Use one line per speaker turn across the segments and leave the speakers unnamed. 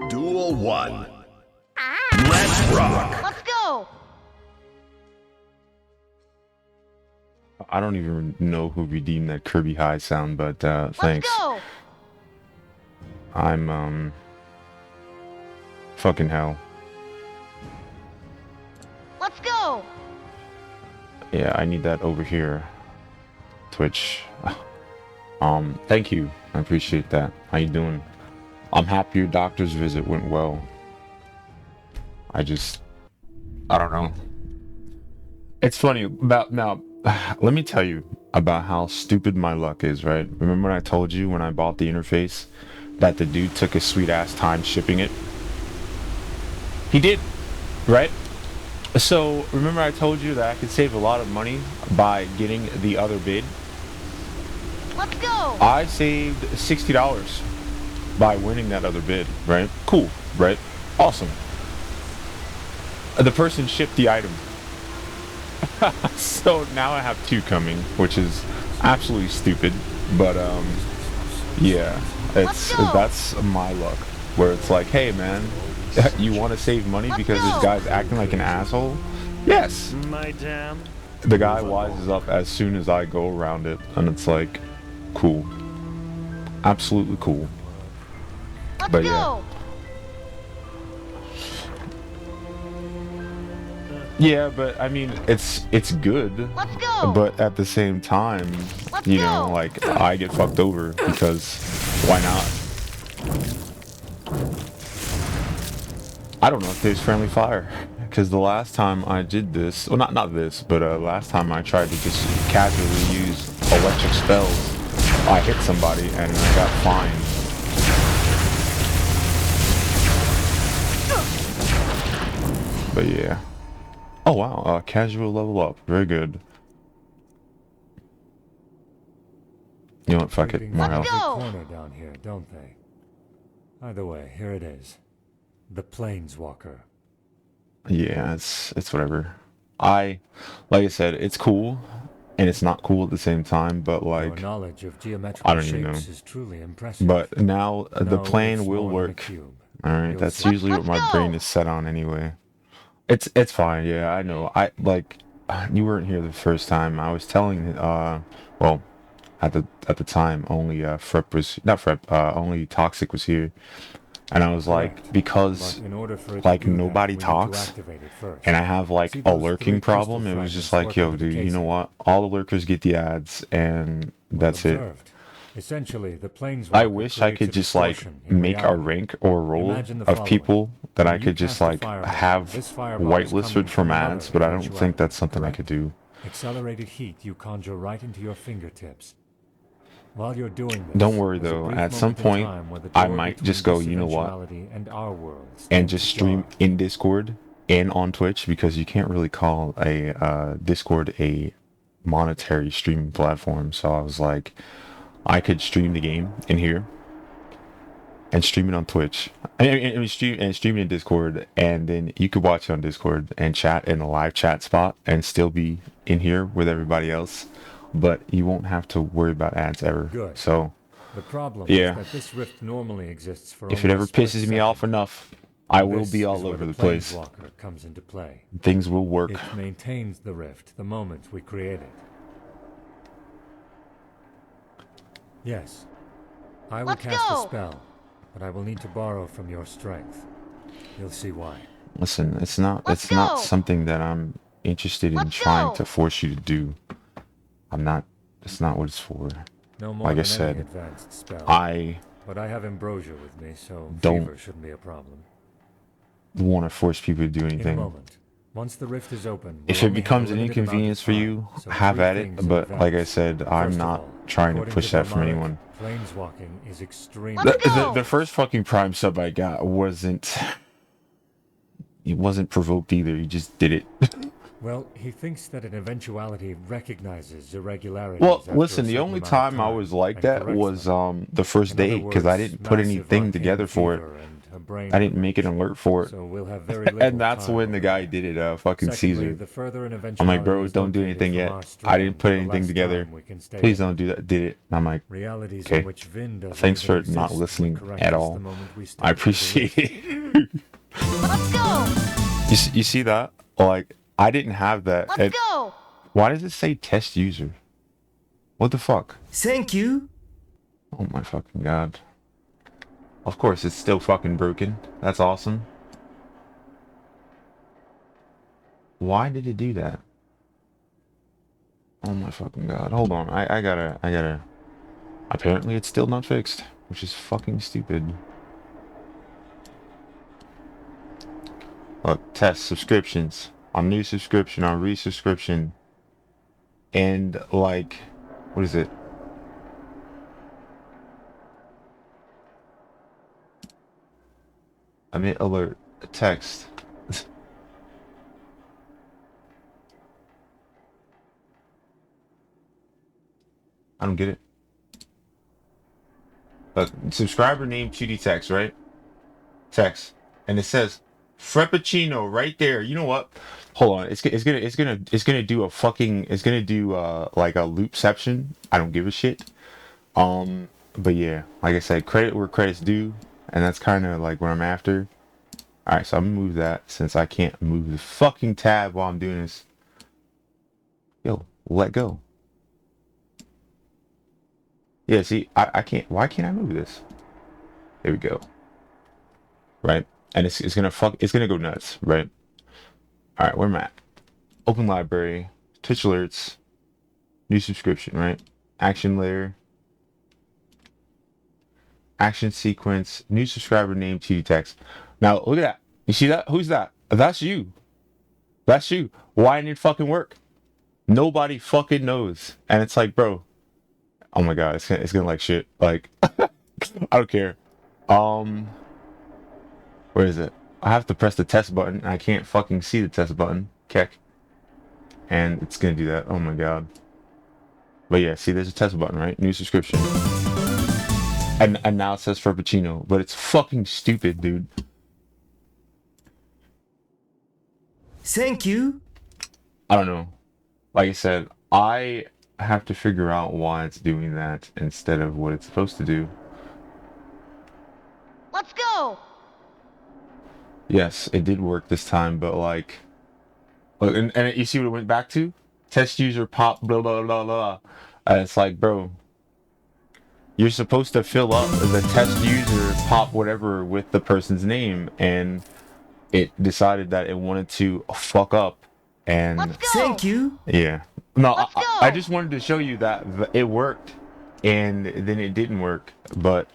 Duel 1. Let's rock!
Let's go!
I don't even know who redeemed that Kirby High sound, but thanks.
Let's go!
I'm fucking hell.
Let's go!
Yeah, I need that over here. Twitch. Thank you. I appreciate that. How you doing? I'm happy your doctor's visit went well. I don't know. It's funny about now. Let me tell you about how stupid my luck is, right? Remember when I told you when I bought the interface that the dude took a sweet ass time shipping it? He did, right? So remember I told you that I could save a lot of money by getting the other bid?
Let's go!
I saved $60 by winning that other bid, right? Cool, right? Awesome. The person shipped the item. So now I have two coming, which is absolutely stupid, but yeah, that's my luck, where it's like, hey man, you want to save money because this guy's acting like an asshole? Yes.
My damn.
The guy wises up as soon as I go around it, and it's like, cool, absolutely cool.
Let's
But
go!
yeah. Yeah, but I mean, it's good.
Let's go!
But at the same time,
Let's
you know,
go!
like, I get fucked over because why not? I don't know if there's friendly fire, because the last time I did this, well, not this, but last time I tried to just casually use electric spells, I hit somebody and I got fined. But yeah. Oh wow, casual level up. Very good. You know what, fuck it. More health.
Let's go!
Corner down here, don't they? Either way, here it is. The Planeswalker.
Yeah, it's whatever. Like I said, it's cool, and it's not cool at the same time, but
Your
like,
knowledge of geometrical
I don't even know.
shapes is truly impressive.
But now the
No,
plane
it's
will
more than a
work.
cube.
Alright,
You'll
that's
see.
usually what my
Let's
brain
go!
is set on anyway. It's fine, yeah, I know. You weren't here the first time. I was telling well, at the time only only Toxic was here. And I was like,
Correct.
because
But in order for it
like
to do that,
nobody
we need to
talks,
activate it first.
and I have like
See
a
those
lurking
three crystal
problem, it was just
fragments
like, yo
working
dude,
the
you know
casing?
what? All the lurkers get the ads, and that's it.
Observed. Essentially, the Planeswalker
I wish I
creates
could
a
just like
distortion in
make a
reality.
rank or roll
Imagine the
of
following.
people that I
When you
could just
cast a
like
fireball,
have
this fireball is coming
whitelisted
from
from
another
ads, but I don't think
eventuality,
that's something I
correct?
could do.
Accelerated heat you conjure right into your fingertips. While you're doing this,
Don't worry
there's a
though,
brief
at some
moment in
point,
time where the
I
door
might
between
just go,
this
you know what,
eventuality and our worlds
and
stands
just stream
ajar.
in Discord and on Twitch, because you can't really call a Discord a monetary streaming platform. So I was like, I could stream the game in here and stream it on Twitch. I mean, stream it in Discord, and then you could watch it on Discord and chat in a live chat spot and still be in here with everybody else, but you won't have to worry about ads ever.
Good.
So
The problem
yeah,
is that this rift normally exists for
if
only
it
a
ever
split
pisses me
second.
off enough, I will
This
be
is
all
where
over
the
the place.
Planeswalker comes into play.
Things will work.
It maintains the rift the moment we create it. Yes, I will
Let's
cast
go!
a spell, but I will need to borrow from your strength. You'll see why.
Listen, it's not
Let's
not
go!
something that I'm interested in
Let's
trying
go!
to force you to do. It's not what it's for.
No more
Like I
than
said,
any advanced spell.
I
But I have ambrosia with me, so
Don't-
fever shouldn't be a problem.
want to force people to do
In a
anything.
moment, once the rift is open,
If
we'll
it
only have
becomes
a
an
limited amount of
inconvenience for
time,
you,
so
have
three
at
things
it.
in
But like I
advance.
said, I'm
First of
not
all,
trying to
according
push
to
that from
Delmonic,
anyone.
Planeswalking is extremely
Let's go!
The first fucking Prime sub I got wasn't. It wasn't provoked either. He just did it.
Well, he thinks that an eventuality recognizes irregularities
Well,
after a
listen, the
certain
only
amount of
time I
time
was like
and
that
corrects
was
them.
the first
In other
day because I
words,
didn't put
massive
anything
arcane
together for it.
fever and a brain
I didn't make an
hemorrhage.
alert for it.
So we'll have very little
And that's
time
when the
over
guy
there.
did it, fucking
Secondly,
Caesar.
the further an
I'm
eventuality
like, bro,
is
don't do
located
anything
from
yet.
our
I didn't
stream,
put
the
anything
less
together.
time we can stay
Please
in
don't
it.
do that. Did it. And I'm like,
Realities in
okay.
which Vin doesn't
Thanks
even
for not
exist would
listening
correct
at
us
all.
the moment we
I
step into the
appreciate
rift.
it.
Let's go.
You see that? Like, I didn't have that.
Let's go.
Why does it say test user? What the fuck?
Thank you.
Oh my fucking god. Of course, it's still fucking broken. That's awesome. Why did it do that? Oh my fucking god. Hold on. I gotta. Apparently it's still not fixed, which is fucking stupid. Look, test subscriptions. On new subscription, on resubscription. And like, what is it? Emit alert. Text. I don't get it. Look, subscriber name 2D text, right? Text. And it says Frappuccino right there. You know what? Hold on. It's gonna do a fucking like a loopception. I don't give a shit. But yeah, like I said, credit where credit's due, and that's kind of like what I'm after. All right, so I'm gonna move that since I can't move the fucking tab while I'm doing this. Yo, let go. Yeah, see, I can't. Why can't I move this? There we go. Right, and it's gonna go nuts. Right. All right, where am I at? Open library, Twitch alerts, new subscription. Right, action layer, action sequence, new subscriber name, TD text. Now look at that. You see that? Who's that? That's you. That's you. Why didn't it fucking work? Nobody fucking knows. And it's like, bro. Oh my god, it's gonna like shit. Like, I don't care. Where is it? I have to press the test button. I can't fucking see the test button. Keck. And it's gonna do that. Oh my god. But yeah, see, there's a test button, right? New subscription. And now it says Frappuccino, but it's fucking stupid, dude.
Thank you.
I don't know. Like I said, I have to figure out why it's doing that instead of what it's supposed to do.
Let's go.
Yes, it did work this time, but like, look, and you see what it went back to? Test user pop blah blah blah blah. And it's like, bro, you're supposed to fill up the test user pop whatever with the person's name, and it decided that it wanted to fuck up. And
Let's go.
Thank you.
yeah, no,
Let's go.
I just wanted to show you that it worked, and then it didn't work. But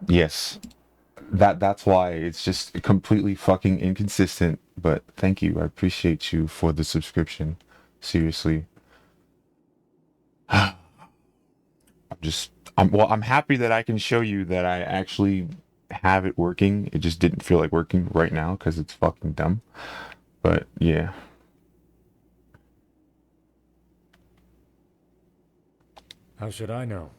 yes, that's why it's just completely fucking inconsistent. But thank you, I appreciate you for the subscription. Seriously, I'm happy that I can show you that I actually have it working. It just didn't feel like working right now because it's fucking dumb. But yeah.
How should I know?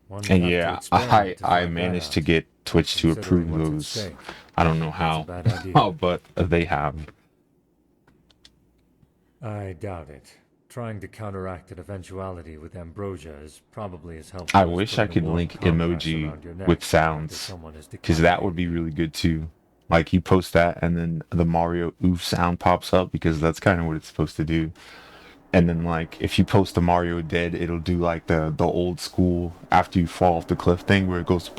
One would
And
have to
yeah,
experiment to
I
find that
managed to
out,
get Twitch to
considering
approve
what's at
those.
stake.
I don't know
That's
how,
a bad idea.
but they have.
I doubt it. Trying to counteract an eventuality with ambrosia is probably as helpful
I
as
wish I
putting a
could
warm
link
compress
emoji
around your neck
with
after
sounds,
someone is
because that would be
decapitated.
really good too. Like you post that and then the Mario oof sound pops up because that's kind of what it's supposed to do. And then like if you post the Mario dead, it'll do like the old school after you fall off the cliff thing where it goes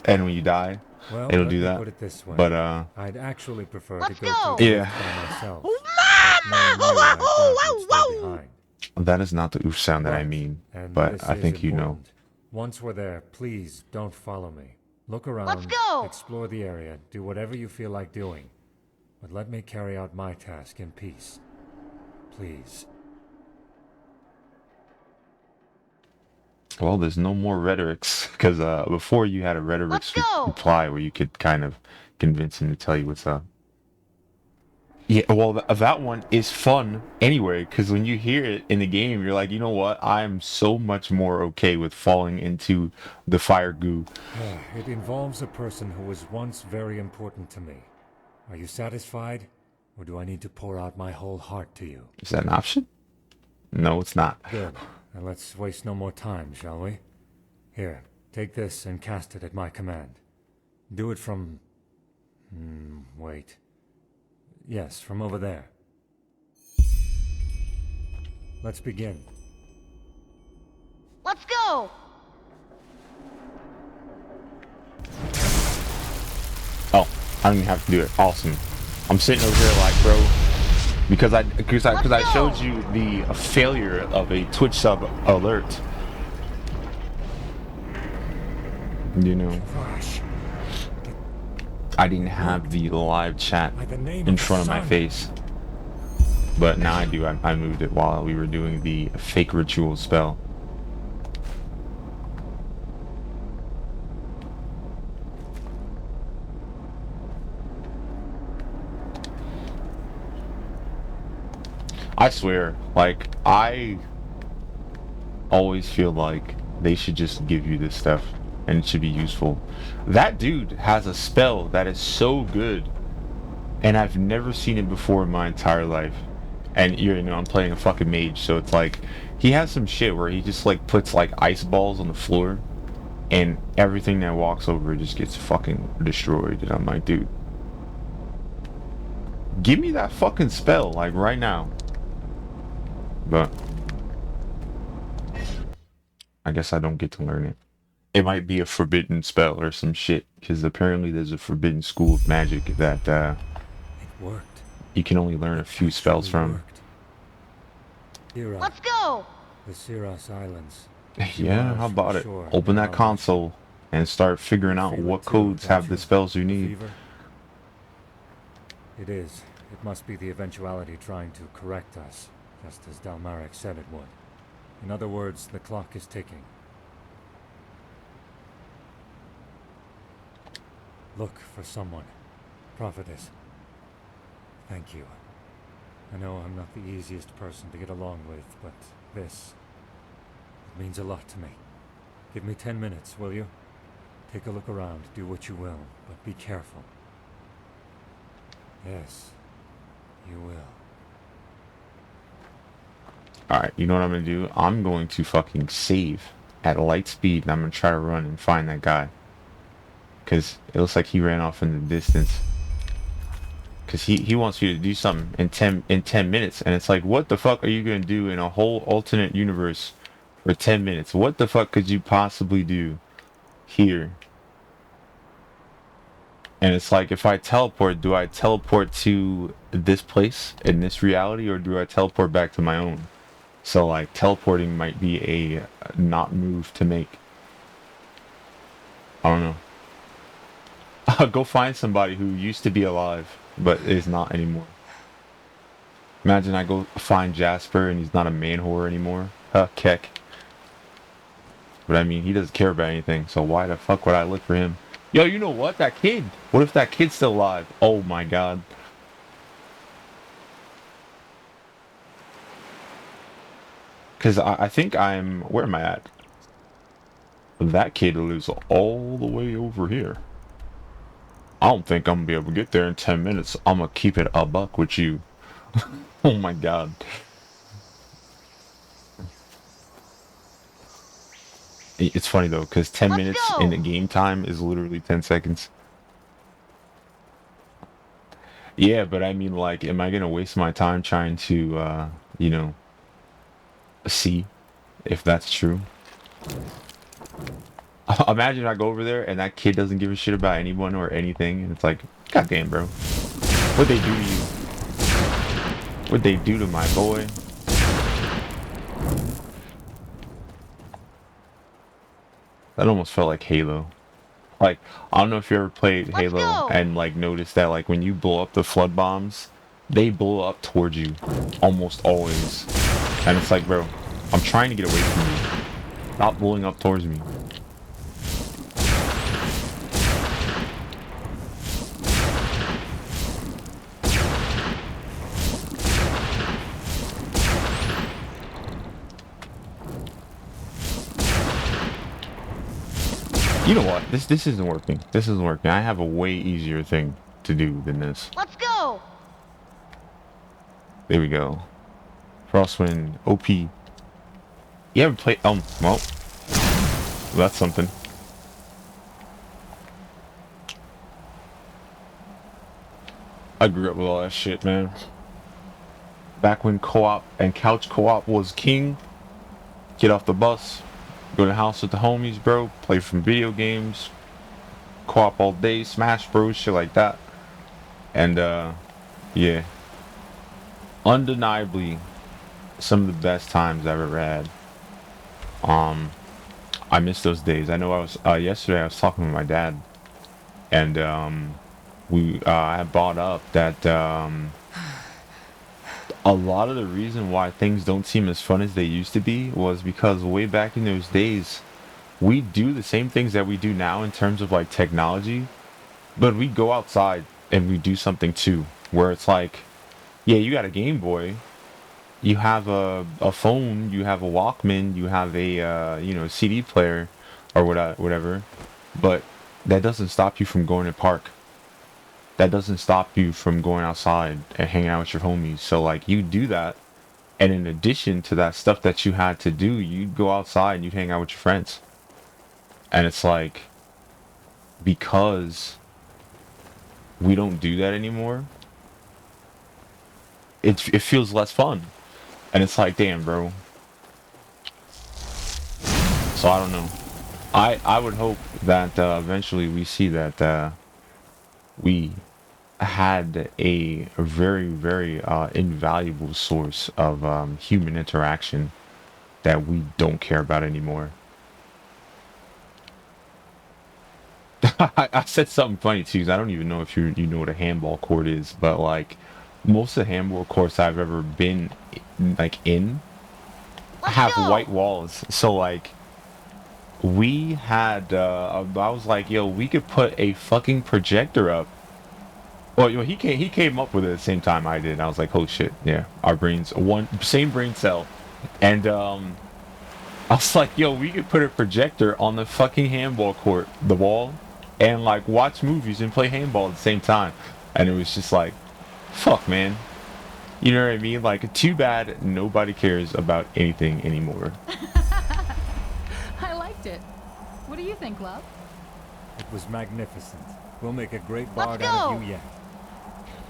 and when you die,
Well,
it'll
let
do
me
that.
put it this way.
But
I'd actually prefer
Let's
to go
go.
through the
Yeah.
rift by myself. But knowing you, I doubt you'd stay behind.
that is not the oof sound that I
Right,
mean.
and
But
this
I
is
think you know.
important. Once we're there, please don't follow me. Look around,
Let's go.
explore the area, do whatever you feel like doing. But let me carry out my task in peace. Please.
Well, there's no more rhetorics because before you had a rhetorics
Let's go.
reply where you could kind of convince him to tell you what's up. Yeah, well, that one is fun anyway, because when you hear it in the game, you're like, you know what? I'm so much more okay with falling into the fire goo.
It involves a person who was once very important to me. Are you satisfied? Or do I need to pour out my whole heart to you?
Is that an option? No, it's not.
Good. Now let's waste no more time, shall we? Here, take this and cast it at my command. Do it from... wait. Yes, from over there. Let's begin.
Let's go!
Oh, I don't even have to do it. Awesome. I'm sitting over here like, bro, because I showed you the failure of a Twitch sub alert. You know,
Crash.
I didn't have the live chat in front of my face, but now I do. I moved it while we were doing the fake ritual spell. I swear, like, I always feel like they should just give you this stuff and it should be useful. That dude has a spell that is so good and I've never seen it before in my entire life. And you know, I'm playing a fucking mage, so it's like he has some shit where he just like puts like ice balls on the floor and everything that walks over it just gets fucking destroyed. And I'm like, dude, give me that fucking spell like right now. But I guess I don't get to learn it. It might be a forbidden spell or some shit, because apparently there's a forbidden school of magic that
It worked.
you can only learn a few spells from.
Let's go!
The Siras Islands.
Yeah, how about it? Open that console and start figuring out what codes have the spells you need.
It is. It must be the eventuality trying to correct us, just as Dalmarek said it would. In other words, the clock is ticking. Look for someone. Prophetess. Thank you. I know I'm not the easiest person to get along with, but this... it means a lot to me. Give me 10 minutes, will you? Take a look around, do what you will, but be careful. Yes, you will.
Alright, you know what I'm gonna do? I'm going to fucking save at light speed and I'm gonna try to run and find that guy. Because it looks like he ran off in the distance. Because he wants you to do something in 10 minutes. And it's like, what the fuck are you going to do in a whole alternate universe for 10 minutes? What the fuck could you possibly do here? And it's like, if I teleport, do I teleport to this place in this reality? Or do I teleport back to my own? So like, teleporting might be a not move to make. I don't know. Go find somebody who used to be alive, but is not anymore. Imagine I go find Jasper and he's not a man whore anymore. Huh, keck. But I mean, he doesn't care about anything, so why the fuck would I look for him? Yo, you know what? That kid. What if that kid's still alive? Oh my god. Because I think I'm... Where am I at? That kid lives all the way over here. I don't think I'm gonna be able to get there in 10 minutes. I'm gonna keep it a buck with you. Oh my god. It's funny though, because 10 minutes in the game time is literally 10 seconds. Yeah, but I mean, like, am I gonna waste my time trying to, you know, see if that's true? Imagine I go over there and that kid doesn't give a shit about anyone or anything, and it's like, goddamn, bro, what'd they do to you? What'd they do to my boy? That almost felt like Halo. Like, I don't know if you ever played Halo and like noticed that like when you blow up the flood bombs, they blow up towards you almost always, and it's like, bro, I'm trying to get away from you. Stop blowing up towards me. You know what? This isn't working. This isn't working. I have a way easier thing to do than this.
Let's go.
There we go. Frostwind, OP. You ever play? Well, that's something. I grew up with all that shit, man. Back when co-op and couch co-op was king. Get off the bus, go to the house with the homies, bro. Play some video games. Co-op all day, Smash Bros, shit like that. And yeah, undeniably some of the best times I've ever had. I miss those days. I know I was yesterday I was talking with my dad, and I brought up that a lot of the reason why things don't seem as fun as they used to be was because way back in those days we do the same things that we do now in terms of like technology, but we go outside and we do something too, where it's like, yeah, you got a Game Boy, you have a phone, you have a Walkman, you have a CD player or whatever, but that doesn't stop you from going to park. That doesn't stop you from going outside and hanging out with your homies. So like you do that, and in addition to that stuff that you had to do, you'd go outside and you'd hang out with your friends. And it's like, because we don't do that anymore, it feels less fun. And it's like, damn, bro. So I don't know. I would hope that eventually we see that we had a very, very invaluable source of human interaction that we don't care about anymore. I said something funny too, 'cause I don't even know if you know what a handball court is, but like most of the handball courts I've ever been like in have white walls. So like we had I was like, yo, we could put a fucking projector up. Well, he came up with it at the same time I did. I was like, oh shit, yeah, our brains same brain cell. And I was like, yo, we could put a projector on the fucking handball court, the wall, and like watch movies and play handball at the same time. And it was just like, fuck, man. You know what I mean? Like, too bad nobody cares about anything anymore.
I liked it. What do you think, love?
It was magnificent. We'll make a great bard
Let's
out
go.
of you yet.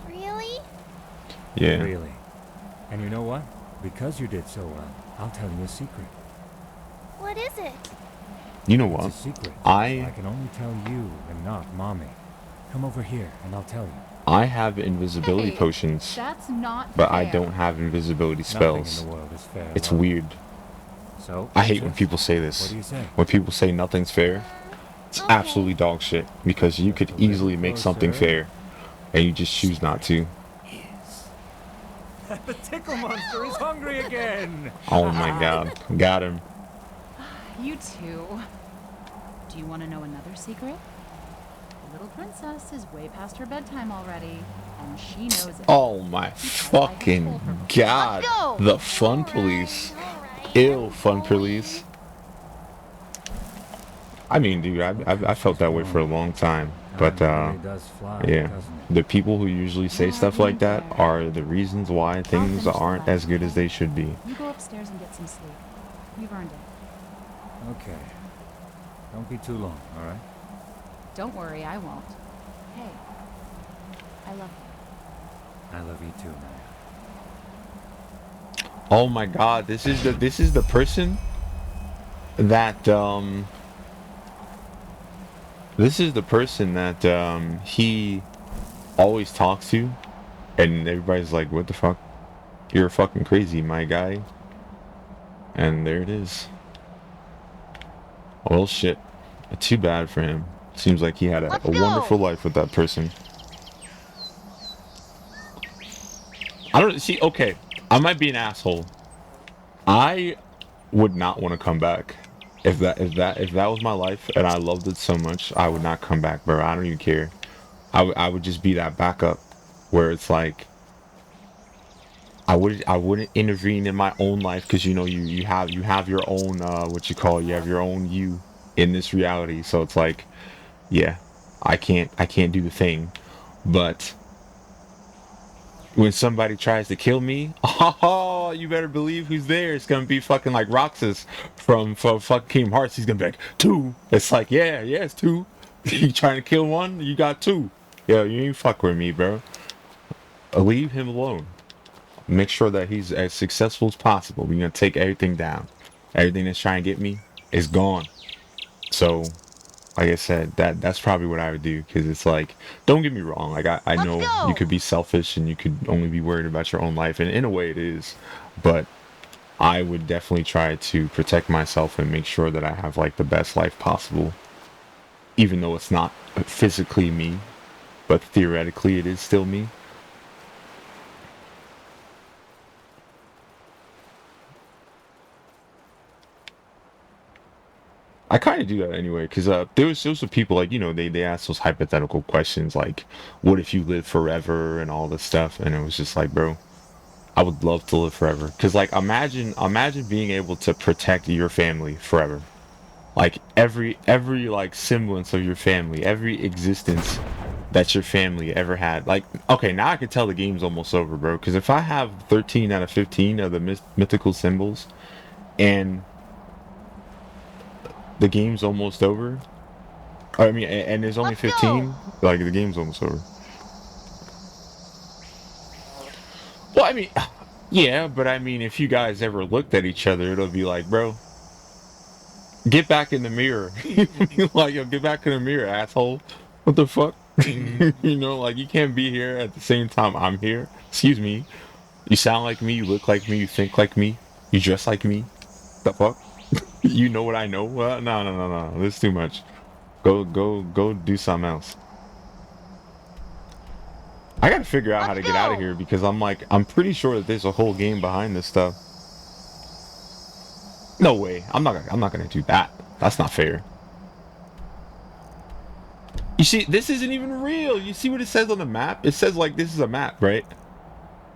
Really?
Yeah.
Really. And you know what? Because you did so well, I'll tell you a secret.
What is it?
You know
It's
what?
a secret.
I
can only tell you and not Mommy. Come over here and I'll tell you.
have invisibility
Hey,
potions,
That's not
but
fair.
I don't have invisibility
Nothing
spells.
in the world is fair.
It's
love.
weird.
So,
I hate when
Princess,
people say
What
this.
do you say?
When people say nothing's fair, it's
Okay.
absolutely dog shit, because you could
Just a little
easily make something
closer.
fair and you just choose not to.
The tickle monster is hungry again!
Oh my god. Got him.
You too. Do you want to know another secret? The little princess is way past her bedtime already, and she knows it.
Oh my fucking god.
Let's go.
The fun police. Ew, fun police. I mean, dude, I felt that way for a long time. But
Time really does fly,
yeah,
doesn't it?
the people who usually say stuff like that are the reasons why things aren't as good as they should be.
You go upstairs and get some sleep. You've earned it.
Okay. Don't be too long, alright?
Don't worry, I won't. Hey, I love you.
I love you too, man.
Oh my god, this is the person that this is the person that he always talks to, and everybody's like, what the fuck? You're fucking crazy, my guy. And there it is. Well, shit. Too bad for him. Seems like he had a
Let's go.
wonderful life with that person. I don't see. Okay, I might be an asshole. I would not want to come back. If that was my life and I loved it so much, I would not come back, bro. I don't even care. I would just be that backup, where it's like I wouldn't intervene in my own life, because you know you have your own what you call, you have your own you, in this reality. So it's like, yeah, I can't do the thing. But when somebody tries to kill me, oh, you better believe who's there. It's gonna be fucking like Roxas from fucking Kingdom Hearts. He's gonna be like, two. It's like, yeah, it's two. You trying to kill one? You got two. Yo, you ain't fuck with me, bro. Leave him alone. Make sure that he's as successful as possible. We're gonna take everything down. Everything that's trying to get me is gone. So, like I said, that's probably what I would do, because it's like, don't get me wrong, like I know you could be selfish and you could only be worried about your own life, and in a way it is, but I would definitely try to protect myself and make sure that I have like the best life possible, even though it's not physically me, but theoretically it is still me. I kind of do that anyway, because there was some people, like, you know, they ask those hypothetical questions like, what if you live forever and all this stuff, and it was just like, bro, I would love to live forever, because like imagine being able to protect your family forever, like every like semblance of your family, every existence that your family ever had. Like, okay, now I can tell the game's almost over, bro, because if I have 13 out of 15 of the mythical symbols and the game's almost over. I mean, and there's only 15. Like, the game's almost over. Well, I mean, yeah, but I mean, if you guys ever looked at each other, it'll be like, bro, get back in the mirror. Like, yo, get back in the mirror, asshole. What the fuck? You know, like, you can't be here at the same time I'm here. Excuse me. You sound like me, you look like me, you think like me, you dress like me. The fuck? You know what I know? No. This is too much. Go do something else. I gotta figure out how to get out of here, because I'm pretty sure that there's a whole game behind this stuff. No way. I'm not gonna do that. That's not fair. You see, this isn't even real. You see what it says on the map? It says like this is a map, right?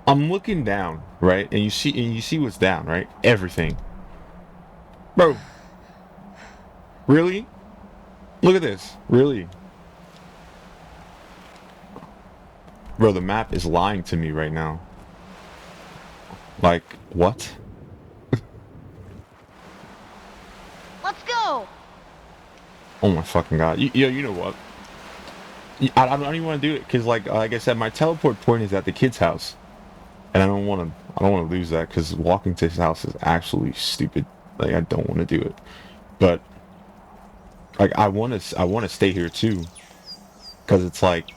I'm looking down, right? And you see what's down, right? Everything. Bro. Really? Look at this. Really? Bro, the map is lying to me right now. Like, what?
Let's go.
Oh my fucking god. Yo, you know what? I don't even want to do it, because like I said, my teleport point is at the kid's house. And I don't want to lose that, because walking to his house is actually stupid. Like, I don't want to do it. But like, I want to stay here too, because it's like,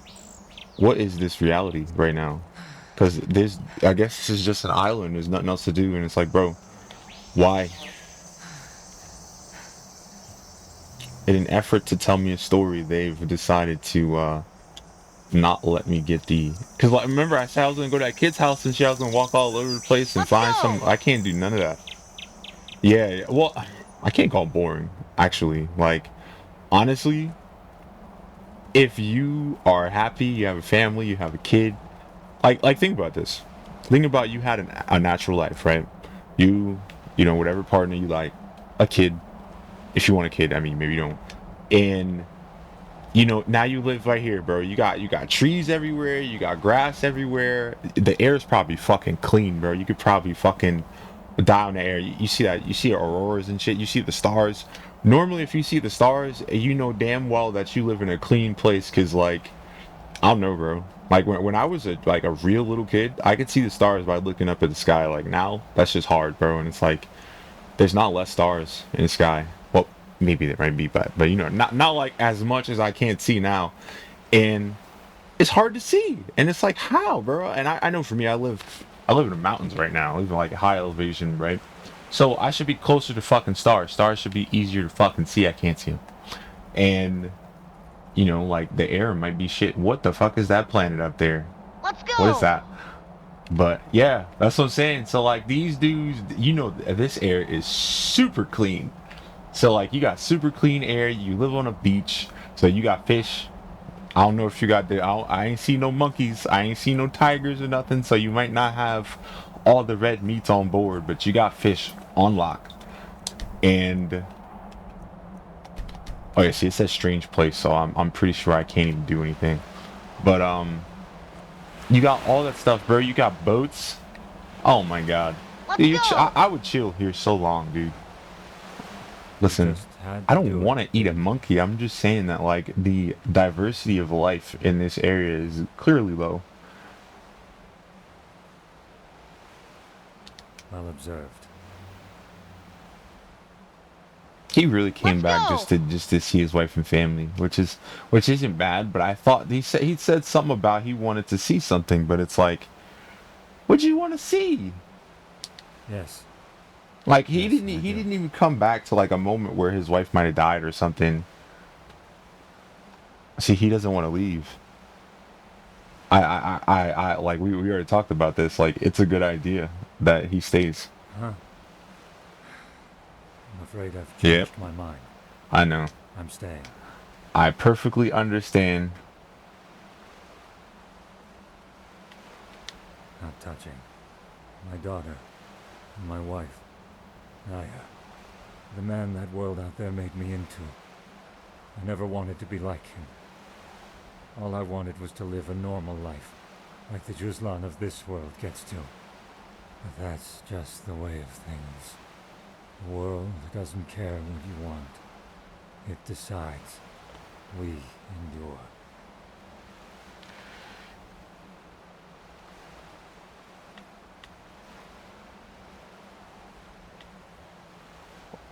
what is this reality right now? Because I guess this is just an island. There's nothing else to do, and it's like, bro, why? In an effort to tell me a story, they've decided to not let me get the. Because like, remember, I said I was gonna go to that kid's house and shit. I was gonna walk all over the place and find some. I can't do none of that. Yeah. Well, I can't call it boring. Actually, like, honestly, if you are happy, you have a family, you have a kid, like think about this. Think about, you had a natural life, right? You know, whatever partner you like, a kid. If you want a kid, I mean, maybe you don't. And you know, now you live right here, bro. You got trees everywhere, you got grass everywhere. The air is probably fucking clean, bro. You could probably fucking die in the air. You see that? You see auroras and shit. You see the stars. Normally, if you see the stars, you know damn well that you live in a clean place, because like, I don't know, bro. Like when I was a real little kid, I could see the stars by looking up at the sky. Like, now, that's just hard, bro. And it's like, there's not less stars in the sky. Well, maybe there might be, but you know, not like as much as I can't see now. And it's hard to see. And it's like, how, bro? And I know for me, I live in the mountains right now. I live in like a high elevation, right? So I should be closer to fucking stars. Stars should be easier to fucking see. I can't see them. And you know, like, the air might be shit. What the fuck is that planet up there?
Let's go.
What is that? But yeah, that's what I'm saying. So like, these dudes, you know, this air is super clean. So like, you got super clean air. You live on a beach, so you got fish. I don't know if you got I ain't seen no monkeys. I ain't seen no tigers or nothing. So you might not have all the red meats on board, but you got fish on lock. And Oh yeah, see, it says strange place, so I'm pretty sure I can't even do anything. But you got all that stuff, bro. You got boats. Oh my god.
Let's
Dude,
go.
I would chill here so long, dude. Listen,
just had
I
to
don't
do
want
it.
to eat a monkey. I'm just saying that like the diversity of life in this area is clearly low.
Well observed.
He really came
Let's
back
go.
just to see his wife and family, which isn't bad. But I thought he said something about he wanted to see something, but it's like, what do you want to see?
Yes.
Like
Yes, I
he
do.
didn't even come back to like a moment where his wife might have died or something. See, he doesn't want to leave. I like we already talked about this. Like it's a good idea that he stays.
Huh. I'm afraid I've
Yep,
changed my mind.
I know.
I'm staying.
I perfectly understand.
How touching. My daughter. And my wife. Naya. The man that world out there made me into. I never wanted to be like him. All I wanted was to live a normal life, like the Juzlan of this world gets to. But that's just the way of things. The world doesn't care what you want. It decides. We endure.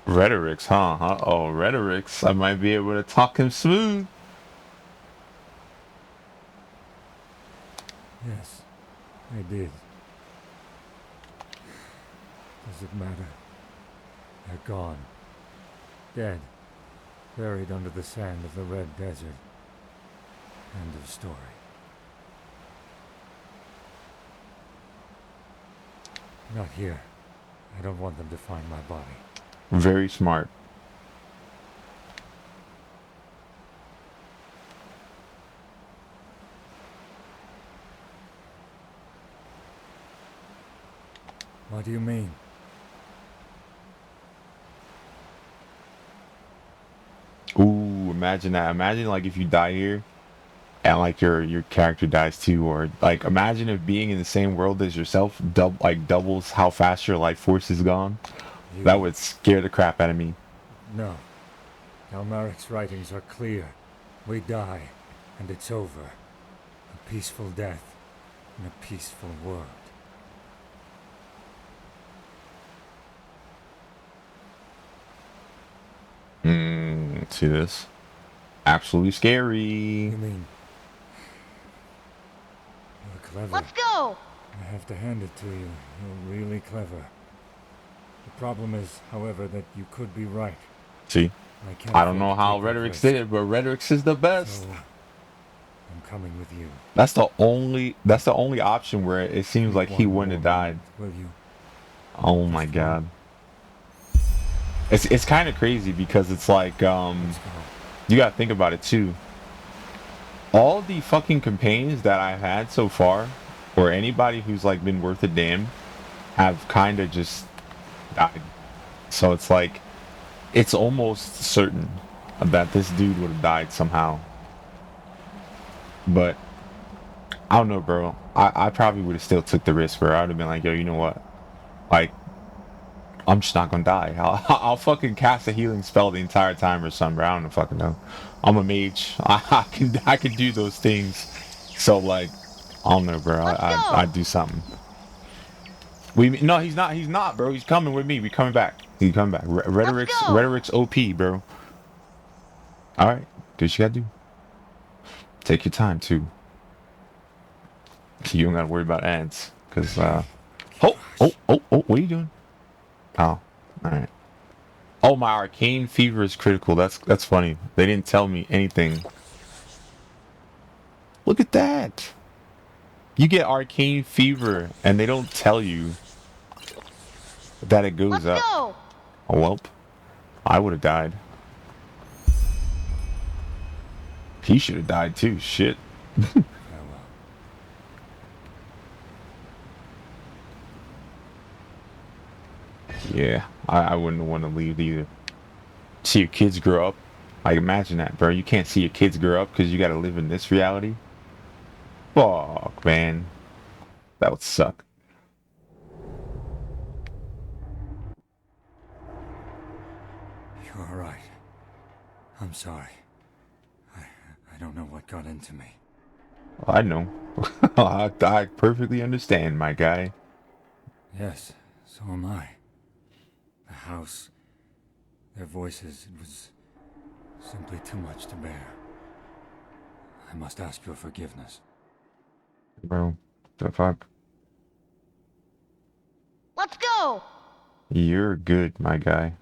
Rhetorics, huh? Uh-oh, rhetorics. I might be able to talk him smooth.
Yes, I did. Does it matter? They're gone. Dead. Buried under the sand of the Red Desert. End of story. Not here. I don't want them to find my body.
Very smart.
What do you mean?
Ooh, imagine that. Imagine like if you die here and like your character dies too, or like imagine if being in the same world as yourself doubles how fast your life force is gone. That would scare the crap out of me.
No. Almaric's writings are clear. We die, and it's over. A peaceful death in a peaceful world.
See this? Absolutely scary.
You mean... You're clever.
Let's go.
I have to hand it to you. You're really clever. The problem is, however, that you could be right.
See?
can't
I don't
afford
know
to
how
take that
Rhetorics
risk.
did it, but Rhetorics is the best.
So, I'm coming with you.
That's the only option where it seems like he
One
wouldn't have
more
died.
moment, Will you?
Oh my
Just
god. It's kind of crazy because it's like
Let's go.
you gotta think about it too. All the fucking companions that I've had so far, or anybody who's like been worth a damn, have kind of just died. So it's like, it's almost certain that this dude would have died somehow. But I don't know, bro. I probably would have still took the risk, bro. I would have been like, yo, you know what? Like, I'm just not gonna die. I'll fucking cast a healing spell the entire time or something, bro. I don't fucking know. I'm a mage. I can do those things. So like, I don't know, bro. I'd do something. No, he's not, bro. He's coming with me. We coming back. He's coming back. Rhetoric's OP, bro. All right, do what you gotta do. Take your time too. You don't gotta worry about ads, cause oh, what are you doing? Oh, all right. Oh, my arcane fever is critical. That's funny. They didn't tell me anything. Look at that. You get arcane fever, and they don't tell you that it goes
Let's
up.
go.
Oh, welp. I would have died. He should have died too. Shit.
Farewell.
Yeah, I wouldn't want to leave either. See your kids grow up, Like, imagine that, bro. You can't see your kids grow up because you gotta live in this reality. Fuck, man. That would suck.
You're all right. I'm sorry. I don't know what got into me.
I know. I perfectly understand, my guy.
Yes, so am I. The house, their voices, it was simply too much to bear. I must ask your forgiveness.
Bro, the fuck?
Let's go!
You're good, my guy.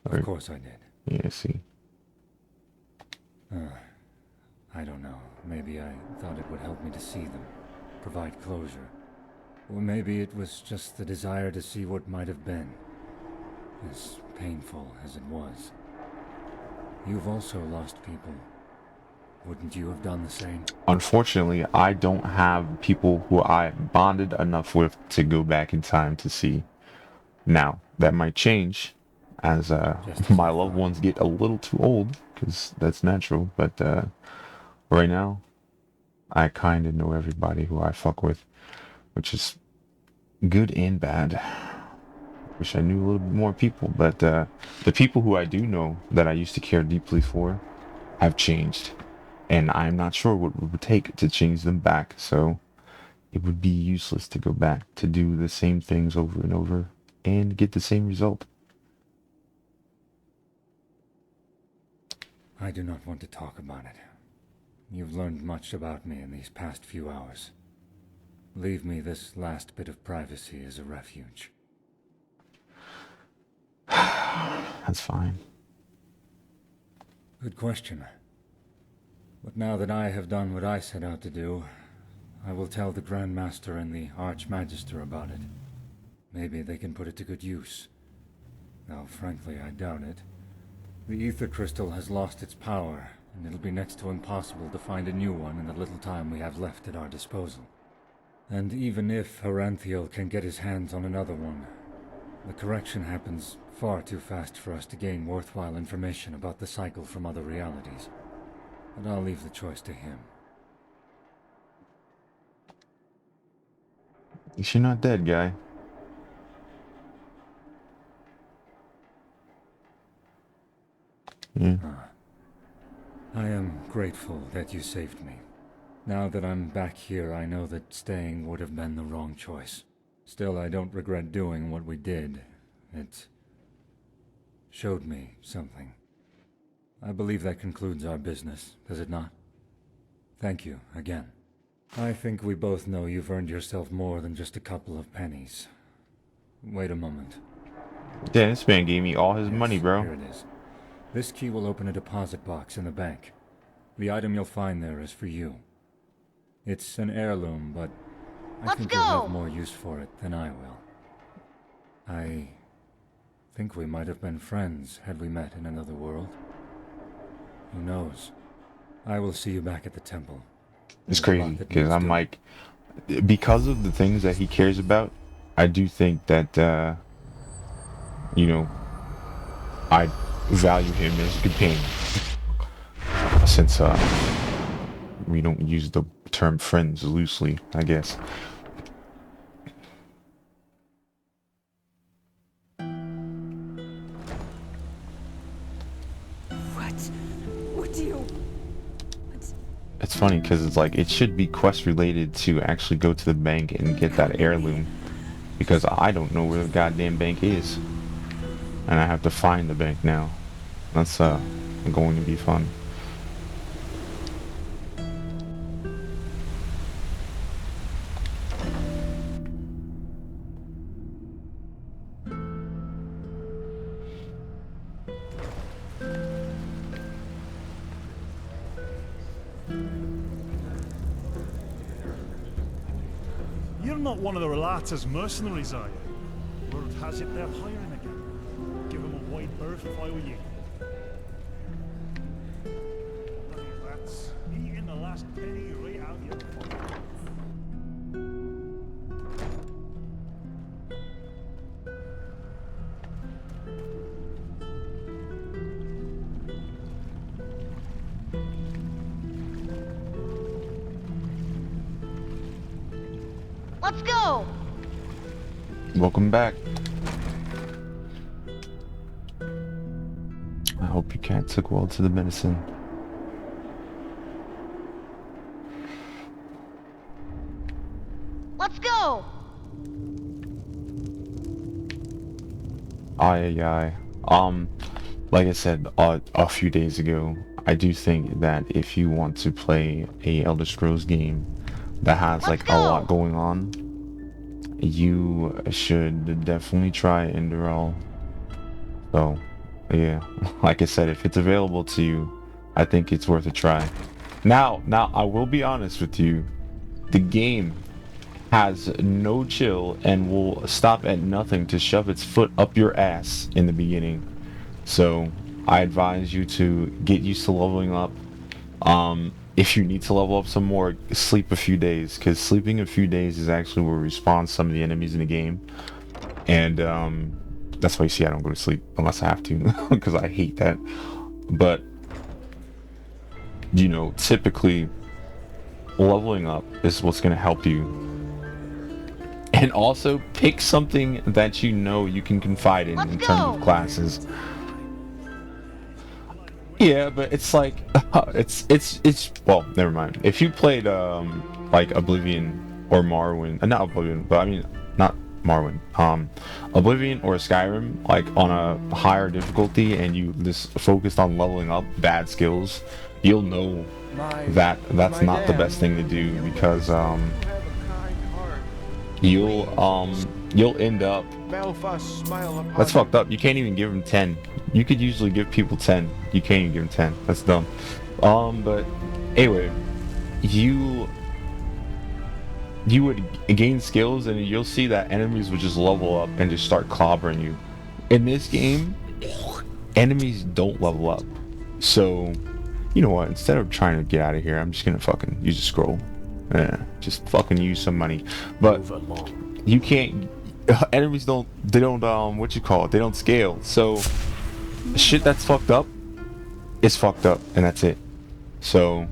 Of course I did.
Yeah, see.
I don't know. Maybe I thought it would help me to see them, provide closure. Or maybe it was just the desire to see what might have been, as painful as it was. You've also lost people. Wouldn't you have done the same?
Unfortunately, I don't have people who I bonded enough with to go back in time to see. Now, that might change as
Just as
my
I
loved
thought.
ones get a little too old, because that's natural, but right now, I kind of know everybody who I fuck with, which is good and bad. Wish I knew a little bit more people, but the people who I do know that I used to care deeply for have changed, and I'm not sure what it would take to change them back, so it would be useless to go back to do the same things over and over and get the same result.
I do not want to talk about it. You've learned much about me in these past few hours. Leave me this last bit of privacy as a refuge.
That's fine.
Good question. But now that I have done what I set out to do, I will tell the Grand Master and the Archmagister about it. Maybe they can put it to good use. Though, frankly, I doubt it. The ether crystal has lost its power, and it'll be next to impossible to find a new one in the little time we have left at our disposal. And even if Heranthiel can get his hands on another one, the correction happens far too fast for us to gain worthwhile information about the cycle from other realities. But I'll leave the choice to him.
At least you're not dead, guy. Yeah.
I am grateful that you saved me. Now that I'm back here, I know that staying would have been the wrong choice. Still, I don't regret doing what we did. It showed me something. I believe that concludes our business, does it not? Thank you, again. I think we both know you've earned yourself more than just a couple of pennies. Wait a moment.
Yeah, this man gave me all his money, bro.
Here it is. This key will open a deposit box in the bank. The item you'll find there is for you. It's an heirloom, but I think you'll have more use for it than I will. I think we might have been friends had we met in another world. Who knows? I will see you back at the temple.
It's
There's a lot
crazy,
that
because
needs
I'm
doing.
like, because of the things that he cares about, I do think that, you know, I value him as a companion. Since, we don't use the term friends loosely, I guess.
What do you...
It's funny because it's like, it should be quest related to actually go to the bank and get that heirloom, because I don't know where the goddamn bank is, and I have to find the bank now. That's going to be fun.
You're not one of the Relata's mercenaries, are you? Word has it they're hiring again. Give them a wide berth if I were you. Bloody rats, eating the last penny right out of your pocket.
Let's go!
Welcome back. I hope your cat took well to the medicine.
Let's go!
Aye. Like I said a few days ago, I do think that if you want to play a Elder Scrolls game that has like a lot going on, you should definitely try ENDERAL. So, yeah, like I said, if it's available to you, I think it's worth a try. Now, I will be honest with you. The game has no chill and will stop at nothing to shove its foot up your ass in the beginning. So, I advise you to get used to leveling up. If you need to level up some more, sleep a few days, because sleeping a few days is actually what respawns some of the enemies in the game. And that's why you see I don't go to sleep unless I have to, because I hate that. But you know, typically leveling up is what's going to help you. And also pick something that you know you can confide in terms of classes. Yeah, but it's like it's well, never mind. If you played like Oblivion or Morrowind, not Oblivion, but I mean not Morrowind, Oblivion or Skyrim, like on a higher difficulty, and you just focused on leveling up bad skills, you'll know that that's not the best thing to do, because you'll end up, that's fucked up. You can't even give them 10. You could usually give people 10. You can't even give them 10. That's dumb. But anyway, you would gain skills, and you'll see that enemies would just level up and just start clobbering you. In this game, enemies don't level up. So, you know what? Instead of trying to get out of here, I'm just gonna fucking use a scroll. Yeah, just fucking use some money. But you can't. Enemies don't. They don't. What you call it? They don't scale. So shit that's fucked up is fucked up, and that's it. So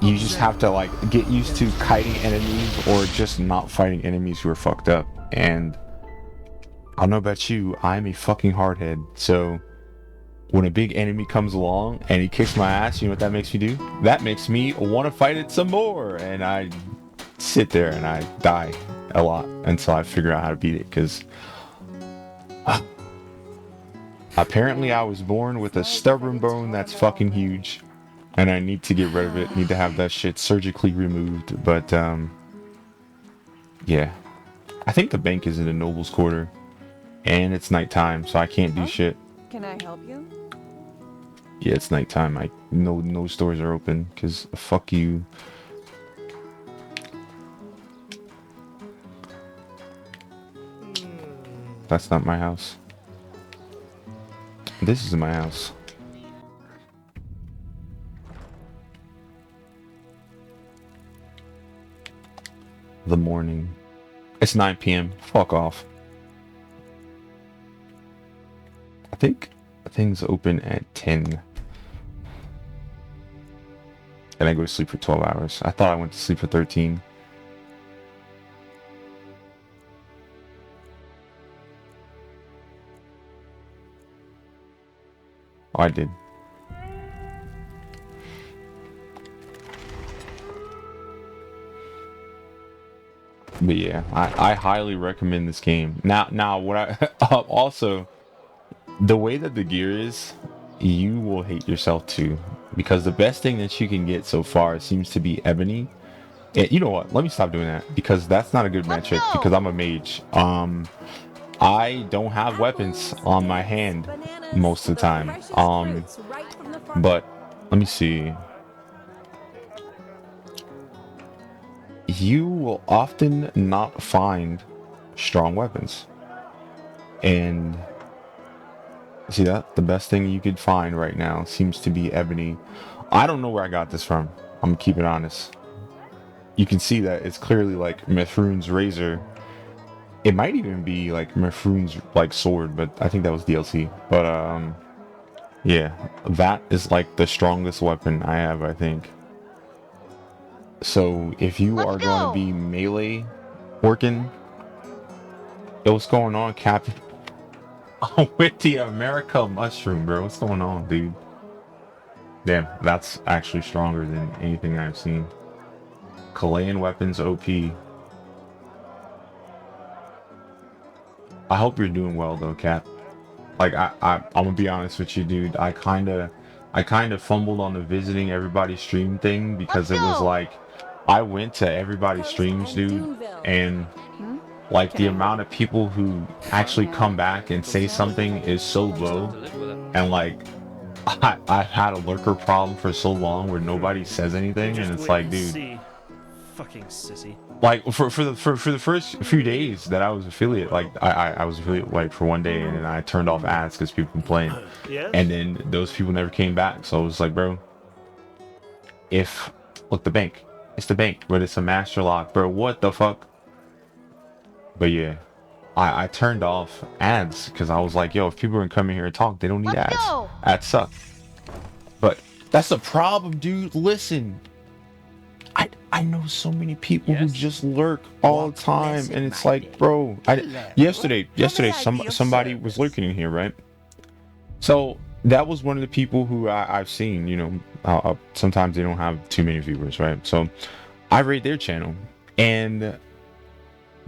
you just have to like get used to kiting enemies or just not fighting enemies who are fucked up. And I don't know about you, I'm a fucking hardhead. So when a big enemy comes along and he kicks my ass, you know what that makes me do? That makes me want to fight it some more, and I sit there and I die a lot until I figure out how to beat it, because apparently I was born with a stubborn bone that's fucking huge, and I need to get rid of it. Need to have that shit surgically removed. But yeah, I think the bank is in the Noble's Quarter, and it's nighttime, so I can't do shit.
Can I help you?
Yeah, it's nighttime. No stores are open, because fuck you. That's not my house. This is my house. The morning. It's 9 p.m. Fuck off. I think things open at 10. And I go to sleep for 12 hours. I thought I went to sleep for 13. Oh, I did. But yeah, I highly recommend this game. Now what I also, the way that the gear is, you will hate yourself too, because the best thing that you can get so far seems to be ebony. And you know what? Let me stop doing that, because that's not a good metric, because I'm a mage. I don't have weapons on my hand most of the time. But let me see. You will often not find strong weapons. And see that? The best thing you could find right now seems to be ebony. I don't know where I got this from. I'm gonna keep it honest. You can see that it's clearly like Mithrune's razor. It might even be like Mithrune's like sword, but I think that was DLC. But yeah, that is like the strongest weapon I have, I think. So if you
Let's
are going to
go.
be melee working, yo, what's going on, Captain? Oh, with the America mushroom, bro. What's going on, dude? Damn, that's actually stronger than anything I've seen. Chilean weapons OP. I hope you're doing well though, Cap. Like I'm gonna be honest with you, dude. I kinda fumbled on the visiting everybody's stream thing because
Let's
it was
go.
like I went to everybody's streams, dude, and like the amount of people who actually come back and say something is so low, and like I've had a lurker problem for so long where nobody says anything, and it's like, dude,
Fucking sissy.
like for the first few days that I was affiliate, like I was affiliate like for one day, and then I turned off ads because people complained,
Yes?
and then those people never came back. So I was like, bro, if look, the bank, it's the bank, but it's a master lock, bro. What the fuck? But yeah, I turned off ads because I was like, yo, if people are coming here and talk, they don't need
Let's
ads.
go.
Ads suck. But that's the problem, dude. Listen, I know so many people who just lurk all the time, and it's like, bro, yesterday somebody was lurking in here, right? So that was one of the people who I've seen, you know, sometimes they don't have too many viewers, right? So I raid their channel, and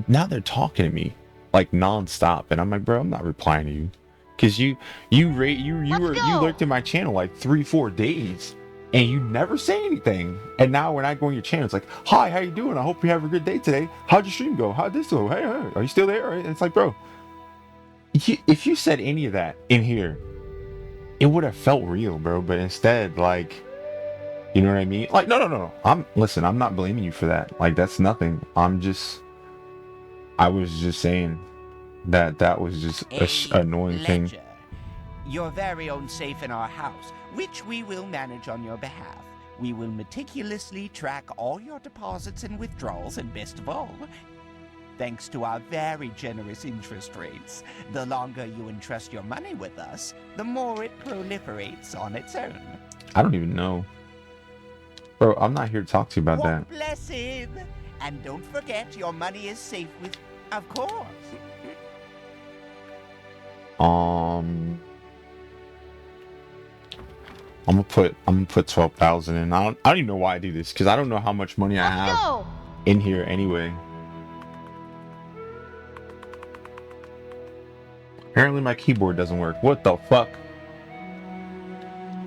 now they're talking to me like nonstop, and I'm like, bro, I'm not replying to you because you lurked in my channel like 3-4 days, and you never say anything. And now when I go on your channel, it's like, hi, how you doing? I hope you have a good day today. How'd your stream go? How'd this go? Hey, are you still there? And it's like, bro, if you said any of that in here, it would have felt real, bro. But instead, like, you know what I mean? Like, no. Listen, I'm not blaming you for that. Like, that's nothing. I was just saying that was just a annoying thing.
Your very own safe in our house, which we will manage on your behalf. We will meticulously track all your deposits and withdrawals, and best of all, thanks to our very generous interest rates, the longer you entrust your money with us, the more it proliferates on its own.
I don't even know. Bro, I'm not here to talk to you about that.
Blessed! And don't forget, your money is safe with, of course.
I'm gonna put 12,000 in. I don't even know why I do this, because I don't know how much money I have in here anyway. Apparently my keyboard doesn't work. What the fuck?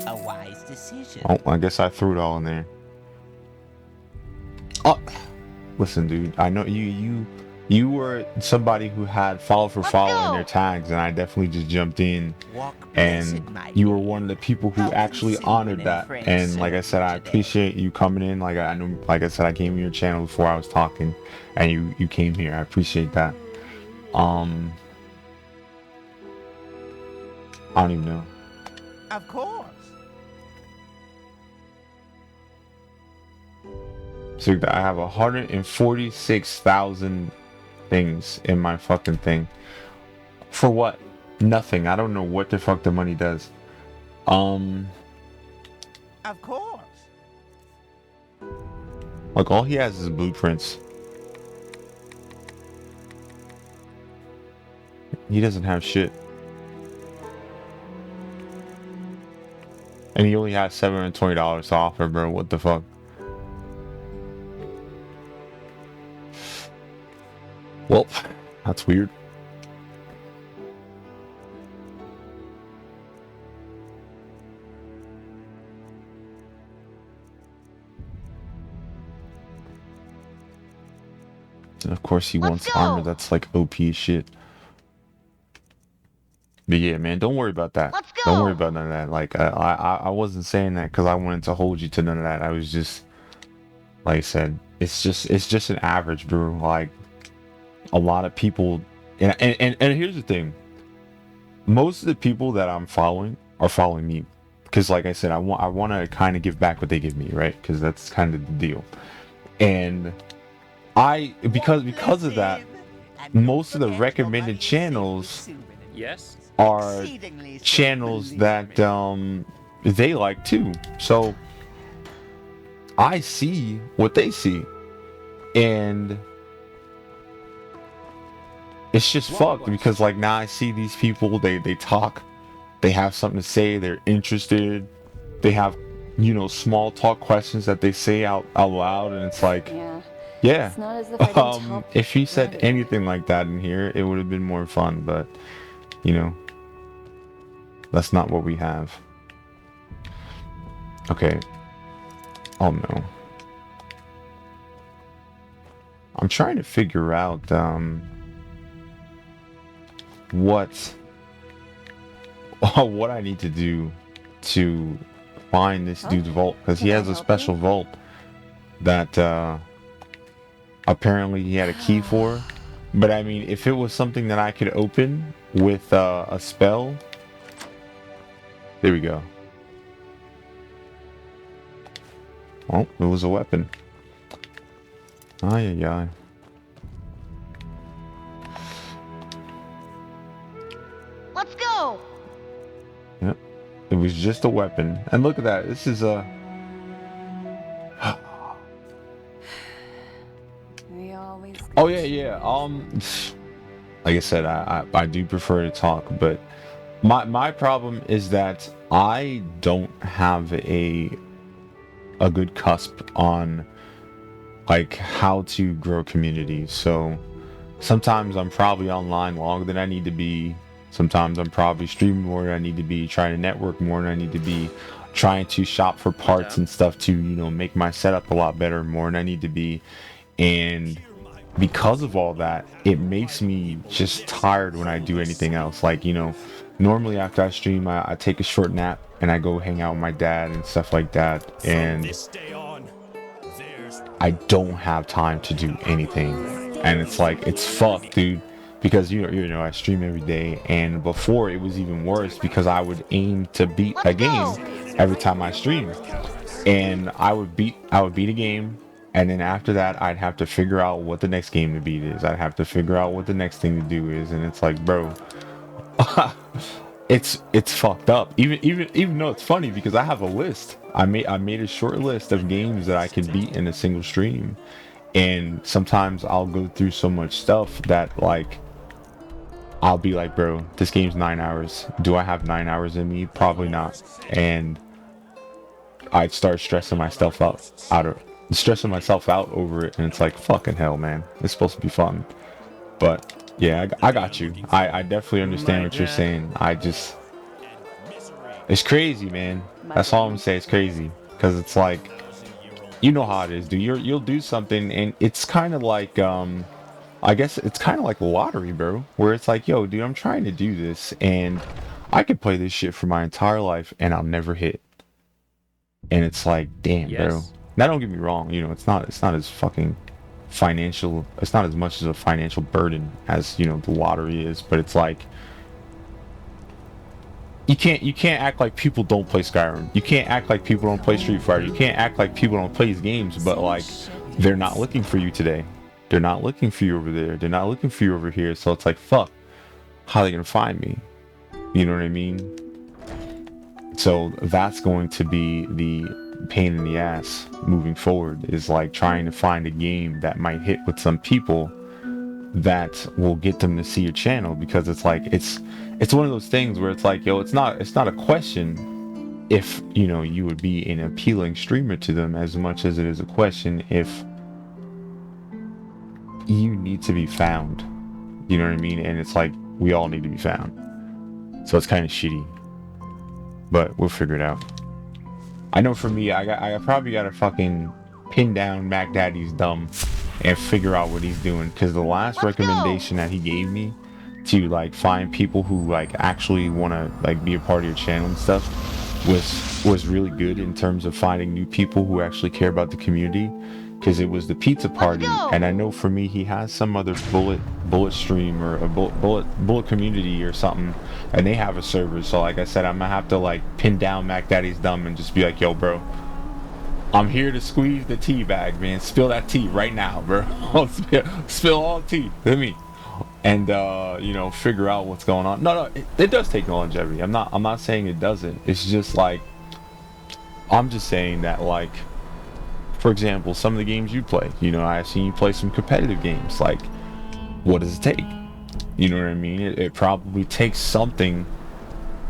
A wise decision.
Oh, I guess I threw it all in there. Oh, listen, dude. I know you were somebody who had follow for follow in their tags, and I definitely just jumped in. And you were one of the people who actually honored that. And like I said, I appreciate you coming in. Like I know, like I said, I came to your channel before I was talking, and you came here. I appreciate that. I don't even know.
Of course.
So I have 146,000 things in my fucking thing. For what? Nothing. I don't know what the fuck the money does.
Of course.
Like all he has is blueprints. He doesn't have shit. And he only has $720 to offer, bro. What the fuck? Well, that's weird. And of course he wants armor that's like OP shit. But yeah, man, don't worry about that. Don't worry about none of that. Like I wasn't saying that because I wanted to hold you to none of that. I was just, like I said, it's just an average, bro. Like a lot of people, and here's the thing. Most of the people that I'm following are following me because, like I said, I want to kind of give back what they give me, right? Because that's kind of the deal. And because of that, most of the recommended channels are channels that they like too. So I see what they see, and it's just fucked because like now I see these people, they talk, they have something to say, they're interested, they have, you know, small talk questions that they say out loud, and it's like, yeah,
It's not as if I didn't help
if you said
already.
anything like that in here, it would have been more fun, but you know, that's not what we have. Okay. Oh no. I'm trying to figure out what I need to do to find this dude's vault, because he
Can I
has a
help
special
you?
vault that apparently he had a key for. But I mean, if it was something that I could open with a spell, there we go. Oh, it was a weapon. Ay, ay, ay.
Let's go.
Yep. It was just a weapon. And look at that. This is a...
We always
Oh, yeah, yeah. Like I said, I do prefer to talk, but my problem is that I don't have a good cusp on like how to grow communities. So sometimes I'm probably online longer than I need to be. Sometimes I'm probably streaming more than I need to be, trying to network more than I need to be, trying to shop for parts and stuff to, you know, make my setup a lot better more than I need to be. And because of all that, it makes me just tired when I do anything else. Like, you know, normally after I stream, I take a short nap and I go hang out with my dad and stuff like that. And I don't have time to do anything. And it's like, it's fucked, dude. Because you know, I stream every day, and before it was even worse because I would aim to beat a game every time I stream. And I would beat a game, and then after that I'd have to figure out what the next game to beat is. I'd have to figure out what the next thing to do is, and it's like, bro, it's fucked up. Even though it's funny because I have a list. I made a short list of games that I can beat in a single stream, and sometimes I'll go through so much stuff that like I'll be like, bro, this game's 9 hours. Do I have 9 hours in me? Probably not. And I'd start stressing myself out over it, and it's like, fucking hell, man. It's supposed to be fun. But yeah, I got you. I definitely understand what you're saying. It's crazy, man. That's all I'm gonna say. It's crazy because it's like, you know how it is, dude. You'll do something, and it's kind of like I guess it's kind of like lottery, bro, where it's like, yo, dude, I'm trying to do this, and I could play this shit for my entire life, and I'll never hit. And it's like, damn, bro. Now, don't get me wrong, you know, it's not as fucking financial. It's not as much as a financial burden as, you know, the lottery is, but it's like, you can't act like people don't play Skyrim. You can't act like people don't play Street Fighter. You can't act like people don't play these games, but like, they're not looking for you today. They're not looking for you over there. They're not looking for you over here. So it's like, fuck, how are they gonna find me? You know what I mean? So that's going to be the pain in the ass moving forward, is like trying to find a game that might hit with some people that will get them to see your channel, because it's like, it's one of those things where it's like, yo, it's not a question if, you know, you would be an appealing streamer to them, as much as it is a question if you need to be found. You know what I mean? And it's like, we all need to be found. So it's kind of shitty, but we'll figure it out. I know for me, I probably gotta fucking pin down Mac Daddy's dumb and figure out what he's doing, because the last recommendation that he gave me to like find people who like actually want to like be a part of your channel and stuff was really good in terms of finding new people who actually care about the community, because it was the pizza party. And I know for me, he has some other bullet stream or a bullet community or something, and they have a server. So like I said, I'm gonna have to like pin down Mac Daddy's dumb and just be like, yo, bro, I'm here to squeeze the tea bag, man. Spill that tea right now, bro. Spill all the tea. Let me. And you know, figure out what's going on. No, it does take longevity. I'm not saying it doesn't. It's just like, I'm just saying that like, for example, some of the games you play. You know, I've seen you play some competitive games. Like, what does it take? You know what I mean? It probably takes something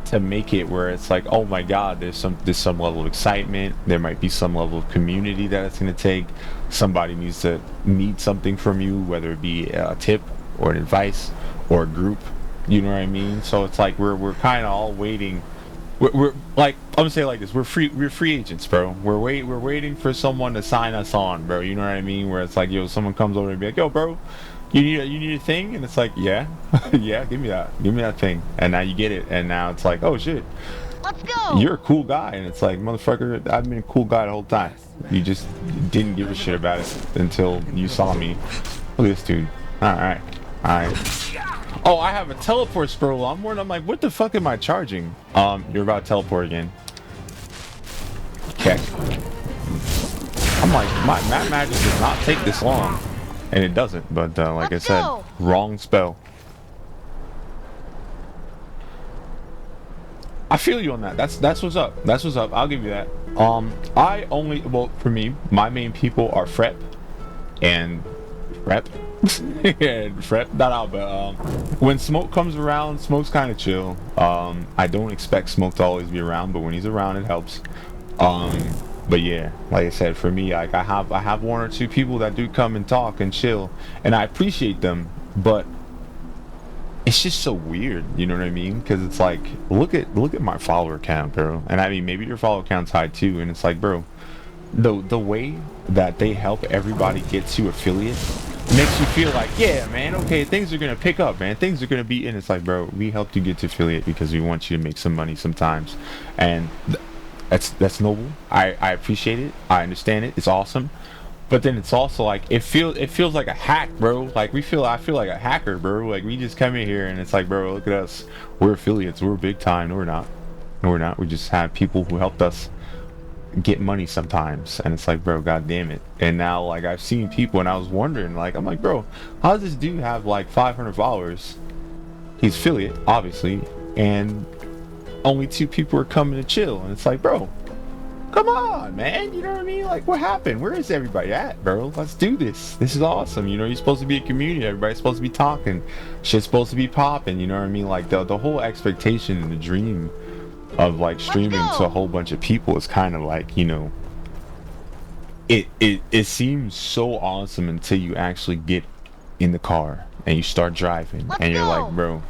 to make it where it's like, oh my god, there's some level of excitement. There might be some level of community that it's going to take. Somebody need something from you, whether it be a tip or an advice or a group. You know what I mean? So it's like we're kind of all waiting. We're like, I'm gonna say it like this: we're free agents, bro. We're waiting for someone to sign us on, bro. You know what I mean? Where it's like, yo, someone comes over and be like, yo, bro, you need a thing, and it's like, yeah, yeah, give me that thing, and now you get it, and now it's like, oh shit,
Let's go.
you're a cool guy, and it's like, motherfucker, I've been a cool guy the whole time. You just didn't give a shit about it until you saw me. Look at this dude. All right. Oh, I have a teleport scroll. I'm like, what the fuck am I charging? You're about to teleport again. Okay. I'm like, my magic does not take this long. And it doesn't, but like I said, wrong spell. I feel you on that. That's what's up. That's what's up. I'll give you that. Well, for me, my main people are Frep and Frep. And Frep, not out, but when Smoke comes around, Smoke's kind of chill. I don't expect Smoke to always be around, but when he's around, it helps. But yeah, like I said, for me, like I have one or two people that do come and talk and chill, and I appreciate them, but it's just so weird, you know what I mean? Because it's like, look at my follower count, bro. And I mean, maybe your follower count's high too, and it's like, bro, the way that they help everybody get to affiliate makes you feel like, yeah, man, okay, things are gonna pick up, man. Things are gonna be, and it's like, bro, we helped you get to affiliate because we want you to make some money sometimes, and that's noble. I appreciate it. I understand it. It's awesome. But then it's also like it feels like a hack, bro. Like I feel like a hacker, bro. Like we just come in here and it's like, bro, look at us. We're affiliates. We're big time. No, we're not. No, we're not. We just have people who helped us get money sometimes. And it's like, bro, god damn it. And now like I've seen people and I was wondering, like, I'm like, bro, how does this dude have like 500 followers? He's affiliate, obviously, and only 2 people are coming to chill. And it's like, bro, come on, man. You know what I mean? Like, what happened? Where is everybody at, bro? Let's do this. This is awesome. You know, you're supposed to be a community. Everybody's supposed to be talking. Shit's supposed to be popping. You know what I mean? Like, the whole expectation and the dream of, like, streaming to a whole bunch of people is kind of like, you know, it seems so awesome until you actually get in the car and you start driving. And you're like, bro,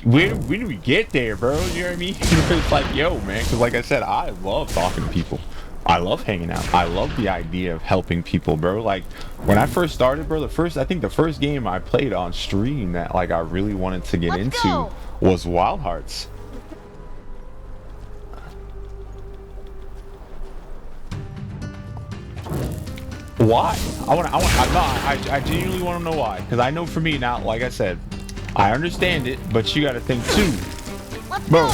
when do we get there, bro? You know what I mean? It's like, yo, man, because like I said, I love talking to people. I love hanging out. I love the idea of helping people, bro. Like when I first started, bro, I think the first game I played on stream that like I really wanted to get into was Wild Hearts. Why? I genuinely want to know why. Because I know for me now, like I said, I understand it, but you gotta think too, bro.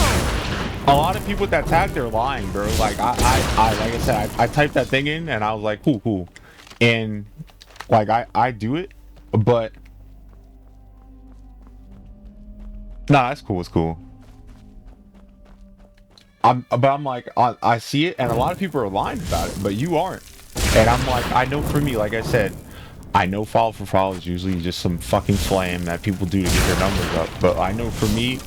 A lot of people that tag, they're lying, bro. Like like I said, I typed that thing in and I was like, cool, and like I do it, but nah, it's cool, it's cool. I'm like, I see it, and a lot of people are lying about it, but you aren't. And I'm like, I know for me, like I said, I know follow for follow is usually just some fucking flame that people do to get their numbers up. But I know for me,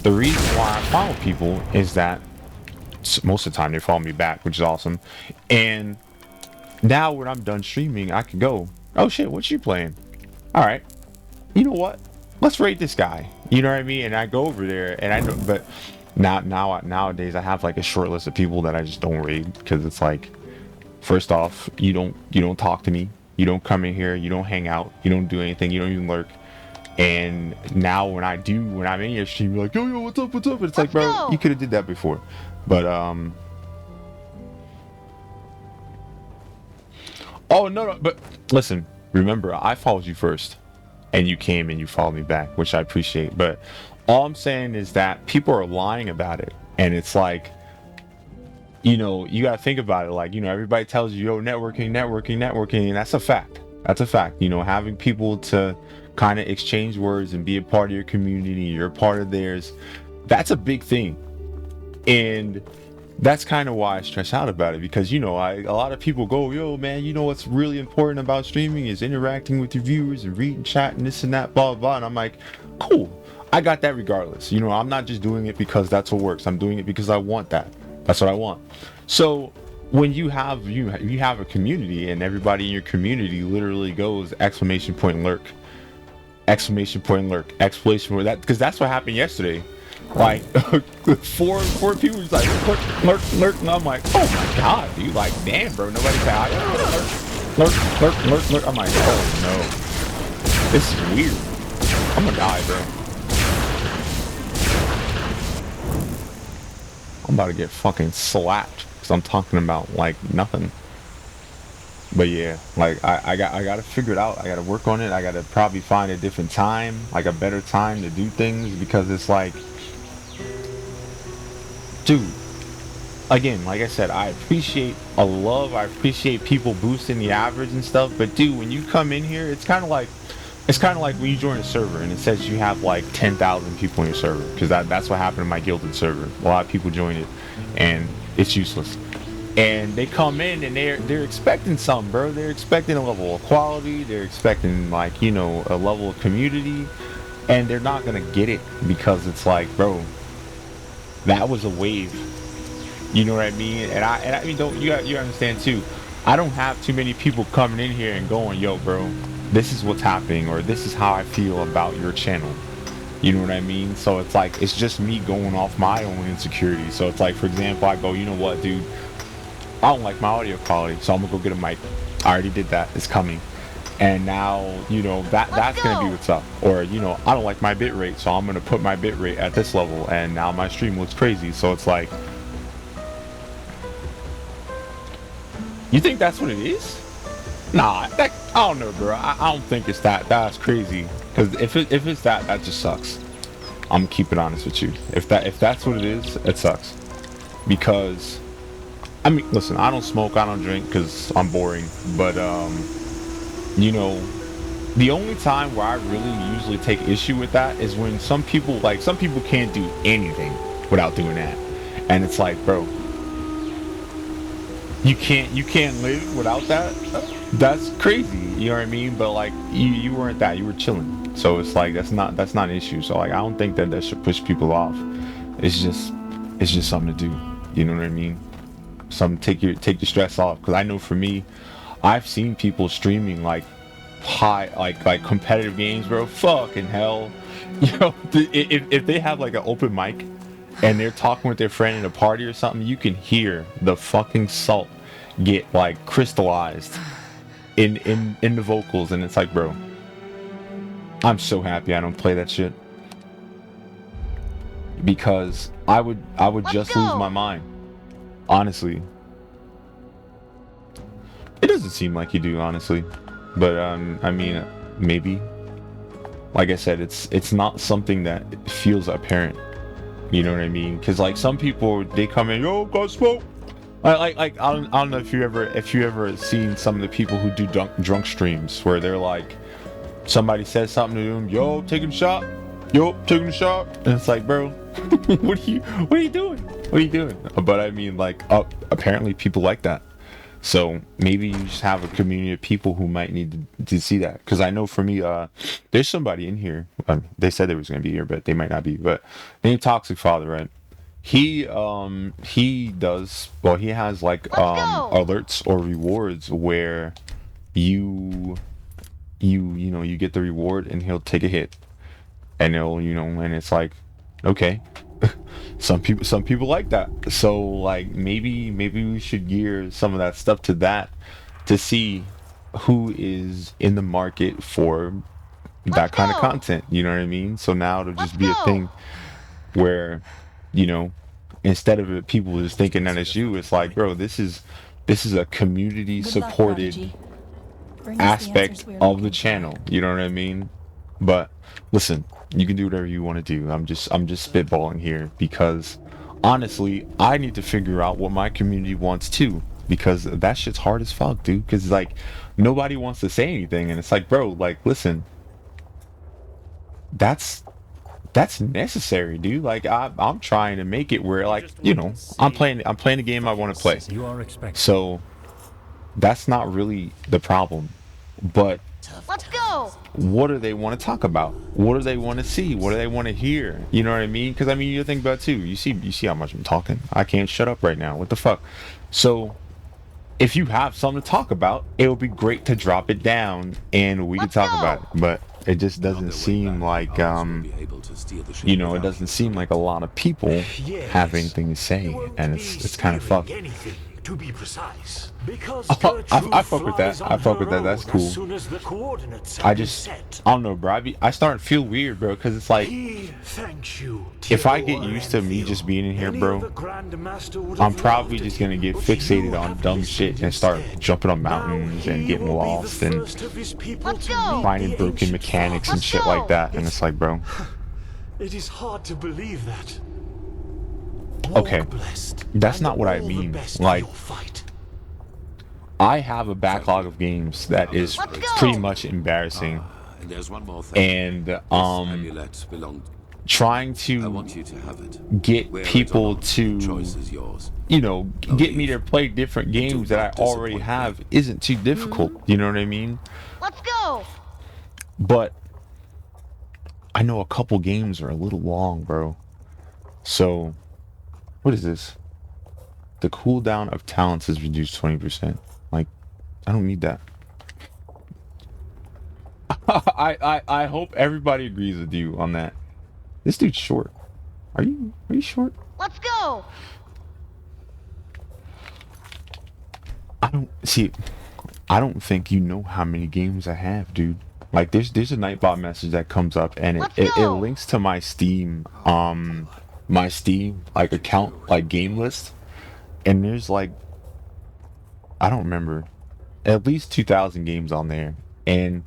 the reason why I follow people is that most of the time they follow me back, which is awesome. And now when I'm done streaming, I can go, oh shit, what you playing? All right, you know what? Let's raid this guy. You know what I mean? And I go over there, and I know, but nowadays I have like a short list of people that I just don't raid because it's like, first off, you don't talk to me. You don't come in here, you don't hang out, you don't do anything, you don't even lurk. And now when I'm in your stream, you're like, yo, what's up? And it's like, bro, you could have did that before. But, oh, no, but listen, remember, I followed you first. And you came and you followed me back, which I appreciate. But all I'm saying is that people are lying about it. And it's like, you know, you gotta think about it. Like, you know, everybody tells you, yo, networking, and that's a fact. That's a fact. You know, having people to kind of exchange words and be a part of your community, you're a part of theirs, that's a big thing. And that's kind of why I stress out about it, because you know, a lot of people go, yo man, you know what's really important about streaming is interacting with your viewers and reading chat and this and that, blah blah. And I'm like, cool, I got that regardless. You know, I'm not just doing it because that's what works. I'm doing it because I want that. That's what I want. So when you have a community and everybody in your community literally goes exclamation point lurk, exclamation point lurk, exclamation point, that, because that's what happened yesterday. Like four people was like lurk, lurk, lurk, and I'm like, oh my god, dude, like damn bro, nobody said hi. Lurk, lurk, lurk, lurk. I'm like, oh no, this is weird. I'm gonna die, bro. I'm about to get fucking slapped because I'm talking about like nothing. But yeah, like I gotta figure it out. I gotta work on it. I gotta probably find a different time, like a better time to do things, because it's like, dude, again, like I said, I appreciate I appreciate people boosting the average and stuff, but dude, when you come in here, it's kind of like when you join a server and it says you have like 10,000 people in your server, because that's what happened in my Gilded server. A lot of people join it and it's useless, and they come in and they're expecting something, bro. They're expecting a level of quality, they're expecting, like, you know, a level of community, and they're not gonna get it because it's like, bro, that was a wave, you know what I mean? And I mean, don't you understand too, I don't have too many people coming in here and going, yo bro, this is what's happening, or this is how I feel about your channel, you know what I mean? So it's like, it's just me going off my own insecurity. So it's like, for example, I go, you know what dude, I don't like my audio quality, so I'm gonna go get a mic. I already did that, it's coming. And now, you know, that's gonna be what's up. Or, you know, I don't like my bit rate, so I'm gonna put my bit rate at this level, and now my stream looks crazy. So it's like, you think that's what it is? Nah, I don't know, bro. I don't think it's that. That's crazy. Because if it's that just sucks. I'm gonna keep it honest with you. If that's what it is, it sucks. Because, I mean, listen, I don't smoke, I don't drink, because I'm boring. But you know, the only time where I really usually take issue with that is when some people can't do anything without doing that, and it's like, bro, you can't live without that. That's crazy, you know what I mean? But like, you weren't that, you were chilling. So it's like, that's not an issue. So like, I don't think that should push people off. It's just something to do, you know what I mean? Something take your stress off. Because I know for me, I've seen people streaming like high, like competitive games, bro. Fucking hell, you know, if they have like an open mic and they're talking with their friend in a party or something, you can hear the fucking salt get like crystallized in the vocals, and it's like, bro, I'm so happy I don't play that shit, because I would just lose my mind, honestly. It doesn't seem like you do, honestly, but I mean, maybe. Like I said, it's not something that feels apparent, you know what I mean? Because like, some people, they come in, yo, go smoke. Like I don't know if you ever seen some of the people who do drunk streams where they're like, somebody says something to them, yo, taking a shot, and it's like, bro, what are you doing? But I mean, like, apparently people like that. So maybe you just have a community of people who might need to see that. Because I know for me, there's somebody in here. They said they was gonna be here, but they might not be. But named Toxic Father, right? He does, well, he has like alerts or rewards where you know, you get the reward and he'll take a hit, and he'll, you know, and it's like, okay. some people like that. So like, maybe we should gear some of that stuff to that, to see who is in the market for that kind of content, you know what I mean? So now it'll just be a thing where, you know, instead of it, people just thinking that it's you, it's like, bro, this is a community supported aspect of the channel, you know what I mean? But listen, you can do whatever you want to do. I'm just spitballing here, because honestly, I need to figure out what my community wants too, because that shit's hard as fuck, dude. Because like, nobody wants to say anything, and it's like, bro, like, listen, that's that's necessary, dude. Like I'm trying to make it where, like, you know, I'm playing the game I want to play.
You are expected.
So that's not really the problem. But
Let's go.
what do they want to talk about? What do they want to see? What do they want to hear? You know what I mean? Because I mean, you think about it too. You see how much I'm talking. I can't shut up right now. What the fuck? So if you have something to talk about, it would be great to drop it down and we could talk about it. But it just doesn't seem like you know, it doesn't seem like a lot of people have anything to say, and it's kind of fucked.
To be precise, because
I fuck with that. I fuck with that. That's cool. I don't know, bro. I start to feel weird, bro, because it's like, if I get used to me just being in here, bro, I'm probably just gonna get fixated on dumb shit and start jumping on mountains and getting lost and finding broken mechanics and shit like that. And it's like, bro,
it is hard to believe that.
Okay, that's not what I mean. Like, I have a backlog of games that is pretty much embarrassing, and trying to get people to, you know, get me to play different games that I already have isn't too difficult. You know what I mean?
Let's go.
But I know a couple games are a little long, bro. So. What is this? The cooldown of talents is reduced 20%. Like, I don't need that. I hope everybody agrees with you on that. This dude's short. Are you short?
Let's go.
I don't think you know how many games I have, dude. Like, there's a Nightbot message that comes up, and it links to my Steam like account, like game list, and there's like, I don't remember, at least 2,000 games on there. And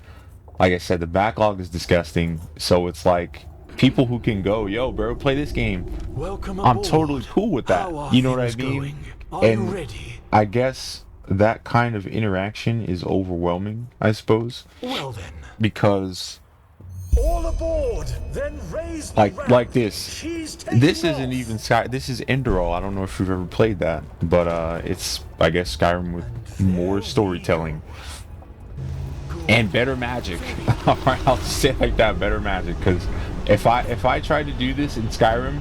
like I said, the backlog is disgusting. So it's like, people who can go, yo bro, play this game, I'm totally cool with that. You know what I mean? And I guess that kind of interaction is overwhelming, I suppose.
Well then,
because
all aboard, then raise the
like this isn't even Sky, this is ENDERAL. I don't know if you've ever played that, but it's, I guess, Skyrim with more storytelling and better magic. Alright, I'll just say it like that, better magic. Because if I tried to do this in Skyrim,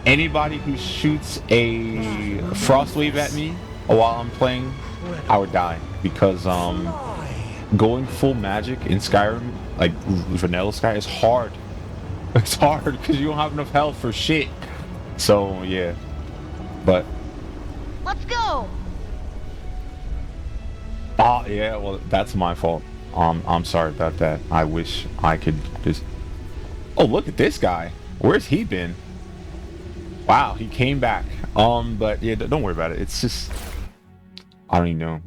anybody who shoots a frost wave at me while I'm playing, I would die. Because going full magic in Skyrim, like vanilla Sky, is hard. It's hard because you don't have enough health for shit. So yeah, but
let's go.
Oh yeah, well that's my fault. I'm sorry about that. I wish I could just. Oh, look at this guy. Where's he been? Wow, he came back. But yeah, don't worry about it. It's just, I don't even know.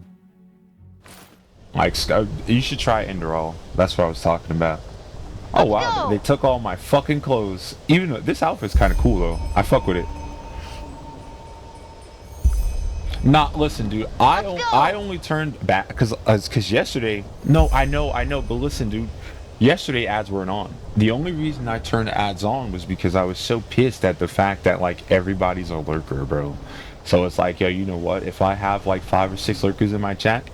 Like, you should try ENDERAL. That's what I was talking about. Oh wow, they took all my fucking clothes. Even though this outfit's kind of cool though. I fuck with it. Nah, listen, dude. I only turned back because yesterday. No, I know. But listen, dude. Yesterday ads weren't on. The only reason I turned ads on was because I was so pissed at the fact that like everybody's a lurker, bro. So it's like, yo, you know what? If I have like 5 or 6 lurkers in my chat,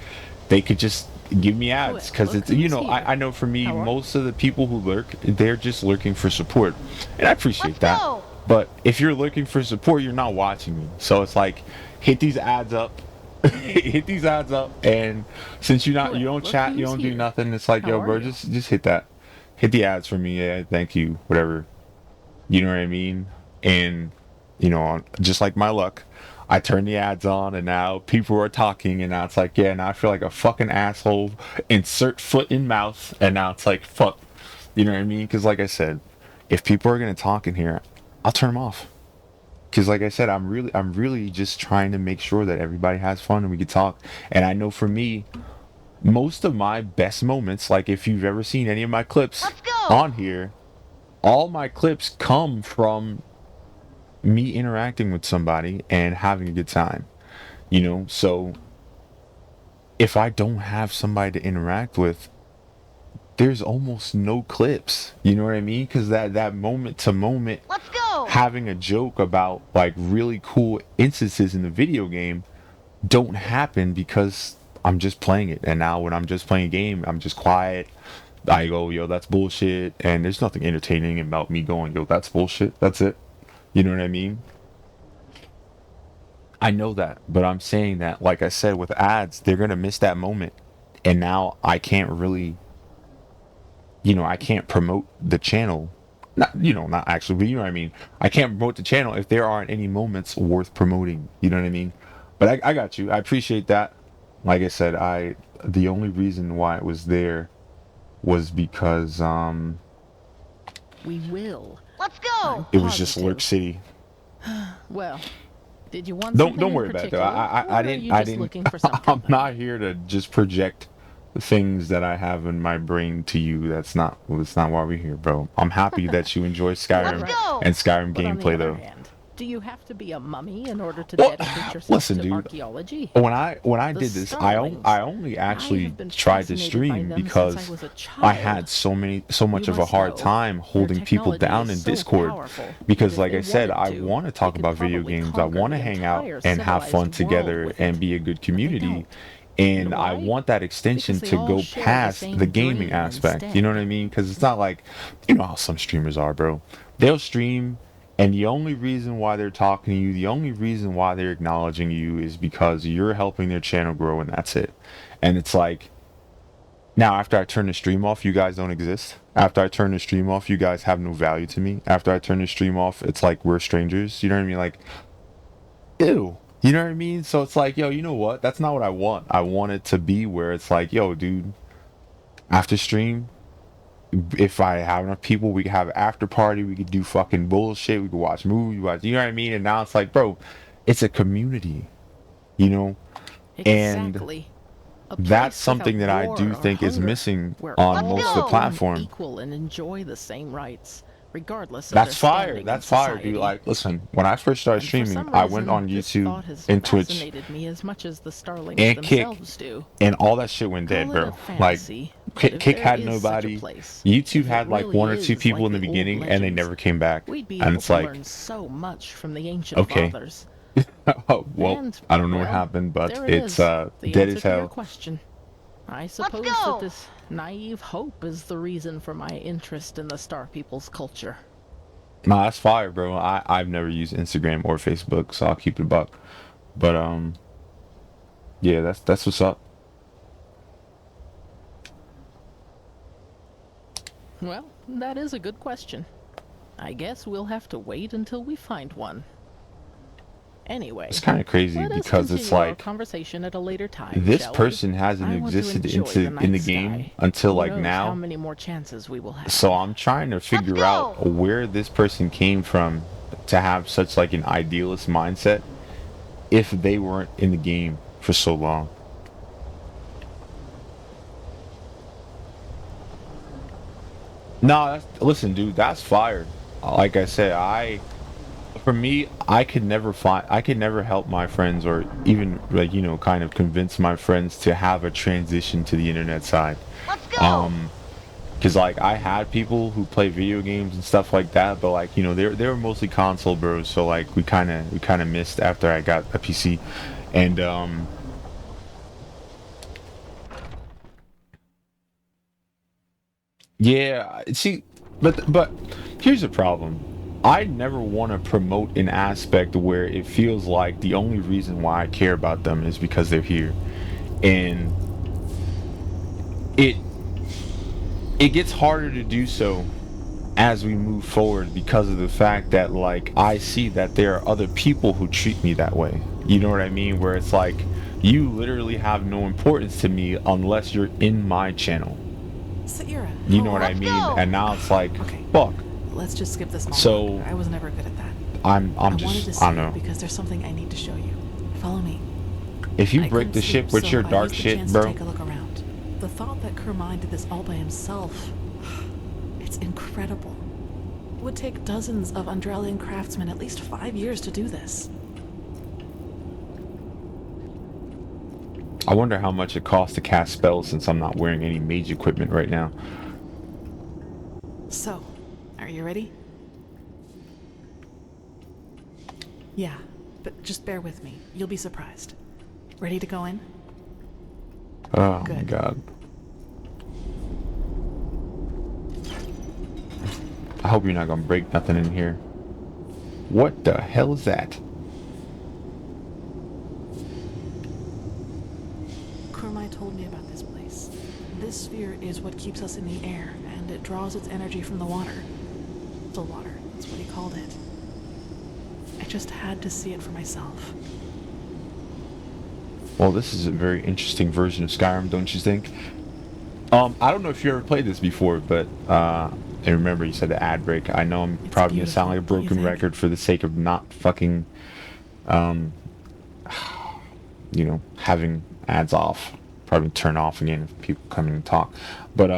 they could just give me ads, because it's, you know, I know for me, most of the people who lurk, they're just lurking for support, and I appreciate that. But if you're looking for support, you're not watching me. So it's like, hit these ads up. Hit these ads up, and since you don't chat, you don't do nothing, it's like, yo bro, just hit that. Hit the ads for me, yeah, thank you, whatever. You know what I mean? And you know, just like my luck, I turned the ads on and now people are talking, and now it's like, yeah, now I feel like a fucking asshole. Insert foot in mouth, and now it's like, fuck. You know what I mean? Because like I said, if people are gonna talk in here, I'll turn them off. Because like I said, I'm really just trying to make sure that everybody has fun and we can talk. And I know for me, most of my best moments, like if you've ever seen any of my clips on here, all my clips come from me interacting with somebody and having a good time. You know, so if I don't have somebody to interact with, there's almost no clips. You know what I mean? Because that moment to moment,
Let's go.
having a joke about like really cool instances in the video game don't happen because I'm just playing it. And now when I'm just playing a game, I'm just quiet. I go, yo, that's bullshit. And there's nothing entertaining about me going, yo, that's bullshit. That's it. You know what I mean? I know that, but I'm saying that, like I said, with ads, they're going to miss that moment. And now I can't really, I can't promote the channel. Not, not actually, but you know what I mean? I can't promote the channel if there aren't any moments worth promoting. You know what I mean? But I got you. I appreciate that. Like I said, the only reason why it was there was because
We will.
Let's go.
it was just Lurk City.
Well, did you want
Don't
something
worry
in
about it.
particular,
I
or are
didn't.
you
I
just
didn't.
looking for some
I'm
company?
not here to just project the things that I have in my brain to you. That's not why we're here, bro. I'm happy that you enjoy Skyrim
Let's go.
and Skyrim
But on the
gameplay,
other
though.
hand, do you have to be a mummy in order to
Well,
dedicate yourself
listen,
to
dude.
archaeology?
When I
The
did this,
Starlings.
I only actually
have been
tried to
fascinated by
stream
them since
because
I was a
I
child.
had so much
You
of a
must
hard
know,
time
their
holding people
technology
down
is
in
so
Discord
powerful
because,
that if
like
they
I said, I
wanted to,
want to talk
they could
about video
probably
games. I
conquer
want to
the
hang out
entire
and have fun
civilized
together
world with
and
it.
be a good
But they
community.
don't.
And
know
I
why?
want that extension
Because they
to
all
go
share the
past
same
the gaming
dream
aspect. You
instead.
know what I mean? Because it's not like, you know how some streamers are, bro. They'll stream, and the only reason why they're talking to you, the only reason why they're acknowledging you is because you're helping their channel grow, and that's it. And it's like, now after I turn the stream off, you guys don't exist. After I turn the stream off, you guys have no value to me. After I turn the stream off, it's like we're strangers. You know what I mean? Like, ew. You know what I mean? So it's like, yo, you know what? That's not what I want. I want it to be where it's like, yo, dude, after stream, if I have enough people, we could have an after party, we could do fucking bullshit, we could watch movies, you know what I mean? And now it's like, bro, it's a community, you know? And
Exactly. A
that's
place
something that
without
I do
war or
think is
hunger,
missing
where
on
Let's
most of
go.
the
all
platform.
equal and enjoy the same rights, regardless of
That's
their
fire.
standing
That's
in
fire,
society.
dude. Like, listen, when I first started
And for
streaming,
some
I went
reason,
on
this
YouTube
thought has
and Twitch,
fascinated me as much as the Starlings
and Kick,
themselves do.
and all that shit went dead,
Call it
bro.
a
Like,
fantasy, but
Kick,
if
Kick
there
had
is such a
nobody.
place,
YouTube
if it
had like
really
one or two
is
people
like
in the
the old
beginning, and they
legends,
never came back.
we'd be
And
able
it's
to
like,
learn so much from the ancient
okay.
fathers.
Oh, well,
And,
I don't know what
well,
happened, but
there it
it's
is, the
dead
answer
as
to your
hell.
question. I suppose
go.
that this naive hope is the reason for my interest in the Star People's culture.
Nah, that's fire, bro. I've never used Instagram or Facebook, so I'll keep it a buck. But yeah, that's what's up.
Well, that is a good question. I guess we'll have to wait until we find one. Anyway,
It's kind of crazy
let us
because it's
continue our
like
conversation at a later time,
this
shall we?
person hasn't
I want to
existed
enjoy
in the
night
game
sky.
until
Who
like
knows
now.
how many more chances we will have.
So I'm trying to figure out
go.
where this person came from to have such like an idealist mindset if they weren't in the game for so long. No, listen, dude, that's fire. Like I said, for me, I could never help my friends or even like, kind of convince my friends to have a transition to the internet side.
Let's go.
Because like I had people who play video games and stuff like that, but like, they were mostly console bros, so like we kind of missed after I got a PC. And yeah, see, but here's the problem. I never want to promote an aspect where it feels like the only reason why I care about them is because they're here. And it gets harder to do so as we move forward because of the fact that like I see that there are other people who treat me that way. You know what I mean? Where it's like you literally have no importance to me unless you're in my channel.
Saira,
You know what I
let's
mean?
go.
And now it's like,
Okay.
fuck.
let's just skip this moment.
So
I was never good at that.
I'm
I wanted to
just
see
I don't
you
know.
because there's something I need to show you. Follow me.
If you
I
break
couldn't
the ship
sleep,
with
so
your
I
dark
used the
shit,
chance
bro.
To take a look around. The thought that Kermine did this all by himself, it's incredible. It would take dozens of Andralian craftsmen at least 5 years to do this.
I wonder how much it costs to cast spells since I'm not wearing any mage equipment right now.
So, are you ready? Yeah, but just bear with me. You'll be surprised. Ready to go in?
Oh my
Good.
god. I hope you're not gonna break nothing in here. What the hell is that?
Kurmai told me about this place. This sphere is what keeps us in the air, and it draws its energy from the water. The water, that's what he called it. I just had to see it for myself.
Well, this is a very interesting version of Skyrim, don't you think? I don't know if you ever played this before, but and remember you said the ad break. I know I'm
It's
probably gonna sound like a
beautiful, don't you
broken
think?
record for the sake of not fucking you know, having ads off. Probably turn off again if people come in and talk. But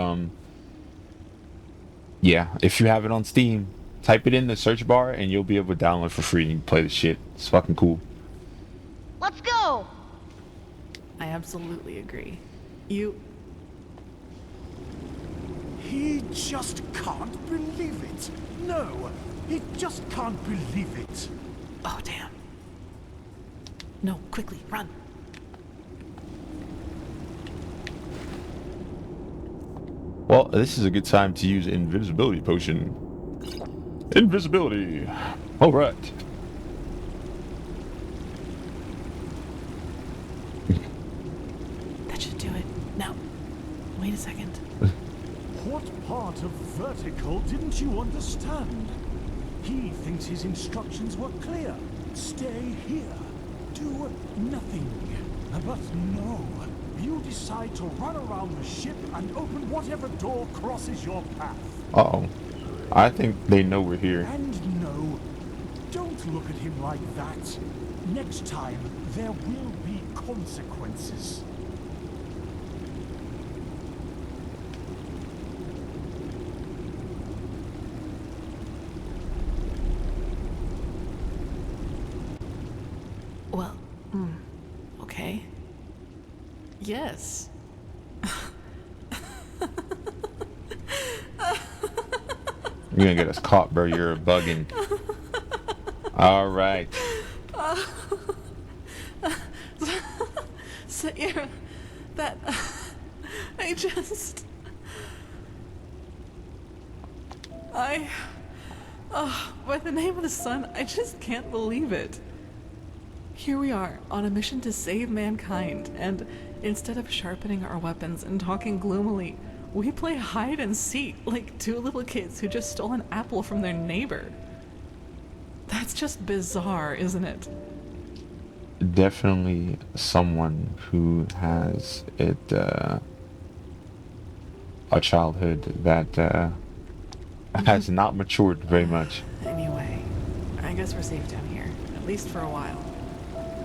yeah, if you have it on Steam, type it in the search bar and you'll be able to download for free and you can play the shit. It's fucking cool.
Let's go!
I absolutely agree.
He just can't believe it. No, he just can't believe it.
Oh, damn. No, quickly, run.
Well, this is a good time to use invisibility potion. Invisibility. All right.
That should do it. Now, wait a second.
What part of vertical didn't you understand? He thinks his instructions were clear. Stay here. Do nothing. But no. You decide to run around the ship and open whatever door crosses your path.
Uh-oh. I think they know we're here.
And no, don't look at him like that. Next time, there will be consequences.
Well, okay. Yes.
You're gonna get us caught, bro. You're bugging. All right.
So, yeah, that... I just... by the name of the sun, I just can't believe it. Here we are, on a mission to save mankind, and instead of sharpening our weapons and talking gloomily, we play hide and seek like two little kids who just stole an apple from their neighbor. That's just bizarre, isn't it?
Definitely someone who has a childhood that has not matured very much.
Anyway, I guess we're safe down here, at least for a while.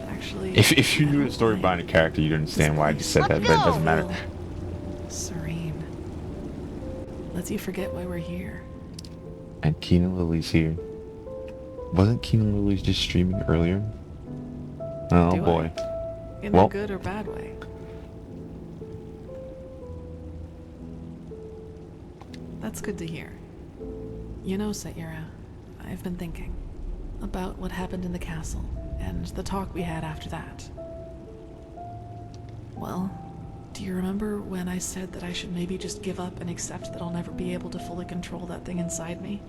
Actually,
If you knew the story behind the character, you'd understand why I just said that, but it doesn't matter.
Serene. Lets you forget why we're here.
And Keenan Lily's here. Wasn't Keenan Lily just streaming earlier? Oh
Do
boy.
In
Well,
a good or bad way. That's good to hear. You know, Sayura, I've been thinking about what happened in the castle and the talk we had after that. Well, do you remember when I said that I should maybe just give up and accept that I'll never be able to fully control that thing inside me?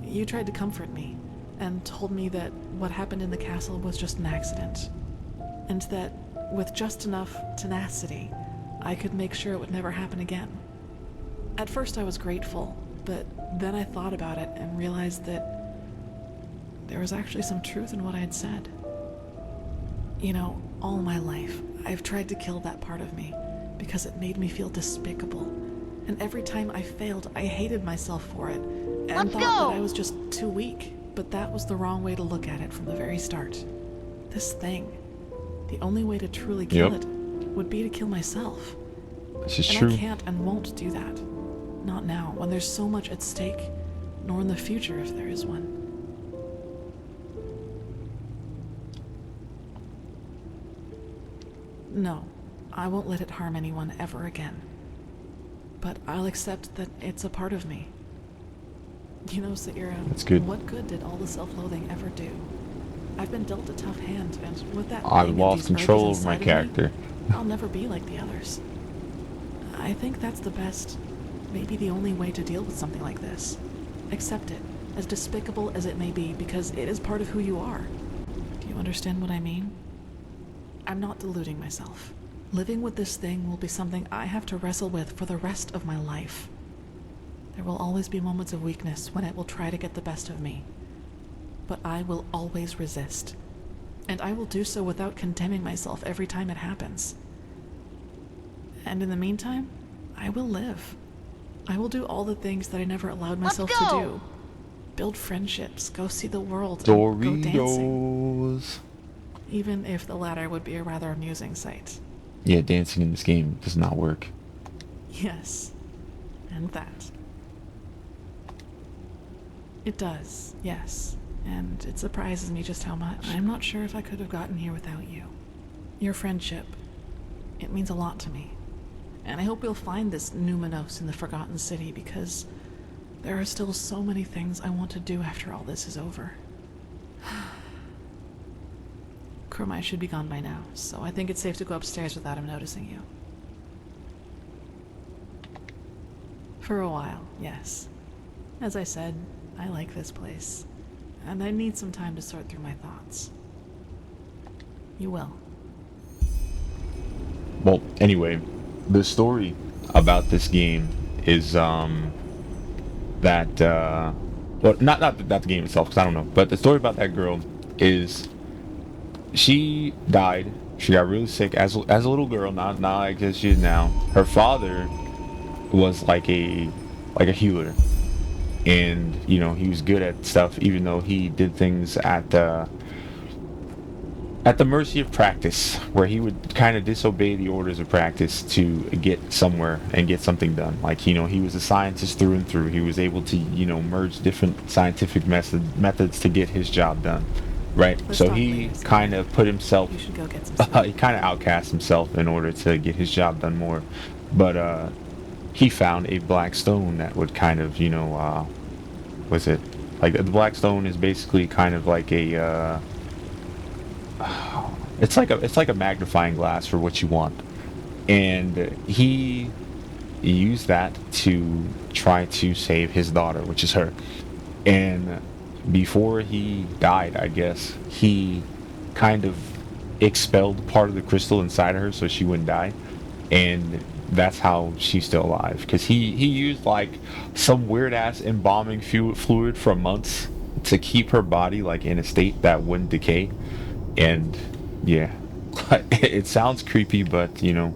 You tried to comfort me and told me that what happened in the castle was just an accident, and that with just enough tenacity, I could make sure it would never happen again. At first I was grateful, but then I thought about it and realized that there was actually some truth in what I had said. You know, all my life, I've tried to kill that part of me because it made me feel despicable. And every time I failed, I hated myself for it and thought that I was just too weak. But that was the wrong way to look at it from the very start. This thing, the only way to truly kill it would be to kill myself.
This is
And
true.
I can't and won't do that. Not now, when there's so much at stake, nor in the future if there is one. No, I won't let it harm anyone ever again. But I'll accept that it's a part of me, You know, Saira,
That's good.
what good did all the self-loathing ever do? I've been dealt a tough hand, and with that
I
thing and
lost
these
control
urges
over my
inside of
character.
me, I'll never be like the others. I think that's the best, maybe the only way to deal with something like this. Accept it, as despicable as it may be, because it is part of who you are. Do you understand what I mean? I'm not deluding myself. Living with this thing will be something I have to wrestle with for the rest of my life. There will always be moments of weakness when it will try to get the best of me. But I will always resist. And I will do so without condemning myself every time it happens. And in the meantime, I will live. I will do all the things that I never allowed myself to do. Build friendships, go see the world, and go dancing. Even if the latter would be a rather amusing sight.
Yeah, dancing in this game does not work.
Yes. And that. It does, yes. And it surprises me just how much. I'm not sure if I could have gotten here without you. Your friendship. It means a lot to me. And I hope we'll find this Numenos in the Forgotten City, because there are still so many things I want to do after all this is over. Kurmai should be gone by now, so I think it's safe to go upstairs without him noticing you. For a while, yes. As I said, I like this place, and I need some time to sort through my thoughts. You will.
Well, anyway, the story about this game is that well, not the game itself, because I don't know, but the story about that girl is she died. She got really sick as a little girl, not like as she is now. Her father was like a healer, and you know, he was good at stuff, even though he did things at the mercy of practice, where he would kind of disobey the orders of practice to get somewhere and get something done. Like, you know, he was a scientist through and through. He was able to, you know, merge different scientific methods to get his job done, right? So he kind of put himself,
You should go get some sleep.
he kind of outcast himself in order to get his job done more. But he found a black stone that would kind of, you know, what's it? Like, the black stone is basically kind of like a, it's like a magnifying glass for what you want, and he used that to try to save his daughter, which is her. And before he died, I guess, he kind of expelled part of the crystal inside of her so she wouldn't die, and that's how she's still alive, because he used like some weird ass embalming fluid for months to keep her body like in a state that wouldn't decay. And yeah, it sounds creepy, but you know,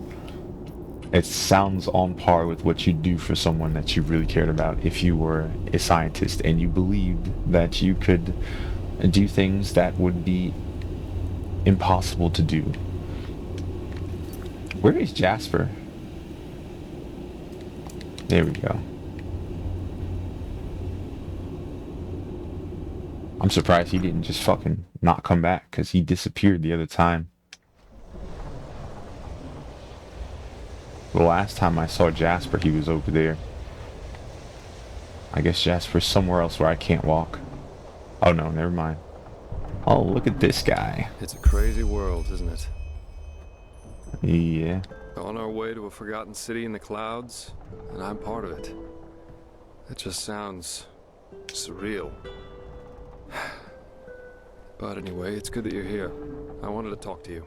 it sounds on par with what you'd do for someone that you really cared about if you were a scientist and you believed that you could do things that would be impossible to do. Where is Jasper? There we go. I'm surprised he didn't just fucking not come back, because he disappeared the other time. The last time I saw Jasper, he was over there. I guess Jasper's somewhere else where I can't walk. Oh no, never mind. Oh, look at this guy.
It's a crazy world, isn't it?
Yeah.
On our way to a forgotten city in the clouds, and I'm part of it. That just sounds surreal. But anyway, it's good that you're here. I wanted to talk to you.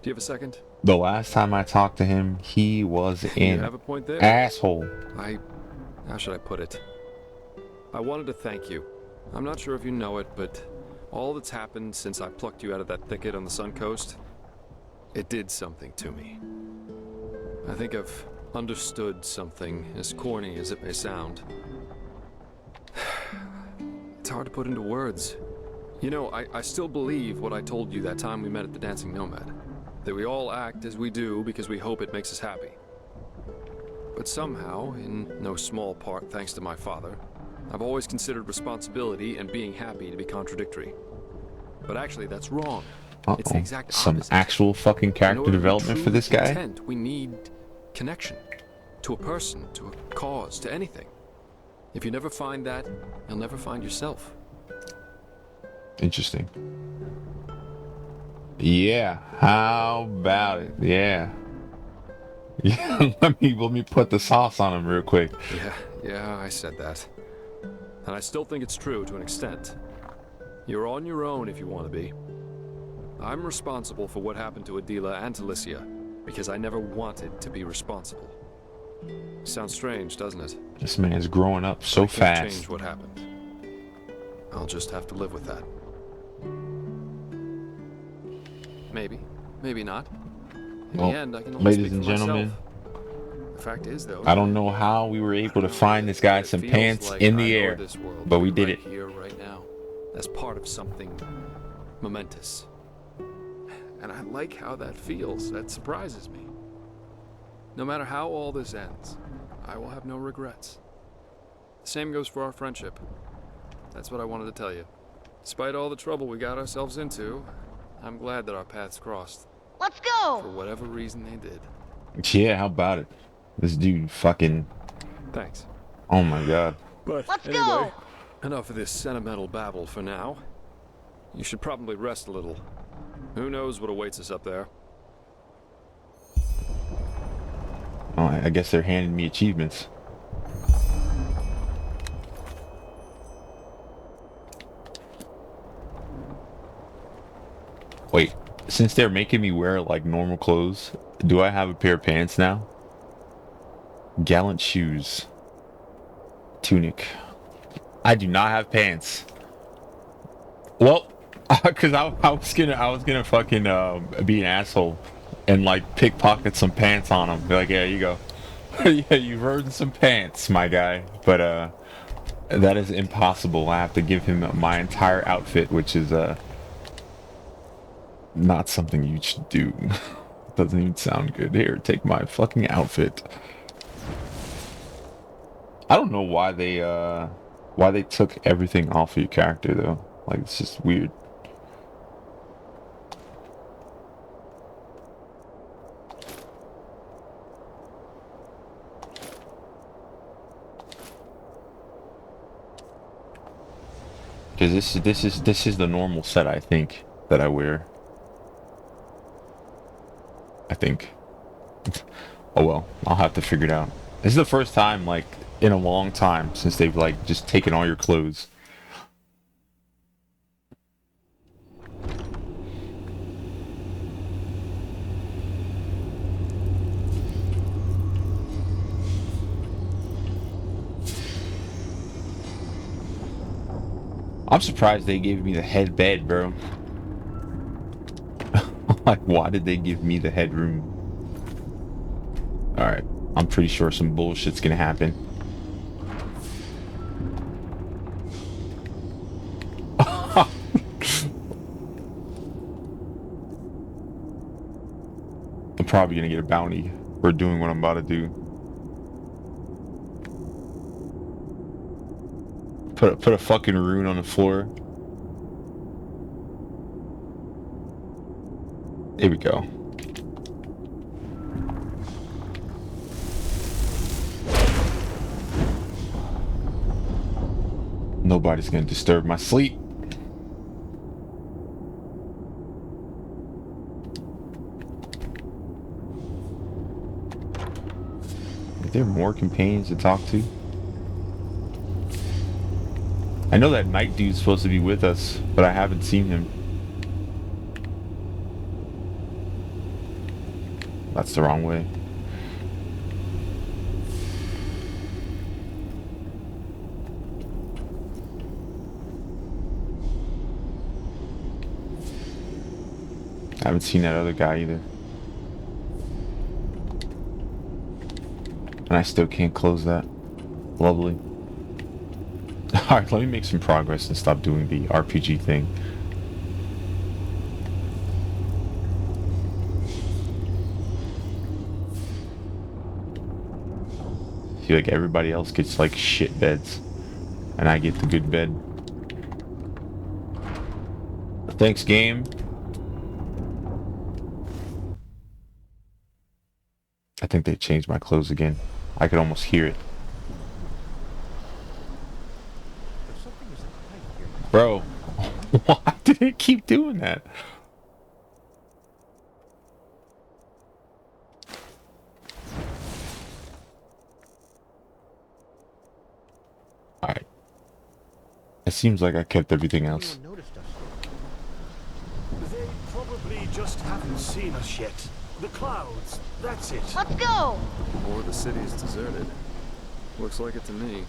Do you have a second?
The last time I talked to him, he was
You
an
have a point there?
asshole.
How should I put it? I wanted to thank you. I'm not sure if you know it, but all that's happened since I plucked you out of that thicket on the Sun Coast, it did something to me. I think I've understood something, as corny as it may sound. It's hard to put into words. You know, I still believe what I told you that time we met at the Dancing Nomad. That we all act as we do because we hope it makes us happy. But somehow, in no small part thanks to my father, I've always considered responsibility and being happy to be contradictory. But actually, that's wrong. It's the exact opposite.
Some actual fucking character development for this guy?
Content, we need connection. To a person, to a cause, to anything. If you never find that, you'll never find yourself.
Interesting. Yeah, how about it? Yeah. Yeah, let me put the sauce on him real quick.
Yeah, I said that. And I still think it's true to an extent. You're on your own if you want to be. I'm responsible for what happened to Adila and to Licia, because I never wanted to be responsible. Sounds strange, doesn't it?
This man's growing up so
I can't
fast.
change what happened. I'll just have to live with that. Maybe, maybe not. In the end, I can only
ladies
speak
and
for myself.
gentlemen,
The fact is, though,
I don't know how we were able to find this guy some pants in the air, but we did it.
Here, right now, as part of something momentous. And I like how that feels. That surprises me. No matter how all this ends, I will have no regrets. The same goes for our friendship. That's what I wanted to tell you. Despite all the trouble we got ourselves into, I'm glad that our paths crossed.
Let's go!
For whatever reason they did.
Yeah, how about it? This dude fucking...
Thanks.
Oh my god.
But
Let's
anyway,
go!
Enough of this sentimental babble for now. You should probably rest a little. Who knows what awaits us up there?
Oh, I guess they're handing me achievements. Wait, since they're making me wear like normal clothes, do I have a pair of pants now? Gallant shoes. Tunic. I do not have pants. Well, cause I was gonna fucking be an asshole and like pickpocket some pants on him. Be like, yeah, you go. Yeah, you've earned some pants, my guy. But that is impossible. I have to give him my entire outfit, which is not something you should do. Doesn't even sound good. Here, take my fucking outfit. I don't know why they took everything off of your character though. Like, it's just weird. Because this is the normal set, I think, that I wear. I think. Oh well, I'll have to figure it out. This is the first time, like, in a long time since they've like just taken all your clothes. I'm surprised they gave me the head bed, bro. Like, why did they give me the headroom? Alright, I'm pretty sure some bullshit's gonna happen. I'm probably gonna get a bounty for doing what I'm about to do. Put a fucking rune on the floor. There we go. Nobody's gonna disturb my sleep. Are there more companions to talk to? I know that night dude's supposed to be with us, but I haven't seen him. That's the wrong way. I haven't seen that other guy either. And I still can't close that. Lovely. Alright, let me make some progress and stop doing the RPG thing. I feel like everybody else gets like shit beds. And I get the good bed. Thanks, game. I think they changed my clothes again. I could almost hear it. Bro, why did it keep doing that? Alright. It seems like I kept everything else.
They probably just haven't seen us yet. The clouds, that's it.
Let's go!
Or the city is deserted. Looks like it to me.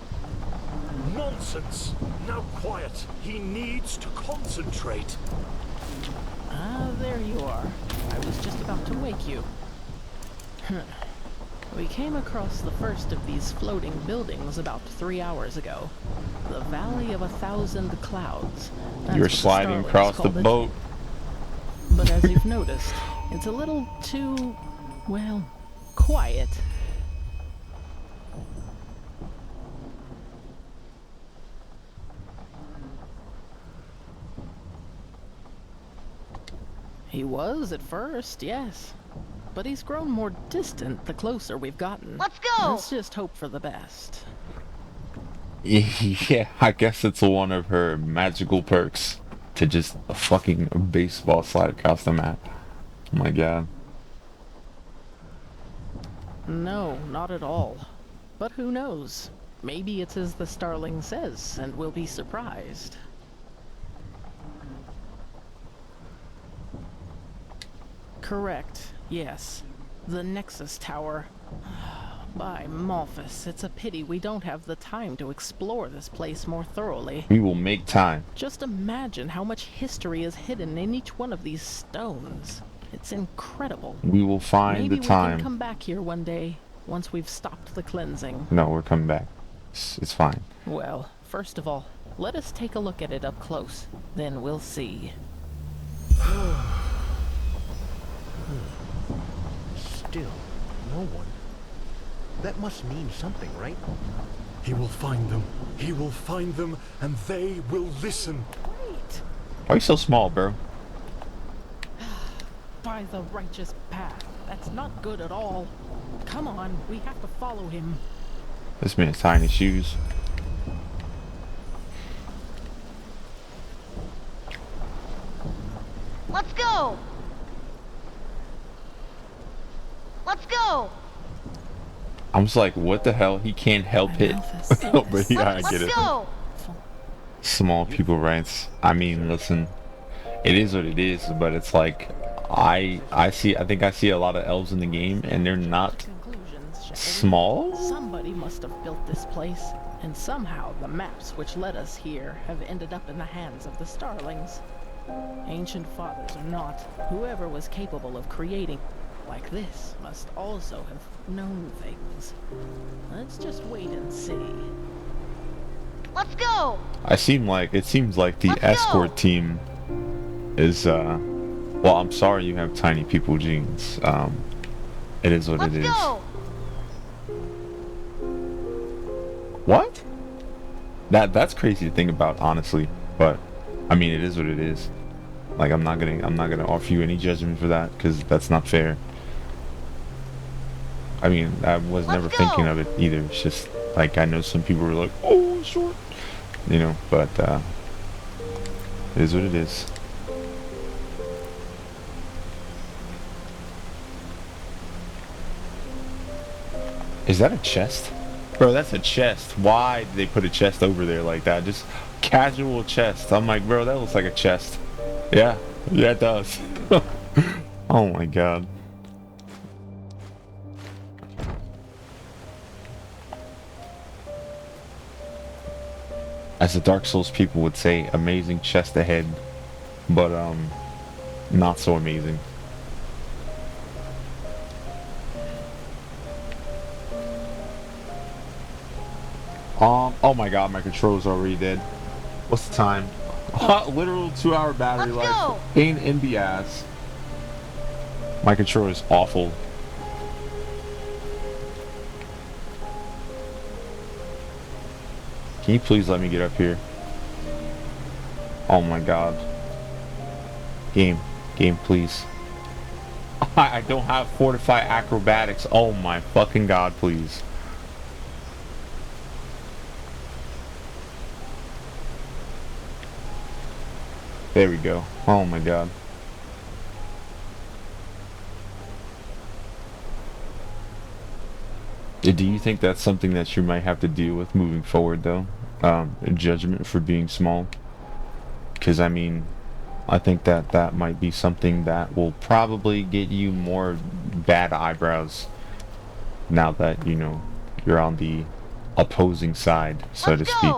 Nonsense! Now quiet. He needs to concentrate.
Ah, there you are. I was just about to wake you. We came across the first of these floating buildings about 3 hours ago. The Valley of 1,000 Clouds. That's
You're
what the
sliding
Starlings
across the
called it.
boat.
But as you've noticed, it's a little too, well, quiet. He was at first, yes. But he's grown more distant the closer we've gotten.
Let's go!
Let's just hope for the best.
Yeah, I guess it's one of her magical perks to just a fucking baseball slide across the map. Oh my god.
No, not at all. But who knows? Maybe it's as the Starling says, and we'll be surprised. Correct, yes. The Nexus Tower. By Malphus, it's a pity we don't have the time to explore this place more thoroughly.
We will make time.
Just imagine how much history is hidden in each one of these stones. It's incredible.
We will find
Maybe
the
we
time.
can come back here one day, once we've stopped the cleansing.
No, we're coming back. It's fine.
Well, first of all, let us take a look at it up close. Then we'll see.
Still, no one. That must mean something, right?
He will find them. He will find them, and they will listen.
Wait!
Why are you so small, bro?
By the righteous path. That's not good at all. Come on, we have to follow him.
This man's tiny shoes.
Let's go! Let's go!
I'm just like, what the hell? He can't help it. But yeah, I get it.
Let's go!
Small people rights. I mean, listen, it is what it is, but it's like, I think I see a lot of elves in the game, and they're not small.
Somebody must have built this place, and somehow the maps which led us here have ended up in the hands of the Starlings. Ancient fathers or not, whoever was capable of creating like this must also have known things. Let's just wait and see.
Let's go!
It seems like the escort team is well, I'm sorry you have tiny people genes. It is what it is.
Go!
What? That's crazy to think about, honestly. But I mean, it is what it is. Like, I'm not gonna offer you any judgment for that, because that's not fair. I mean, I was never thinking of it either. It's just like, I know some people were like, oh, short, you know, but it is what it is. Is that a chest? Bro, that's a chest. Why did they put a chest over there like that? Just casual chest. I'm like, bro, that looks like a chest. Yeah, it does. Oh my god. As the Dark Souls people would say, amazing chest ahead, but not so amazing. Oh my god, my controller's already dead. What's the time? Literal 2-hour battery life. Pain in the ass. My controller is awful. Can you please let me get up here? Oh my god. Game, please. I don't have fortified acrobatics. Oh my fucking god, please. There we go. Oh my god. Do you think that's something that you might have to deal with moving forward, though? Judgment for being small? Because, I mean, I think that that might be something that will probably get you more bad eyebrows now that, you know, you're on the opposing side, so to speak.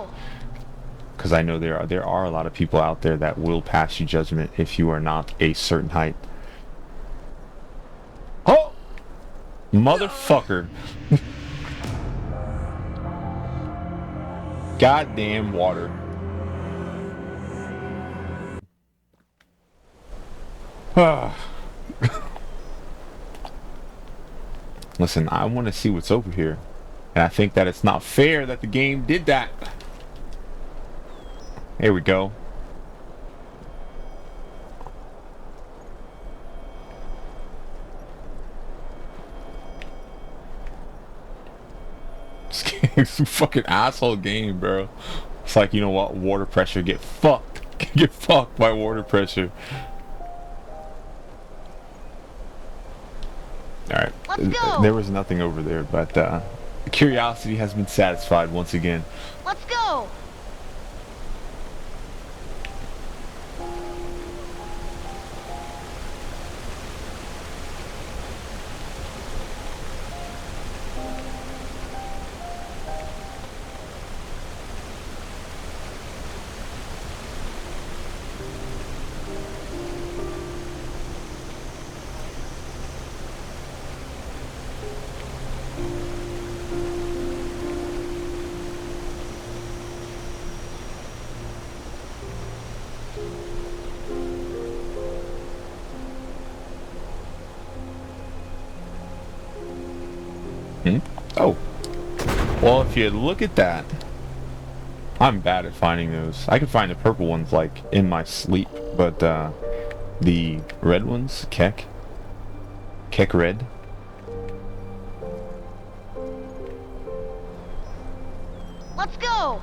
Because I know there are a lot of people out there that will pass you judgment if you are not a certain height. Oh! Motherfucker. Goddamn water. Listen, I want to see what's over here. And I think that it's not fair that the game did that. Here we go. This game's a fucking asshole game, bro. It's like, you know what? Water pressure. Get fucked. Get fucked by water pressure. Alright. There was nothing over there, but curiosity has been satisfied once again.
Let's go!
Oh. Well, if you look at that, I'm bad at finding those. I can find the purple ones like in my sleep, but the red ones, Keck red.
Let's go!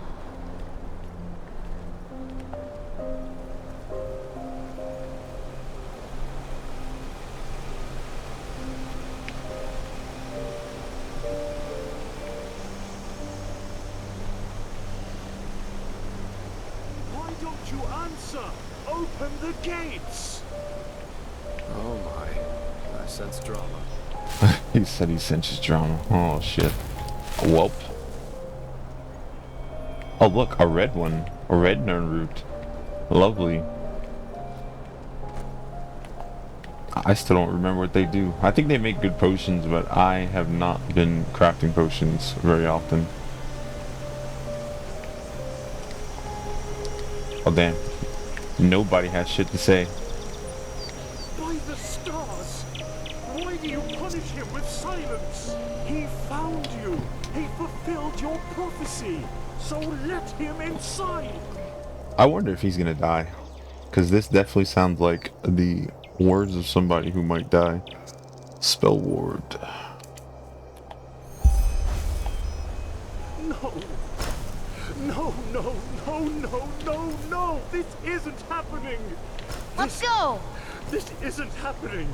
Why don't you answer? Open the gates!
Oh my. I sense drama.
He said he senses drama. Oh shit. Whoop. Oh look, a red one. A red nern root. Lovely. I still don't remember what they do. I think they make good potions, but I have not been crafting potions very often. Oh damn. Nobody has shit to say.
By the stars! Why do you punish him with silence? He found you! He fulfilled your prophecy! So let him inside!
I wonder if he's gonna die. Because this definitely sounds like the words of somebody who might die. Spell ward.
No! No, no, no, no, no, no! This isn't happening!
Let's go!
This isn't happening!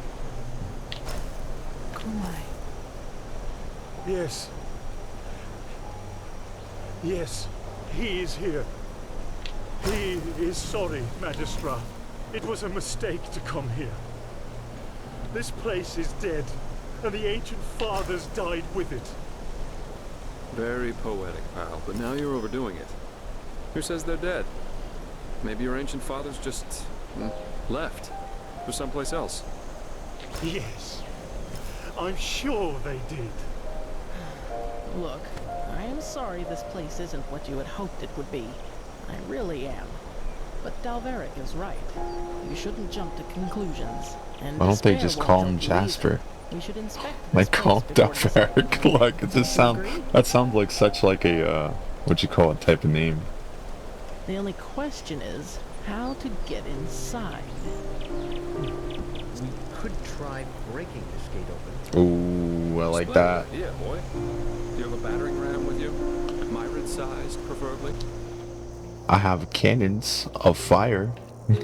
Kumai.
Yes. Yes, he is here. He is sorry, Magistra. It was a mistake to come here. This place is dead, and the ancient fathers died with it.
Very poetic, pal, but now you're overdoing it. Who says they're dead? Maybe your ancient fathers just left for someplace else.
Yes, I'm sure they did.
Look, I am sorry this place isn't what you had hoped it would be. I really am. But Dalveric is right. You shouldn't jump to conclusions. And
Why don't they
despair
just
won't
call
help
him
you
Jasper?
either. We should inspect
Like
this
call
place
him
before deciding.
Dalveric. Like it just sound.
Agree?
That sounds like such like a what you call it type of name.
The only question is how to get inside.
We could try breaking this gate open.
Ooh, I like
Splendid
that.
idea, boy. Do you have a battering ram with you? Myrid sized, preferably.
I have cannons of fire.
This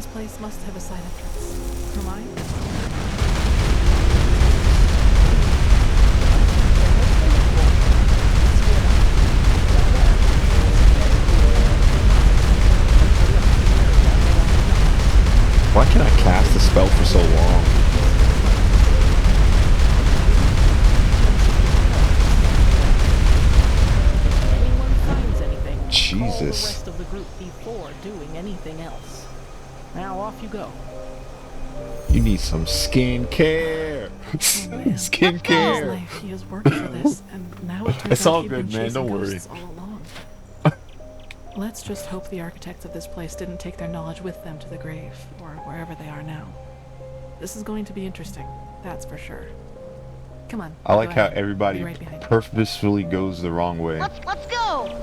place must have a side entrance. Am I?
Why can I cast the spell for so long?
Anyone finds anything, call the
Jesus.
rest of the group before doing anything else. Now off you go.
You need some skincare. Skincare.
Life, he has worked for this, and now it turns
It's
out
all
he'd
good,
been
man.
chasing
Don't worry.
ghosts all along. Let's just hope the architects of this place didn't take their knowledge with them to the grave, or wherever they are now. This is going to be interesting, that's for sure. Come on.
I like
go
how
ahead.
everybody
Be right behind you.
purposefully goes the wrong way.
Let's go.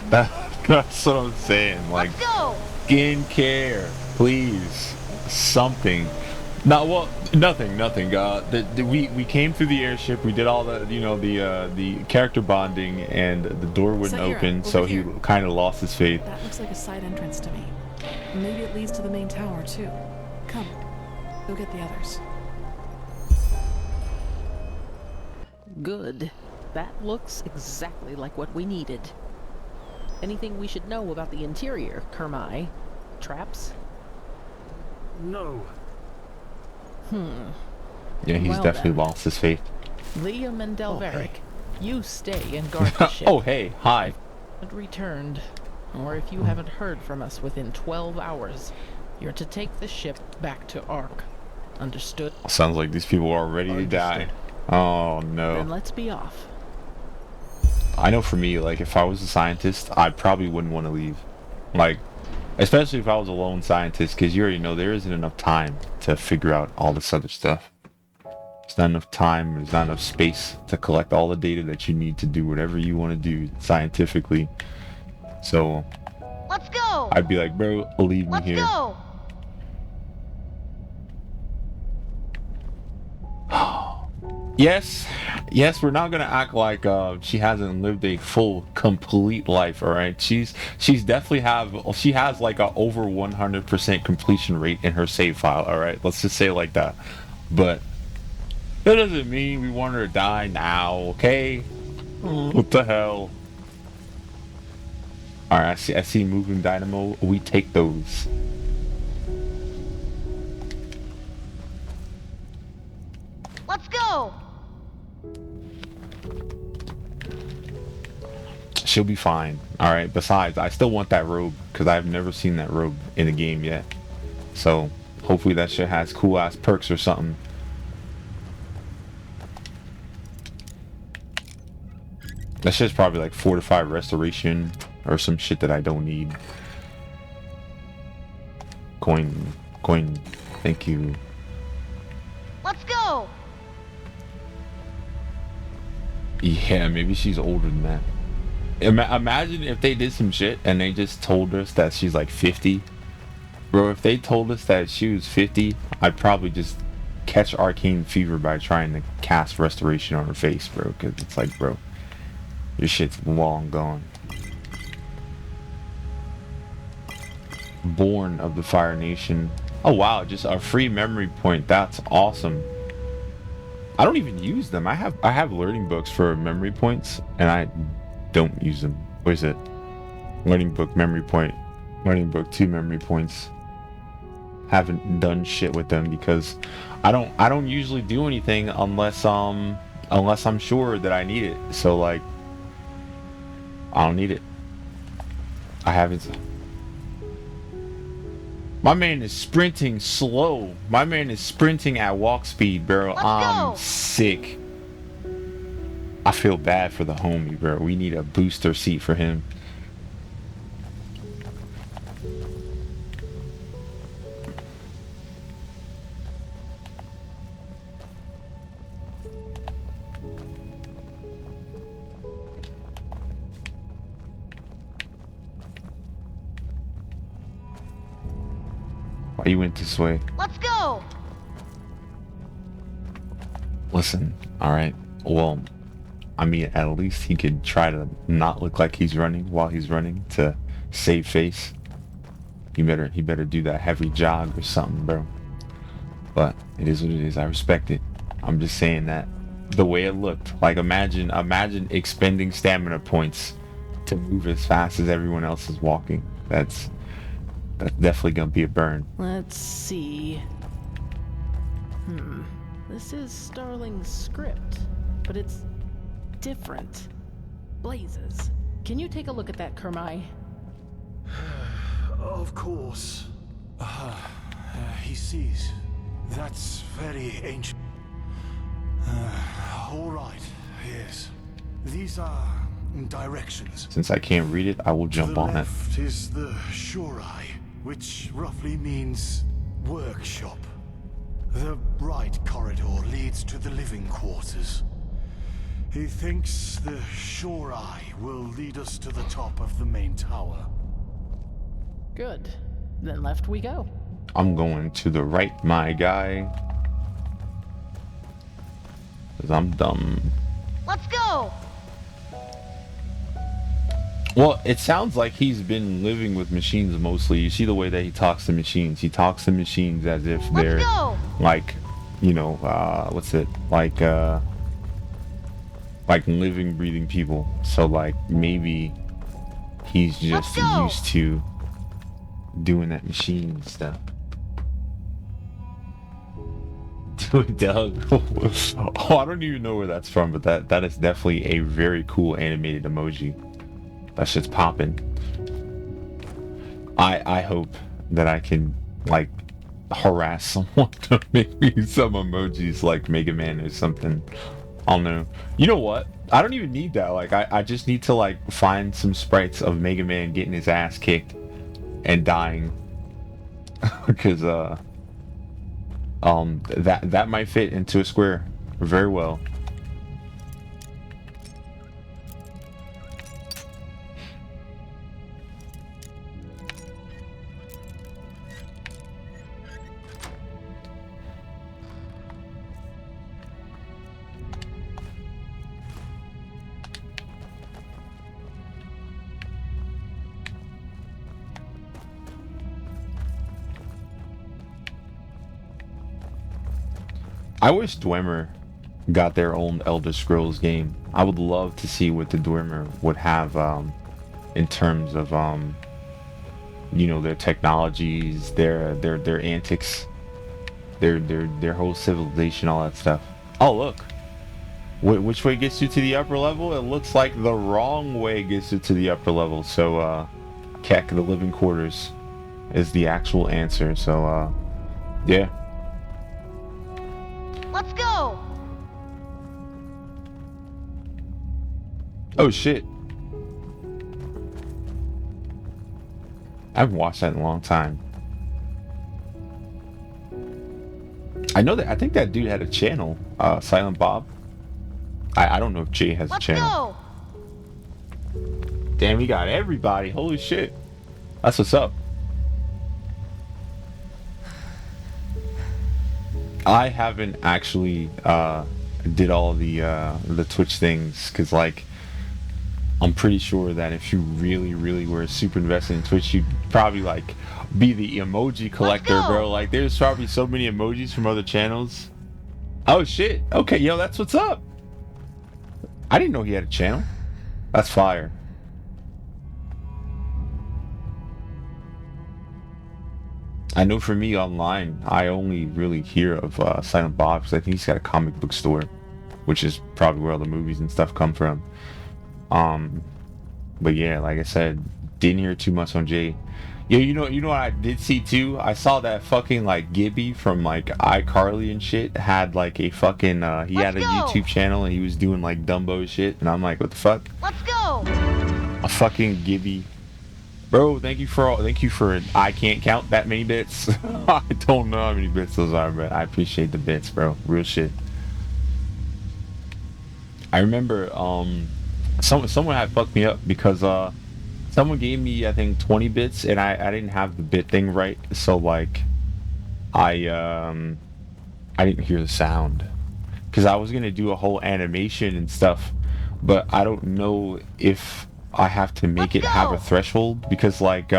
That's what I'm saying. Like,
Let's go.
skincare, please, something. Not well, nothing. We came through the airship. We did all the, you know, the character bonding, and the door wouldn't
Saira,
open,
over
so
here.
he kind of lost his faith.
That looks like a side entrance to me. Maybe it leads to the main tower, too. Come, go get the others.
Good. That looks exactly like what we needed. Anything we should know about the interior, Kermai? Traps?
No.
Yeah, he's
Well
definitely
then.
lost his faith.
Liam and
Oh,
Delveric,
hey.
you stay and guard the ship.
Oh, hey, hi.
And returned. Or if you haven't heard from us within 12 hours, you're to take the ship back to Ark. Understood?
Sounds like these people are ready to die.
Understood.
Oh
Then
no.
let's be off.
I know for me, like, if I was a scientist, I probably wouldn't want to leave. Like, especially if I was a lone scientist, because you already know there isn't enough time to figure out all this other stuff. There's not enough time, there's not enough space to collect all the data that you need to do whatever you want to do scientifically. So,
Let's go.
I'd be like, bro, leave me
Let's
here.
go.
Yes, we're not gonna act like she hasn't lived a full, complete life. All right, she definitely has like a over 100% completion rate in her save file. All right, let's just say it like that. But that doesn't mean we want her to die now. Okay, what the hell? All right, I see moving dynamo. We take those.
Let's go.
She'll be fine. All right. Besides, I still want that robe because I've never seen that robe in the game yet. So hopefully that shit has cool ass perks or something. That shit's probably like 4 to 5 restoration or some shit that I don't need. Coin. Thank you.
Let's go.
Yeah, maybe she's older than that. Imagine if they did some shit and they just told us that she's like 50. Bro, if they told us that she was 50, I'd probably just catch arcane fever by trying to cast restoration on her face, bro. Because it's like, bro, your shit's long gone. Born of the Fire Nation. Oh wow, just a free memory point. That's awesome. I don't even use them. I have learning books for memory points, and I don't use them. What is it? Learning book, memory point. Learning book, 2 memory points. Haven't done shit with them because I don't usually do anything unless I'm sure that I need it. So like, I don't need it. I haven't. My man is sprinting slow. My man is sprinting at walk speed, bro. I'm sick. I feel bad for the homie, bro. We need a booster seat for him. Why you went this way?
Let's go.
Listen, alright. Well, I mean, at least he could try to not look like he's running while he's running to save face. He better do that heavy jog or something, bro. But it is what it is. I respect it. I'm just saying that the way it looked, like imagine expending stamina points to move as fast as everyone else is walking. That's definitely gonna be a burn.
Let's see. This is Starling's script, but it's different. Blazes. Can you take a look at that, Kermai?
Of course. He sees. That's very ancient. All right, yes. These are directions.
Since I can't read it, I will jump on it.
To the left is the Shorai, which roughly means workshop. The right corridor leads to the living quarters. He thinks the Shorai will lead us to the top of the main tower.
Good. Then left we go.
I'm going to the right, my guy. 'Cause I'm dumb.
Let's go!
Well, it sounds like he's been living with machines mostly. You see the way that he talks to machines. He talks to machines as if they're like, you know, what's it? Like living, breathing people. So like maybe he's just used to doing that machine stuff. Dude, Doug. Oh, I don't even know where that's from, but that is definitely a very cool animated emoji. That shit's popping. I hope that I can like harass someone to make me some emojis like Mega Man or something. I don't know. You know what? I don't even need that. Like I just need to like find some sprites of Mega Man getting his ass kicked and dying. Because that might fit into a square very well. I wish Dwemer got their own Elder Scrolls game. I would love to see what the Dwemer would have in terms of you know, their technologies, their antics, their whole civilization, all that stuff. Oh look, which way gets you to the upper level? It looks like the wrong way gets you to the upper level. So Keck, the living quarters, is the actual answer. So yeah.
Let's go!
Oh shit. I haven't watched that in a long time. I know that I think that dude had a channel, Silent Bob. I don't know if Jay has a channel.
Go!
Damn, we got everybody. Holy shit. That's what's up. I haven't actually did all the Twitch things because like I'm pretty sure that if you really were super invested in Twitch, you'd probably like be the emoji collector, bro. Like there's probably so many emojis from other channels. Oh shit. Okay, yo, that's what's up. I didn't know he had a channel. That's fire. I know for me online, I only really hear of Silent Bob because I think he's got a comic book store, which is probably where all the movies and stuff come from. But yeah, like I said, didn't hear too much on Jay. Yeah, you know what I did see too? I saw that fucking like Gibby from like iCarly and shit had like a fucking he had a YouTube channel and he was doing like Dumbo shit, and I'm like, what the fuck?
Let's go!
A fucking Gibby. Bro, thank you for I can't count that many bits. I don't know how many bits those are, but I appreciate the bits, bro. Real shit. I remember someone had fucked me up because someone gave me I think 20 bits and I didn't have the bit thing right, so like I didn't hear the sound because I was gonna do a whole animation and stuff but I don't know if I have to make it have a threshold because like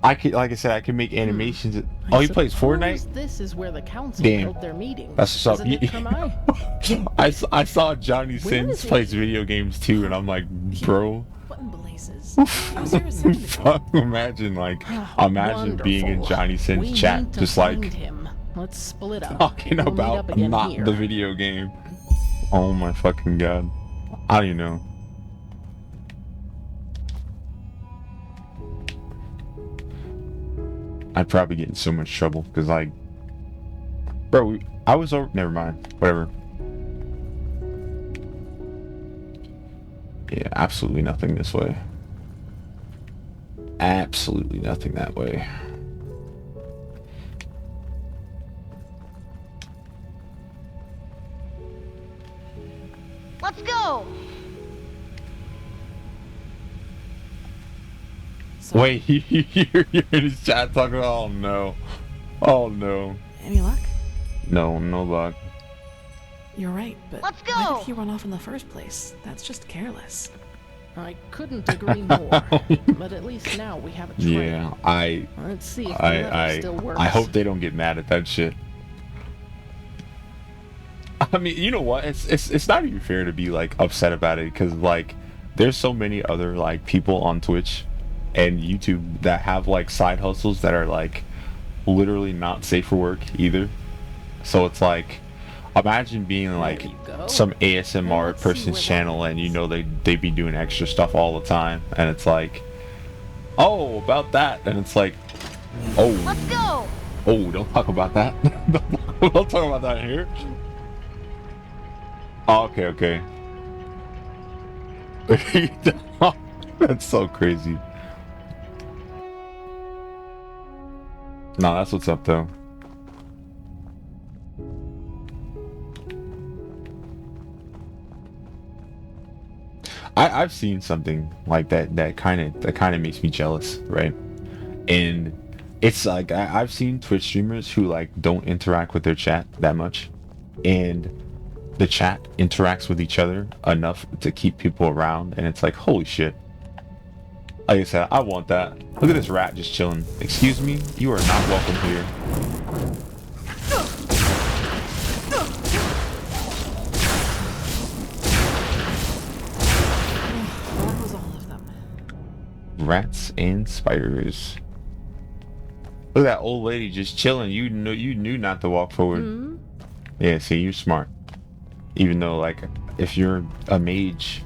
I could, like I said, I can make animations. Oh, he plays Fortnite?
This is where the council
Damn.
held their meeting.
That's what's up.
Isn't it, Kermai?
I saw Johnny Sins plays video games too, and I'm like, bro.
What in blazes?
Imagine imagine being in Johnny Sins chat, just like
him. Let's split up.
talking
We'll meet
about
up again
not
here.
the video game. Oh my fucking god. I don't even know. I'd probably get in so much trouble because, like, bro, I was over. Never mind. Whatever. Yeah, absolutely nothing this way. Absolutely nothing that way.
Let's go.
Wait, you're in his chat talking about, oh no. Oh no.
Any luck?
No, no luck.
You're right, but
Let's
why
go.
did he run off in the first place? That's just careless.
I couldn't agree more. But at least now we have a trail.
Yeah,
Let's see if the lever still works.
I hope they don't get mad at that shit. I mean, you know what? It's not even fair to be like upset about it because like there's so many other like people on Twitch and YouTube that have like side hustles that are like literally not safe for work either. So it's like, imagine being like some ASMR person's channel and you know they be doing extra stuff all the time and it's like, oh, about that, and it's like, oh,
Let's go.
oh, don't talk about that. Don't talk about that here. Oh, okay. That's so crazy. No, that's what's up though. I've seen something like that kind of makes me jealous, right? And it's like I've seen Twitch streamers who like don't interact with their chat that much, and the chat interacts with each other enough to keep people around, and it's like, holy shit. Like I said, I want that. Look at this rat just chilling. Excuse me, you are not welcome here.
That was all of them.
Rats and spiders. Look at that old lady just chilling. You knew not to walk forward. Yeah, see, you're smart. Even though, like, if you're a mage,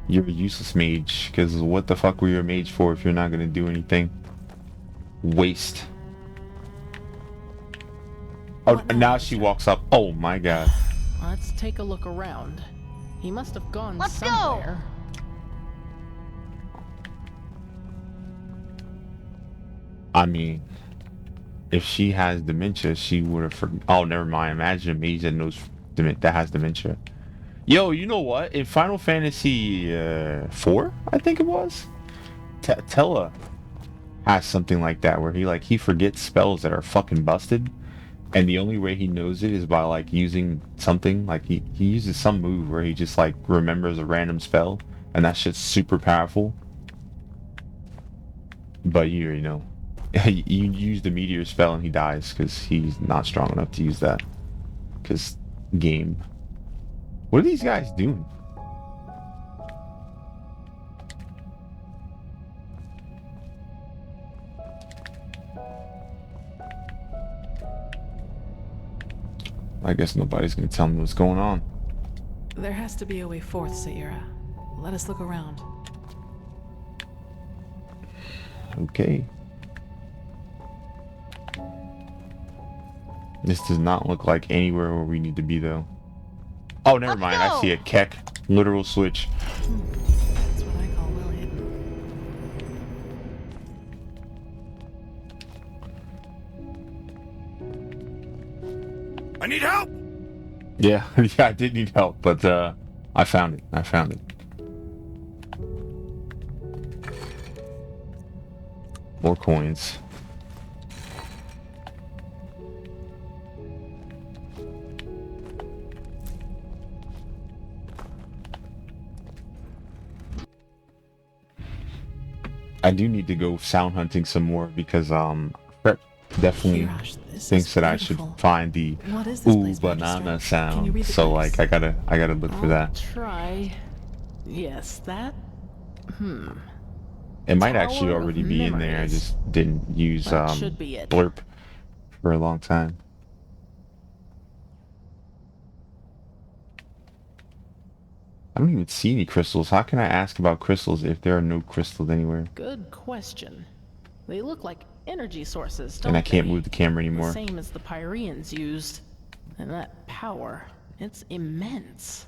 you're a useless mage. Because what the fuck were you a mage for if you're not going to do anything? Waste. Oh, now she walks up. Oh my god.
Let's take a look around. He must have gone
Let's go.
somewhere.
I mean, if she has dementia, she would have oh, never mind. Imagine a mage that knows that has dementia. Yo, you know what? In Final Fantasy 4, I think it was, Tella has something like that where he forgets spells that are fucking busted, and the only way he knows it is by like using something. Like he uses some move where he just like remembers a random spell, and that shit's super powerful. But you know, you use the meteor spell and he dies because he's not strong enough to use that. Because game. What are these guys doing? I guess nobody's gonna tell me what's going on.
There has to be a way forth, Sayira. Let us look around.
Okay. This does not look like anywhere where we need to be, though. Oh, never mind. I see a Keck. Literal switch.
That's what I call well hidden.
I need help!
Yeah, yeah, I did need help, but I found it. More coins. I do need to go sound hunting some more because Prep definitely
Hirash, this
thinks
is
that I should
beautiful.
find the
What is this
ooh
place,
banana
Magister? Can you
sound.
read the
So
glyphs?
like I gotta look for that.
Try. Yes, that.
It might actually
Tower of
already be in there. I
Memories.
just didn't use
That should be it.
blurp for a long time. I don't even see any crystals. How can I ask about crystals if there are no crystals anywhere?
Good question. They look like energy sources, don't
And I can't
they?
move the camera
The
anymore.
same as the Pyreans used. And that power, it's immense.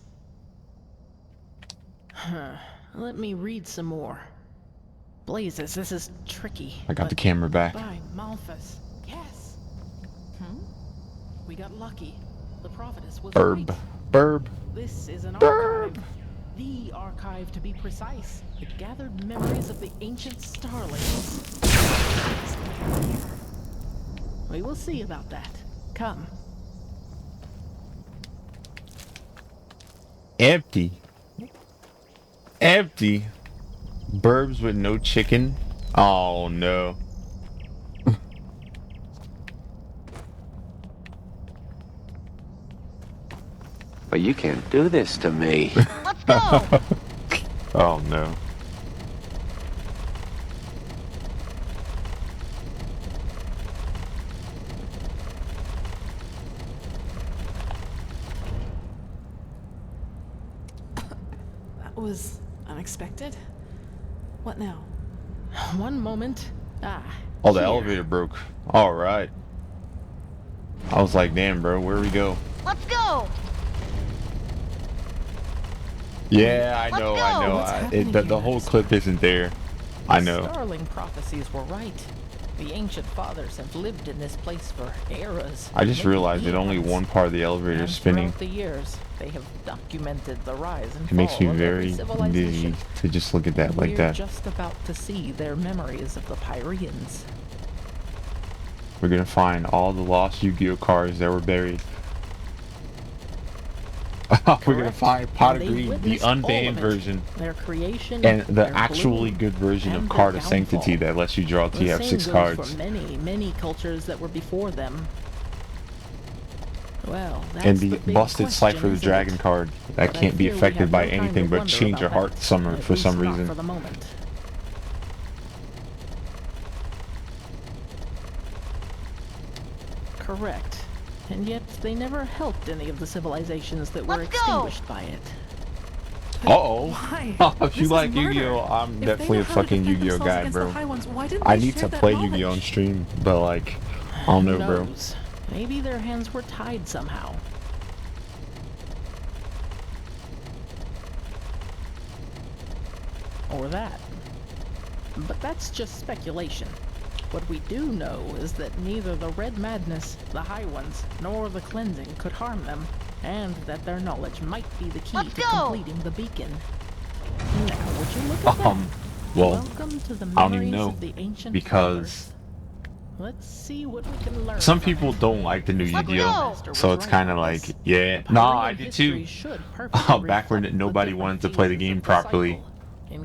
Let me read some more. Blazes, this is tricky.
I got
but
the camera back.
By Malthus. Yes. We got lucky. The prophetess was
Burb.
right.
Burb.
This is an
Burb.
archive. The archive, to be precise. It gathered memories of the ancient starlings. We will see about that. Come.
Empty. Empty. Burbs with no chicken. Oh no.
But you can't do this to me.
Let's go!
Oh no.
That was unexpected. What now?
One moment.
Oh, the
here.
elevator broke. All right. I was like, damn, bro, where we go?
Let's go!
Yeah, I
Let's
know,
go.
I know.
What's
I,
happening
the
here?
whole clip isn't there. I know.
The Starling prophecies were right. The ancient fathers have lived in this place for eras.
I just
maybe
realized that only
eons.
one part of the elevator
And
is spinning.
throughout the years, they have documented the rise and
It makes me
fall of every
very
civilization.
dizzy to just look at that like
We're
that.
just about to see their memories of the Pyreans.
We're gonna find all the lost Yu-Gi-Oh cards that were buried. We're gonna
Correct.
find Pot of
And they
Greed, the
witnessed all
unbanned
of it.
version,
Their creation,
and the
their
actually
bloom,
good version of
and their
Card of Sanctity
downfall.
that lets you draw
The same
TF6
goes
cards.
for many, many cultures that were before them. Well, that's
And the
big
busted
question,
Cypher the
isn't
Dragon
it?
card that
But I
can't be
fear we
affected
have
by
no time
anything
to
but
wonder
change your
about
heart
that,
summer
at
for some
least not
reason.
for the moment. Correct. And yet they never helped any of the civilizations that were
Let's go.
extinguished by it.
Uh-oh.
Why?
If
This
you
is
like
murder.
Yu-Gi-Oh, I'm
If they
definitely
know
a
how to
fucking
defend
Yu-Gi-Oh
themselves
guy,
against the
bro.
High Ones, why didn't
I
they
need
share
to
that
play
knowledge?
Yu-Gi-Oh on stream, but like, I don't
Who
know, bro.
knows? Maybe their hands were tied somehow. Or that. But that's just speculation. What we do know is that neither the Red Madness, the High Ones, nor the Cleansing could harm them, and that their knowledge might be the key
Let's
to
go.
completing the beacon. Now, would you look at that?
Well,
Welcome to the
I don't even
memories
know
of the ancient
because
fathers. Let's see what we can learn.
some
from
people
it.
don't like the new
Let's
Yu-Gi-Oh,
go.
so it's kind of like, yeah, nah, I did too. Back when nobody wanted to play the game properly.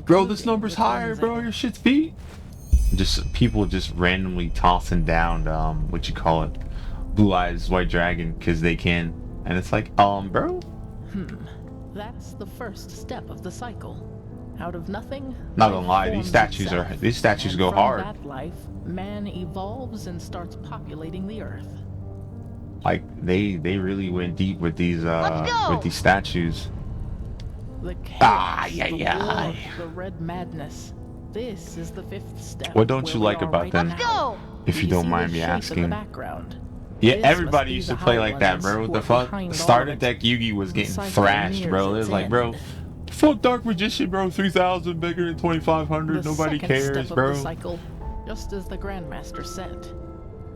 Bro, this number's higher, bro. Your shit's beat. Just people just randomly tossing down what you call it, Blue Eyes White Dragon, because they can, and it's like, bro.
That's the first step of the cycle. Out of nothing,
Not gonna lie,
life
these
forms
statues
itself. And
go
from
hard.
that life, man evolves and starts populating the earth.
Like they really went deep with these statues.
The chaos,
yeah,
the
yeah.
war, the red madness. This is the fifth step.
What don't
where
you
we
like
are
about
right
them?
now.
If
Do
you don't
see
mind
the
me
shape in the
asking.
background?
Yeah,
This
everybody
must be
used to
the
play
High
like that,
Ones
bro.
who
The
are
fuck
behind all
started
of
deck
it.
Yugi was
The
getting
cycle
thrashed,
nears
bro. It
its
was like, bro,
end.
fuck Dark Magician, bro. 3,000 bigger than 2,500.
The
Nobody
second
cares,
step of
bro.
the cycle, just as the Grandmaster said.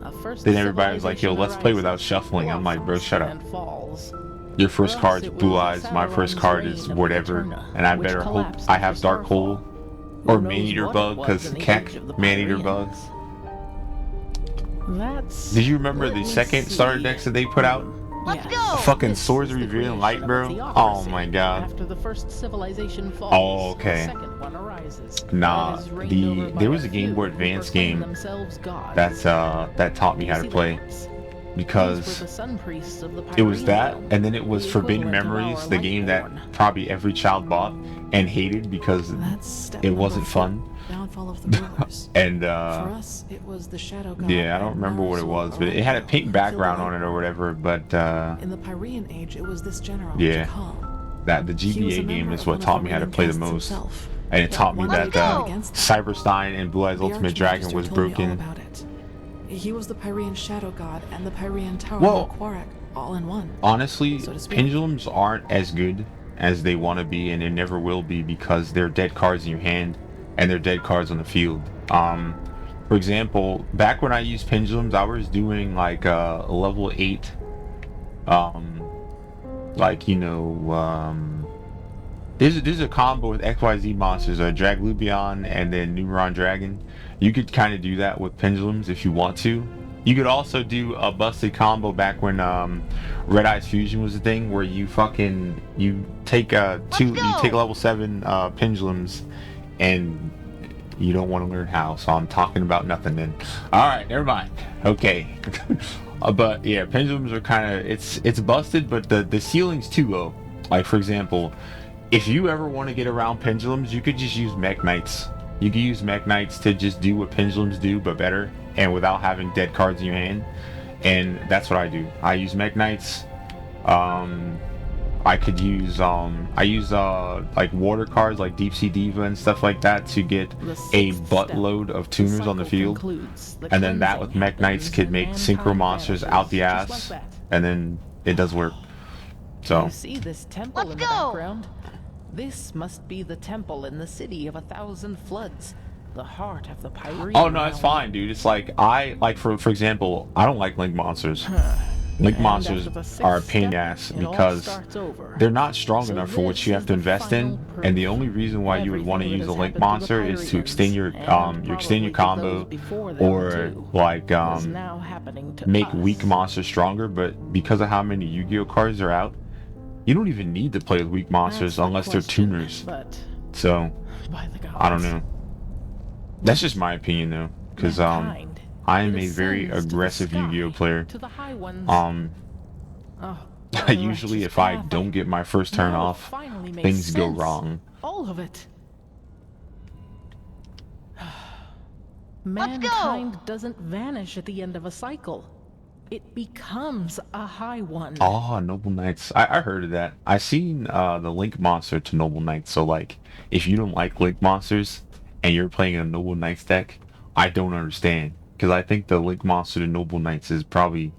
A first
Then everybody was like, yo,
civilization
let's play without
arises,
shuffling. I'm like, bro,
blossoms,
shut up.
and falls.
Your first
For us,
card's
it
Blue
was
Eyes. My first
Sauron's
card
reign
is
of
whatever.
Eterna,
And I
which
better hope
collapsed
I have
after
Dark Hole
Starfall.
or
Who knows
Man-Eater
what it
Bug,
was
because
in the
Keck,
age of the
Man-Eater
Pyreans.
Bug.
That's.
Did you remember
let
the
me
second starter
see.
decks that they put out?
Let's
Yes.
go.
Fucking
This
swords
is the
revealing light,
creation
bro.
of a
Oh
theocracy.
my god.
After the first civilization falls,
Oh, okay.
the second one arises.
Nah,
That is reigned over by
there was a
few
Game Boy
who
Advance
proclaim
game
themselves gods.
that taught me
Do you
how to
see the
play
maps? These were
because
the sun priests of the
it was
Pyrenean
that,
realm,
and then it was
the
Forbidden
equivalent of
Memories,
our
the game that
Lightborn.
probably every child bought and hated because
That's step
it
number
wasn't
4,
fun.
Downfall of the rulers.
And
For us, it was the Shadow God.
yeah, I don't
and
remember what it
Mars
was, but it had a pink
until the
background on it or
Lightborn.
whatever. But
In the Pyrenean Age, it was this general,
yeah,
Jakal.
that the
He was a
GBA game
member
is
of
what
one of
taught
the
me how to
reigning
play the
castes
most,
himself.
and it
Yet
taught me
one day
that
he turned against them.
Cyberstein and Blue Eyes
The
Ultimate Dragon
Archmagister
was
told me all
broken.
about it. He was the Pyrean Shadow God and the Pyrean Tower
Well,
Quarak all in one.
Honestly,
so to speak.
pendulums aren't as good as they want to be, and they never will be because they're dead cards in your hand and they're dead cards on the field. For example, back when I used pendulums, I was doing like level 8, like there's a combo with XYZ monsters, Draglubion and then Numeron Dragon. You could kind of do that with pendulums if you want to. You could also do a busted combo back when Red Eyes Fusion was a thing, where you take level 7 pendulums, and you don't want to learn how, so I'm talking about nothing then. All right, never mind. Okay. But yeah, pendulums are kind of it's busted, but the ceilings too low. Like for example, if you ever want to get around pendulums, you could just use Mech Knights. You can use Mech Knights to just do what pendulums do, but better, and without having dead cards in your hand. And that's what I do. I use Mech Knights. I could use like water cards like Deep Sea Diva and stuff like that to get a buttload of tuners on the field. And then that with Mech Knights could make synchro monsters out the ass, and then it does work. So
You see this temple in the background? This must be the temple in the city of 1,000 floods, the heart of the Pyrenean.
oh no, it's fine, dude. It's like for example, I don't like Link monsters. Link monsters are a pain in the ass because they're not strong enough for what you have to invest in, and the only reason why you would want to use a Link monster is to extend your combo, or like make weak monsters stronger. But because of how many Yu-Gi-Oh cards are out, you don't even need to play with weak monsters unless they're tuners. So I don't know. That's just my opinion though, because I am a very aggressive Yu-Gi-Oh player. Usually if I don't get my first turn off, things go wrong.
All of it. Mankind doesn't vanish at the end of a cycle. It becomes a high one.
Oh, Noble Knights. I heard of that. I seen the Link monster to Noble Knights. So like, if you don't like Link monsters and you're playing a Noble Knights deck, I don't understand. Because I think the Link monster to Noble Knights is probably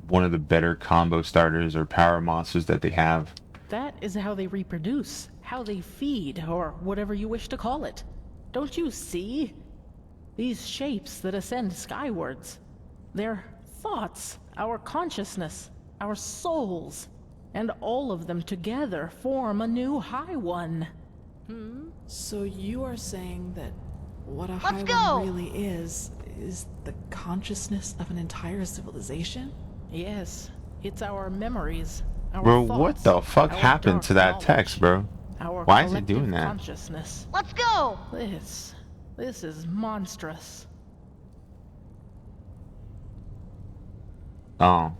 one of the better combo starters or power monsters that they have.
That is how they reproduce, how they feed, or whatever you wish to call it. Don't you see? These shapes that ascend skywards. They're thoughts, our consciousness, our souls, and all of them together form a new high one.
So you are saying that what a
Let's
high
go.
one really is the consciousness of an entire civilization?
Yes, it's our memories, our
Bro,
thoughts,
what the fuck
our
happened
dark
to that
knowledge,
text, bro?
our
Why is it
collective
doing that?
Consciousness.
Let's go.
This is monstrous.
Oh.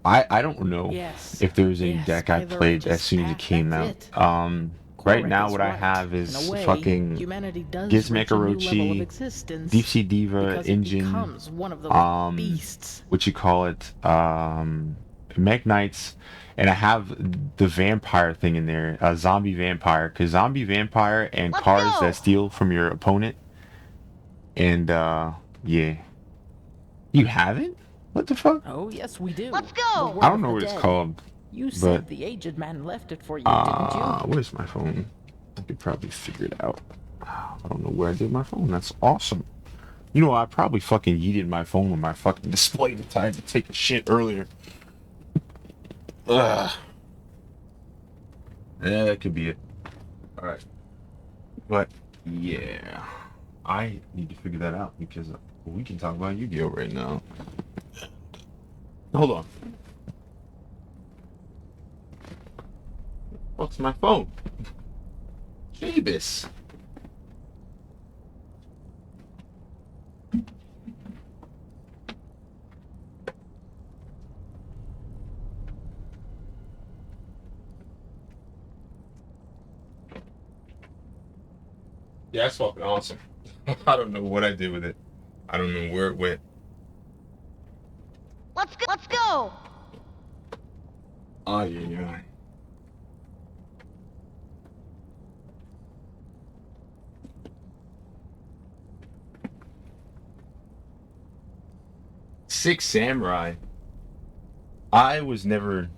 I don't know
Yes,
if there's any
yes,
deck I
by the
played as
richest
soon as it
path,
came
that's
out.
it.
Right now
Correct
what I
right.
have is
In a way,
fucking
humanity does
Gizmek
reach a new level of
Orochi,
existence
Deep Sea Diva,
because it
Engine,
becomes one of those beasts.
what you call it, Mech Knights, and I have the vampire thing in there, zombie vampire, because zombie vampire and
Let's
cards
go.
that steal from your opponent, and yeah. You haven't? What the fuck?
Oh yes, we do.
Let's go.
The Word
I don't
of
know
the
what it's
Dead.
called.
You said
but
the aged man left it for you, didn't you?
where's my phone? I could probably figure it out. I don't know where I did my phone. That's awesome. You know, I probably fucking yeeted my phone on my fucking display to time to take a shit earlier. Ugh. Yeah, that could be it. Alright. But, yeah. I need to figure that out because we can talk about Yu-Gi-Oh right now. Hold on. What's my phone? Jeebus. Yeah, that's fucking awesome. I don't know what I did with it. I don't know where it went.
Let's go. Let's go.
Oh, yeah. 6 Samurai. I never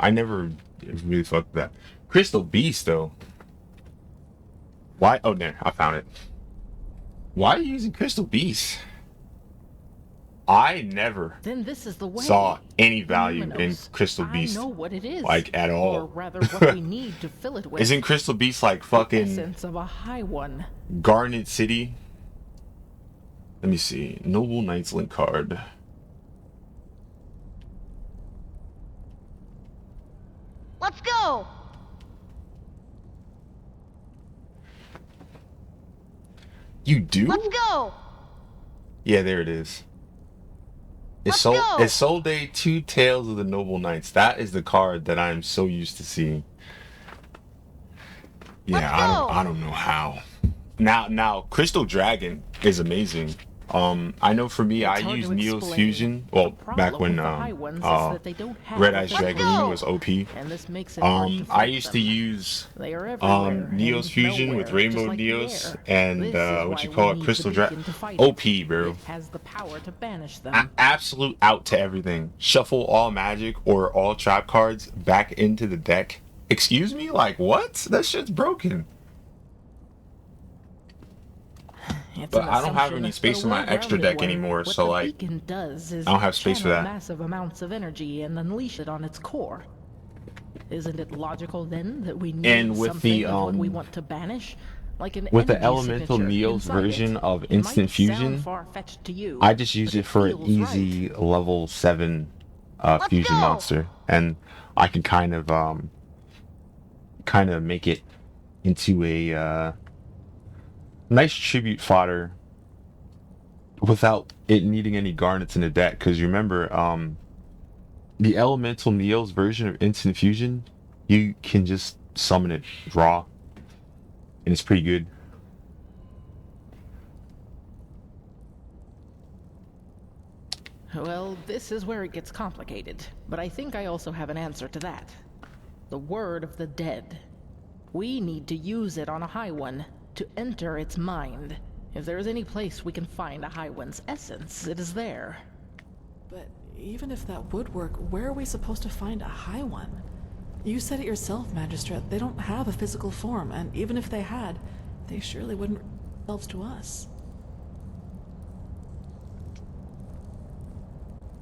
really fucked with that. Crystal Beast, though. Why? Oh, there, I found it. Why are you using Crystal Beast? I never
Then this is the way.
saw any value in
Luminous.
Crystal Beast.
I know what it is.
Like, at all.
Or rather, what we need to fill it with.
Isn't Crystal Beast like
The
fucking
essence of a high one.
Garnet City? Let me see. Noble Knights Link card.
Let's go.
You do?
Let's go.
Yeah, there it is.
Let's go.
Isolde 2 Tales of the Noble Knights. That is the card that I'm so used to seeing. Yeah, I don't know how. Now Crystal Dragon is amazing. I know for me, I use Neo's Fusion. Well, back when Red Eyes Dragoon was OP.
And this makes it hard to
I
fight
used to
them.
use
They are everywhere
Neo's
and
Fusion
nowhere,
with Rainbow
just like the
Neos
air.
and
This is
what you
why
call
we
it,
need
Crystal
to
Dragon.
begin to fight
OP,
it.
bro.
It has the power to banish them.
Absolute out to everything. Shuffle all magic or all trap cards back into the deck. Excuse me? Like, what? That shit's broken.
It's
But
an
I don't have
assumption
any
that's
space
been
in my
well
extra
grounded
deck
one.
anymore,
What
so
the
like,
beacon does is
I don't have space for
channel
that.
massive amounts of energy and unleash it on its core. Isn't it logical then that we need
And with
something
the,
of what we want to banish? Like an
with the
energy
Elemental
signature
Neo's
inside
version
it.
of
It
Instant
might
Fusion,
sound far-fetched to you,
I just use
but
it for an
feels
easy
right.
level 7
Let's
fusion
go.
monster, and I can kind of make it into a nice tribute fodder without it needing any garnets in the deck. Because remember, the Elemental Neo's version of Instant Fusion, you can just summon it raw, and it's pretty good.
Well, this is where it gets complicated, but I think I also have an answer to that. The word of the dead. We need to use it on a high one, to enter its mind. If there is any place we can find a high one's essence, it is there.
But even if that would work, where are we supposed to find a high one? You said it yourself, Magistrate. They don't have a physical form, and even if they had, they surely wouldn't themselves to us.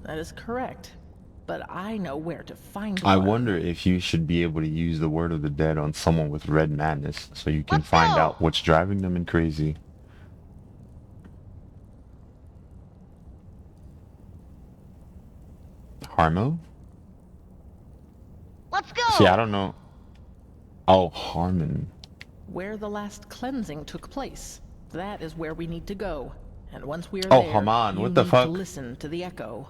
That is correct, but I know where to find
I
one.
wonder if you should be able to use the Word of the Dead on someone with red madness, so you can
Let's
find
go.
out what's driving them crazy. Harmo?
Let's go.
See, I don't know. Oh, Harmon.
Where the last cleansing took place. That is where we need to go. And once we are
Oh,
there,
Haman,
you
what the
need
fuck?
to listen to the echo.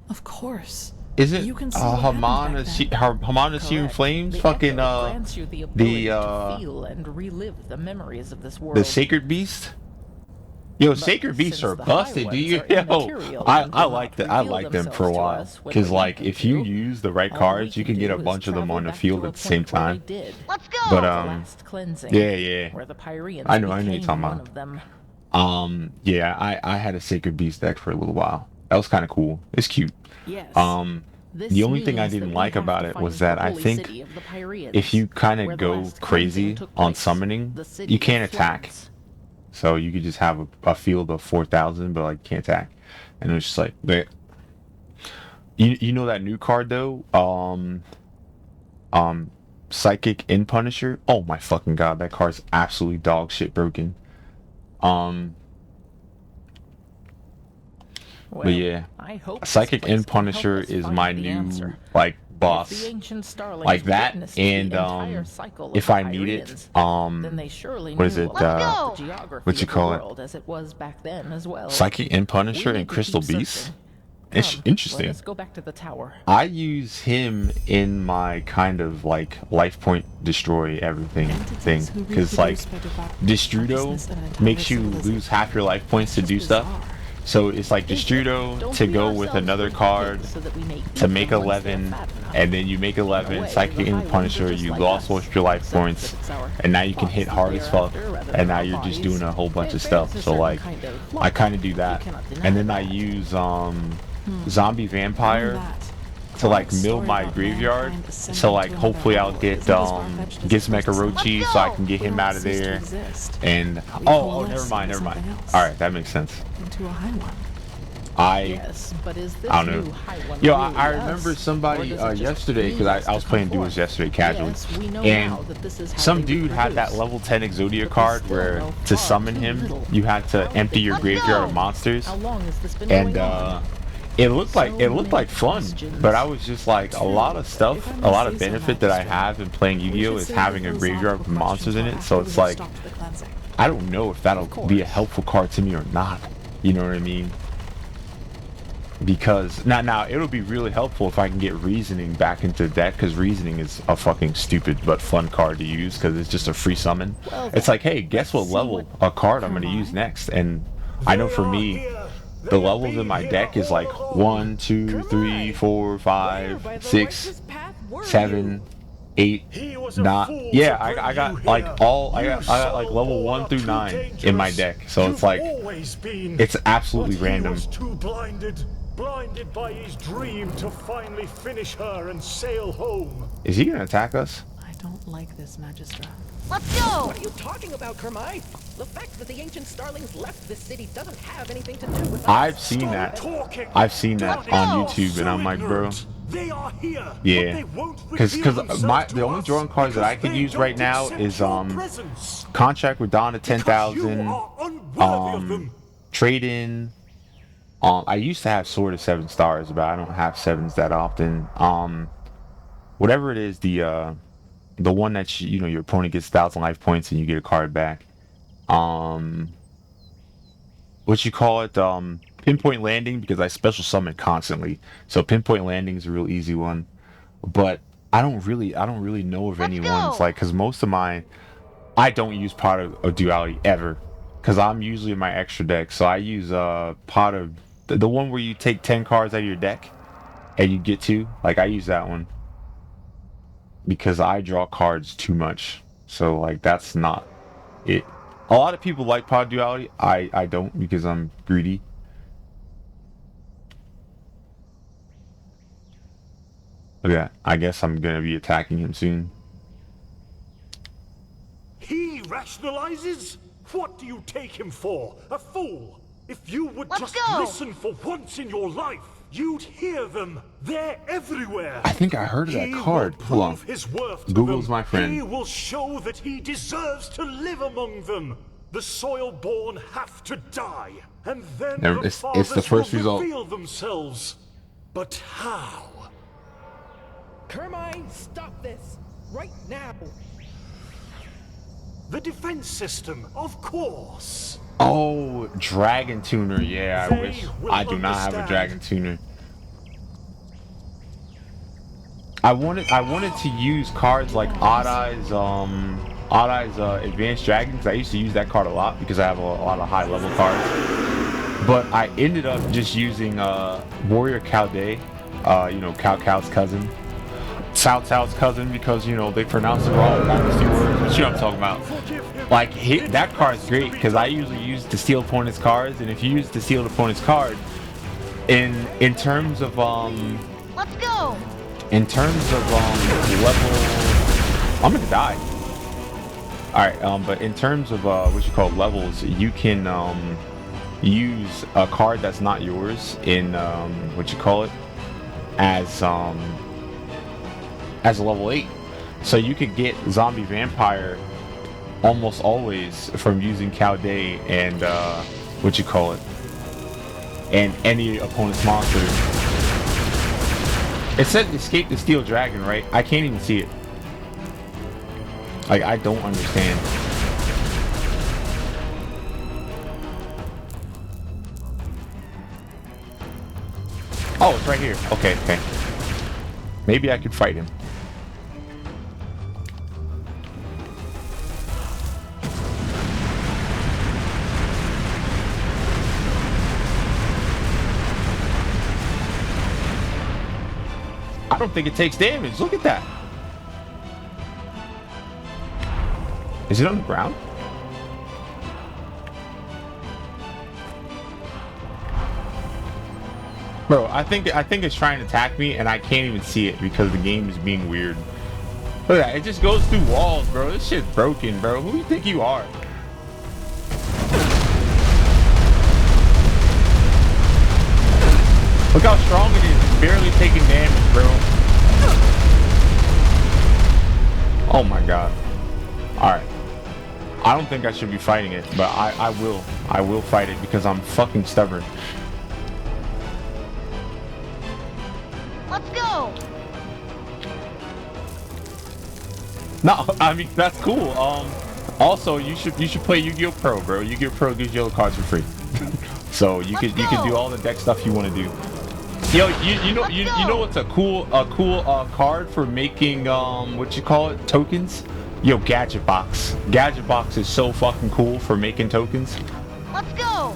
Of course.
Isn't
You can see what happened
Haman
back
is
then.
Haman is Searing
Correct.
Flames?
The
Fucking
echo grants you the ability
the
to feel and relive the memories of this world.
the Sacred Beast? Yo,
But
Sacred Beasts
since
are
the
busted,
high
do
ones
you?
are
Yo,
immaterial
I
and will
like
not
I
reveal
like them for a
themselves to
while,
us when
because
we
like
want them
if you
to,
use the right
all
cards,
we
you can get a
do is
bunch of them
travel
on the
back
field
to a
at the same
point where
time.
they did.
Let's go.
But
The last cleansing,
yeah,
where the Pyreans
I know what you're
became
talking
one
about.
of them.
Yeah, I had a Sacred Beast deck for a little while. That was kind of cool. It's cute.
Yes.
The
This
only thing I
means that
didn't
we
like
have
about
to
it
find
was
the
that I
holy
think
city of the Pyreans,
if you kind
where
of
the
go
last
crazy
cleansing took
on
place,
summoning,
the city
you
of
can't attack.
Florence.
So you could just have a field of 4,000, but like can't attack. And it was just like, you know that new card though, Psychic in Punisher. Oh my fucking god, that card's absolutely dog shit broken. But yeah,
I hope
Psychic
this place
and
can help
Punisher
us
is
find
my
the
new
answer.
like
If
boss,
the ancient starlings
like that,
witnessed
and
the entire cycle of
if
the
I need it,
Hyrians, then they surely
what is
knew
it?
a lot about the geography
What you
of the
call it?
world as it was back then as well.
Psychic and Punisher
We
and
need to
Crystal
keep
Beast.
searching.
It's
Come,
interesting.
Let us go back to the tower.
I use him in my kind of like life point destroy everything thing, because like Destrudo makes you lose half your life points to do stuff. So it's like Destrudo to go with another card to make 11, and then you make 11, Psychic and Punisher, you lost most of your life points, and now you can hit hard as fuck, and now you're just doing a whole bunch of stuff. So like, I kind of do that, and then I use Zombie Vampire to like mill my graveyard, so like hopefully I'll get Gizmek Orochi so I can get him out of there, and oh never mind, all right, that makes sense.
Into a high one.
I don't know. Yo, I remember somebody yesterday, because I was playing duels yesterday casually, and some dude had that level 10 Exodia card where to summon him you had to empty your graveyard of monsters, and it looked like fun, but I was just like, a lot of benefit that I have in playing Yu-Gi-Oh is having a graveyard with monsters in it, so it's like, I don't know if that'll be a helpful card to me or not, you know what I mean? Because now it'll be really helpful if I can get Reasoning back into the deck, because Reasoning is a fucking stupid but fun card to use because it's just a free summon. It's like, hey, guess what level a card I'm going to use next, and I know for me the levels in my deck is like 1, 2, 3, 4, 5, 6, 7, 8, 9. Yeah, I got like I got like level 1 through 9 in my deck, so it's like it's absolutely random.
Blinded by his dream to finally finish her and sail home.
Is he gonna attack us?
I don't like this, Magistra.
Let's go!
What are you talking about, Kermai? The fact that the ancient starlings left this city doesn't have anything to do with
I've seen that. I've seen that on YouTube, and I'm like, bro.
They are here,
yeah, because the only drawing cards that I can use right now is contract with Dawn at 10,000, trade in. I used to have Sword of 7 stars, but I don't have 7s that often. Whatever it is, the one that you know your opponent gets 1,000 life points and you get a card back. What you call it? Pinpoint Landing, because I special summon constantly, so Pinpoint Landing is a real easy one. But I don't really know of any ones like, because most of mine I don't use Pot of Duality ever, because I'm usually in my extra deck. So I use Pot of the one where you take 10 cards out of your deck and you get 2. Like, I use that one because I draw cards too much. So like, that's not it. A lot of people like Pot of Duality. I don't, because I'm greedy. Okay, I guess I'm gonna be attacking him soon.
He rationalizes? What do you take him for? A fool? If you would just listen for once in your life, you'd hear them. They're everywhere.
I think I heard of that card. Hold on. Google's my friend.
He will show that he deserves to live among them. The soil-born have to die, and then the fathers
it's the first
will
result.
reveal themselves. But how?
Kermai, stop this! Right now!
The defense system, of course.
Oh, Dragon Tuner. Yeah, I wish. I do not have a Dragon Tuner. I wanted to use cards like Odd Eyes Advanced Dragons. I used to use that card a lot because I have a lot of high level cards. But I ended up just using Warrior Calday, you know, Cow's cousin. Cao cousin, because you know they pronounce it wrong, dynasty words, but you know what I'm talking about. Like, that card's great because I usually use to steal opponent's cards, and if you use to steal an opponent's card, in terms of
let's go.
In terms of level, I'm gonna die. All right, but in terms of what you call levels, you can use a card that's not yours in what you call it as a level 8, so you could get Zombie Vampire almost always from using Calday and what you call it, and any opponent's monster. It said escape the steel dragon, right? I can't even see it. Like, I don't understand. Oh, it's right here. Okay, okay. Maybe I could fight him. I don't think it takes damage. Look at that. Is it on the ground? Bro, I think it's trying to attack me and I can't even see it because the game is being weird. Look at that, it just goes through walls, bro. This shit's broken, bro. Who do you think you are? Look how strong it is. It's barely taking damage, bro. Oh my god. Alright. I don't think I should be fighting it, but I will. I will fight it because I'm fucking stubborn.
Let's go.
No, I mean that's cool. Also you should play Yu-Gi-Oh! Pro, bro. Yu-Gi-Oh! Pro gives yellow cards for free. So you can do all the deck stuff you want to do. Yo, you know what's a cool card for making what you call it, tokens? Yo, Gadget Box. Gadget Box is so fucking cool for making tokens.
Let's go.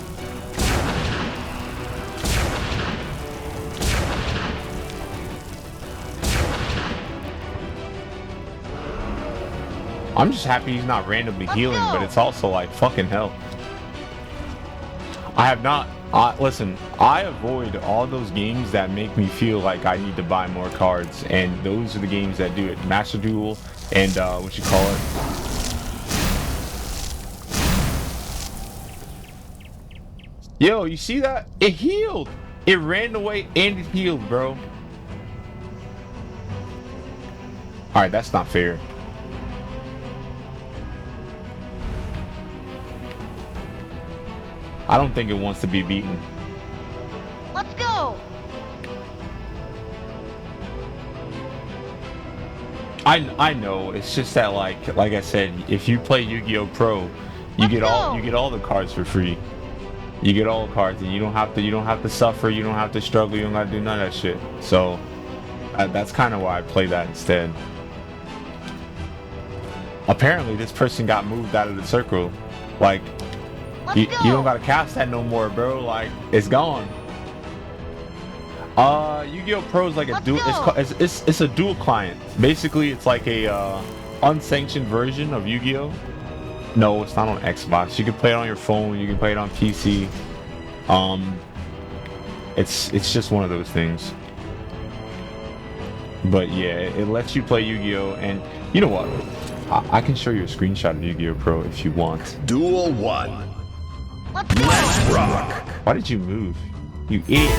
I'm just happy he's not randomly healing, but it's also like fucking hell. I have not. Listen, I avoid all those games that make me feel like I need to buy more cards, and those are the games that do it. Master Duel and what you call it. Yo, you see that? It healed. It ran away and it healed, bro. All right, that's not fair. I don't think it wants to be beaten.
Let's go.
I know. It's just that like I said, if you play Yu-Gi-Oh! Pro, you get all the cards for free. You get all the cards, and you don't have to suffer. You don't have to struggle. You don't got to do none of that shit. So that's kind of why I play that instead. Apparently, this person got moved out of the circle. Like. You don't gotta cast that no more, bro. Like, it's gone. Yu-Gi-Oh! Pro is like a dual. It's a dual client. Basically, it's like a unsanctioned version of Yu-Gi-Oh! No, it's not on Xbox. You can play it on your phone. You can play it on PC. It's just one of those things. But yeah, it lets you play Yu-Gi-Oh! And you know what? I can show you a screenshot of Yu-Gi-Oh! Pro if you want.
Duel 1.
Let's
rock.
Why did you move? You idiot.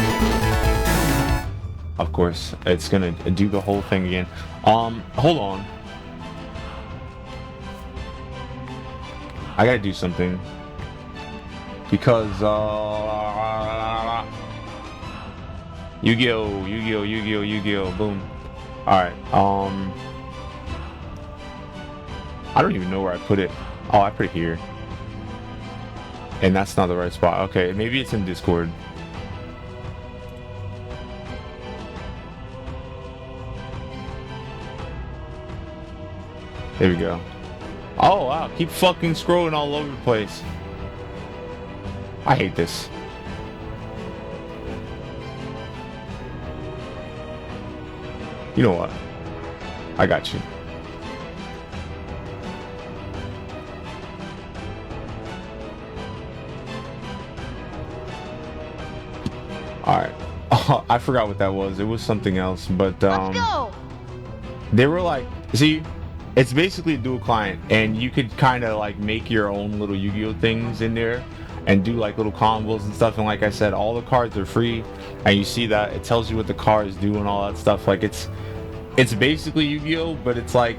Of course, it's gonna do the whole thing again. Hold on. I gotta do something. Because, Yu-Gi-Oh! Yu-Gi-Oh! Yu-Gi-Oh! Yu-Gi-Oh! Boom. Alright, I don't even know where I put it. Oh, I put it here. And that's not the right spot. Okay, maybe it's in Discord. There we go. Oh wow, keep fucking scrolling all over the place. I hate this. You know what? I got you. Alright. Oh, I forgot what that was. It was something else, but
Let's go.
They were like, see, it's basically a dual client, and you could kind of like make your own little Yu-Gi-Oh! Things in there and do like little combos and stuff. And like I said, all the cards are free, and you see that it tells you what the cards do and all that stuff. Like it's basically Yu-Gi-Oh! But it's like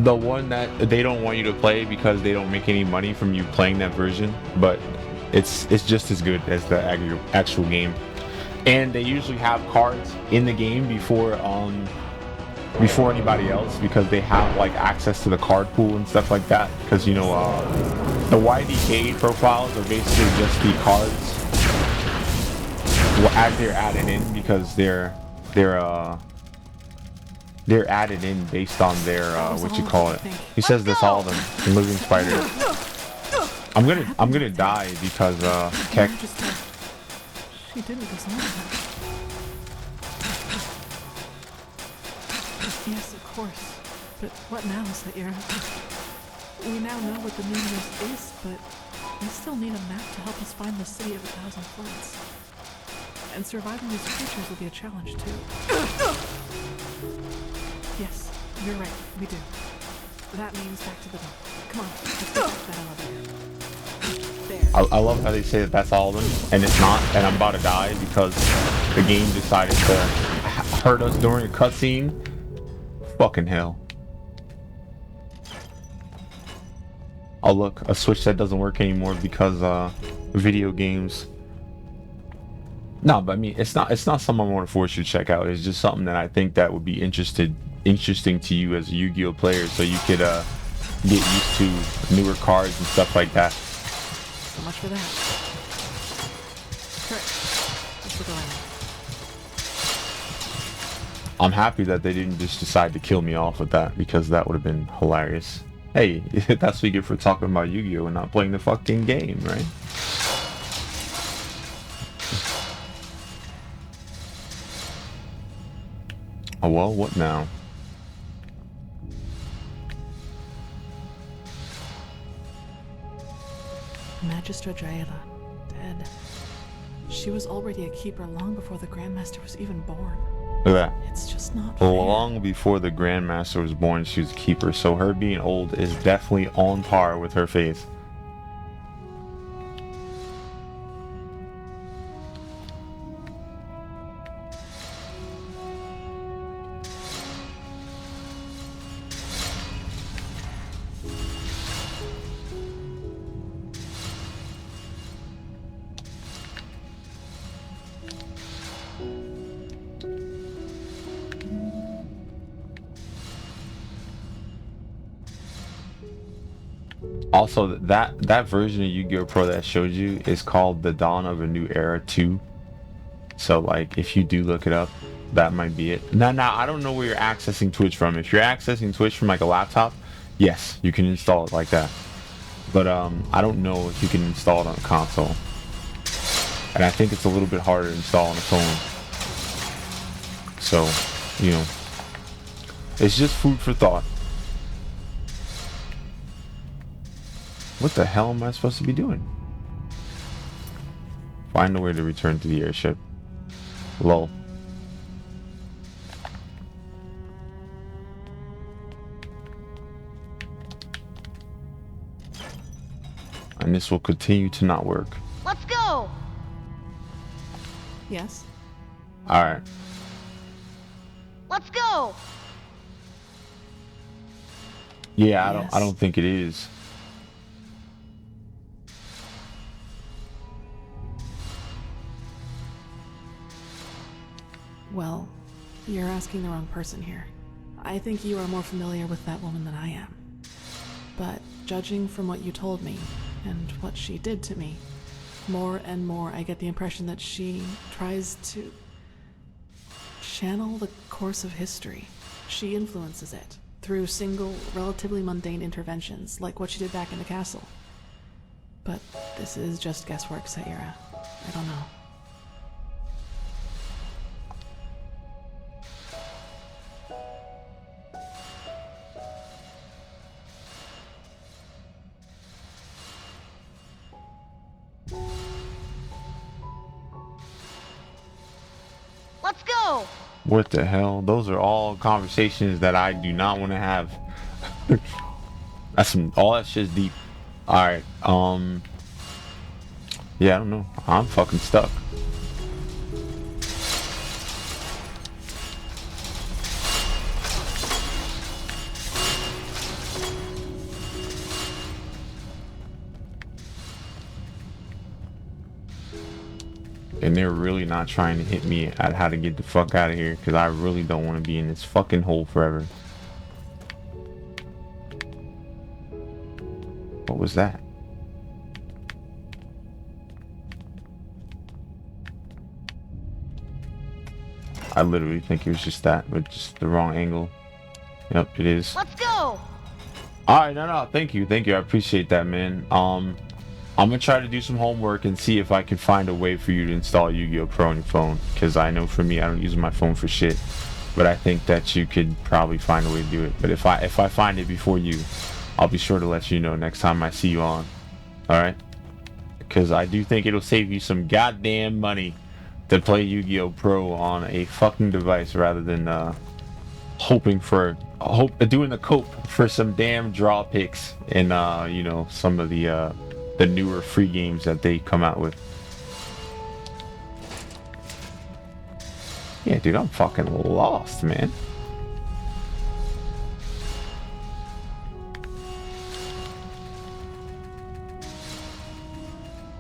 the one that they don't want you to play because they don't make any money from you playing that version. But it's just as good as the actual game. And they usually have cards in the game before anybody else, because they have like access to the card pool and stuff like that. Because you know, the YDK profiles are basically just the cards as they're added in, because they're added in based on their what you call it. He says that's all of them. Living spider. I'm gonna die because Keck.
She didn't disarm him. Yes, of course. But what now, Saira? We now know what the numinous is, but we still need a map to help us find the City of 1,000 Floods. And surviving these creatures will be a challenge, too. Yes, you're right, we do. That means back to the dump. Come on, let's go back to that elevator.
I love how they say that that's all of them, and it's not, and I'm about to die because the game decided to hurt us during a cutscene. Fucking hell. Oh look, a switch that doesn't work anymore because video games. No, but I mean, it's not something I want to force you to check out. It's just something that I think that would be interesting to you as a Yu-Gi-Oh player, so you could get used to newer cards and stuff like that.
So much for that. Correct. Let's go on.
I'm happy that they didn't just decide to kill me off with that, because that would have been hilarious. Hey, that's what you get for talking about Yu-Gi-Oh and not playing the fucking game, right? Oh well, what now?
Magistra Jaela, dead. She was already a keeper long before the Grandmaster was even born.
Look at that.
It's just not fair.
Long before the Grandmaster was born, she was a keeper, so her being old is definitely on par with her faith. Also, that version of Yu-Gi-Oh! Pro that I showed you is called The Dawn of a New Era 2. So, like, if you do look it up, that might be it. Now, I don't know where you're accessing Twitch from. If you're accessing Twitch from, like, a laptop, yes, you can install it like that. But, I don't know if you can install it on a console. And I think it's a little bit harder to install on a phone. So, you know, it's just food for thought. What the hell am I supposed to be doing? Find a way to return to the airship. Lol. And this will continue to not work.
Let's go!
Yes?
Alright.
Let's go!
Yeah, I don't think it is.
Well, you're asking the wrong person here. I think you are more familiar with that woman than I am. But judging from what you told me, and what she did to me, more and more I get the impression that she tries to channel the course of history. She influences it through single, relatively mundane interventions, like what she did back in the castle. But this is just guesswork, Saira. I don't know.
Let's go!
What the hell? Those are all conversations that I do not want to have. All that shit's deep. Alright, yeah, I don't know. I'm fucking stuck. And they're really not trying to hit me at how to get the fuck out of here, because I really don't want to be in this fucking hole forever. What was that? I literally think it was just that, but just the wrong angle. Yep, it is.
Let's go!
Alright, no, thank you, I appreciate that, man. I'm gonna try to do some homework and see if I can find a way for you to install Yu-Gi-Oh! Pro on your phone, because I know for me, I don't use my phone for shit, but I think that you could probably find a way to do it. But if I find it before you, I'll be sure to let you know next time I see you on. Alright? Because I do think it'll save you some goddamn money to play Yu-Gi-Oh! Pro on a fucking device rather than doing the cope for some damn draw picks and you know, some of the newer free games that they come out with. Yeah, dude, I'm fucking lost, man.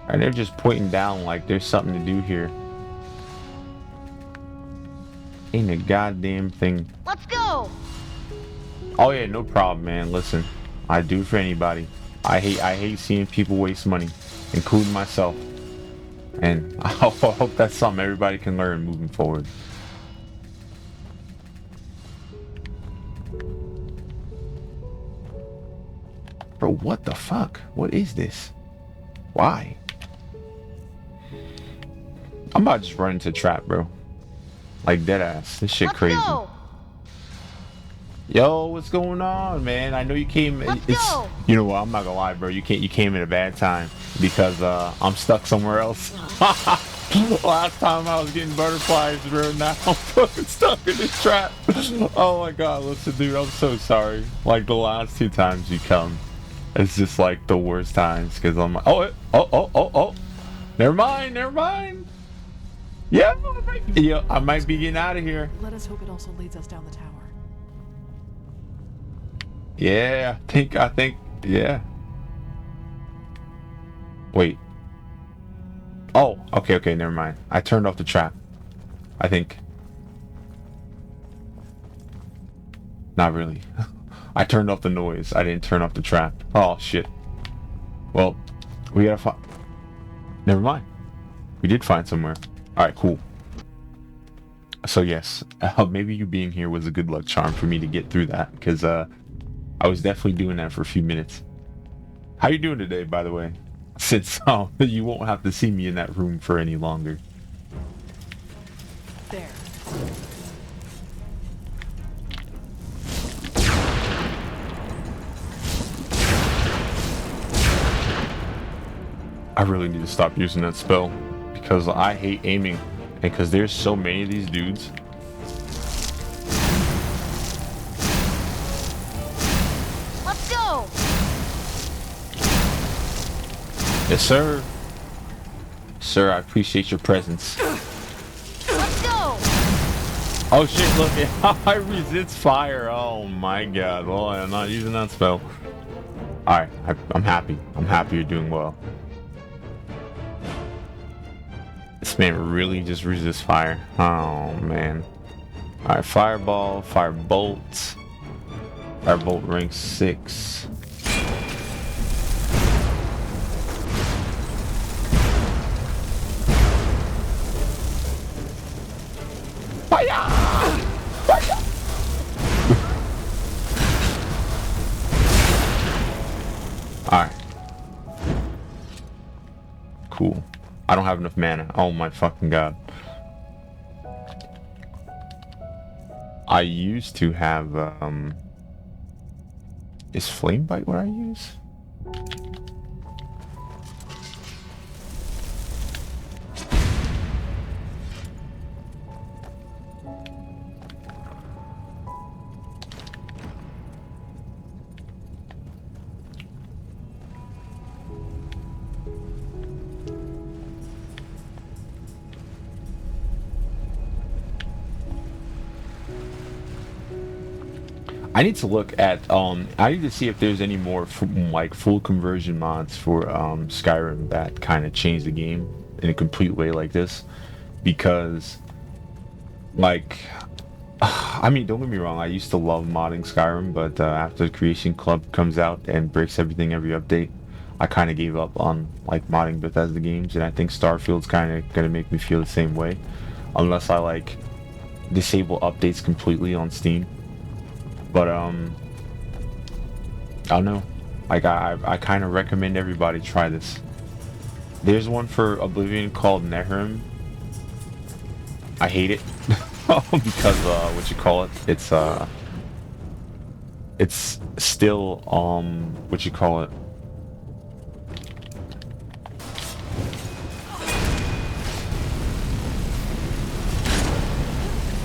And they're just pointing down like there's something to do here. Ain't a goddamn thing.
Let's go!
Oh yeah, no problem, man. Listen, I do for anybody. I hate seeing people waste money, including myself. And I hope that's something everybody can learn moving forward. Bro, what the fuck? What is this? Why? I'm about to just run into a trap, bro. Like dead ass. This shit crazy.
Go.
Yo, what's going on, man? I know you came.
Go.
You know what? I'm not gonna lie, bro. You came at a bad time because I'm stuck somewhere else. Last time I was getting butterflies, bro. Now I'm fucking stuck in this trap. Oh my god, listen, dude. I'm so sorry. Like the last 2 times you come, it's just like the worst times because I'm like, oh. Never mind. Yeah, I might be getting out of here.
Let us hope it also leads us down the tower.
Yeah, I think, yeah. Wait. Oh, okay, never mind. I turned off the trap. I think. Not really. I turned off the noise. I didn't turn off the trap. Oh, shit. Well, we gotta find... Never mind. We did find somewhere. Alright, cool. So yes, maybe you being here was a good luck charm for me to get through that, because I was definitely doing that for a few minutes. How you doing today, by the way? Since you won't have to see me in that room for any longer.
There.
I really need to stop using that spell because I hate aiming, and because there's so many of these dudes.
Let's go.
Yes, sir. Sir, I appreciate your presence.
Let's go.
Oh shit, look, I resist fire. Oh my god. Well, I'm not using that spell. Alright, I'm happy. I'm happy you're doing well. This man really just resists fire. Oh man. Alright, fireball, firebolt. Firebolt rank 6. Fire! Fire! Alright. Cool. I don't have enough mana. Oh my fucking god. I used to have, is Flame Bite what I use? I need to look at I need to see if there's any more like full conversion mods for Skyrim that kind of change the game in a complete way like this, because like I mean, don't get me wrong, I used to love modding Skyrim, but after the Creation Club comes out and breaks everything every update, I kind of gave up on like modding Bethesda games, and I think Starfield's kind of gonna make me feel the same way, unless I like disable updates completely on Steam. But I don't know. Like I kind of recommend everybody try this. There's one for Oblivion called Nehrim. I hate it because what you call it? It's still what you call it?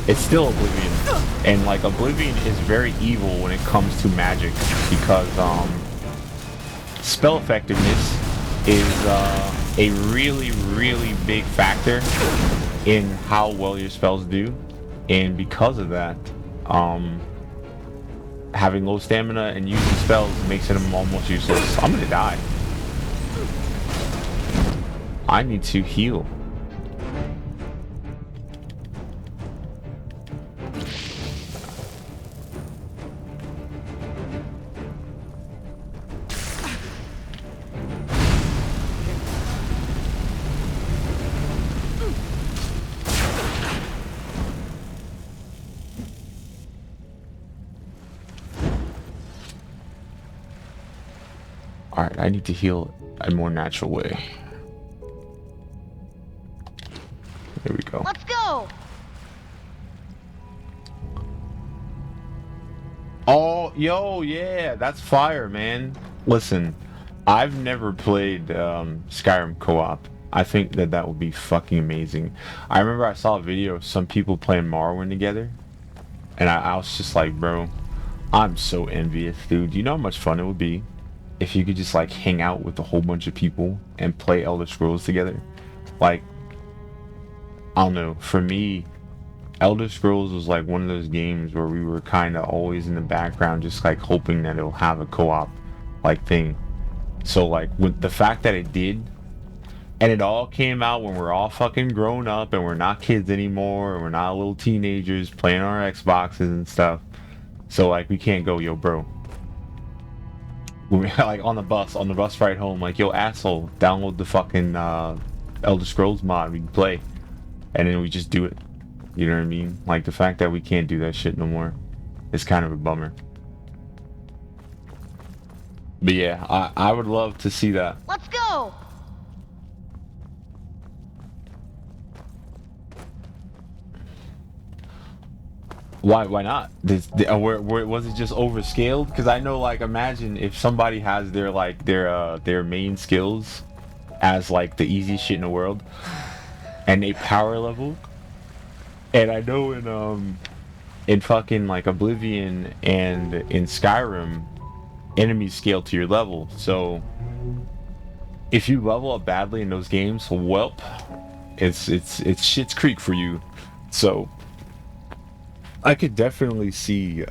It's still Oblivion, and like Oblivion is very evil when it comes to magic, because spell effectiveness is a really big factor in how well your spells do, and because of that, having low stamina and using spells makes them almost useless. I'm gonna die. I need to heal. Alright, I need to heal a more natural way. There we go.
Let's go!
Oh, yo, yeah, that's fire, man. Listen, I've never played Skyrim co-op. I think that would be fucking amazing. I remember I saw a video of some people playing Morrowind together, and I was just like, bro, I'm so envious, dude. You know how much fun it would be if you could just like hang out with a whole bunch of people and play Elder Scrolls together? Like, I don't know, for me, Elder Scrolls was like one of those games where we were kind of always in the background just like hoping that it'll have a co-op like thing. So like with the fact that it did, and it all came out when we're all fucking grown up and we're not kids anymore and we're not little teenagers playing our Xboxes and stuff. So like we can't go, yo bro, we're like on the bus ride home, like, yo asshole, download the fucking Elder Scrolls mod, we can play, and then we just do it. You know what I mean? Like the fact that we can't do that shit no more is kind of a bummer. But yeah, I would love to see that.
Let's go!
Why not? Was it just overscaled? Because I know, like, imagine if somebody has their main skills as like the easiest shit in the world, and they power level. And I know in fucking like Oblivion and in Skyrim, enemies scale to your level. So if you level up badly in those games, welp, it's shit's creek for you. So I could definitely see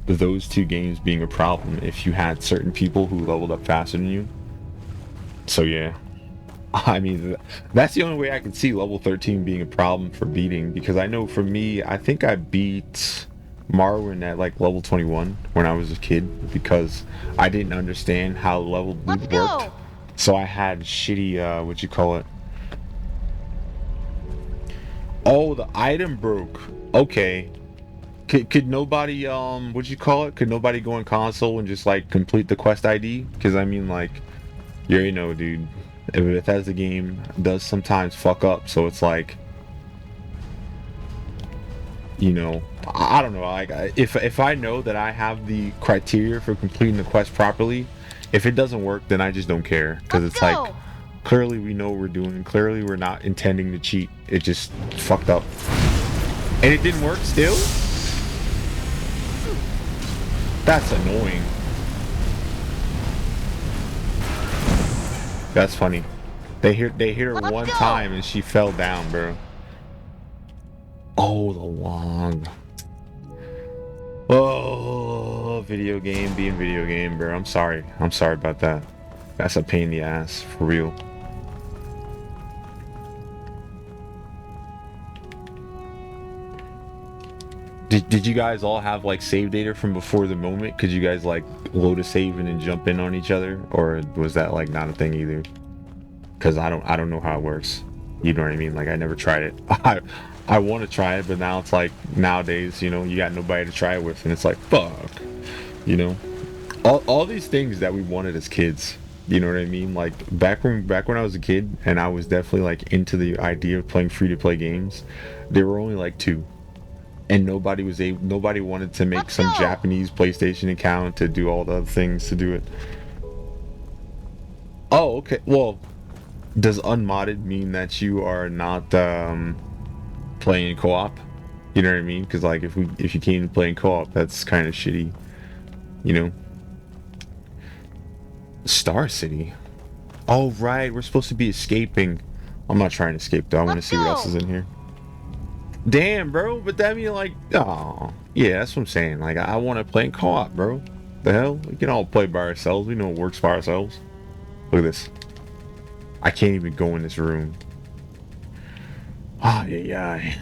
those two games being a problem if you had certain people who leveled up faster than you. So yeah, I mean, that's the only way I can see level 13 being a problem for beating, because I know for me, I think I beat Morrowind at like level 21 when I was a kid, because I didn't understand how level loop worked. So I had shitty, what you call it? Oh, the item broke. Okay. Could nobody, what you call it? Could nobody go in console and just like complete the quest ID? Because I mean, like, you already know, dude. If Bethesda game does sometimes fuck up, so it's like, you know, I don't know. Like, if I know that I have the criteria for completing the quest properly, if it doesn't work, then I just don't care, because it's like, clearly we know what we're doing. Clearly we're not intending to cheat. It just fucked up, and it didn't work still. That's annoying. That's funny. They hit her one time and she fell down, bro. Oh, the log. Oh, video game being video game, bro. I'm sorry. I'm sorry about that. That's a pain in the ass, for real. Did you guys all have like save data from before the moment? Could you guys like load a save and then jump in on each other, or was that like not a thing either? Because I don't know how it works. You know what I mean? Like I never tried it. I want to try it, but now it's like nowadays, you know, you got nobody to try it with, and it's like fuck, you know, all these things that we wanted as kids. You know what I mean? Like back when I was a kid, and I was definitely like into the idea of playing free to play games. There were only like 2. And nobody wanted to make some Japanese PlayStation account to do all the other things to do it. Oh, okay. Well, does unmodded mean that you are not playing co-op? You know what I mean? Because like if you can't even play in co-op, that's kind of shitty. You know. Star City. Oh right, we're supposed to be escaping. I'm not trying to escape though. I want to see what else is in here. Damn, bro, but that mean like, oh, yeah, that's what I'm saying. Like, I want to play in co-op, bro. The hell? We can all play by ourselves. We know it works by ourselves. Look at this. I can't even go in this room. Ah, yeah.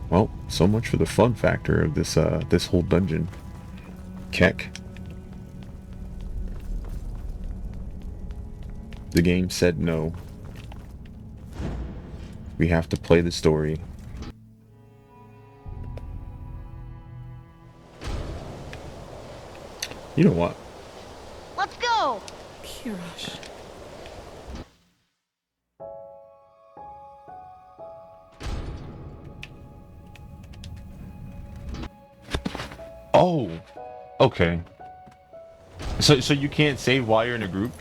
Well, so much for the fun factor of this this whole dungeon. Keck. The game said no. We have to play the story. You know what?
Let's go!
Kirosh.
Oh, okay. So you can't save while you're in a group?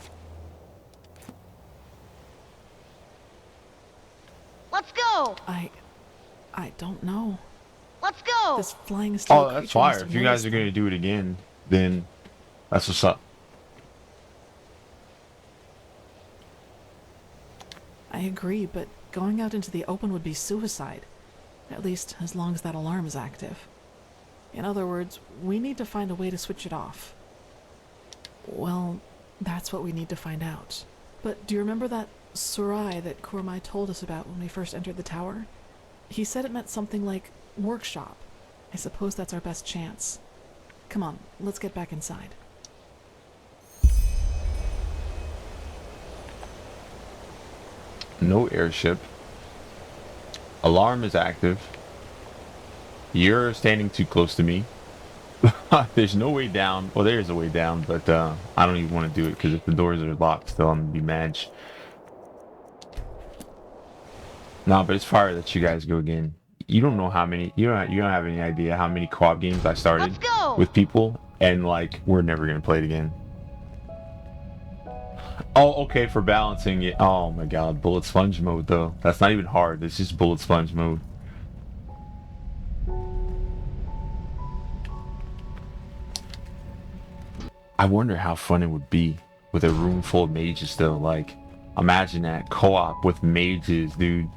Let's go!
I don't know.
Let's go!
This flying steel
Oh, that's fire. If you guys are going to do it again, then that's what's up.
I agree, but going out into the open would be suicide. At least, as long as that alarm is active. In other words, we need to find a way to switch it off. Well, that's what we need to find out. But do you remember that Surai that Kurmai told us about when we first entered the tower? He said it meant something like workshop. I suppose that's our best chance. Come on, let's get back inside.
No airship. Alarm is active. You're standing too close to me. There's no way down. Well, there is a way down, but I don't even want to do it because if the doors are locked, still I'm gonna be Mage. No, but it's fire that you guys go again. You don't know how many. You don't have any idea how many co-op games I started with people, and like we're never gonna play it again. Oh, okay, for balancing it. Oh my god, bullet sponge mode though. That's not even hard. It's just bullet sponge mode. I wonder how fun it would be with a room full of mages though. Like, imagine that co-op with mages, dude.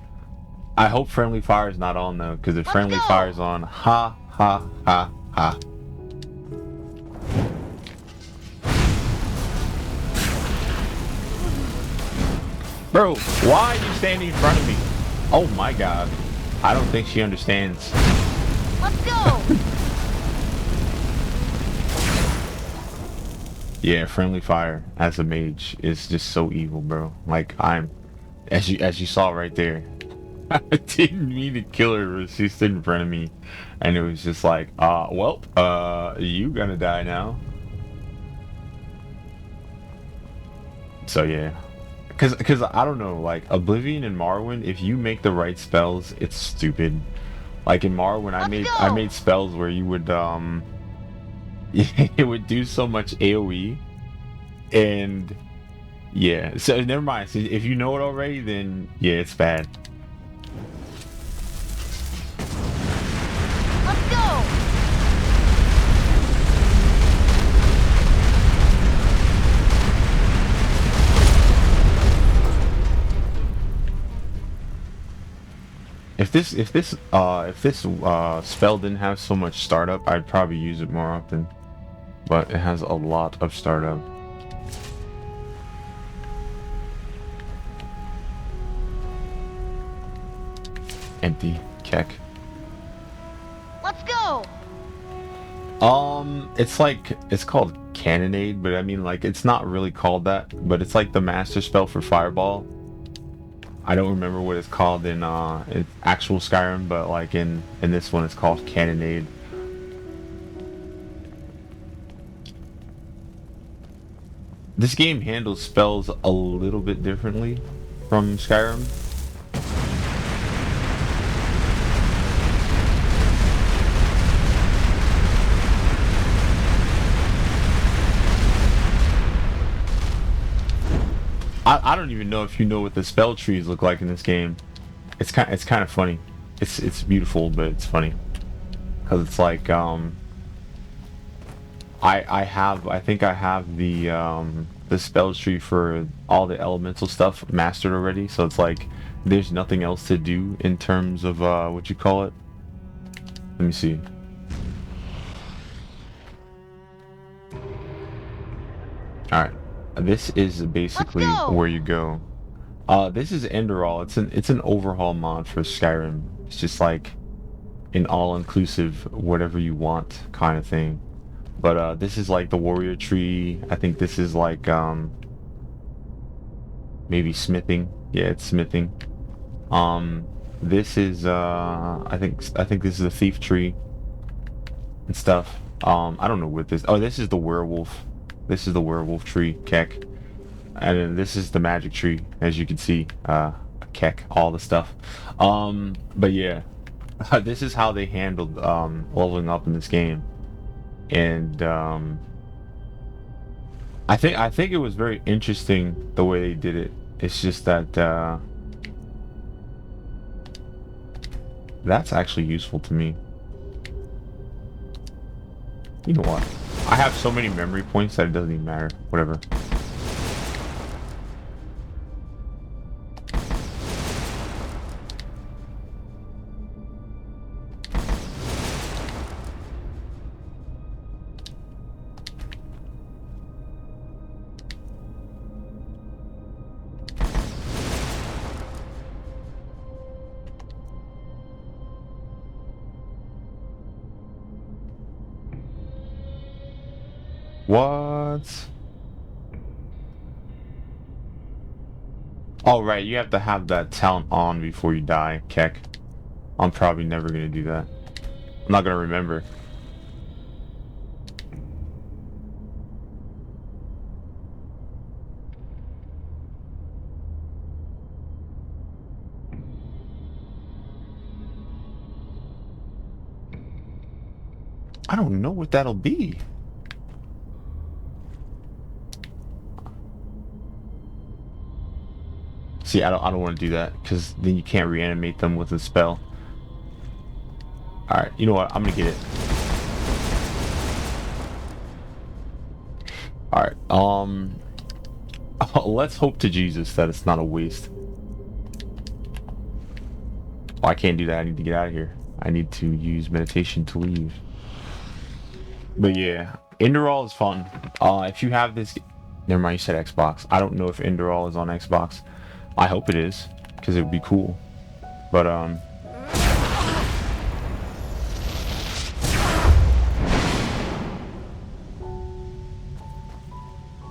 I hope friendly fire is not on though, because if friendly fire is on, ha ha ha ha. Bro, why are you standing in front of me? Oh my god. I don't think she understands.
Let's go!
Yeah, friendly fire as a mage is just so evil, bro. Like I'm, as you saw right there, I didn't mean to kill her, but she stood in front of me, and it was just like, you gonna die now. So yeah, cause I don't know, like Oblivion and Morrowind, if you make the right spells, it's stupid. Like in Morrowind, I made spells where you would it would do so much AoE, and yeah, so never mind. So if you know it already, then yeah, it's bad.
Let's go!
If this spell didn't have so much startup, I'd probably use it more often. But it has a lot of startup. Empty. Keck.
Let's go!
It's called Cannonade, but I mean, like, it's not really called that, but it's like the master spell for Fireball. I don't remember what it's called in actual Skyrim, but like in this one, it's called Cannonade. This game handles spells a little bit differently from Skyrim. I don't even know if you know what the spell trees look like in this game. It's kind of funny. It's beautiful, but it's funny because it's like I think I have the spell tree for all the elemental stuff mastered already. So it's like there's nothing else to do in terms of what you call it. Let me see. All right. This is basically where you go. This is ENDERAL. It's an overhaul mod for Skyrim. It's just like an all-inclusive whatever you want kind of thing. But this is like the warrior tree. I think this is like maybe smithing. Yeah, it's smithing. This is I think this is the thief tree and stuff. I don't know what this. Oh, this is the werewolf. This is the werewolf tree, Keck. And then this is the magic tree, as you can see. Keck, all the stuff. But yeah, this is how they handled leveling up in this game. And I think it was very interesting the way they did it. It's just that that's actually useful to me. You know what? I have so many memory points that it doesn't even matter. Whatever. What? Oh, right, you have to have that talent on before you die, Keck. I'm probably never gonna do that. I'm not gonna remember. I don't know what that'll be. See, I don't want to do that because then you can't reanimate them with a spell. All right, you know what? I'm gonna get it. All right. Let's hope to Jesus that it's not a waste. Oh, I can't do that. I need to get out of here. I need to use meditation to leave. But yeah, ENDERAL is fun. If you have this, never mind. You said Xbox. I don't know if ENDERAL is on Xbox. I hope it is, because it would be cool. But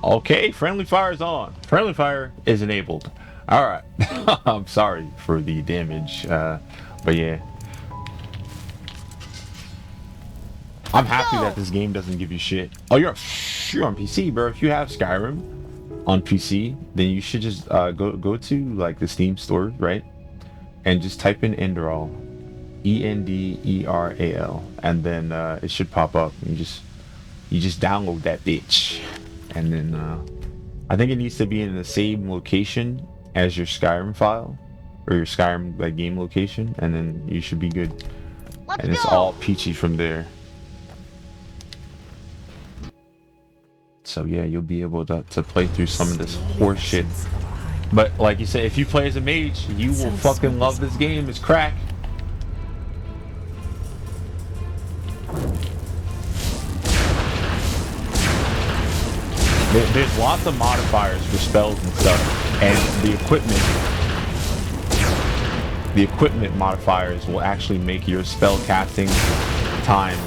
okay, friendly fire is on. Friendly fire is enabled. All right. I'm sorry for the damage, but yeah. I'm happy that this game doesn't give you shit. Oh, you're on PC, bro. If you have Skyrim on PC, then you should just go to like the Steam store, right? And just type in ENDERAL, ENDERAL, and then it should pop up. And you just download that bitch, and then I think it needs to be in the same location as your Skyrim file or your Skyrim like game location, and then you should be good. And it's all peachy from there. So yeah, you'll be able to play through some of this horse shit. But like you said, if you play as a mage, you will fucking love this game. It's crack. There's lots of modifiers for spells and stuff, and the equipment modifiers will actually make your spell casting time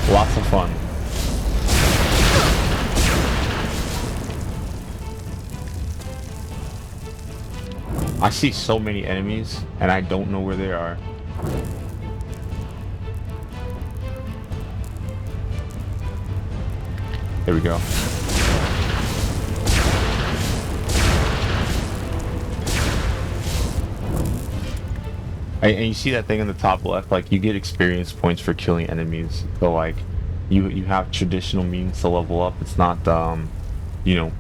Lots of fun. I see so many enemies, and I don't know where they are. There we go. And you see that thing in the top left, like you get experience points for killing enemies. So like, you have traditional means to level up. It's not you know,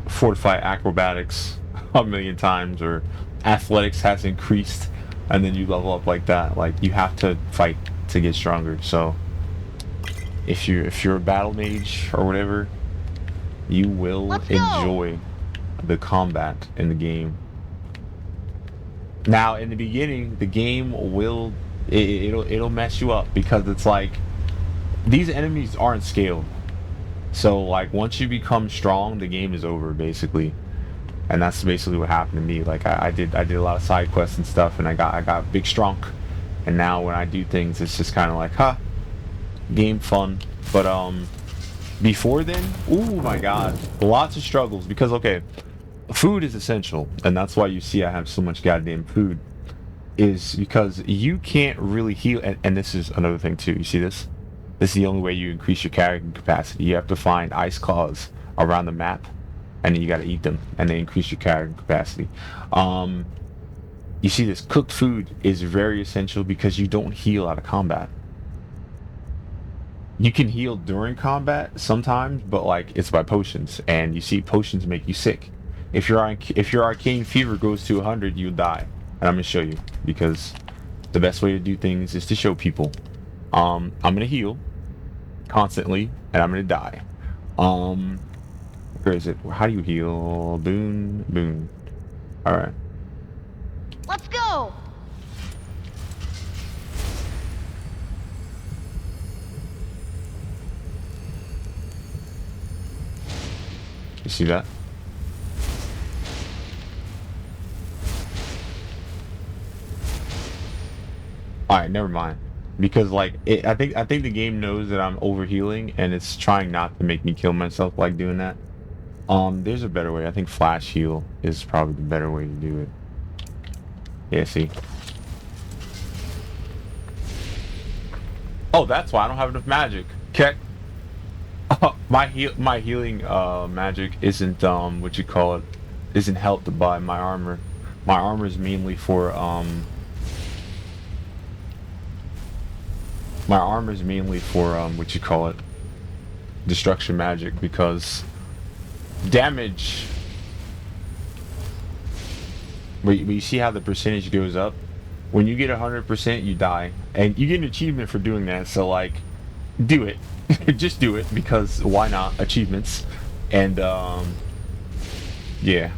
fortify acrobatics a million times, or athletics has increased, and then you level up like that. Like you have to fight to get stronger. So if you're a battle mage or whatever, you will enjoy the combat in the game. Now, in the beginning, the game will it'll mess you up because it's like these enemies aren't scaled. So like once you become strong, the game is over basically, and that's basically what happened to me. Like I did a lot of side quests and stuff, and I got big strong, and now when I do things, it's just kind of like, huh, game fun. But before then, oh my god, lots of struggles because okay. Food is essential, and that's why you see I have so much goddamn food, is because you can't really heal, and this is another thing too. You see this? This is the only way you increase your carrying capacity. You have to find ice claws around the map, and then you gotta eat them, and they increase your carrying capacity. You see this? Cooked food is very essential because you don't heal out of combat. You can heal during combat sometimes, but like it's by potions, and you see potions make you sick. If your arcane fever goes to 100, you'll die. And I'm gonna show you because the best way to do things is to show people. I'm gonna heal constantly, and I'm gonna die. Where is it? How do you heal? Boon, boon. All right.
Let's go.
You see that? Alright, never mind. Because like I think the game knows that I'm overhealing, and it's trying not to make me kill myself like doing that. There's a better way. I think flash heal is probably the better way to do it. Yeah, see. Oh, that's why I don't have enough magic. Okay. My healing magic isn't what you call it, isn't helped by my armor. My armor is mainly for what you call it, destruction magic, because damage, but you see how the percentage goes up? When you get 100%, you die, and you get an achievement for doing that. So like, do it. Just do it, because why not? Achievements. And yeah,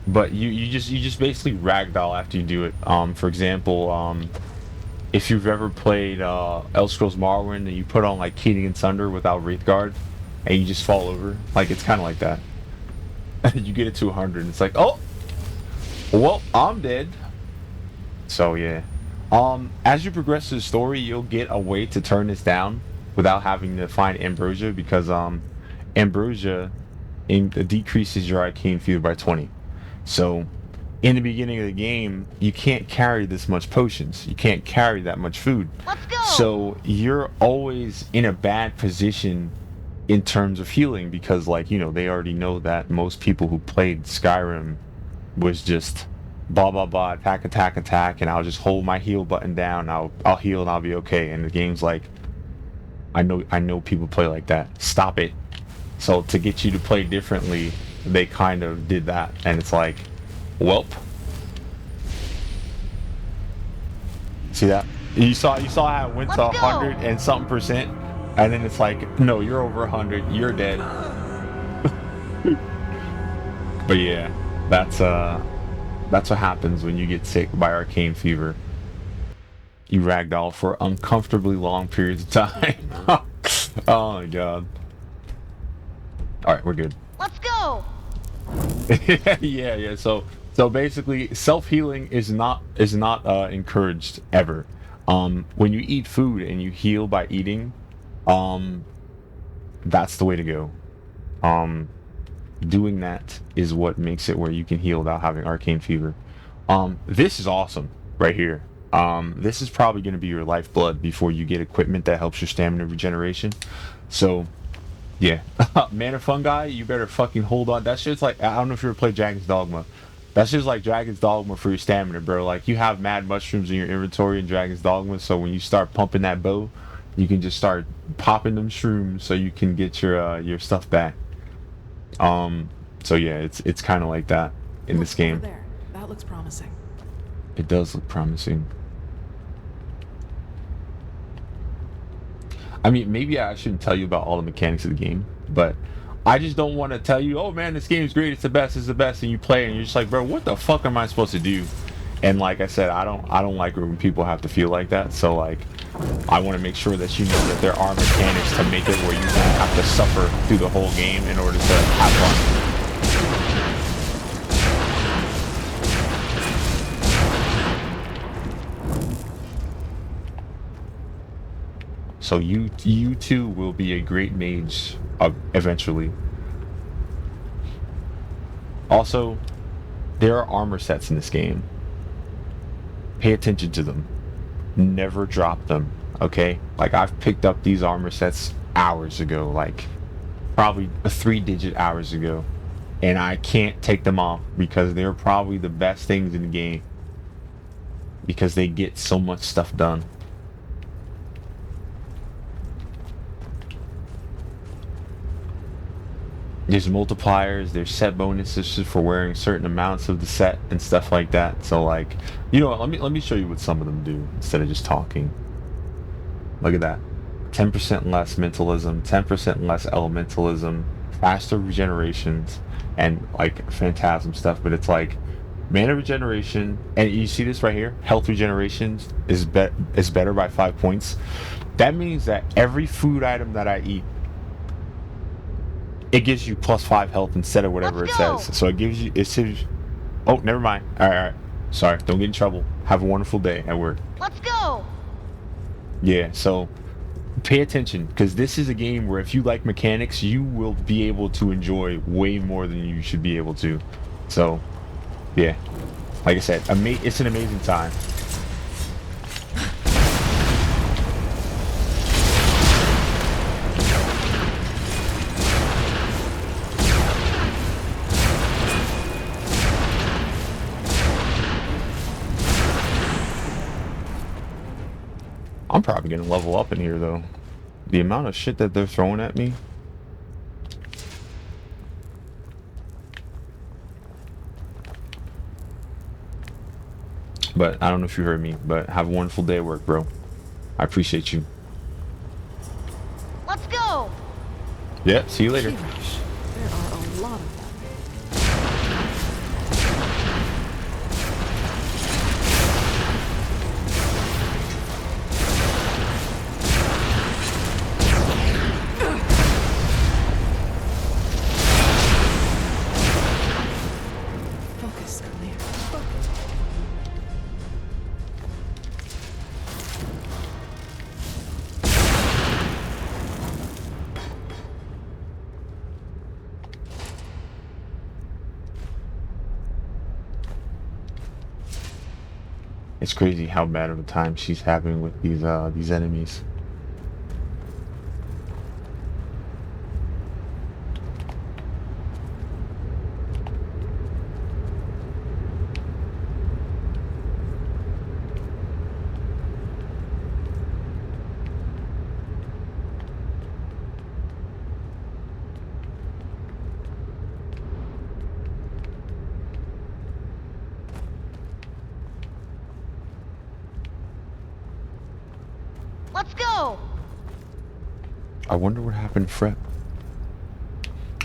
but you just basically ragdoll after you do it. For example, if you've ever played Elder Scrolls Morrowind, and you put on like Keening and Sunder without Wraithguard, and you just fall over, like it's kind of like that. You get it to 100, and it's like, oh, well, I'm dead. So yeah, as you progress through the story, you'll get a way to turn this down without having to find ambrosia, because ambrosia decreases your arcane fever by 20. So in the beginning of the game, you can't carry this much potions. You can't carry that much food.
Let's go.
So you're always in a bad position in terms of healing, because like, you know, they already know that most people who played Skyrim was just blah blah blah, attack attack attack, and I'll just hold my heal button down, I'll heal and I'll be okay. And the game's like, I know people play like that. Stop it. So to get you to play differently, they kind of did that, and it's like, welp. See that? You saw how it went to 100 and something percent, and then it's like, no, you're over 100, you're dead. But yeah, that's what happens when you get sick by arcane fever. You ragdoll for uncomfortably long periods of time. Oh my god. Alright, we're good.
Let's go.
Yeah. So basically, self-healing is not encouraged ever. When you eat food and you heal by eating, that's the way to go. Doing that is what makes it where you can heal without having arcane fever. This is awesome right here. This is probably going to be your lifeblood before you get equipment that helps your stamina regeneration. So yeah. Mana Fungi, you better fucking hold on. That's just like, I don't know if you ever played Dragon's Dogma. That's just like Dragon's Dogma for your stamina, bro. Like, you have mad mushrooms in your inventory in Dragon's Dogma, so when you start pumping that bow, you can just start popping them shrooms so you can get your stuff back. So yeah, it's kind of like that in this game.
Over there. That looks promising.
It does look promising. I mean, maybe I shouldn't tell you about all the mechanics of the game, but I just don't want to tell you, oh man, this game's great, it's the best, and you play it, and you're just like, bro, what the fuck am I supposed to do? And like I said, I don't like when people have to feel like that. So like, I want to make sure that you know that there are mechanics to make it where you don't have to suffer through the whole game in order to have fun. So you too will be a great mage eventually. Also, there are armor sets in this game. Pay attention to them. Never drop them, okay? Like, I've picked up these armor sets hours ago, like probably 3-digit hours ago, and I can't take them off because they're probably the best things in the game because they get so much stuff done. There's multipliers, there's set bonuses for wearing certain amounts of the set and stuff like that. So like, you know what, let me show you what some of them do instead of just talking. Look at that. 10% less mentalism, 10% less elementalism, faster regenerations, and like phantasm stuff. But it's like mana regeneration, and you see this right here, health regeneration is better by 5 points. That means that every food item that I eat, it gives you +5 health instead of whatever it says. So it gives you, it says, oh, never mind. All right. Sorry, don't get in trouble. Have a wonderful day at work.
Let's go.
Yeah, so pay attention, because this is a game where if you like mechanics, you will be able to enjoy way more than you should be able to. So, yeah, like I said, it's an amazing time. I'm probably gonna level up in here though. The amount of shit that they're throwing at me. But I don't know if you heard me, but have a wonderful day at work, bro. I appreciate you.
Let's go.
Yeah, see you later.
There are a lot of them.
It's crazy how bad of a time she's having with these enemies.
Let's go.
I wonder what happened to Fred.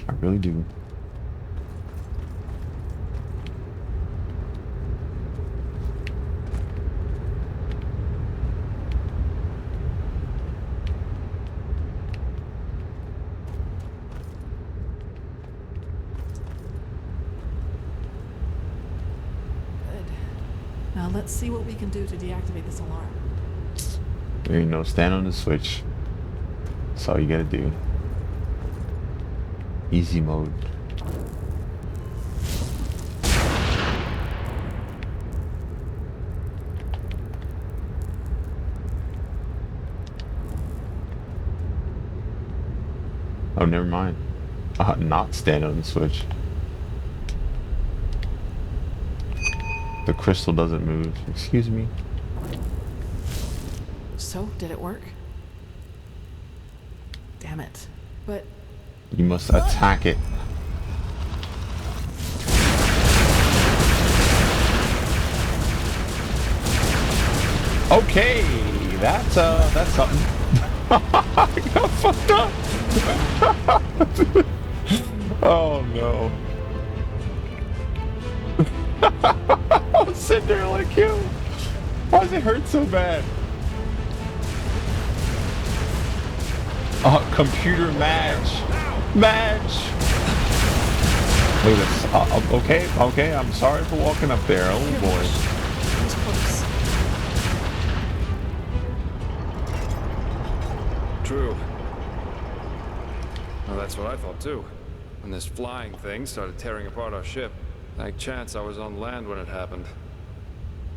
I really do.
Good. Now let's see what we can do to deactivate this alarm.
You know, stand on the switch. That's all you gotta do. Easy mode. Oh, never mind. Not stand on the switch. The crystal doesn't move. Excuse me.
So, did it work? Damn it. But...
You must attack it. Okay, that's something. I got fucked up. Oh no. I was sitting there like, yo, why does it hurt so bad? Computer Mage. Mage. Look at this. Okay, I'm sorry for walking up there. Oh boy.
True. Well, that's what I thought too. When this flying thing started tearing apart our ship, thank chance I was on land when it happened.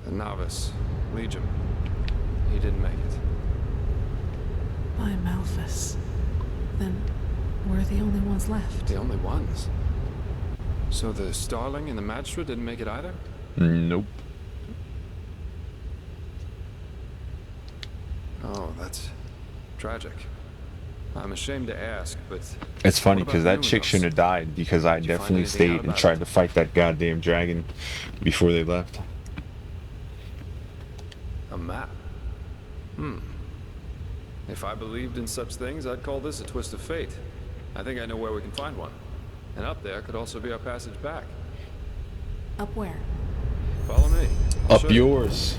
The novice, Legion, he didn't make it.
By Malphus. Then we're the only ones left.
The only ones? So the Starling and the Magistrate didn't make it either?
Nope.
Oh, that's tragic. I'm ashamed to ask, but...
It's funny because that chick shouldn't have died because I definitely stayed and tried to fight that goddamn dragon before they left.
A map? If I believed in such things, I'd call this a twist of fate. I think I know where we can find one. And up there could also be our passage back.
Up where?
Follow me.
Up yours.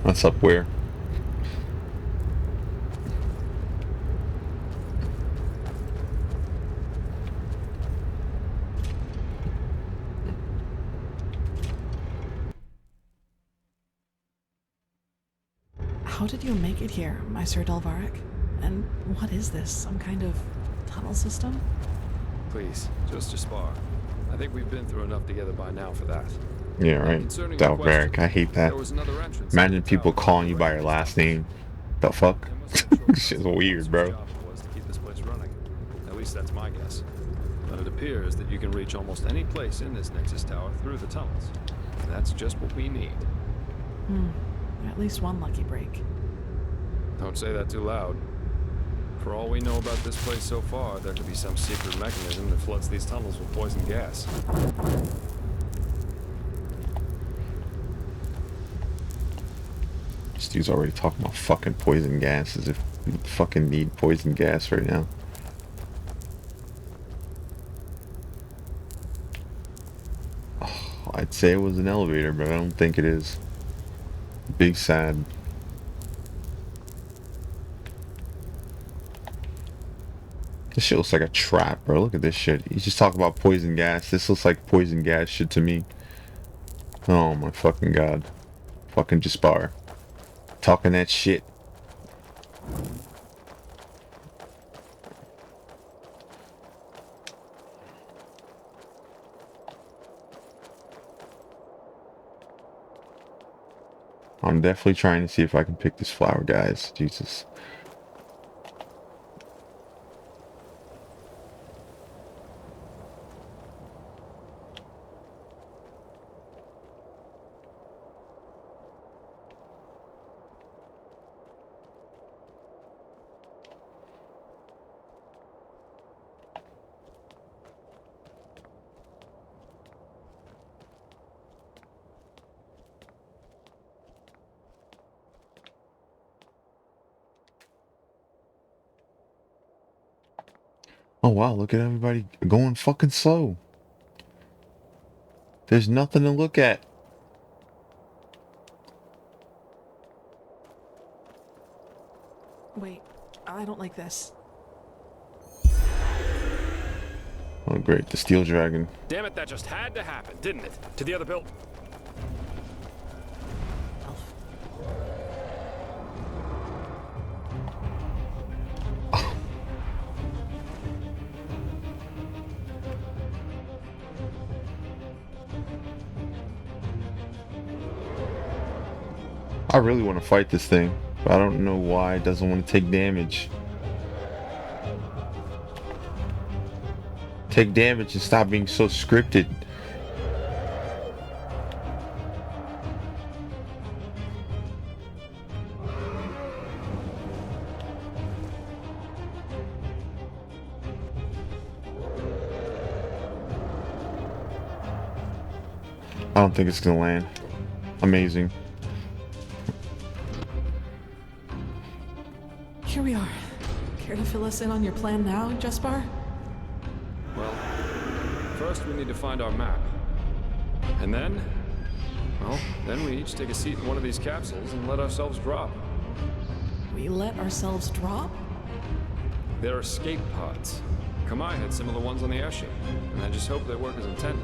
That's up where?
How did you make it here, my Sir Delvaric? And what is this? Some kind of tunnel system?
Please, just a spar. I think we've been through enough together by now for that.
Yeah, right. Delvaric, I hate that. Imagine people calling you by your last name. The fuck? Shit's weird, bro.
Was to keep this place running. At least that's my guess. But it appears that you can reach almost any place in this Nexus Tower through the tunnels. And that's just what we need.
At least one lucky break.
Don't say that too loud. For all we know about this place so far, there could be some secret mechanism that floods these tunnels with poison gas.
This dude's already talking about fucking poison gas as if we fucking need poison gas right now. Oh, I'd say it was an elevator, but I don't think it is. Big sad. This shit looks like a trap, bro. Look at this shit. He's just talking about poison gas. This looks like poison gas shit to me. Oh my fucking god. Fucking Jaspar. Talking that shit. I'm definitely trying to see if I can pick this flower, guys. Jesus. Oh wow, look at everybody going fucking slow. There's nothing to look at.
Wait, I don't like this.
Oh great, the steel dragon.
Damn it, that just had to happen, didn't it? To the other building.
I really want to fight this thing, but I don't know why it doesn't want to take damage. Take damage and stop being so scripted. I don't think it's gonna land. Amazing.
Here we are. Care to fill us in on your plan now, Jespar?
Well, first we need to find our map. And then, well, then we each take a seat in one of these capsules and let ourselves drop.
We let ourselves drop?
They're escape pods. Kamai had similar ones on the airship, and I just hope they work as intended.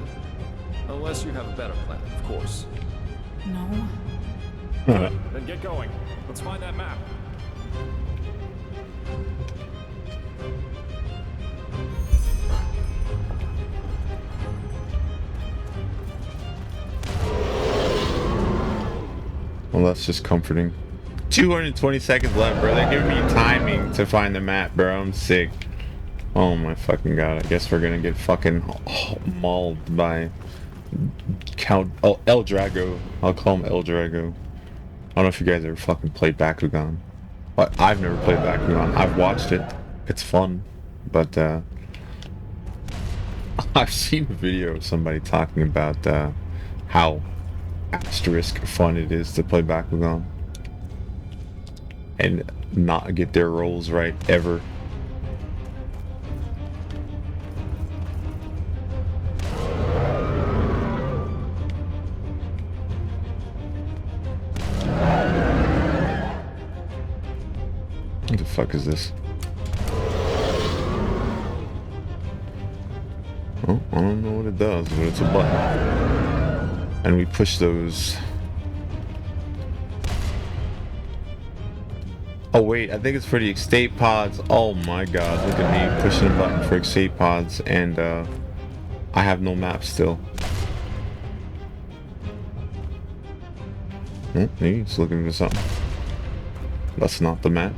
Unless you have a better plan, of course.
No.
Then get going. Let's find that map.
Well, that's just comforting. 220 seconds left, bro. They're giving me timing to find the map, bro. I'm sick. Oh my fucking god. I guess we're gonna get fucking mauled by El Drago. I'll call him El Drago. I don't know if you guys ever fucking played Bakugan. But I've never played Bakugan. I've watched it. It's fun. But I've seen a video of somebody talking about how asterisk fun it is to play Bakugan. And not get their roles right ever. What the fuck is this? Oh, I don't know what it does, but it's a button. And we push those. Oh wait, I think it's for the escape pods. Oh my god, look at me pushing a button for escape pods, and I have no map still. Oh, he's looking for something. That's not the map.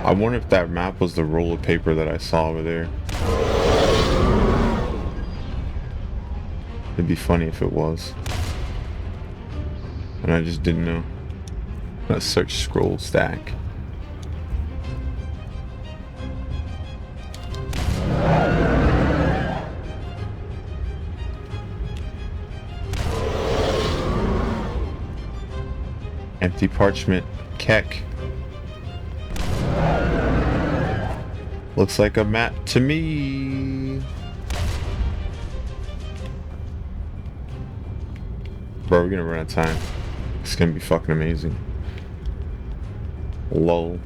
I wonder if that map was the roll of paper that I saw over there. It'd be funny if it was. And I just didn't know. Let's search scroll stack. Empty parchment. Keck. Looks like a map to me. Bro, we're gonna run out of time. It's gonna be fucking amazing. Lol.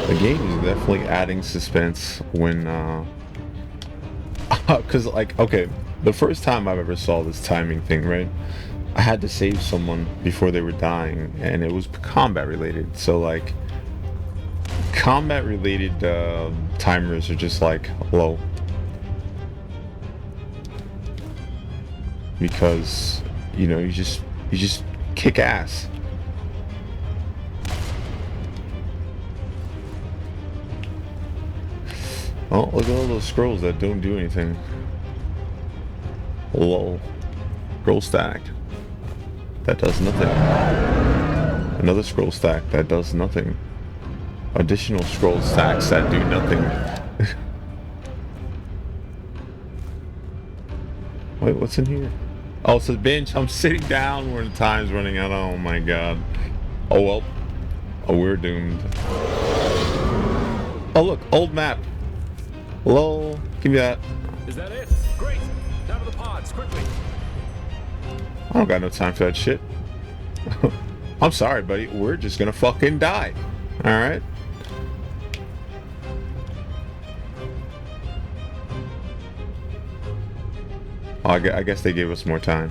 The game is definitely adding suspense when, cause like, okay, the first time I've ever saw this timing thing, right? I had to save someone before they were dying, and it was combat related. So like, combat related timers are just like low. Because, you know, you just kick ass. Oh, look at all those scrolls that don't do anything. Lol. Scroll stack. That does nothing. Another scroll stack that does nothing. Additional scroll stacks that do nothing. Wait, what's in here? Oh, it says bench. I'm sitting down when the time's running out. Oh my god. Oh well. Oh, we're doomed. Oh look, old map. Lol, give me that.
Is that it? Great. Down to the pods, quickly.
I don't got no time for that shit. I'm sorry, buddy. We're just gonna fucking die. Alright? Oh, I guess they gave us more time.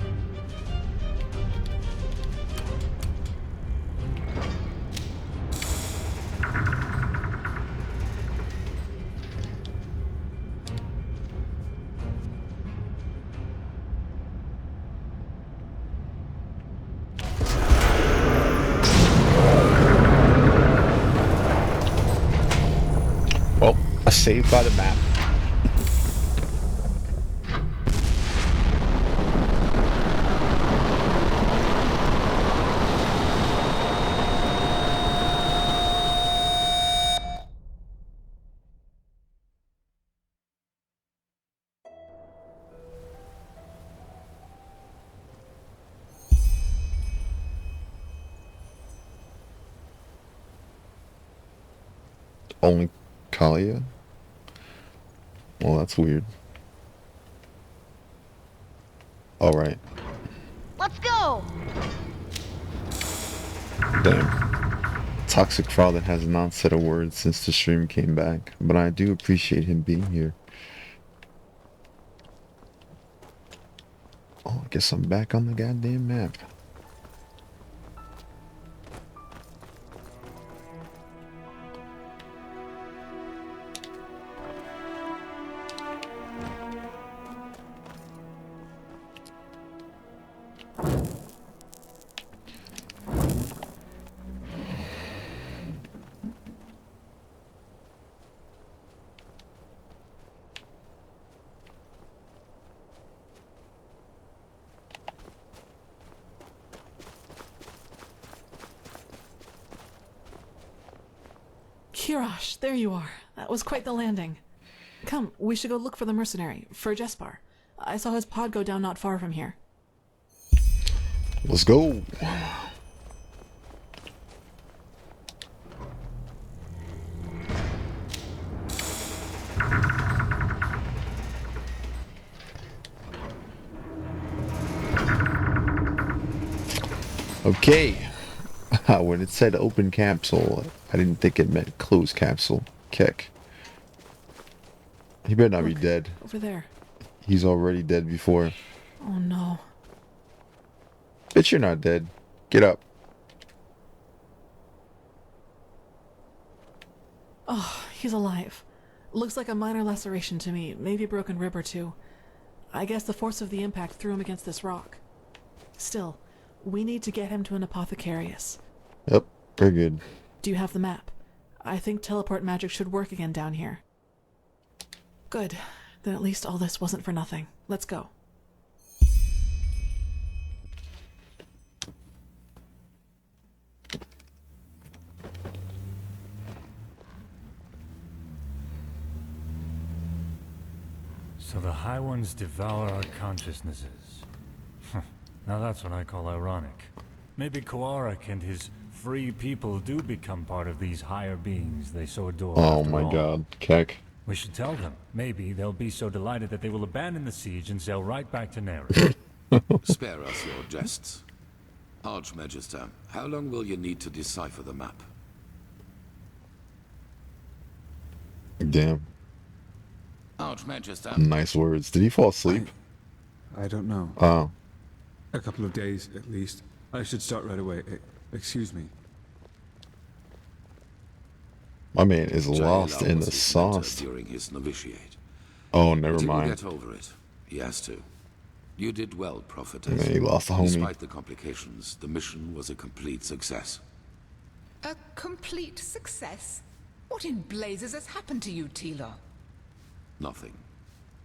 Well, a save by the map. Only Kalia? Well, that's weird. Alright.
Let's go!
Damn. Toxic Father has not said a word since the stream came back, but I do appreciate him being here. Oh, I guess I'm back on the goddamn map.
Kirash, there you are. That was quite the landing. Come, we should go look for the mercenary, for Jespar. I saw his pod go down not far from here.
Let's go. Okay. When it said open capsule, I didn't think it meant closed capsule. Keck. He better not be dead.
Over there.
He's already dead before.
Oh no.
Bitch, you're not dead. Get up.
Oh, he's alive. Looks like a minor laceration to me, maybe a broken rib or two. I guess the force of the impact threw him against this rock. Still, we need to get him to an apothecarius.
Yep, very good.
Do you have the map? I think teleport magic should work again down here. Good. Then at least all this wasn't for nothing. Let's go.
So the High Ones devour our consciousnesses. Now that's what I call ironic. Maybe Koarik and his free people do become part of these higher beings they so adore.
Oh my god, Keck.
We should tell them. Maybe they'll be so delighted that they will abandon the siege and sail right back to Neris.
Spare us your jests. Archmagister, how long will you need to decipher the map?
Damn.
Archmagister.
Nice words. Did he fall asleep?
I don't know.
Oh.
A couple of days, at least. I should start right away. Excuse me.
My man is lost in the sauce.
During his novitiate.
Oh, never
But
mind.
He will get over it. He has to. You did well, Prophetess.
Man, he lost a homie.
Despite the complications, the mission was a complete success.
A complete success? What in blazes has happened to you, Tila?
Nothing.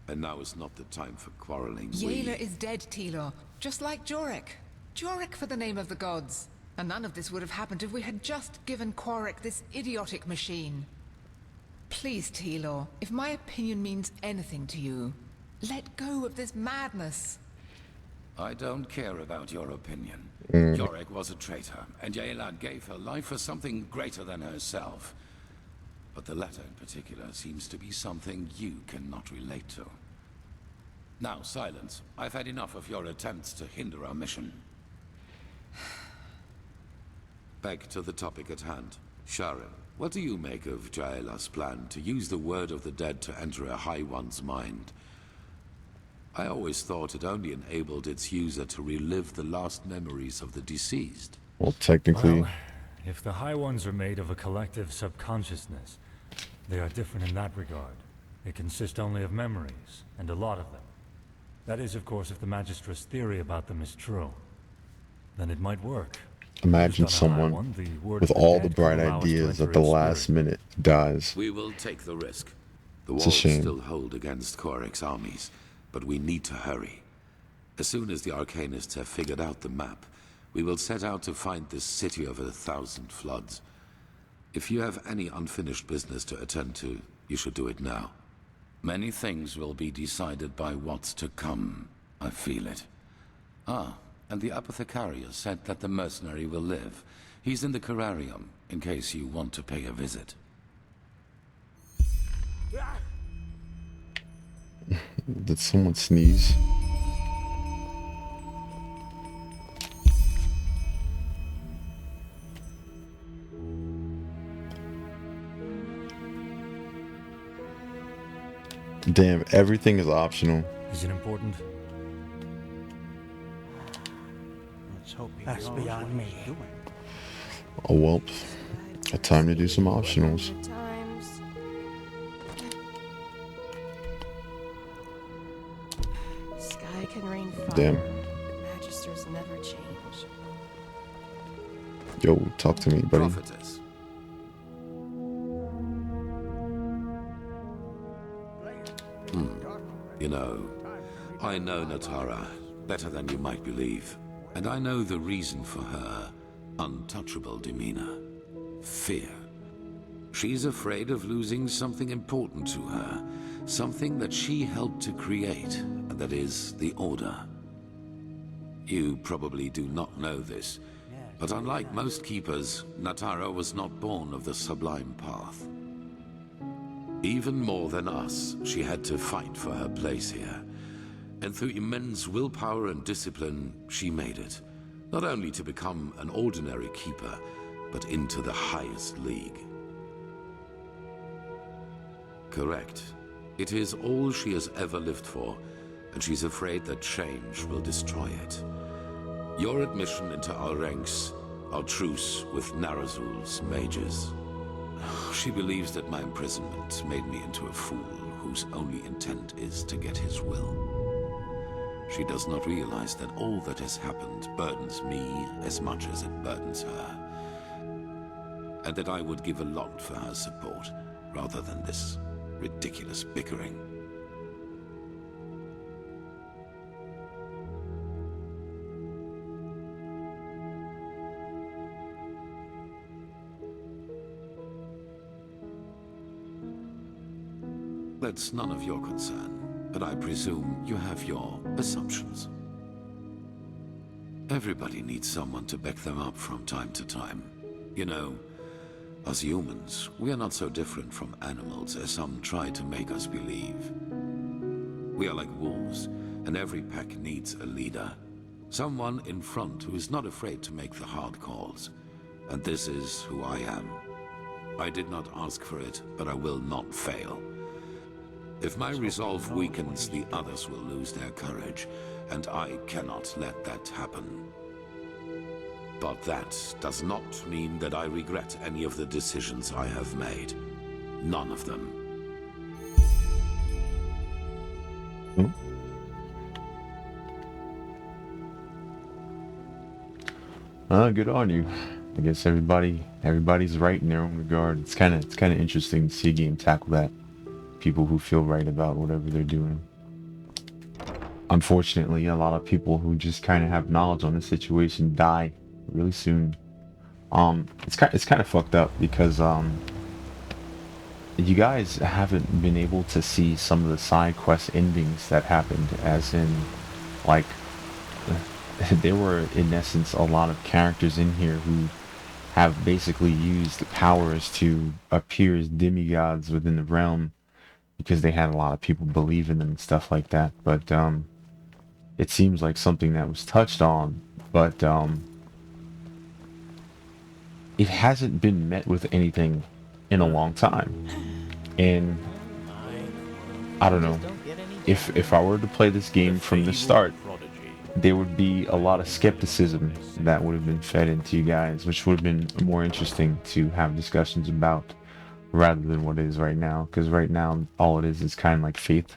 And now is not the time for quarreling.
Yela is dead, Tila. Just like Jorek. Jorek for the name of the gods. And none of this would have happened if we had just given Quarik this idiotic machine. Please, Tilor, if my opinion means anything to you, let go of this madness.
I don't care about your opinion.
Mm.
Jorek was a traitor, and Yaelad gave her life for something greater than herself. But the latter in particular seems to be something you cannot relate to. Now, silence. I've had enough of your attempts to hinder our mission. Back to the topic at hand. Sharon, what do you make of Jaela's plan to use the word of the dead to enter a High One's mind? I always thought it only enabled its user to relive the last memories of the deceased.
Well, technically...
Well, if the High Ones are made of a collective subconsciousness, they are different in that regard. They consist only of memories, and a lot of them. That is, of course, if the Magistra's theory about them is true. Then it might work.
Imagine someone with all the bright ideas at the last minute dies.
We will take the risk. The
It's a
walls
shame.
still hold against Korek's armies, but we need to hurry. As soon as the Arcanists have figured out the map, we will set out to find this city of 1,000 floods. If you have any unfinished business to attend to, you should do it now. Many things will be decided by what's to come. I feel it. Ah, and the apothecarius said that the mercenary will live. He's in the Cararium, in case you want to pay a visit.
Did someone sneeze? Damn, everything is optional.
Is it important?
That's beyond me.
Oh well, got time to do some optionals.
Sky can rain fire.
Damn.
Magisters never change.
Yo, talk to me, buddy.
Prophetess. You know, I know Natara better than you might believe. And I know the reason for her untouchable demeanor. Fear. She's afraid of losing something important to her. Something that she helped to create, and that is the Order. You probably do not know this, but unlike most keepers, Natara was not born of the Sublime Path. Even more than us, she had to fight for her place here. And through immense willpower and discipline, she made it. Not only to become an ordinary keeper, but into the highest league. Correct. It is all she has ever lived for, and she's afraid that change will destroy it. Your admission into our ranks, our truce with Narazul's mages. She believes that my imprisonment made me into a fool whose only intent is to get his will. She does not realize that all that has happened burdens me as much as it burdens her. And that I would give a lot for her support, rather than this ridiculous bickering. That's none of your concern, but I presume you have your assumptions. Everybody needs someone to back them up from time to time. You know, as humans, we are not so different from animals as some try to make us believe. We are like wolves, and every pack needs a leader. Someone in front who is not afraid to make the hard calls. And this is who I am. I did not ask for it, but I will not fail. If my resolve weakens, the others will lose their courage, and I cannot let that happen. But that does not mean that I regret any of the decisions I have made. None of them.
Good on you. I guess everybody's right in their own regard. It's kind of interesting to see a game tackle that. People who feel right about whatever they're doing. Unfortunately, a lot of people who just kind of have knowledge on the situation die really soon. It's kind of fucked up because you guys haven't been able to see some of the side quest endings that happened, as in, like, there were in essence a lot of characters in here who have basically used powers to appear as demigods within the realm, because they had a lot of people believe in them and stuff like that. But it seems like something that was touched on, but it hasn't been met with anything in a long time. And I don't know, if I were to play this game from the start, there would be a lot of skepticism that would have been fed into you guys, which would have been more interesting to have discussions about rather than what it is right now. Because right now, all it is kind of like faith.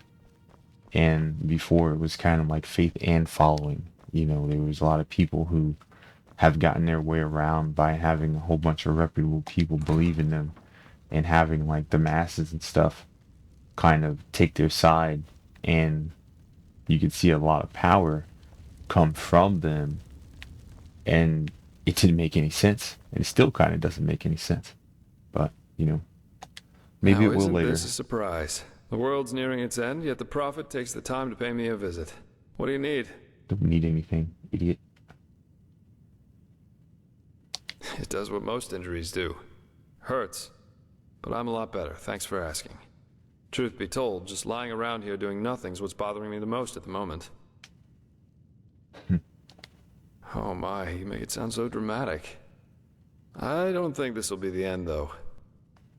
And before, it was kind of like faith and following. You know, there was a lot of people who have gotten their way around by having a whole bunch of reputable people believe in them and having like the masses and stuff kind of take their side. And you could see a lot of power come from them, and it didn't make any sense, and it still kind of doesn't make any sense, but you know, maybe
now,
it will
isn't
later.
This a surprise? The world's nearing its end, yet the prophet takes the time to pay me a visit. What do you need?
Don't need anything, idiot.
It does what most injuries do. Hurts, but I'm a lot better. Thanks for asking. Truth be told, just lying around here doing nothing's what's bothering me the most at the moment. Oh my, you make it sound so dramatic. I don't think this will be the end, though.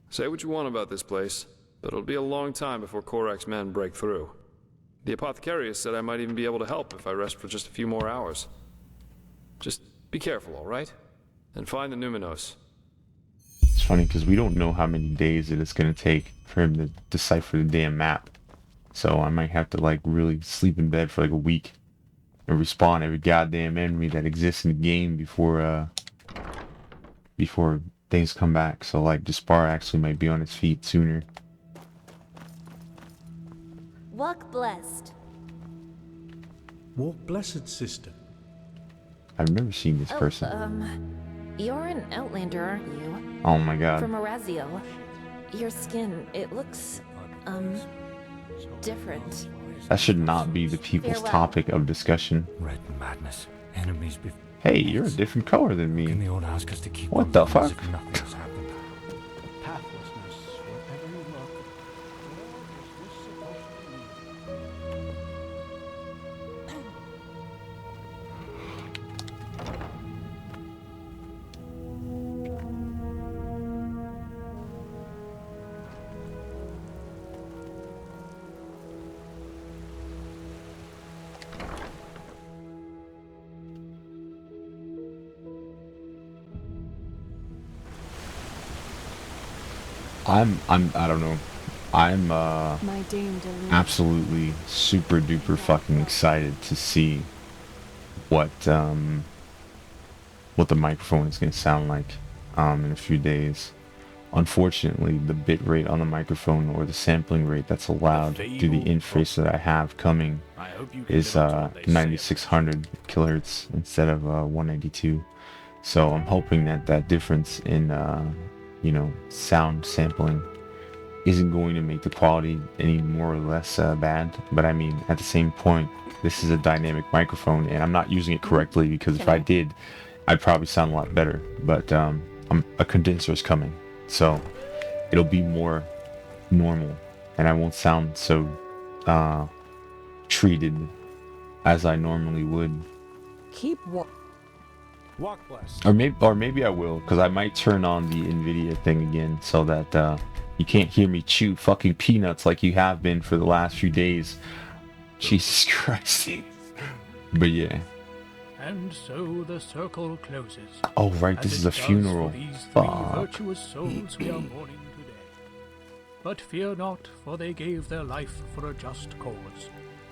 Say what you want about this place, but it'll be a long time before Korak's men break through. The apothecarius said I might even be able to help if I rest for just a few more hours. Just be careful, all right? And find the Numinos.
It's funny because we don't know how many days it is going to take for him to decipher the damn map, so I might have to like really sleep in bed for like a week and respawn every goddamn enemy that exists in the game before things come back. So like Despar actually might be on his feet sooner.
Walk blessed.
Walk blessed, sister.
I've never seen this person.
You're an Outlander, aren't you?
Oh my god.
From Araziel. Your skin, it looks, different.
That should not be the people's
Farewell.
topic of discussion.
Red madness. Enemies before.
Hey, you're a different color than me.
Can they all ask us to keep
What the fuck?
if nothing has happened?
Pathlessness, wherever you look. What is this supposed to mean?
I don't know. I'm
My dame Delene.
absolutely super duper fucking excited to see what the microphone is going to sound like in a few days. Unfortunately, the bit rate on the microphone, or the sampling rate that's allowed through the interface that I have coming, is 9600 kilohertz instead of 192. So I'm hoping that that difference in you know, sound sampling isn't going to make the quality any more or less bad. But I mean, at the same point, this is a dynamic microphone, and I'm not using it correctly, because if I did, I'd probably sound a lot better. But a condenser is coming, so it'll be more normal, and I won't sound so treated as I normally would.
Keep
Walk blessed.
Or maybe I will, because I might turn on the NVIDIA thing again, so that you can't hear me chew fucking peanuts like you have been for the last few days. Jesus Christ. But yeah.
And so the circle closes.
Oh right, this is a funeral.
These
Fuck.
virtuous souls we are mourning today. But fear not, for they gave their life for a just cause,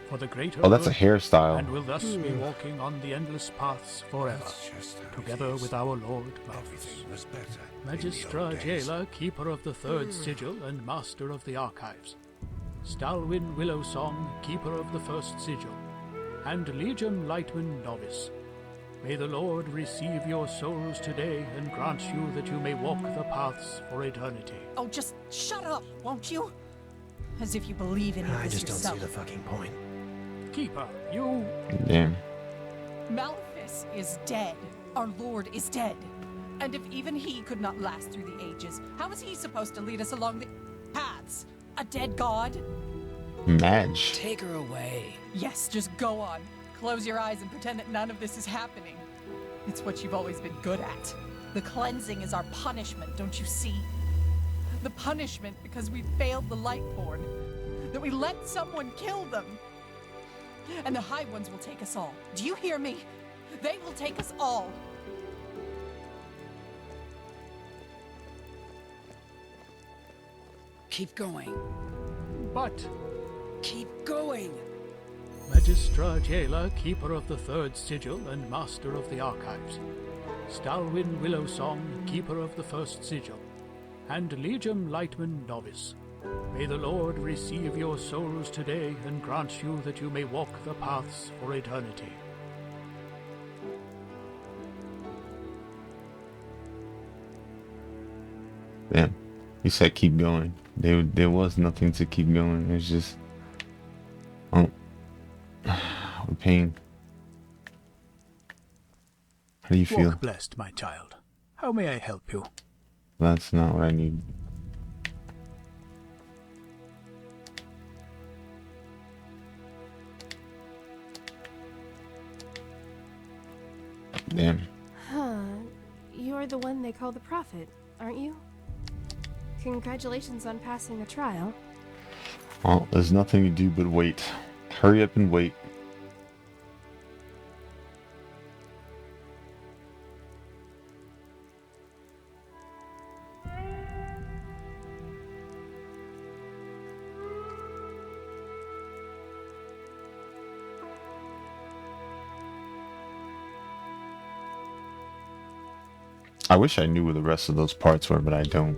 for the greater
Oh, that's a
good,
hairstyle.
and will thus be walking on the endless paths forever, together with our Lord Malthus. Magistra Jaela, keeper of the third sigil and master of the archives. Stalwyn Willowsong, keeper of the first sigil, and Legion Lightman novice. May the Lord receive your souls today and grant you that you may walk the paths for eternity.
Oh, just shut up, won't you? As if you believe any of
I
this
just don't
yourself.
see the fucking point.
Keeper, you...
Damn.
Malthus is dead. Our Lord is dead. And if even he could not last through the ages, how is he supposed to lead us along the paths? A dead god?
Mage.
Take her away. Yes, just go on. Close your eyes and pretend that none of this is happening. It's what you've always been good at. The cleansing is our punishment, don't you see? The punishment because we failed the Lightborn. That we let someone kill them. And the High Ones will take us all. Do you hear me? They will take us all.
Keep going.
But
Keep going.
Magistra Jaela, keeper of the third sigil and master of the archives. Stalwyn Willowsong, keeper of the first sigil. And Legium Lightman, novice. May the Lord receive your souls today and grant you that you may walk the paths for eternity.
Damn. He said keep going. There was nothing to keep going. It's just... Oh. With pain. How do you feel?
Walk blessed, my child. How may I help you?
That's not what I need. Damn.
Huh. You're the one they call the Prophet, aren't you? Congratulations on passing the trial.
Well, there's nothing to do but wait. Hurry up and wait. I wish I knew where the rest of those parts were, but I don't.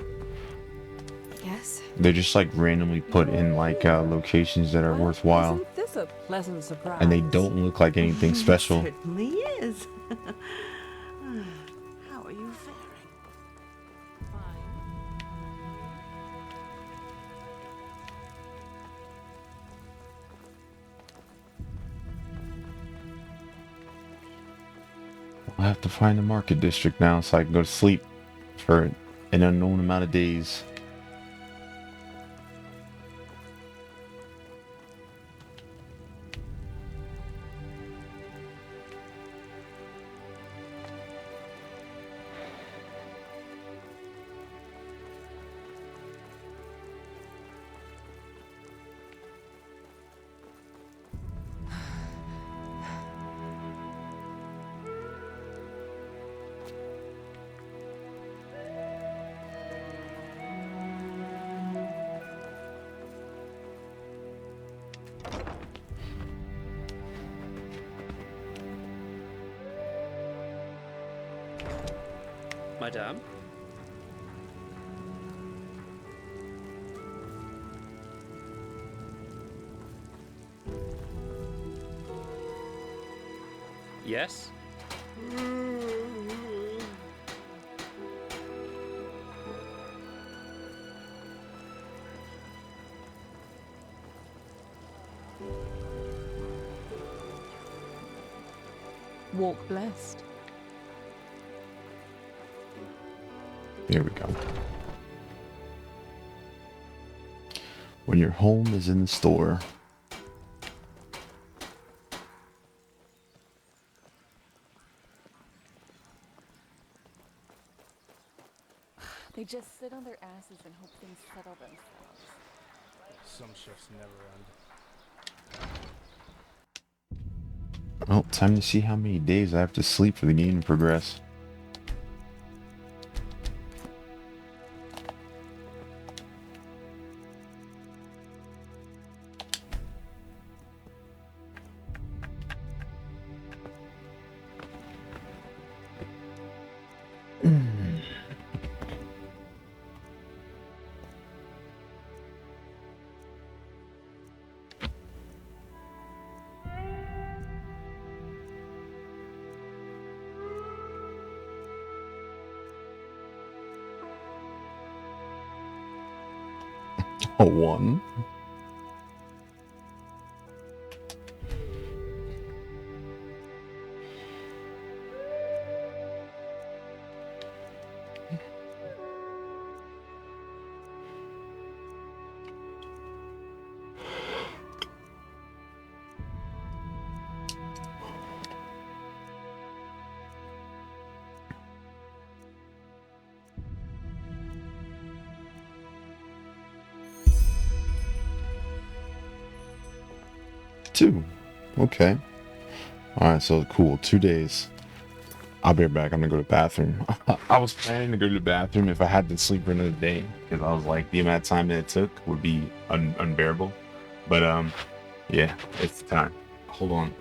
Yes.
They're just like randomly put in like locations that are worthwhile.
Isn't this a pleasant surprise?
And they don't look like anything special.
It certainly is. How are you faring?
I'll have to find the market district now so I can go to sleep for an unknown amount of days.
Madame? Yes?
Walk blessed.
There we go. When your home is in the store.
They just sit on their asses and hope things settle themselves.
Some shifts never end.
Oh, time to see how many days I have to sleep for the game to progress. A 1. 2. Okay. Alright, so cool. 2 days. I'll be right back. I'm gonna go to the bathroom. I was planning to go to the bathroom if I had to sleep for another day, because I was like, the amount of time that it took would be unbearable. But yeah, it's time. Hold on.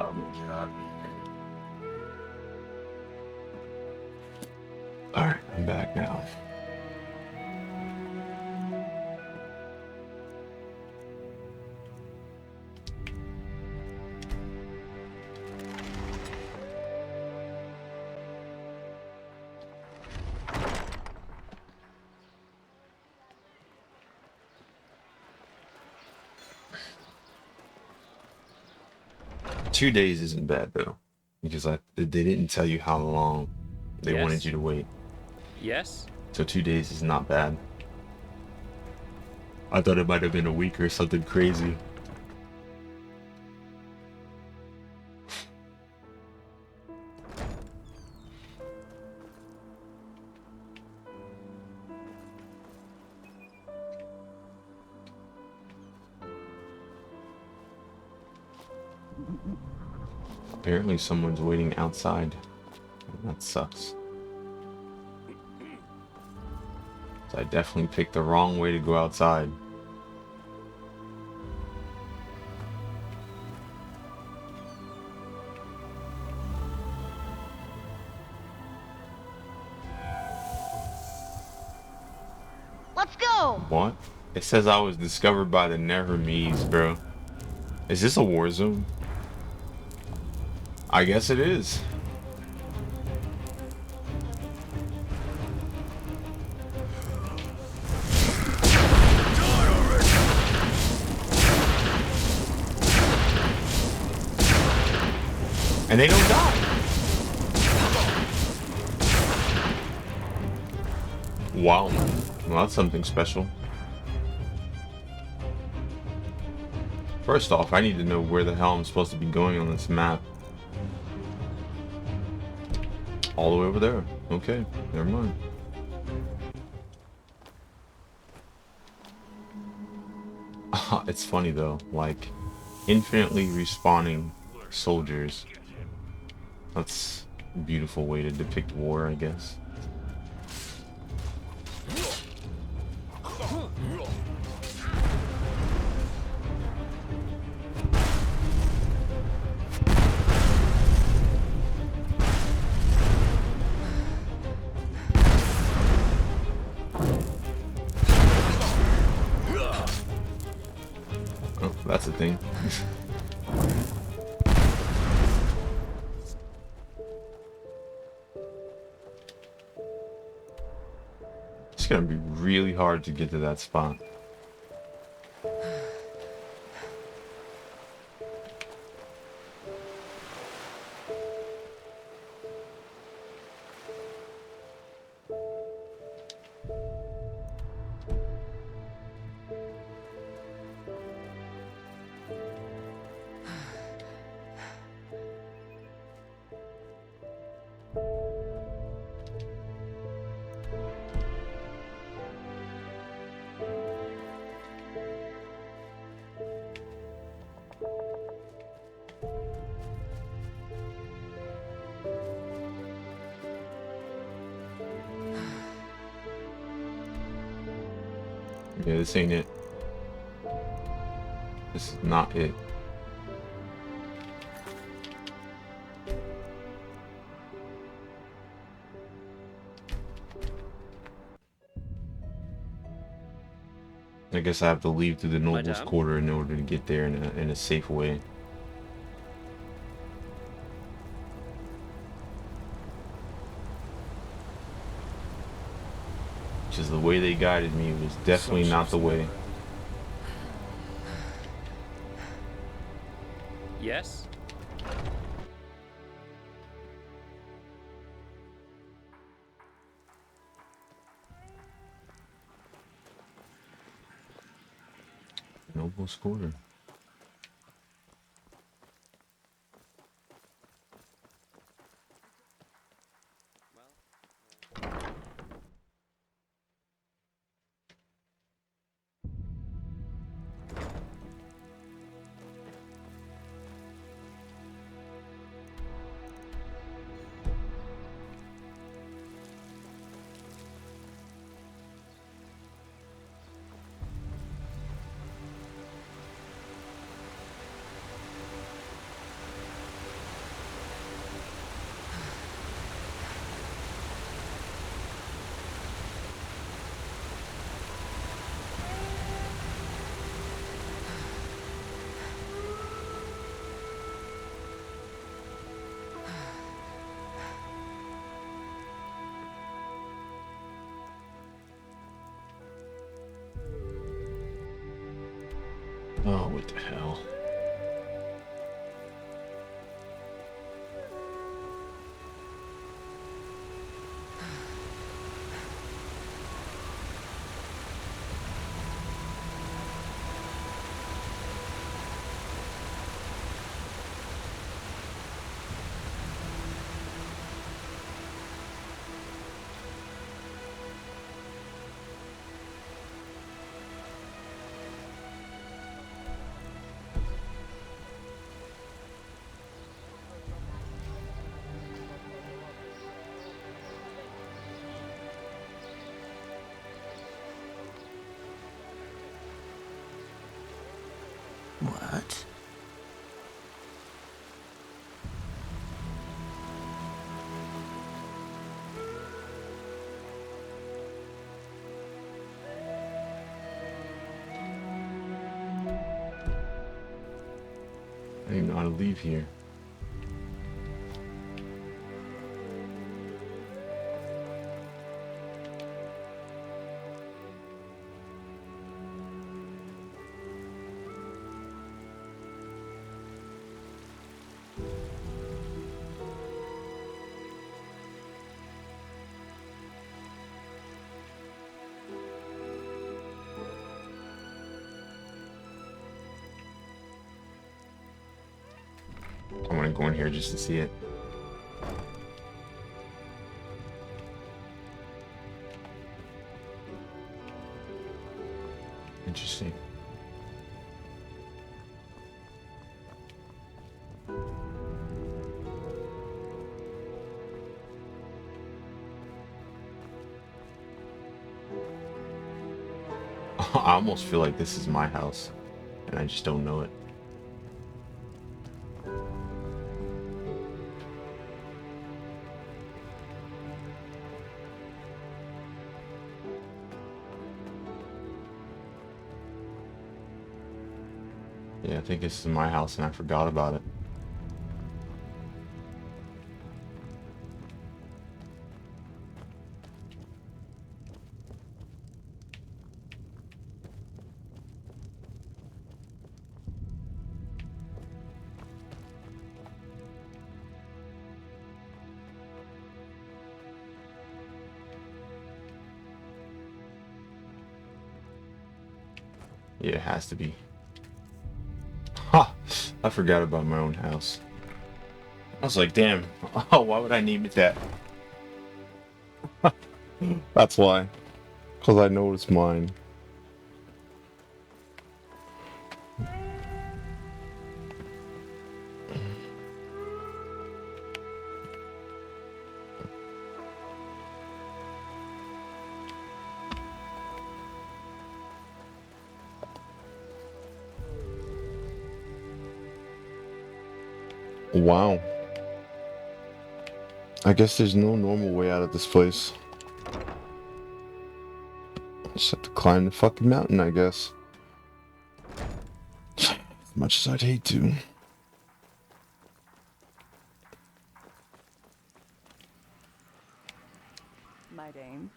Oh my god. Alright, I'm back now. Two days isn't bad though, because they didn't tell you how long they wanted you to wait.
Yes?
So 2 days is not bad. I thought it might have been a week or something crazy. Apparently someone's waiting outside. That sucks. So I definitely picked the wrong way to go outside.
Let's go!
What? It says I was discovered by the Nerhemes, bro. Is this a war zone? I guess it is. And they don't die. Wow. Well, that's something special. First off, I need to know where the hell I'm supposed to be going on this map. All the way over there. Okay, never mind. It's funny though, like infinitely respawning soldiers. That's a beautiful way to depict war, I guess. Oh, that's a thing. It's gonna be really hard to get to that spot. Yeah, this ain't it. This is not it. I guess I have to leave through the Noble's
Madame?
Quarter in order to get there in a safe way. Which is the way they guided me was definitely not the way.
Yes?
Noble's Quarter. Oh, what the hell?
What?
even know how to leave here. I want to go in here just to see it. Interesting. I almost feel like this is my house, and I just don't know it. Yeah, I think this is my house and I forgot about it. Yeah, it has to be. Ha! I forgot about my own house. I was like, damn, oh, why would I name it that? That's why. Because I know it's mine. Wow. I guess there's no normal way out of this place. Just have to climb the fucking mountain, I guess. As much as I'd hate to.
My Dame.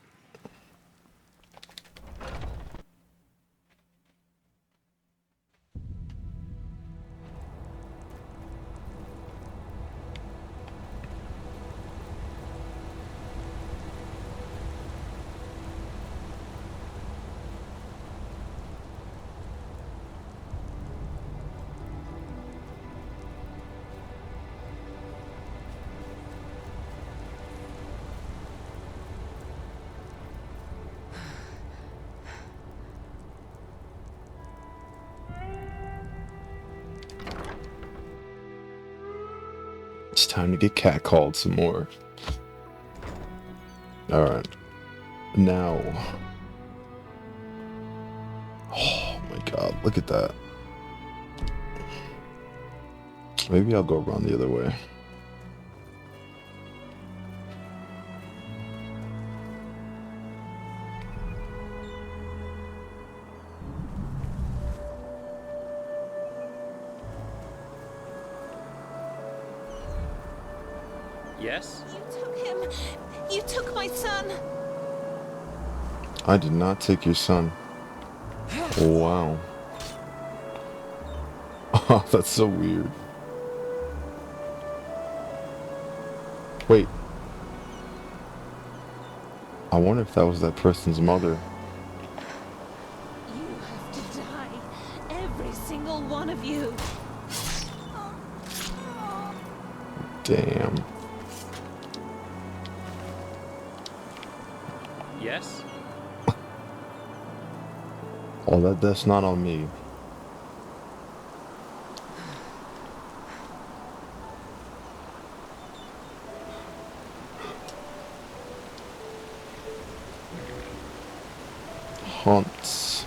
It's time to get catcalled some more. Alright. Now. Oh my god, look at that. Maybe I'll go around the other way.
Yes?
You took him. You took my son.
I did not take your son. Wow. Oh, that's so weird. Wait. I wonder if that was that person's mother.
You have to die. Every single one of you.
Damn.
Yes?
Oh, that's not on me. Haunts.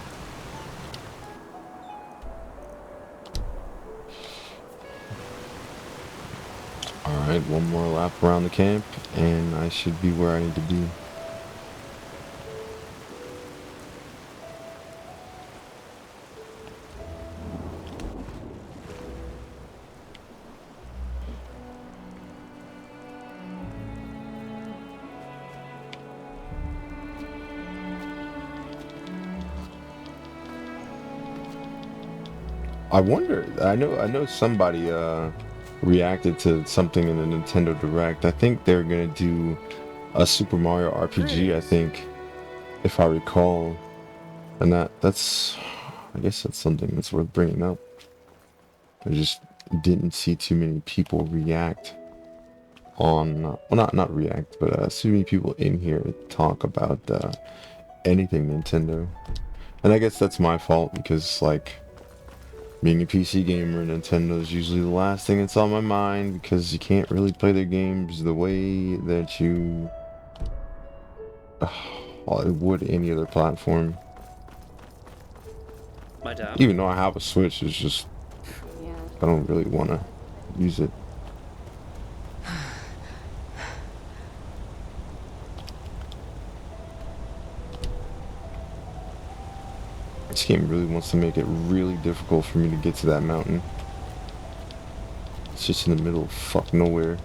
Alright, one more lap around the camp, and I should be where I need to be. I wonder. I know somebody reacted to something in the Nintendo Direct. I think they're gonna do a Super Mario RPG. I think, if I recall, and that's. I guess that's something that's worth bringing up. I just didn't see too many people react on, well, not react, but too many people in here talk about anything Nintendo. And I guess that's my fault because, like, being a PC gamer, Nintendo is usually the last thing that's on my mind because you can't really play their games the way that you would any other platform.
Madame?
Even though I have a Switch, it's just I don't really want to use it. This game really wants to make it really difficult for me to get to that mountain. It's just in the middle of fuck nowhere.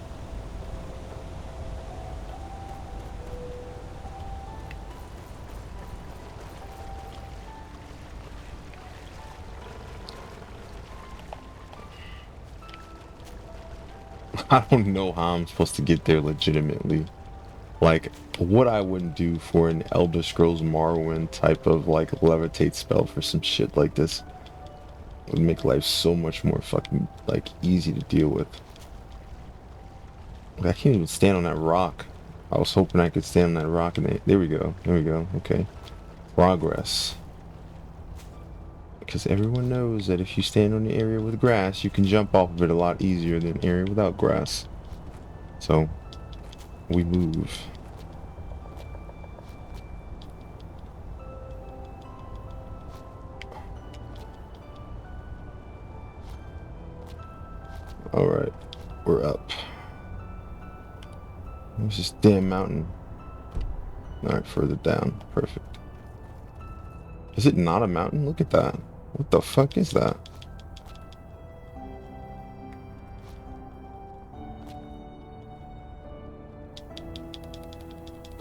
I don't know how I'm supposed to get there legitimately. Like, what I wouldn't do for an Elder Scrolls Morrowind type of, like, levitate spell for some shit like this would make life so much more fucking, like, easy to deal with. I can't even stand on that rock. I was hoping I could stand on that rock and there we go. There we go. Okay. Progress. Because everyone knows that if you stand on the area with grass, you can jump off of it a lot easier than an area without grass. So, we move. Alright, we're up. Where's this damn mountain? Alright, further down. Perfect. Is it not a mountain? Look at that. What the fuck is that?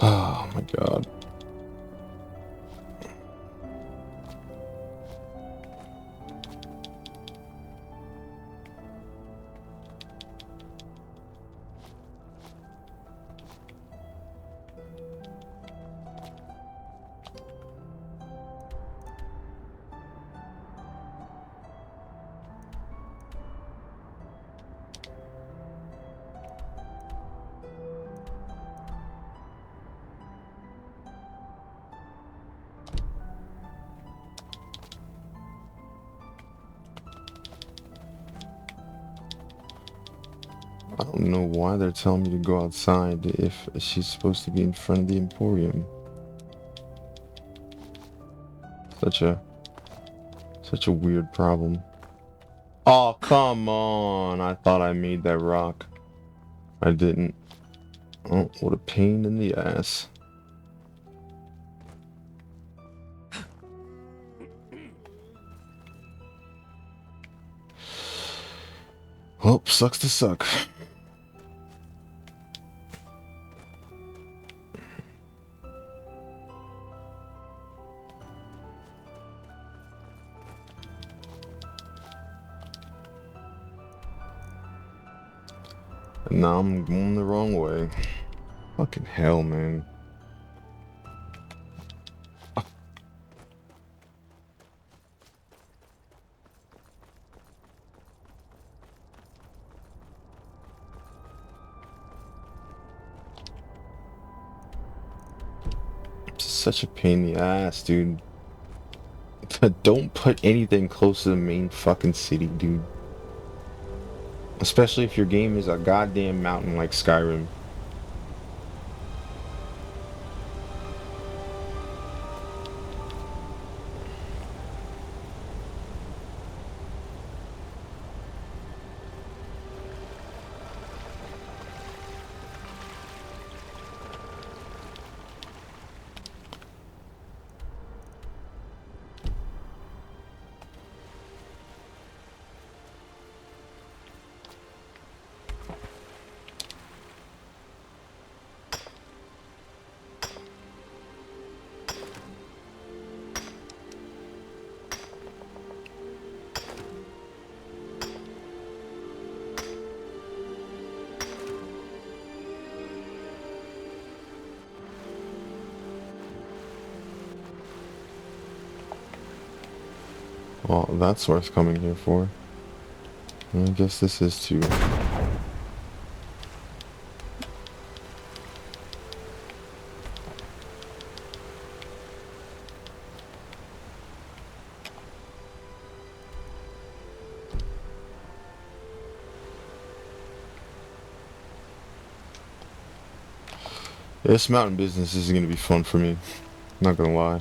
Oh my god. I don't know why they're telling me to go outside if she's supposed to be in front of the Emporium. Such a weird problem. Oh, come on. I thought I made that rock. I didn't. Oh, what a pain in the ass. Well, sucks to suck. And now I'm going the wrong way. Fucking hell, man. Such a pain in the ass, dude. Don't put anything close to the main fucking city, dude. Especially if your game is a goddamn mountain like Skyrim. Well, that's worth coming here for. I guess this is too. This mountain business is gonna be fun for me. Not gonna lie.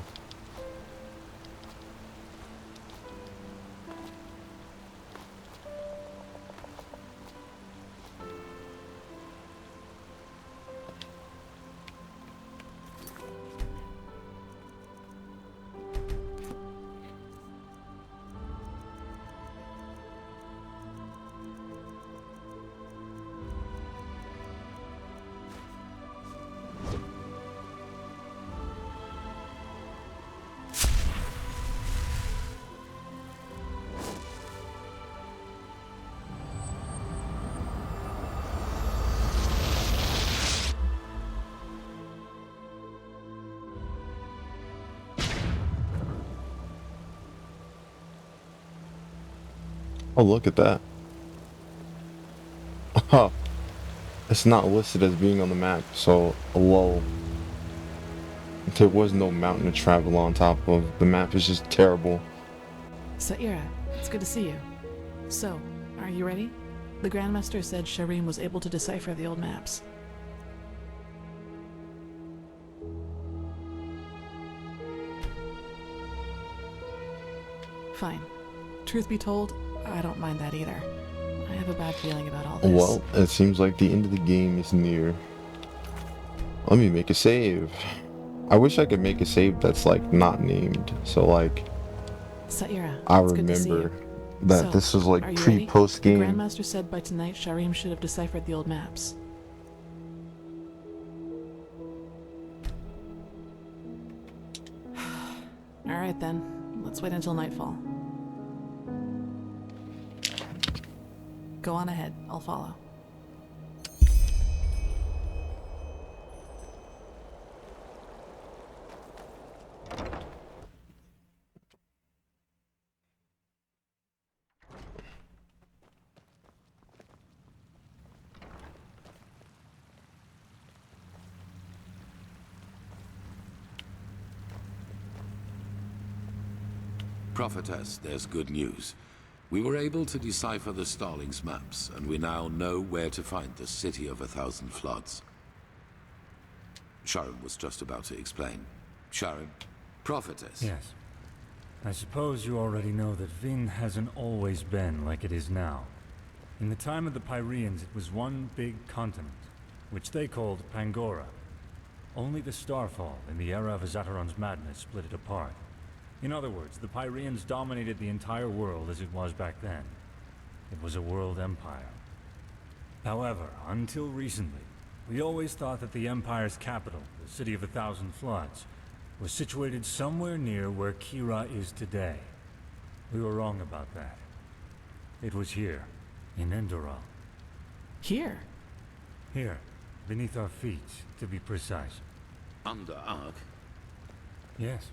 Oh, look at that. Oh, it's not listed as being on the map, so lol. There was no mountain to travel on top of. The map is just terrible.
Saira, it's good to see you. So, are you ready? The Grandmaster said Shireen was able to decipher the old maps. Fine. Truth be told, I don't mind that either. I have a bad feeling about all this.
Well, it seems like the end of the game is near. Let me make a save. I wish I could make a save that's like not named. So like,
Saira,
I
it's good to see
remember
you.
that
So,
this was
are
like
you
pre-post
ready?
game.
The Grandmaster said by tonight Shireen should have deciphered the old maps. Alright then, let's wait until nightfall. Go on ahead, I'll follow.
Prophetess, there's good news. We were able to decipher the Starling's maps, and we now know where to find the City of 1,000 Floods. Sharon was just about to explain. Sharon, Prophetess.
Yes. I suppose you already know that Vin hasn't always been like it is now. In the time of the Pyreans, it was one big continent, which they called Pangora. Only the Starfall, in the era of Azateron's madness, split it apart. In other words, the Pyreans dominated the entire world as it was back then. It was a world empire. However, until recently, we always thought that the Empire's capital, the City of 1,000 Floods, was situated somewhere near where Kira is today. We were wrong about that. It was here, in ENDERAL.
Here?
Here, beneath our feet, to be precise.
Under Ark?
Yes.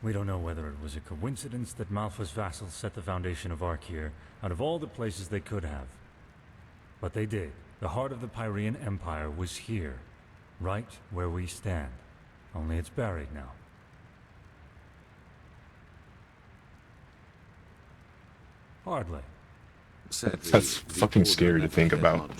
We don't know whether it was a coincidence that Malfa's vassals set the foundation of Ark here, out of all the places they could have. But they did. The heart of the Pyrean Empire was here, right where we stand. Only it's buried now. Hardly.
Sadly,
That's fucking scary to think about.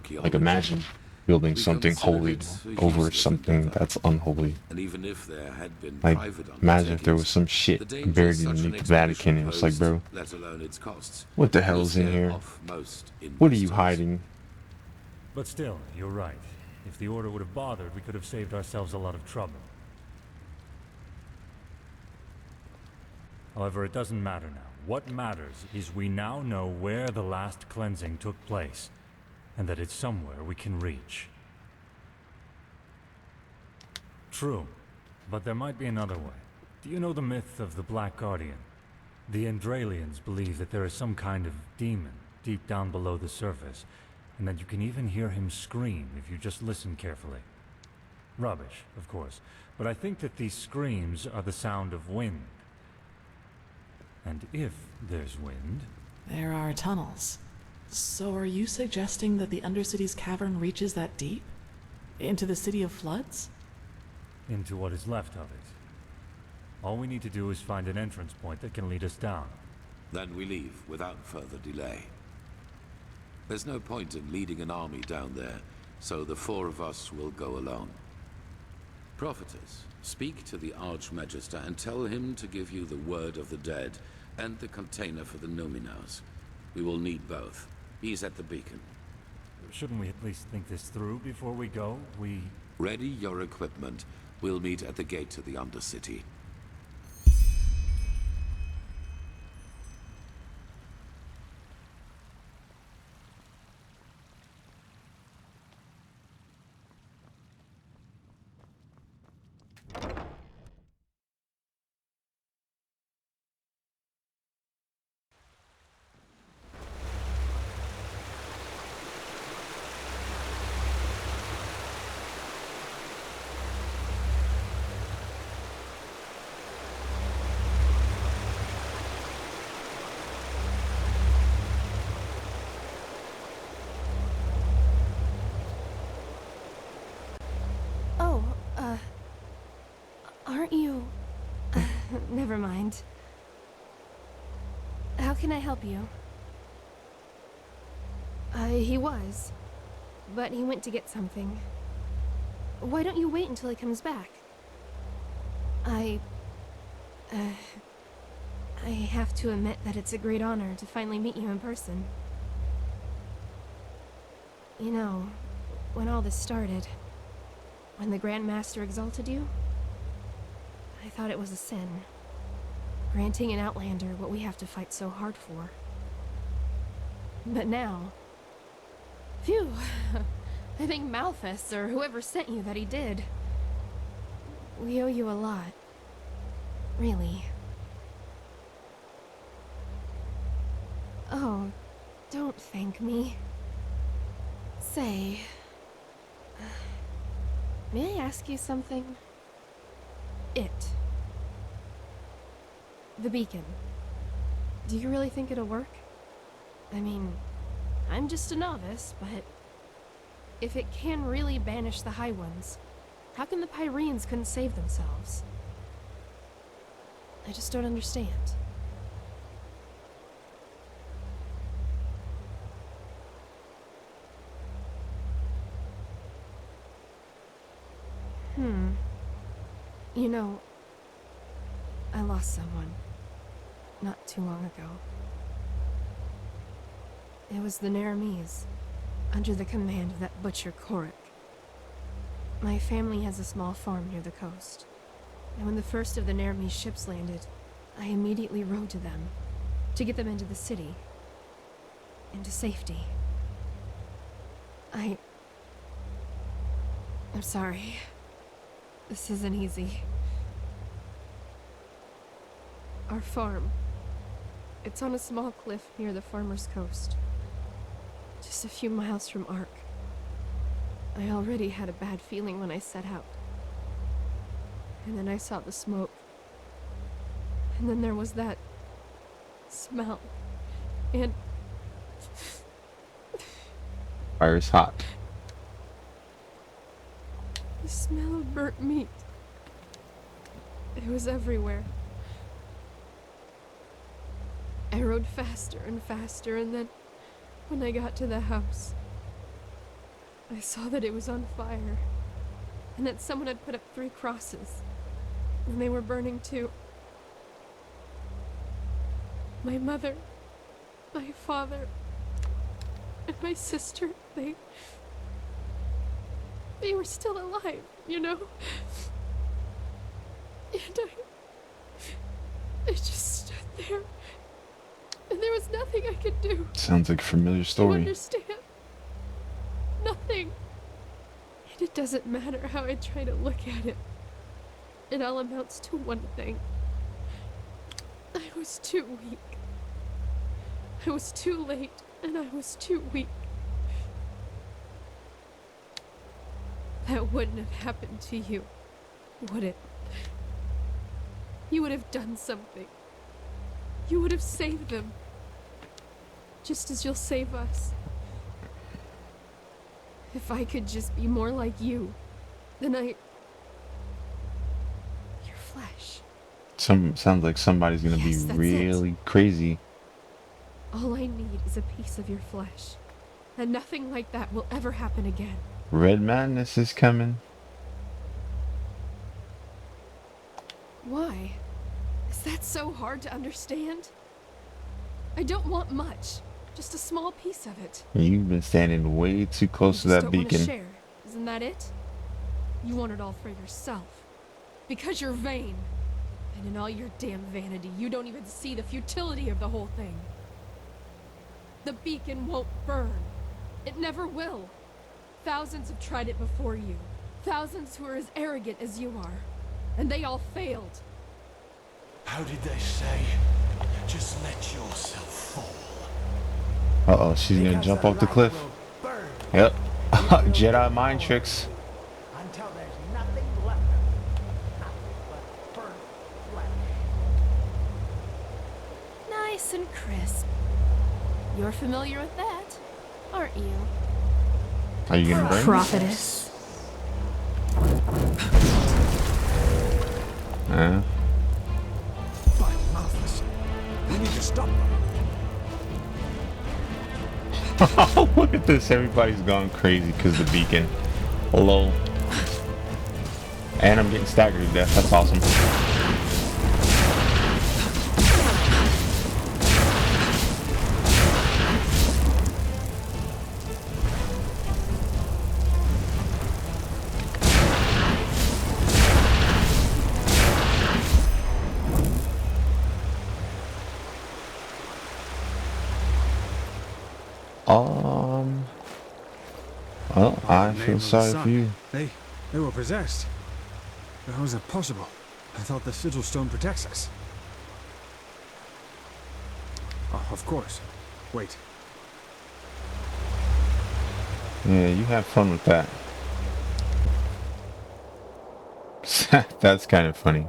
Like, imagine building something holy over something that's unholy.
And even if there had been
Like,
private
imagine if there was some shit buried in the Vatican and it's like, bro,
let alone its costs,
what the hell's in here? What are you hiding?
But still, you're right. If the Order would have bothered, we could have saved ourselves a lot of trouble. However, it doesn't matter now. What matters is we now know where the last cleansing took place, and that it's somewhere we can reach. True, but there might be another way. Do you know the myth of the Black Guardian? The Enderalians believe that there is some kind of demon deep down below the surface, and that you can even hear him scream if you just listen carefully. Rubbish, of course. But I think that these screams are the sound of wind. And if there's wind...
There are tunnels. So are you suggesting that the Undercity's cavern reaches that deep? Into the City of Floods?
Into what is left of it. All we need to do is find an entrance point that can lead us down.
Then we leave without further delay. There's no point in leading an army down there, so the four of us will go alone. Prophetess, speak to the Archmagister and tell him to give you the word of the dead and the container for the Numenors. We will need both. He's at the beacon.
Shouldn't we at least think this through before we go?
Ready your equipment. We'll meet at the gate to the Undercity.
Aren't you... Never mind. How can I help you? He was. But he went to get something. Why don't you wait until he comes back? I have to admit that it's a great honor to finally meet you in person. You know, when all this started, when the Grand Master exalted you, I thought it was a sin. Granting an Outlander what we have to fight so hard for. But now... Phew! I think Malthus, or whoever sent you, that he did. We owe you a lot. Really. Oh, don't thank me. Say... may I ask you something? The beacon. Do you really think it'll work? I mean, I'm just a novice, but... if it can really banish the High Ones, how come the Pyreans couldn't save themselves? I just don't understand. You know, I lost someone not too long ago. It was the Naramis, under the command of that butcher Korik. My family has a small farm near the coast, and when the first of the Naramis ships landed, I immediately rowed to them, to get them into the city, into safety. I'm sorry. This isn't easy. Our farm. It's on a small cliff near the farmer's coast. Just a few miles from Ark. I already had a bad feeling when I set out. And then I saw the smoke. And then there was that smell. And...
fire's hot.
the smell of burnt meat. It was everywhere. I rode faster and faster, and then, when I got to the house, I saw that it was on fire, and that someone had put up 3 crosses, and they were burning too. My mother, my father, and my sister, they were still alive, you know? And I just stood there, and there was nothing I could do.
Sounds like a familiar
To
story.
understand. Nothing. And it doesn't matter how I try to look at it. It all amounts to one thing. I was too weak. I was too late, and I was too weak. that wouldn't have happened to you, would it? You would have done something. You would have saved them. Just as you'll save us. If I could just be more like you, then your flesh.
Sounds like somebody's gonna be really crazy.
All I need is a piece of your flesh. And nothing like that will ever happen again.
Red Madness is coming.
Why? Is that so hard to understand? I don't want much. Just a small piece of it.
You've been standing way too close to that
don't
beacon.
Want to share. Isn't that it? You want it all for yourself. Because you're vain. And in all your damn vanity, you don't even see the futility of the whole thing. The beacon won't burn. It never will. Thousands have tried it before you. Thousands who are as arrogant as you are. And they all failed.
How did they say? Just let yourself fall.
Uh-oh, she's gonna jump off the cliff. Yep. Jedi mind tricks.
Until there's nothing left. Nothing but burnt flesh.
Nice and crisp. You're familiar with that, aren't you?
Are you gonna bring?
Prophetess.
Yeah.
We need to stop them.
Look at this, everybody's gone crazy because of the beacon. Lol. And I'm getting staggered to death, that's awesome. Well, I feel sorry for you.
They were possessed. How is that possible? I thought the sigil stone protects us. Oh, of course. Wait.
Yeah, you have fun with that. That's kind of funny.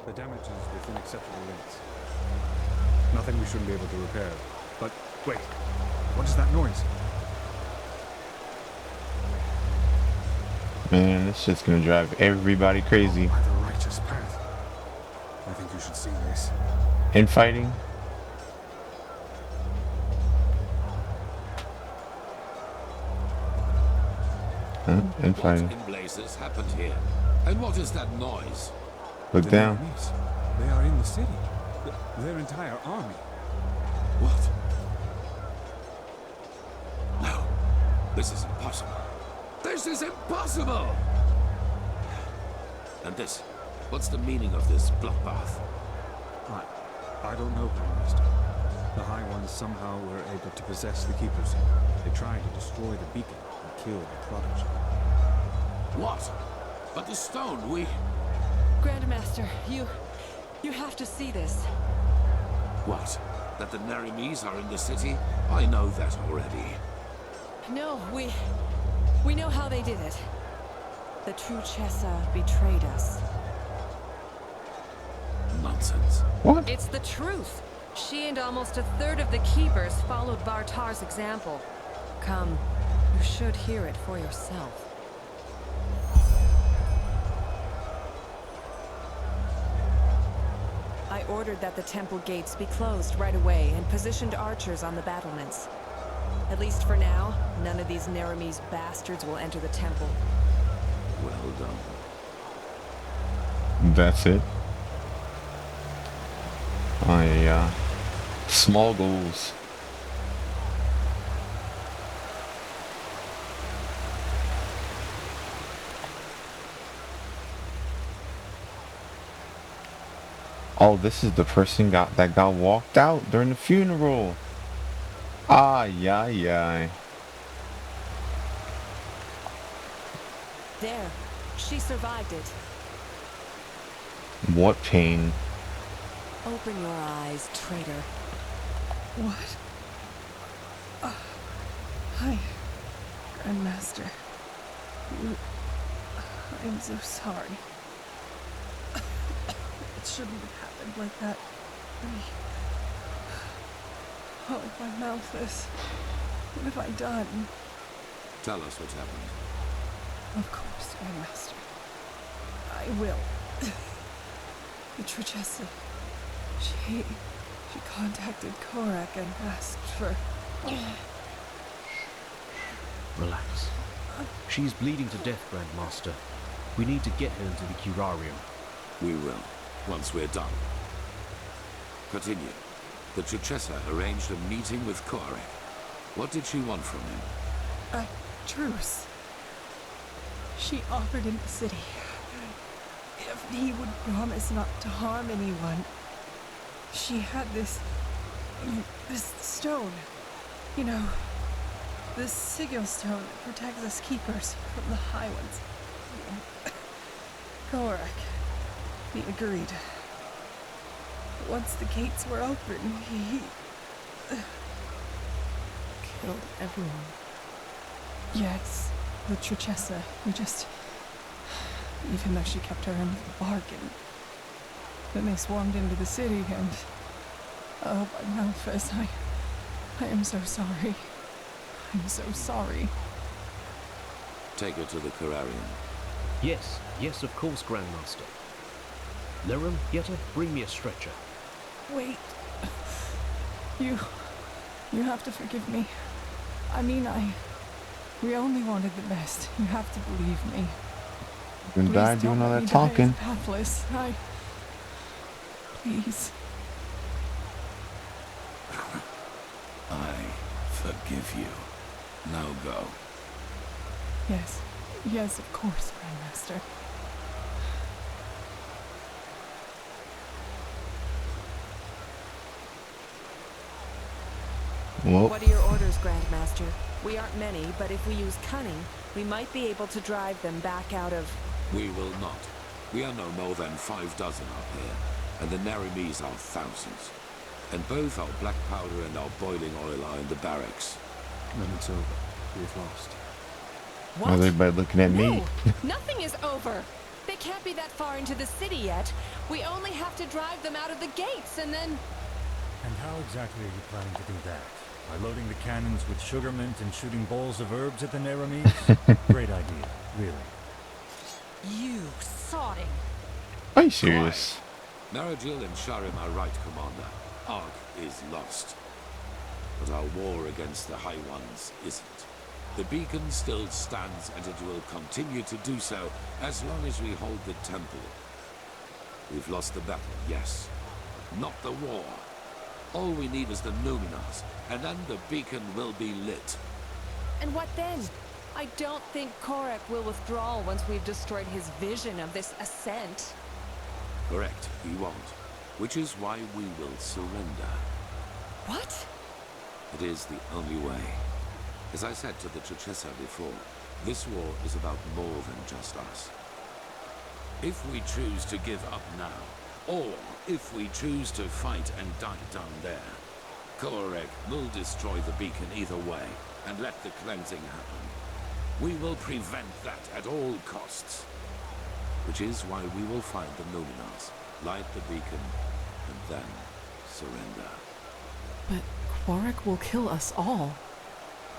The damage is within acceptable limits. Nothing we shouldn't be able to repair. But wait, what is that noise?
Man, this shit's gonna drive everybody crazy.
By the righteous path. I think you should see this.
Infighting? Huh? Infighting.
What in blazes happened here? And what is that noise?
Look down.
Enemies. They are in the city. Their entire army.
What? No. This is impossible. This is impossible! And this? What's the meaning of this bloodbath?
I don't know, Grandmaster. The High Ones somehow were able to possess the Keepers. They tried to destroy the beacon and kill the Prodigy.
What? But the stone, we...
Grandmaster, you have to see this.
What? That the Nerimes are in the city? I know that already.
No, we know how they did it. The true Chessa betrayed us.
Nonsense.
What?
It's the truth. She and almost a third of the Keepers followed Bartar's example. Come, you should hear it for yourself. I ordered that the temple gates be closed right away and positioned archers on the battlements. At least for now, none of these Nerimes bastards will enter the temple.
Well done.
That's it. Small goals. Oh, this is the person that got walked out during the funeral. Ay, ay, ay.
There. She survived it.
What pain.
Open your eyes, traitor.
What? Hi, Grandmaster. I'm so sorry. It shouldn't have happened like that. Oh, my Malthus. What have I done?
Tell us what's happened.
Of course, Grandmaster. I will. The Trichessa. She contacted Korak and asked for...
Relax. She's bleeding to death, Grandmaster. We need to get her into the curarium.
We will, once we're done. Continue. The Trichessa arranged a meeting with Korak. What did she want from him?
A truce. She offered him the city. If he would promise not to harm anyone. She had this stone. You know, this sigil stone that protects us keepers from the High Ones. Korak. He agreed. Once the gates were open, he...
Killed everyone.
Yes, the Trichessa. We just... Even though she kept her end of the bargain. Then they swarmed into the city and... Oh, my Malthus, I am so sorry. I'm so sorry.
Take her to the Curarium.
Yes, yes, of course, Grandmaster. Lirum, Yetta, bring me a stretcher.
Wait. You have to forgive me. I mean, we only wanted the best. You have to believe me.
You're gonna die doing all that talking.
Pathless. Please.
I forgive you. Now go.
Yes. Yes, of course, Grandmaster.
Whoa.
What are your orders, Grandmaster? We aren't many, but if we use cunning, we might be able to drive them back out of...
We will not. We are no more than 6 up here, and the Narimes are thousands. And both our black powder and our boiling oil are in the barracks.
Then it's over. We've lost.
What?
How's everybody looking at me?
Nothing is over! They can't be that far into the city yet. We only have to drive them out of the gates, and then...
And how exactly are you planning to do that? By loading the cannons with sugar mint and shooting balls of herbs at the Narames? Great idea, really.
You sodding!
Are you serious?
Narajil and Sharim are right, Commander. Ark is lost. But our war against the High Ones isn't. The beacon still stands, and it will continue to do so as long as we hold the temple. We've lost the battle, yes. Not the war. All we need is the Numenars, and then the beacon will be lit.
And what then? I don't think Korak will withdraw once we've destroyed his vision of this ascent.
Correct, he won't. Which is why we will surrender.
What?
It is the only way. As I said to the Trichessa before, this war is about more than just us. If we choose to give up now, or if we choose to fight and die down there, Korak will destroy the beacon either way, and let the cleansing happen. We will prevent that at all costs. Which is why we will find the Numenars, light the beacon, and then surrender.
But Korak will kill us all.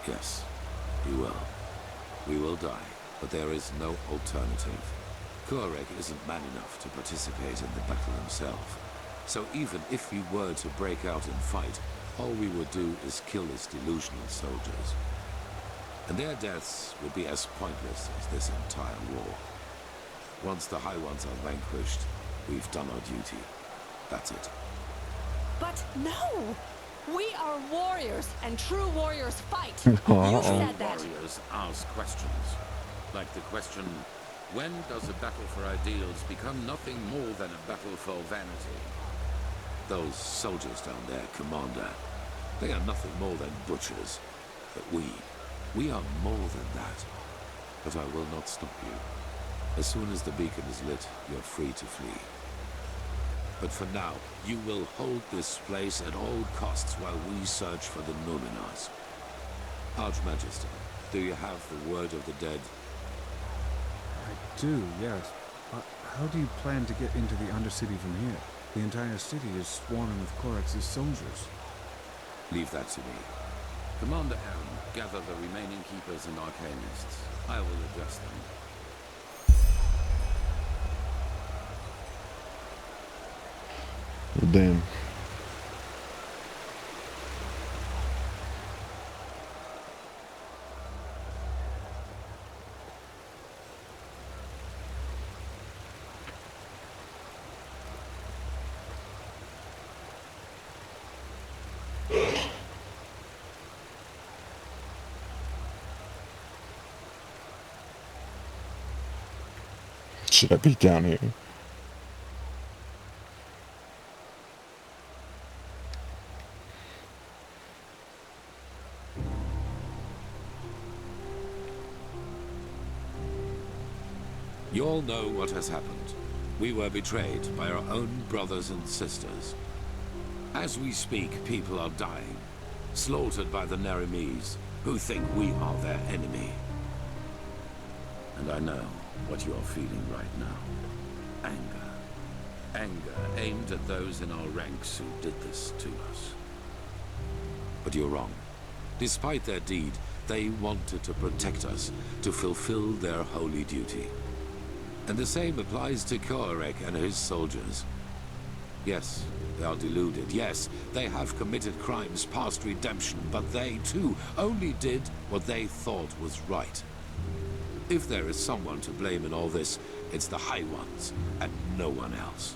Yes, he will. We will die, but there is no alternative. Korak isn't man enough to participate in the battle himself. So even if we were to break out and fight, all we would do is kill his delusional soldiers. And their deaths would be as pointless as this entire war. Once the High Ones are vanquished, we've done our duty. That's it.
But no! We are warriors, and true warriors fight. You said that.
Warriors ask questions. Like the question, when does a battle for ideals become nothing more than a battle for vanity? Those soldiers down there, Commander, They are nothing more than butchers. But we are more than that. But I will not stop you. As soon as the beacon is lit, you're free to flee. But for now, you will hold this place at all costs while we search for the Numenors. Archmagister, do you have the word of the dead?
I do, yes. How do you plan to get into the Undercity from here? The entire city is swarming with Corax's soldiers.
Leave that to me. Commander Aaron, gather the remaining Keepers and Arcanists. I will address them.
Damn. Should I be down here?
You all know what has happened. We were betrayed by our own brothers and sisters. As we speak, people are dying, slaughtered by the Naramis, who think we are their enemy. And I know what you are feeling right now. Anger. Anger aimed at those in our ranks who did this to us. But you're wrong. Despite their deed, they wanted to protect us, to fulfill their holy duty. And the same applies to Koarek and his soldiers. Yes, they are deluded. Yes, they have committed crimes past redemption, but they, too, only did what they thought was right. If there is someone to blame in all this, it's the High Ones, and no one else.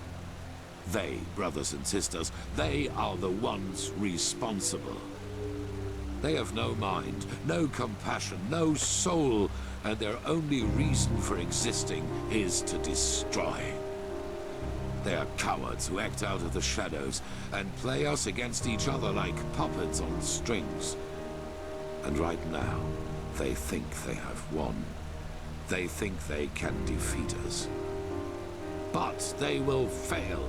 They, brothers and sisters, they are the ones responsible. They have no mind, no compassion, no soul, and their only reason for existing is to destroy. They are cowards who act out of the shadows and play us against each other like puppets on strings. And right now, they think they have won. They think they can defeat us. But they will fail,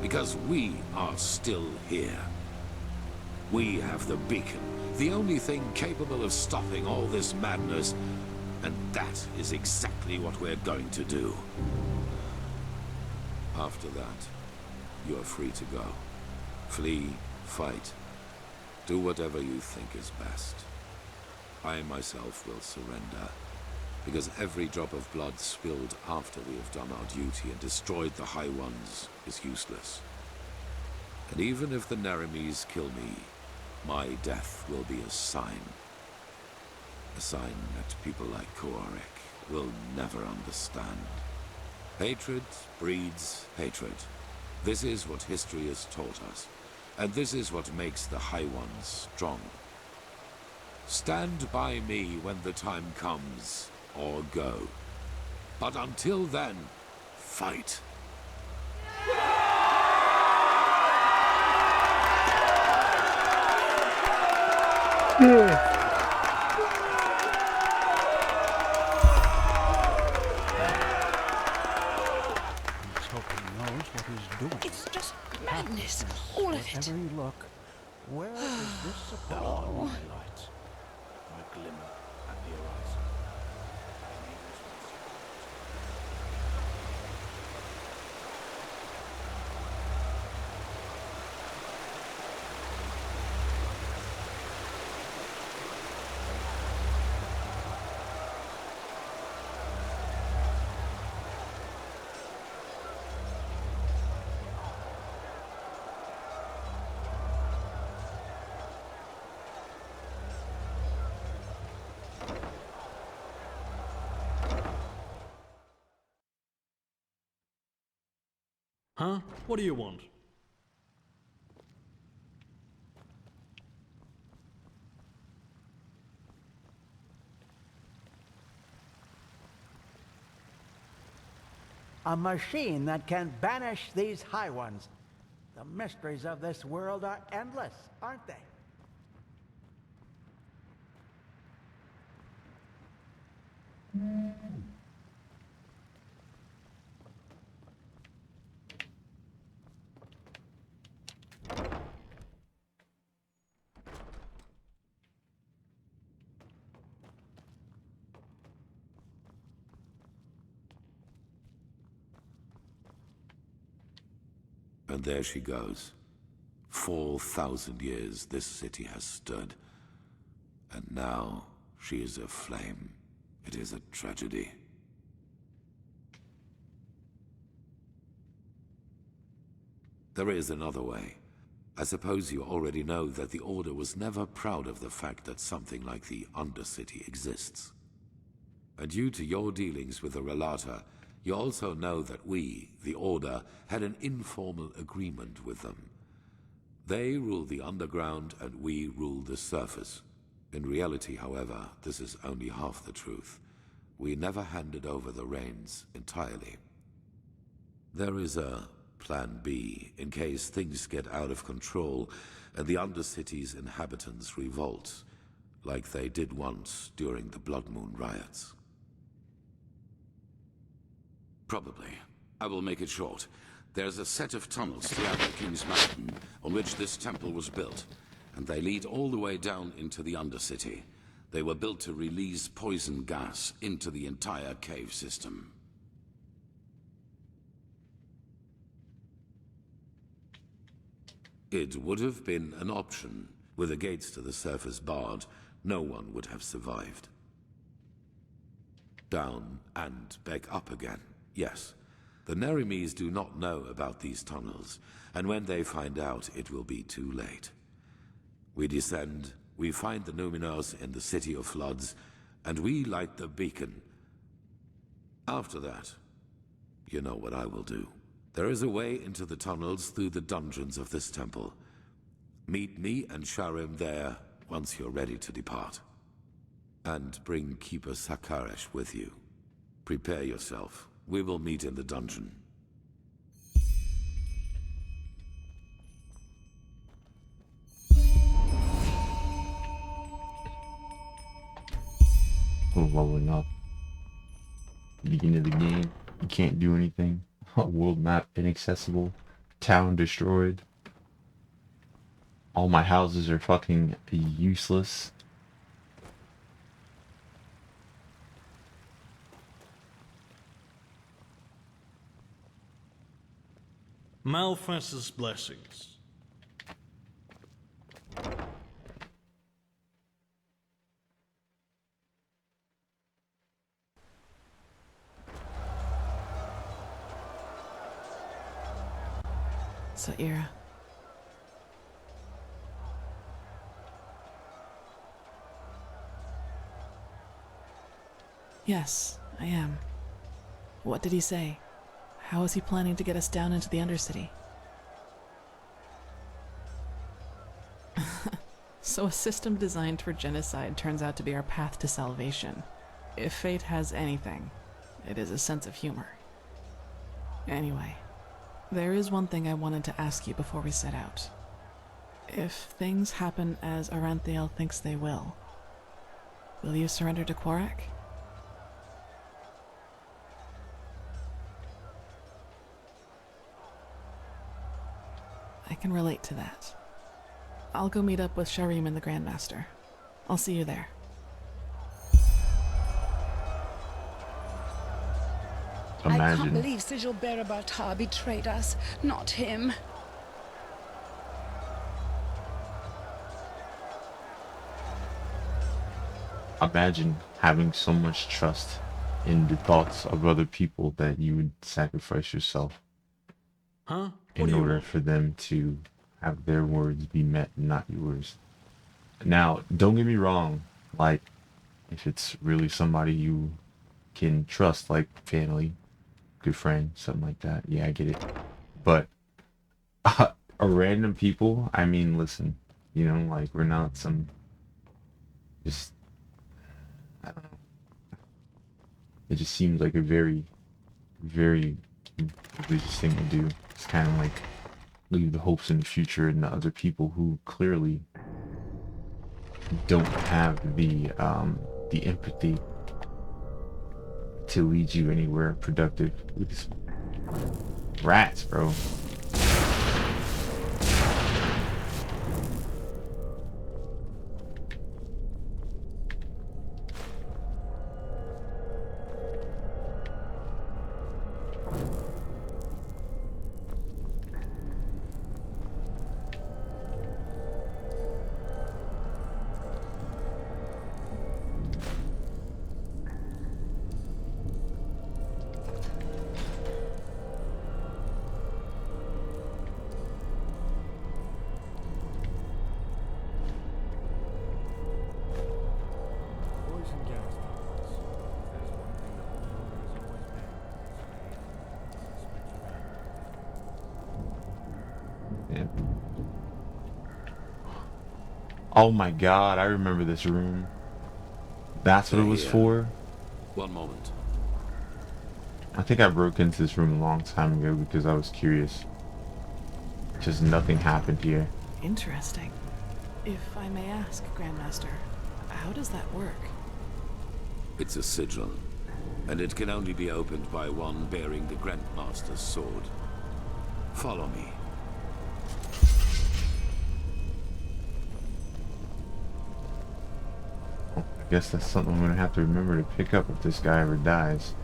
because we are still here. We have the beacon, the only thing capable of stopping all this madness, and that is exactly what we're going to do. After that, you are free to go. Flee, fight, do whatever you think is best. I myself will surrender, because every drop of blood spilled after we have done our duty and destroyed the High Ones is useless. And even if the Naramis kill me, my death will be a sign. A sign that people like Koarek will never understand. Hatred breeds hatred. This is what history has taught us, and this is what makes the High Ones strong. Stand by me when the time comes, or go. But until then, fight.
It's just madness, all of it.
Wherever you look, where is this supposed to be light? A glimmer at the horizon.
Huh? What do you want?
A machine that can banish these High Ones. The mysteries of this world are endless, aren't they?
And there she goes. 4,000 years this city has stood. And now she is aflame. It is a tragedy. There is another way. I suppose you already know that the Order was never proud of the fact that something like the Undercity exists. And due to your dealings with the Relata, you also know that we, the Order, had an informal agreement with them. They rule the underground and we rule the surface. In reality, however, this is only half the truth. We never handed over the reins entirely. There is a Plan B in case things get out of control and the Undercity's inhabitants revolt, like they did once during the Blood Moon riots. Probably. I will make it short. There's a set of tunnels throughout the King's Mountain on which this temple was built, and they lead all the way down into the Undercity. They were built to release poison gas into the entire cave system. It would have been an option. With the gates to the surface barred, no one would have survived. Down and back up again, yes. The Nerimes do not know about these tunnels, and when they find out, it will be too late. We descend, we find the Numenors in the City of Floods, and we light the beacon. After that, you know what I will do. There is a way into the tunnels through the dungeons of this temple. Meet me and Sharim there once you're ready to depart. And bring Keeper Sakaresh with you. Prepare yourself. We will meet in the dungeon.
We're rolling up. Beginning of the game. You can't do anything. World map inaccessible. Town destroyed. All my houses are fucking useless.
Malphas's blessings.
Saira. Yes, I am. What did he say? How is he planning to get us down into the Undercity? So a system designed for genocide turns out to be our path to salvation. If fate has anything, it is a sense of humor. Anyway, there is one thing I wanted to ask you before we set out. If things happen as Aranthiel thinks they will you surrender to Quarak? I can relate to that. I'll go meet up with Sharim and the Grandmaster. I'll see you there.
Imagine.
I can't believe Sigil Berabatar betrayed us, not him.
Imagine having so much trust in the thoughts of other people that you would sacrifice yourself in order for them to have their words be met and not yours. Now, don't get me wrong, like, if it's really somebody you can trust, like family, good friend, something like that, yeah, I get it. But a random people, I mean, listen, you know, like, we're not some, just, I don't know. It just seems like a very, very religious thing to do. It's kind of like leave the hopes in the future and the other people who clearly don't have the empathy to lead you anywhere productive. Look at this rats, bro. Oh my god, I remember this room. That's what it was for?
One moment.
I think I broke into this room a long time ago because I was curious. Just nothing happened here.
Interesting. If I may ask, Grandmaster, how does that work?
It's a sigil, and it can only be opened by one bearing the Grandmaster's sword. Follow me.
I guess that's something I'm gonna have to remember to pick up if this guy ever dies.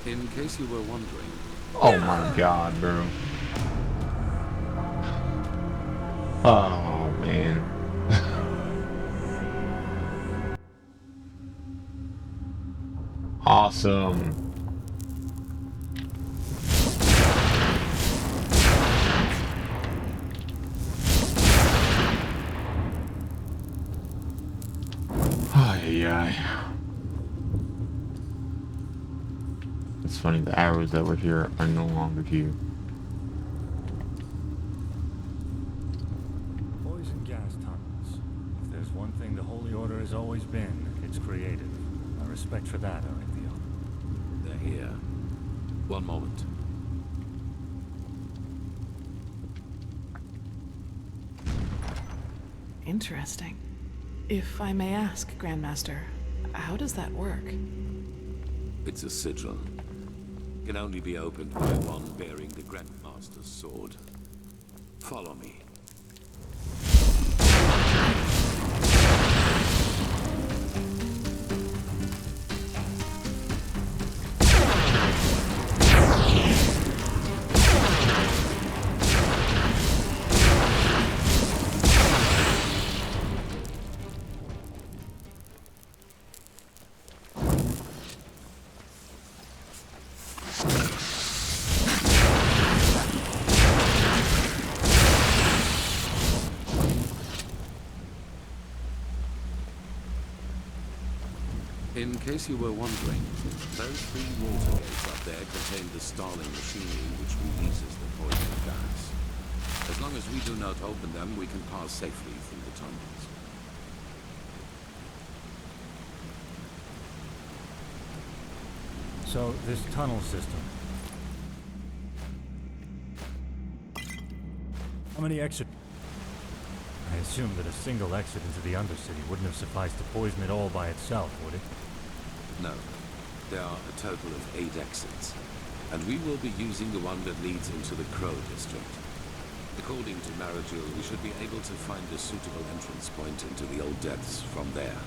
In case you were wondering...
Oh my god, bro. Oh, man. Awesome. Ay, ay. It's funny, the arrows that were here are no longer here.
Poison gas tunnels. If there's one thing the Holy Order has always been, it's creative. My respect for that, Arenthio.
They're here. One moment.
Interesting. If I may ask, Grandmaster, how does that work?
It's a sigil. Can only be opened by one bearing the Grandmaster's sword. Follow me. In case you were wondering, those three water gates up there contain the Starling machinery which releases the poison gas. As long as we do not open them, we can pass safely through the tunnels.
So, this tunnel system. How many exit... I assume that a single exit into the Undercity wouldn't have sufficed to poison it all by itself, would it?
No. There are a total of 8 exits, and we will be using the one that leads into the Crow District. According to Maragil, we should be able to find a suitable entrance point into the Old Depths from there.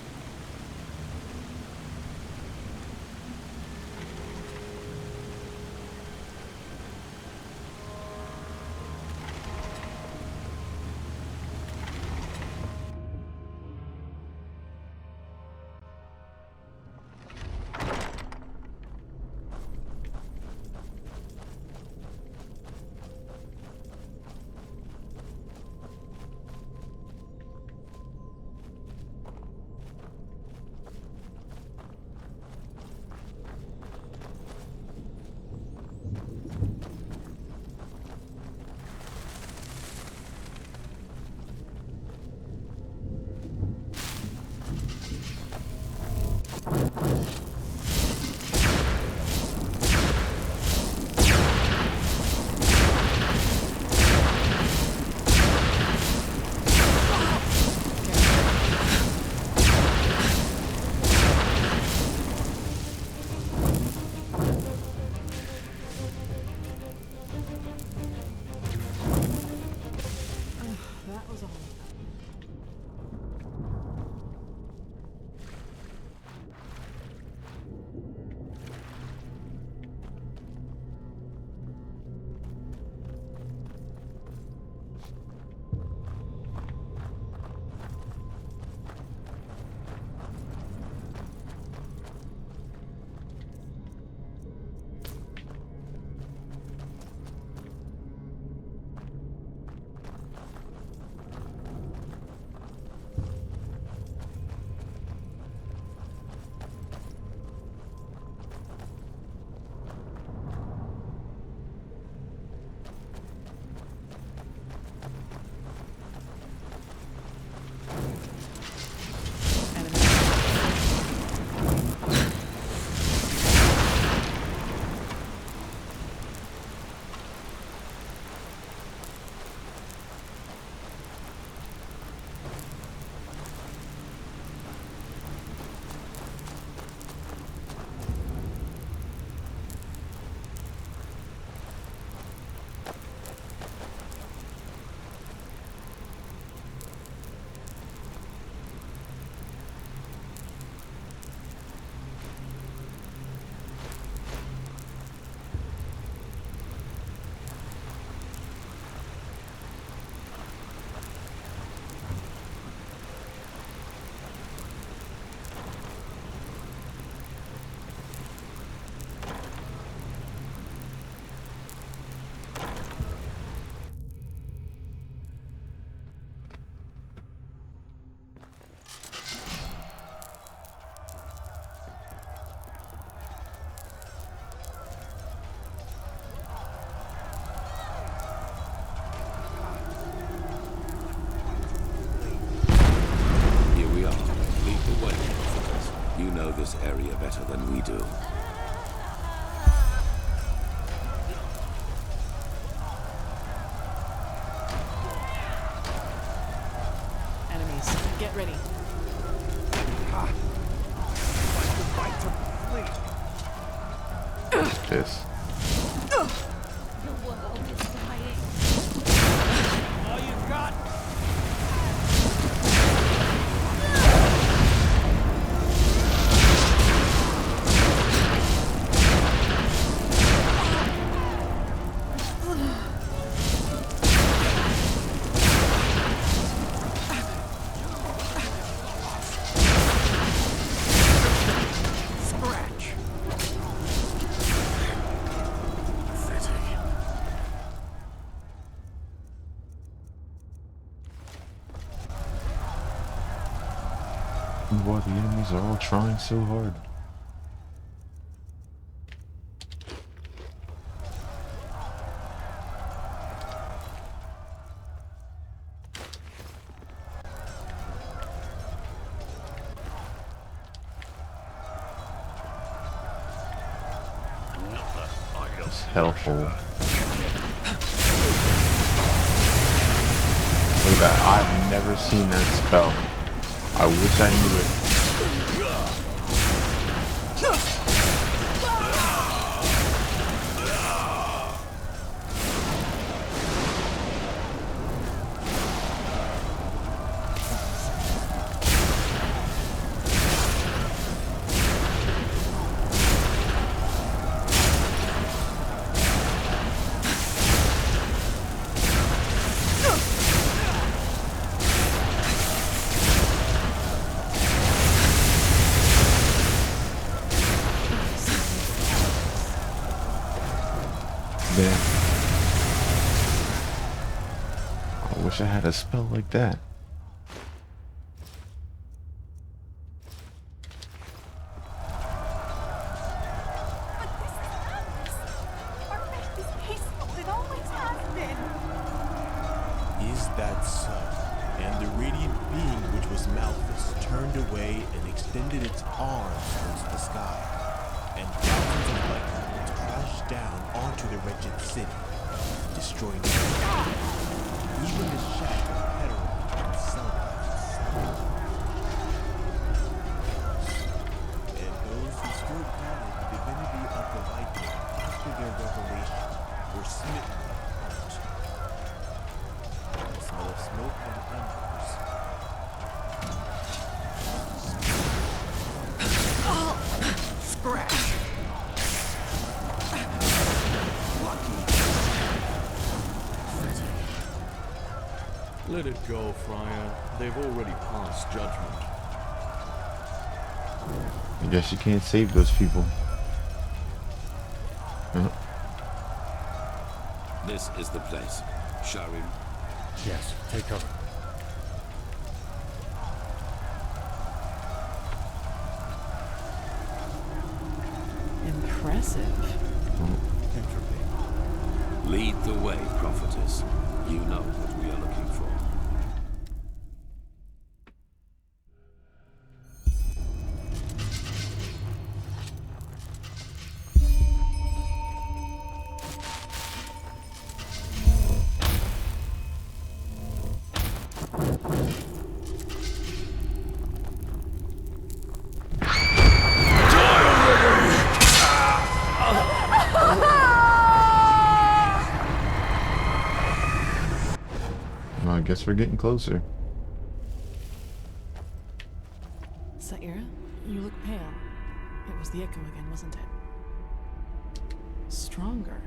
You know this area better than we do.
Enemies, get ready.
What's this?
The world is dying.
All you got?
Boy, the enemies are all trying so hard. It's helpful. Look at that. I've never seen that spell. I wish I knew it. Damn. I wish I had a spell like that.
Is that so? And the radiant being which was Malthus turned away and extended its arms towards the sky, and thousands of lightning crashed down onto the wretched city, destroying everything, even the shadow of Heteron and sunlight itself. And those who still doubted the divinity of the lightning after their revelation were smitten apart. The smell of smoke and embers.
Scratch!
Let it go, Friar. They've already passed judgment.
I guess you can't save those people. Huh?
This is the place. Sharim.
Yes, take cover.
Impressive.
Lead the way, prophetess. You know what we are looking for.
Well, I guess we're getting closer.
Saira, you look pale. It was the echo again, wasn't it? Stronger.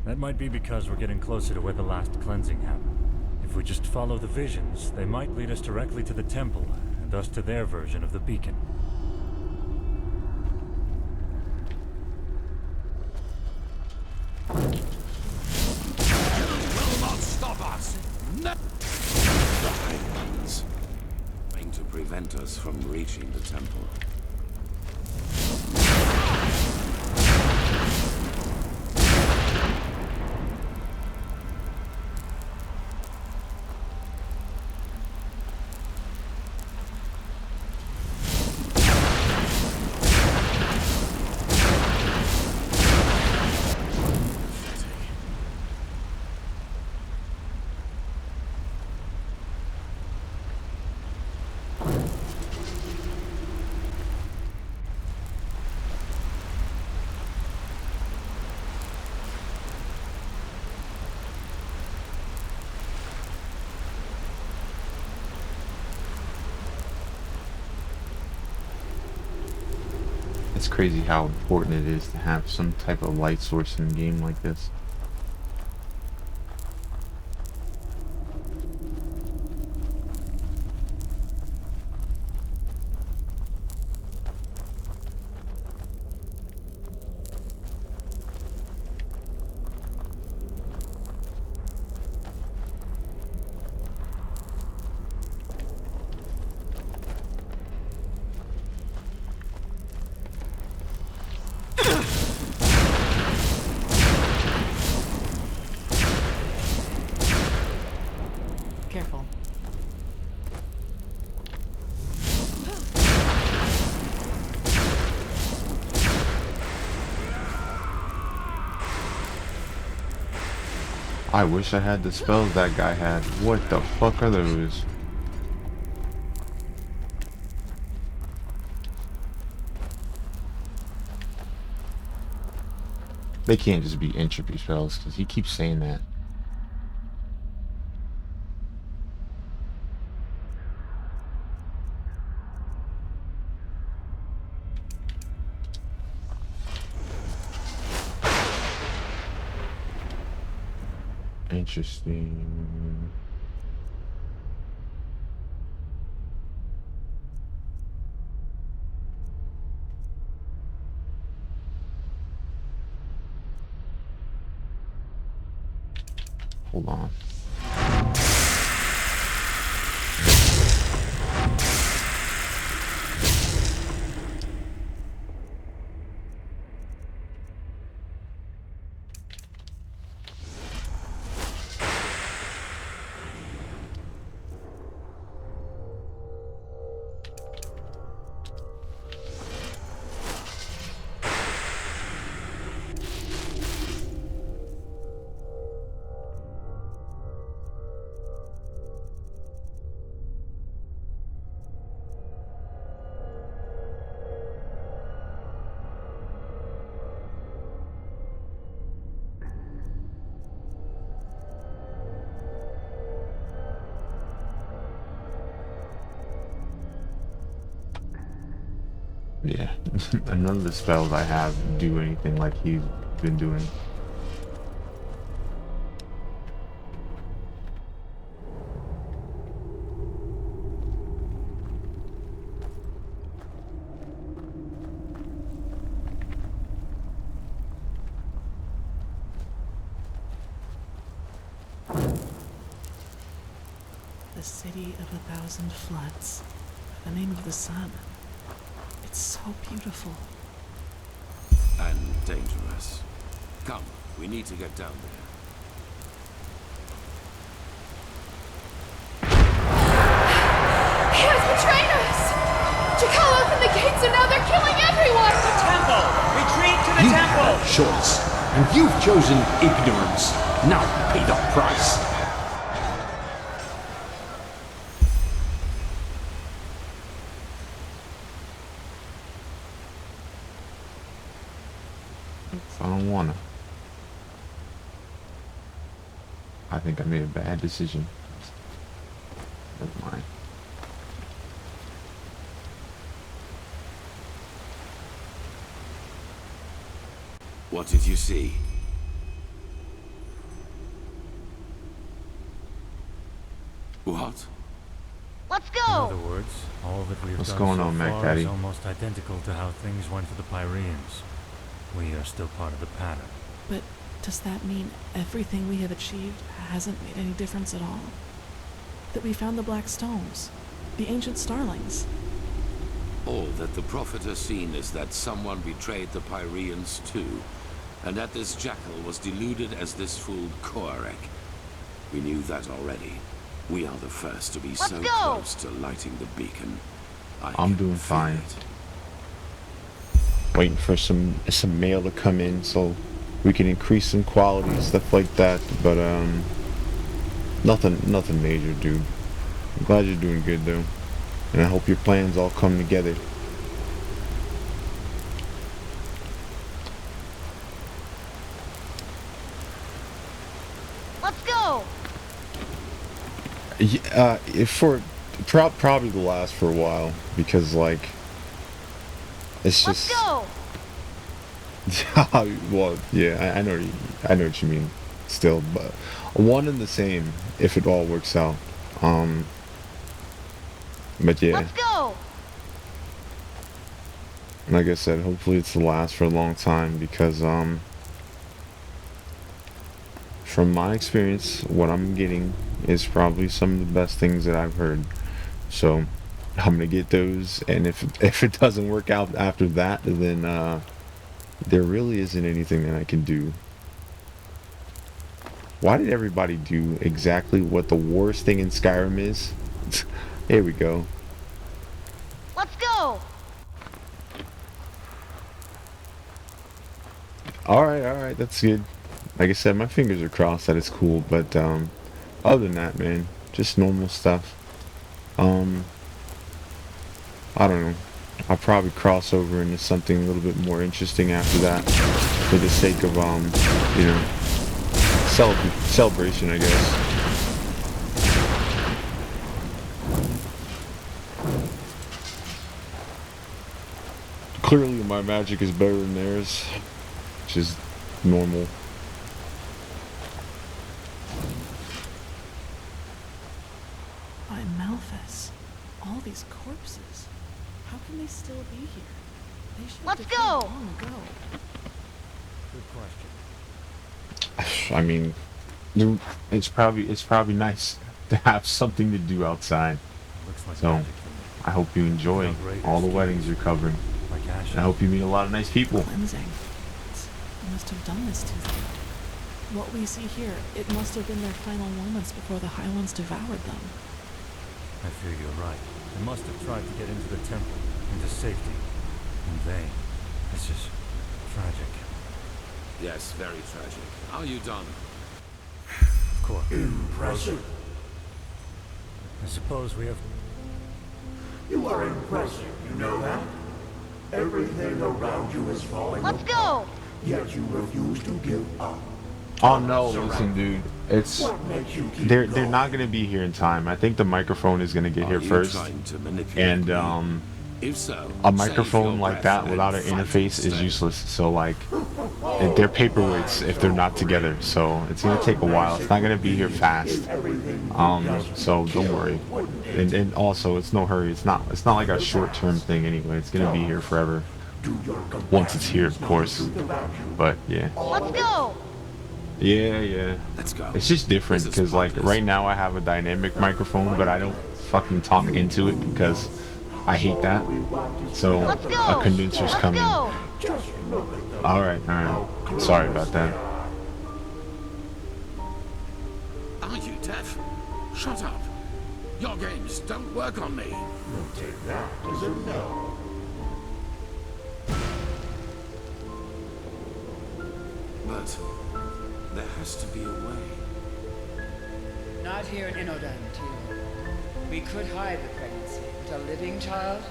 That might be because we're getting closer to where the last cleansing happened. If we just follow the visions, they might lead us directly to the temple, and thus to their version of the beacon.
Will not stop us! No! The High Ones, trying to prevent us from reaching the temple.
It's crazy how important it is to have some type of light source in a game like this.
Careful.
I wish I had the spells that guy had. What the fuck are those? They can't just be entropy spells, because he keeps saying that. Interesting. Hold on. Yeah, none of the spells I have do anything like he's been doing.
The city of 1,000 floods. The name of the sun. It's so beautiful.
And dangerous. Come, we need to get down there.
He has betrayed us! Jakal opened the gates and now they're killing everyone!
The temple! Retreat to the temple!
Choice, and you've chosen ignorance. Now pay the price.
I don't wanna. I think I made a bad decision. Never mind.
What did you see? What?
Let's
In
go!
other words, all that we've
What's
done
going
so
on, Mac
far
Daddy?
is almost identical to how things went for the Pyreans. We are still part of the pattern.
But does that mean everything we have achieved hasn't made any difference at all? That we found the Black Stones, the ancient starlings?
All that the Prophet has seen is that someone betrayed the Pyreans too, and that this jackal was deluded as this fool Koarek. We knew that already. We are the first to be so close to lighting the beacon.
I'm doing fine. Waiting for some mail to come in so we can increase some quality and stuff like that, but nothing major, dude. I'm glad you're doing good though, and I hope your plans all come together.
Let's go!
Yeah, probably will last for a while because like it's just.
Let's go!
Well, yeah, I know what you mean. Still, but one and the same if it all works out. But yeah.
Let's go!
Like I said, hopefully it's the last for a long time because from my experience, what I'm getting is probably some of the best things that I've heard. So I'm gonna get those, and if it doesn't work out after that, then there really isn't anything that I can do. Why did everybody do exactly what the worst thing in Skyrim is? Here we go.
Let's go!
Alright, that's good. Like I said, my fingers are crossed that it's cool, but other than that, man, just normal stuff. I don't know. I'll probably cross over into something a little bit more interesting after that, for the sake of you know, celebration, I guess. Clearly, my magic is better than theirs, which is normal.
By Malthus, all these corpses. How can they still be here? They should have
Let's
decayed
go!
long ago.
Good question.
I mean, it's probably nice to have something to do outside.
Looks like
So,
magic.
I hope you enjoy all the weddings you're covering.
Like ashes.
And I hope you meet a lot of nice people.
Cleansing. It must have done this to them. What we see here, it must have been their final moments before the High Ones devoured them.
I fear you're right. They must have tried to get into the temple, into safety. In vain. It's just tragic.
Yes, very tragic. Are you done?
Of course.
Impressive.
I suppose we have...
You are impressive, you know that? Everything around you is falling
Let's
apart,
go!
yet you refuse to give up.
Oh no, listen, dude. It's
What makes you keep
they're
going?
not gonna be here in time. I think the microphone is gonna get here
Are you
first,
trying to manipulate
and
me? If so,
a
save
microphone
your
like
breath
that without an
and fight
interface is
instead.
useless. So like, they're paperweights if they're not together. So it's gonna take a while. It's not gonna be here fast. So don't worry. And also, it's no hurry. It's not like a short-term thing anyway. It's gonna be here forever. Once it's here, of course. But yeah.
Let's go!
Yeah.
Let's go.
It's just different because like right now I have a dynamic microphone, but I don't fucking talk into it because I hate that. So
Let's go!
a condenser's
Let's
coming.
go!
All right. Sorry about that.
Are you deaf? Shut up. Your games don't work on me.
Take that as a no.
But there has to be a way.
Not here in Inodan, Teal. We could hide the pregnancy, but a living child?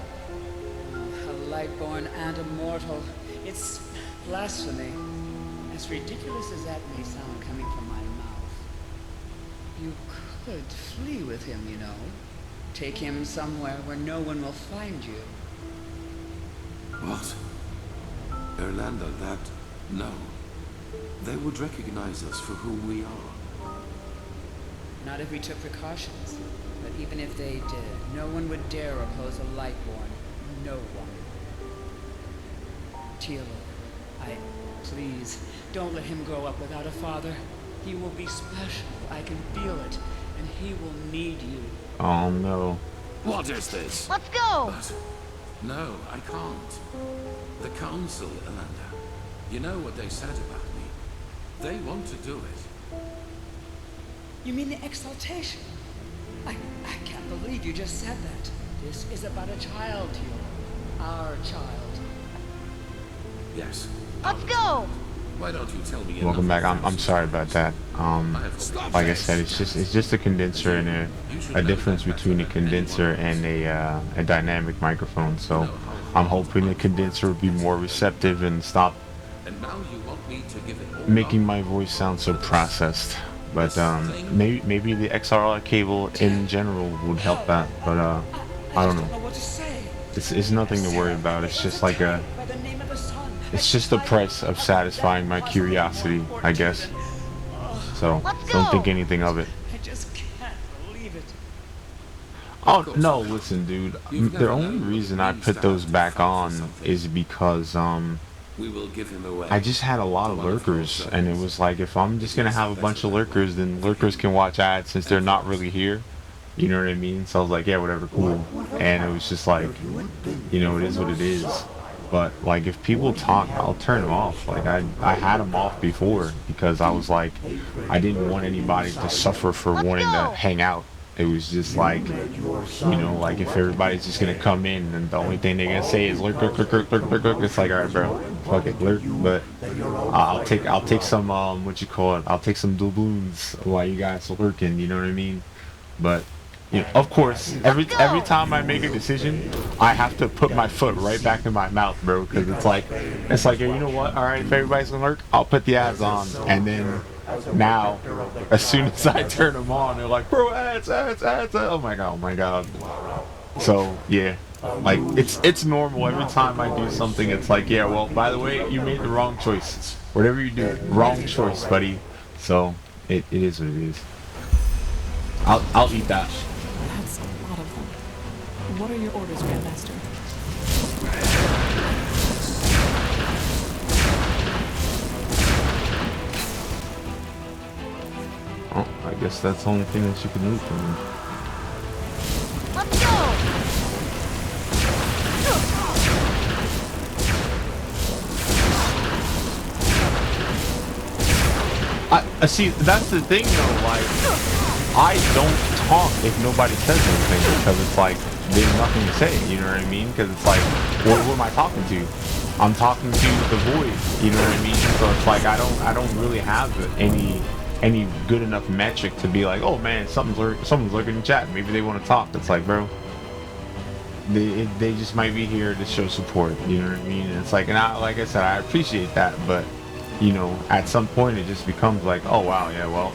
A lightborn and a mortal. It's blasphemy. As ridiculous as that may sound coming from my mouth. You could flee with him, you know. Take him somewhere where no one will find you.
What? Erlander, that... No. They would recognize us for who we are.
Not if we took precautions. But even if they did, no one would dare oppose a Lightborn. No one. Teal, please, don't let him grow up without a father. He will be special. I can feel it. And he will need you.
Oh no.
What is this?
Let's go!
But... No, I can't. The Council, Erlander. You know what they said about me. They want to do it.
You mean the exaltation? I can't believe you just said that. This is about a child, Teal. Our child.
Yes.
Let's go!
Why don't you tell me?
Welcome back. I'm sorry about that. Like I said, it's just a condenser and a difference between a condenser and a dynamic microphone. So I'm hoping the condenser will be more receptive and stop making my voice sound so processed. But maybe the XLR cable in general would help that. But I don't know. It's nothing to worry about. It's just like a It's just the price of satisfying my curiosity, I guess. So don't think anything of it.
I just can't believe it.
Oh no, listen, dude. The only reason I put those back on is because
We will give him away.
I just had a lot of lurkers, and it was like, if I'm just gonna have a bunch of lurkers, then lurkers can watch ads since they're not really here. You know what I mean? So I was like, yeah, whatever, cool. And it was just like, you know, it is what it is. But like, if people talk, I'll turn them off. Like I had them off before because I was like, I didn't want anybody to suffer for wanting to hang out. It was just like, you know, like if everybody's just gonna come in and the only thing they're gonna say is lurk, lurk, lurk, lurk, lurk, lurk, it's like, all right, bro, fuck it, lurk. But I'll take some what you call it? I'll take some doubloons while you guys are lurking. You know what I mean? But you know, of course, every time I make a decision, I have to put my foot right back in my mouth, bro, because it's like, hey, you know what? All right, if everybody's gonna lurk, I'll put the ads on, and then. Now, as soon as I turn them on, they're like, bro, ads, oh my god. So, yeah, like, it's normal. Every time I do something, it's like, yeah, well, by the way, you made the wrong choice. Whatever you do, wrong choice, buddy. So, it is what it is. I'll eat that.
That's a lot of them. What are your orders, Grandmaster?
Oh, I guess that's the only thing that you can loot from me.
Let's go!
I see, that's the thing though, like, I don't talk if nobody says anything because it's like, there's nothing to say, you know what I mean? Because it's like, what am I talking to? I'm talking to the void, you know what I mean? So it's like, I don't really have any good enough metric to be like, oh man, someone's lurking in chat, maybe they want to talk. It's like, bro, they just might be here to show support, you know what I mean? And it's like, and like I said, I appreciate that, but you know, at some point it just becomes like, oh wow, yeah, well,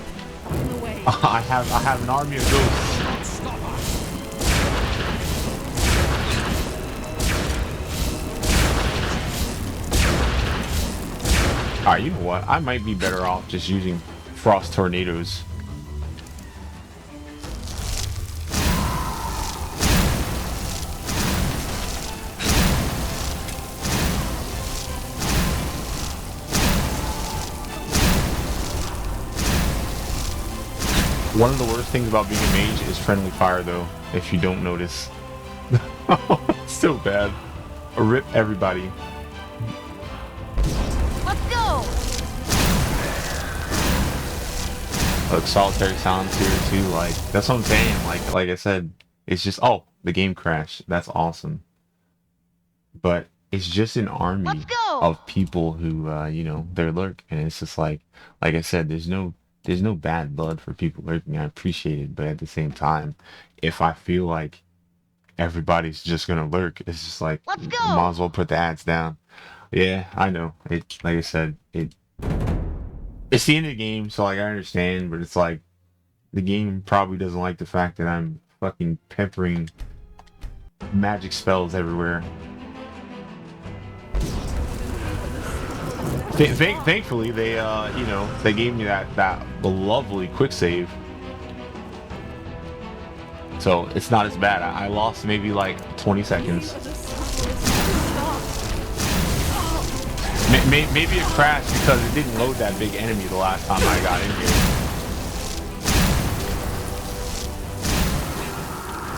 I have an army of ghosts. Alright, you know what? I might be better off just using frost tornadoes. One of the worst things about being a mage is friendly fire, though, if you don't notice. It's so bad. Rip everybody.
Let's go!
Look, solitary silence here too, like, that's what I'm saying, like I said, it's just, oh, the game crashed, that's awesome. But it's just an army of people who, you know, they're lurk, and it's just like I said, there's no bad blood for people lurking, I appreciate it, but at the same time, if I feel like everybody's just gonna lurk, it's just like, might as well put the ads down. Yeah, I know, it, like I said, it's the end of the game, so like I understand, but it's like the game probably doesn't like the fact that I'm fucking peppering magic spells everywhere. Thankfully, they you know, they gave me that lovely quick save, so it's not as bad. I lost maybe like 20 seconds. Maybe it crashed because it didn't load that big enemy the last time I got in here.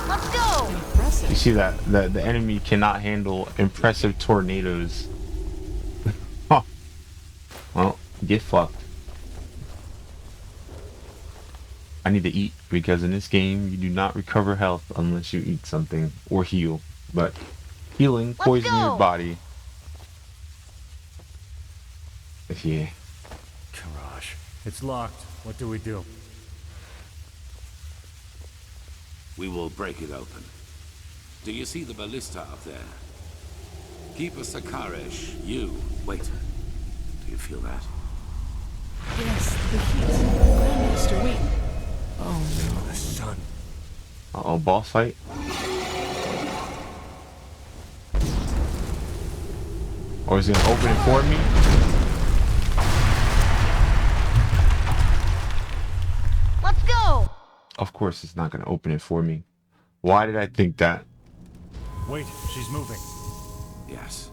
Let's go!
You see that the enemy cannot handle impressive tornadoes. Huh. Well, get fucked. I need to eat because in this game you do not recover health unless you eat something or heal. But healing poisons your body. Yeah.
Garage. It's locked. What do we do?
We will break it open. Do you see the ballista up there? Keep a Sakaresh. You. Wait. Do you feel that?
Yes, the heat. Grandmaster, wait. Oh no.
The sun.
Uh-oh, boss fight? Or is it gonna open it for me?
Let's go!
Of course it's not gonna open it for me. Why did I think that?
Wait, she's moving.
Yes.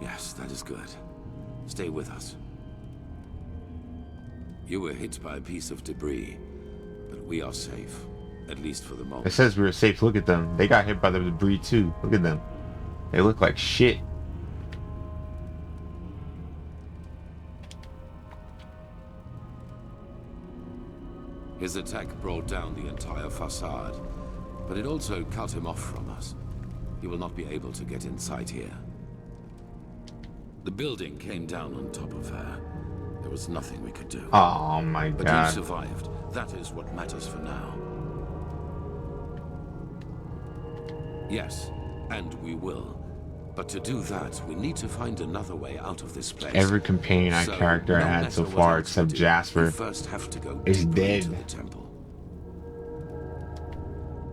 Yes, that is good. Stay with us. You were hit by a piece of debris, but we are safe. At least for the moment.
It says we were safe. Look at them. They got hit by the debris too. Look at them. They look like shit.
His attack brought down the entire facade, but it also cut him off from us. He will not be able to get inside here. The building came down on top of her. There was nothing we could do.
Oh my
But
god.
you survived. That is what matters for now. Yes, and we will. But to do that, we need to find another way out of this place.
Every companion character I had so far except Jasper is dead.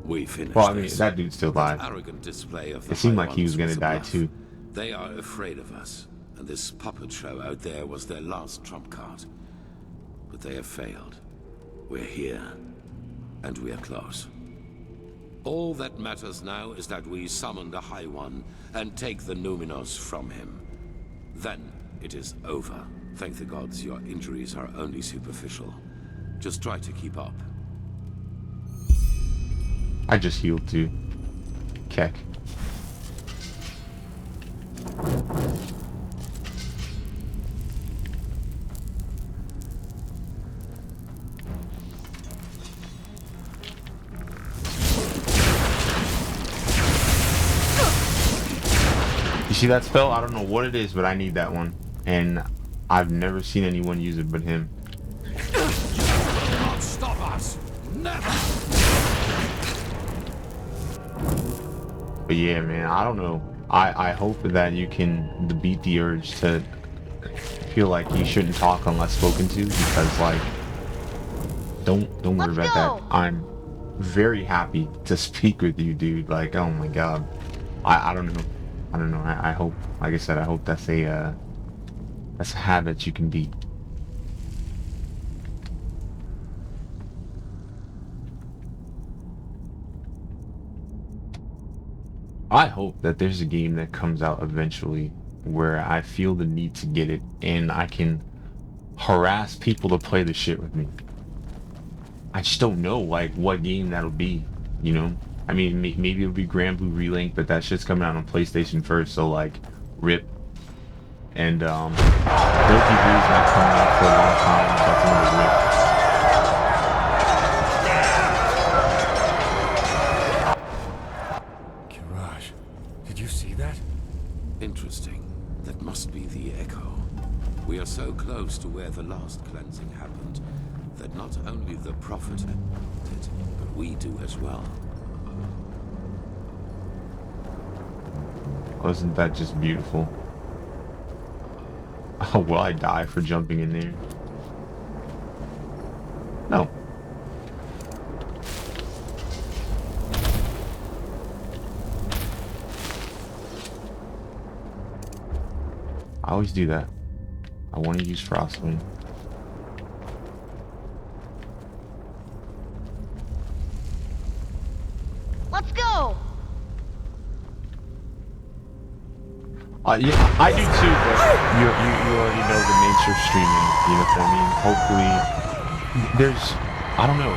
We finished.
Well, I mean, that dude's still alive.
Arrogant display of the
It seemed
High
like he was
Ones
gonna
a
die
bluff.
too.
They are afraid of us, and this puppet show out there was their last trump card. But they have failed. We're here, and we are close. All that matters now is that we summon the High One and take the Numinos from him. Then it is over. Thank the gods your injuries are only superficial. Just try to keep up.
I just healed too. Keck. You see that spell? I don't know what it is, but I need that one. And I've never seen anyone use it but him.
You will not stop us! Never!
But yeah, man, I don't know. I hope that you can beat the urge to feel like you shouldn't talk unless spoken to, because like don't worry about that. I'm very happy to speak with you, dude. Like, oh my god. I don't know. I don't know. I hope, like I said, I hope that's a habit you can beat. I hope that there's a game that comes out eventually where I feel the need to get it and I can harass people to play the shit with me. I just don't know like what game that'll be, you know? I mean, maybe it'll be Grand Blue Relink, but that shit's coming out on PlayStation first, so like, rip. And Guilty Blue's not coming out for a long time, so that's another rip.
Interesting. That must be the echo. We are so close to where the last cleansing happened that not only the Prophet did, but we do as well.
Wasn't that just beautiful? Oh, will I die for jumping in there? No. I always do that. I want to use Frostwind.
Let's go!
Yeah, I do too, but you already know the nature of streaming. You know what I mean? Hopefully, there's, I don't know.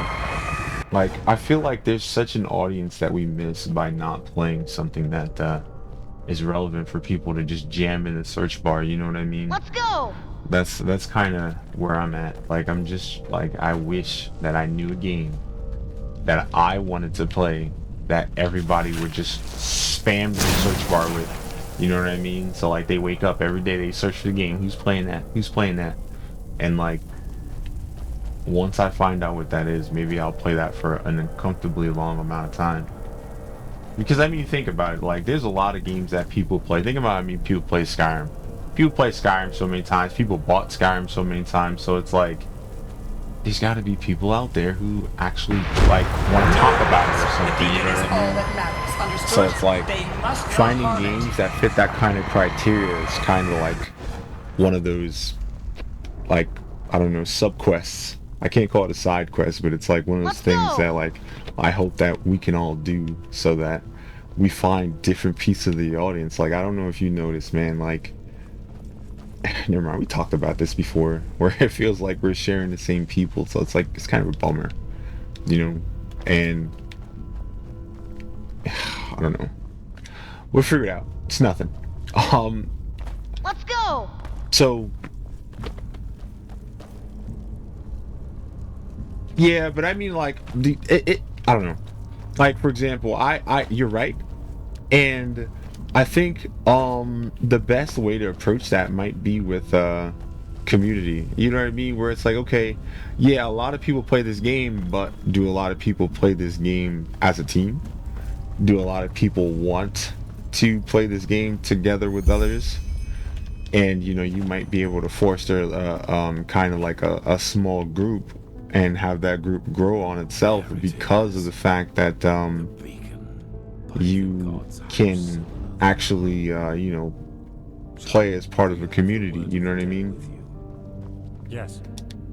Like, I feel like there's such an audience that we miss by not playing something that is relevant for people to just jam in the search bar. You know what I mean?
Let's go!
That's kind of where I'm at. Like, I'm just like, I wish that I knew a game that I wanted to play that everybody would just spam the search bar with. You know what I mean? So like they wake up every day, they search for the game. Who's playing that? Who's playing that? And like, once I find out what that is, maybe I'll play that for an uncomfortably long amount of time. Because I mean, think about it. Like, there's a lot of games that people play. Think about it. I mean, people play Skyrim. People play Skyrim so many times. People bought Skyrim so many times. So it's like, there's got to be people out there who actually like want to talk about it or something. You know what I mean?
All that matters. Understood?
So it's like
They must not
finding
harm it.
games that fit that kind of criteria is kind of like one of those, like, I don't know, subquests. I can't call it a side quest, but it's like one of those things that like I hope that we can all do so that we find different pieces of the audience. Like, I don't know if you noticed, man, like, never mind, we talked about this before, where it feels like we're sharing the same people, so it's like, it's kind of a bummer, you know, and I don't know. We'll figure it out. It's nothing.
Let's go.
So yeah, but I mean, like, I don't know. Like, for example, you're right, and I think the best way to approach that might be with community. You know what I mean? Where it's like, okay, yeah, a lot of people play this game, but do a lot of people play this game as a team? Do a lot of people want to play this game together with others? And you know, you might be able to foster kind of like a small group and have that group grow on itself because of the fact that you can actually you know, play as part of a community. You know what I mean?
Yes.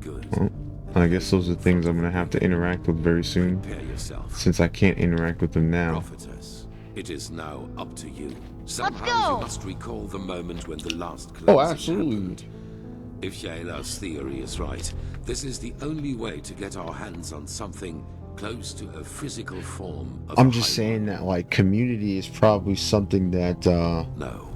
Well, I guess those are things I'm gonna have to interact with very soon, since I can't interact with them now.
Prophetess, it is now up to you. Somehow you must recall the moment when the last cleansing
Oh, absolutely.
happened. If Shayla's theory is right, this is the only way to get our hands on something close to a physical form of
I'm just saying that, like, community is probably something that
no,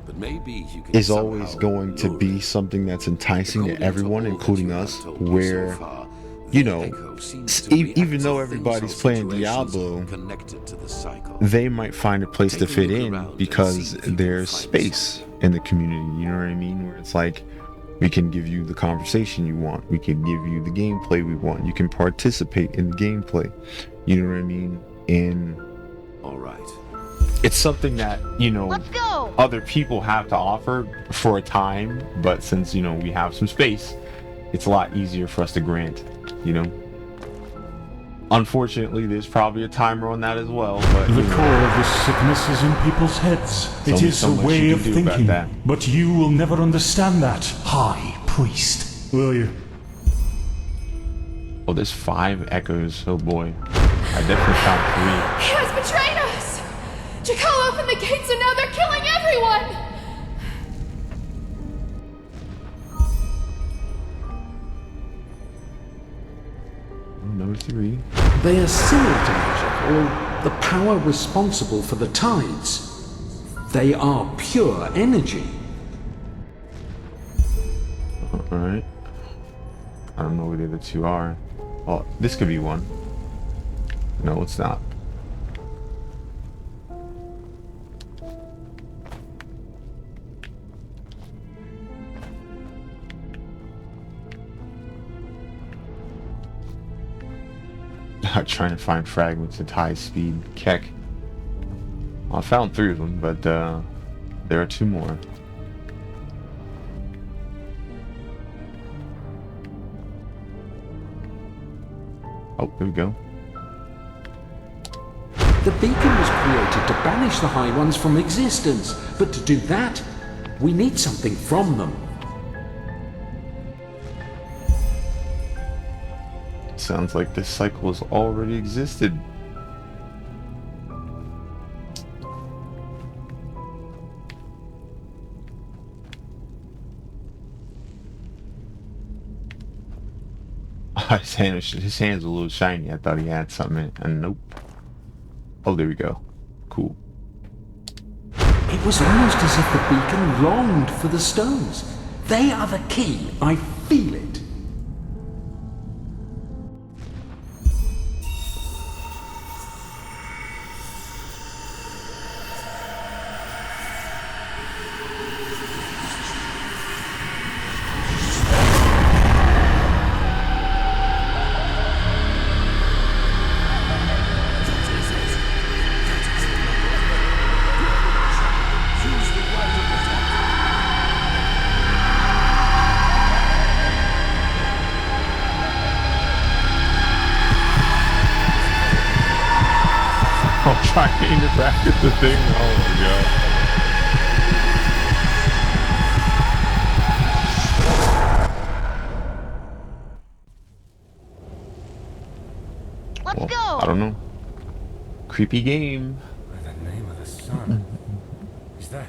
but maybe you can
is always going to be something that's enticing to everyone, including us, where, you know, even though everybody's playing Diablo, they might find a place to fit in because there's space in the community. You know what I mean? Where it's like, we can give you the conversation you want, we can give you the gameplay we want, you can participate in the gameplay. You know what I mean? And
all right,
it's something that, you know, other people have to offer for a time, but since, you know, we have some space, it's a lot easier for us to grant, you know. Unfortunately, there's probably a timer on that as well, but
The core of this sickness is in people's heads. It is a way of thinking, but you will never understand that, High Priest, will you?
Oh, there's 5 echoes. Oh boy, I definitely found 3.
He has betrayed us! Jakal opened the gates and now they're killing everyone!
No 3.
They are similar to magic, or the power responsible for the tides. They are pure energy.
Alright. I don't know where the other 2 are. Oh, this could be one. No, it's not. Trying to find fragments at high speed. Keck. I found 3 of them, but there are 2 more. Oh, there we go.
The beacon was created to banish the High Ones from existence, but to do that, we need something from them.
Sounds like this cycle has already existed. His hand's a little shiny. I thought he had something, and nope. Oh, there we go. Cool.
It was almost as if the beacon longed for the stones. They are the key. I feel it.
trying to interact with the thing. Oh my god.
Let's go.
I don't know. Creepy game.
By the name of the sun. Is that?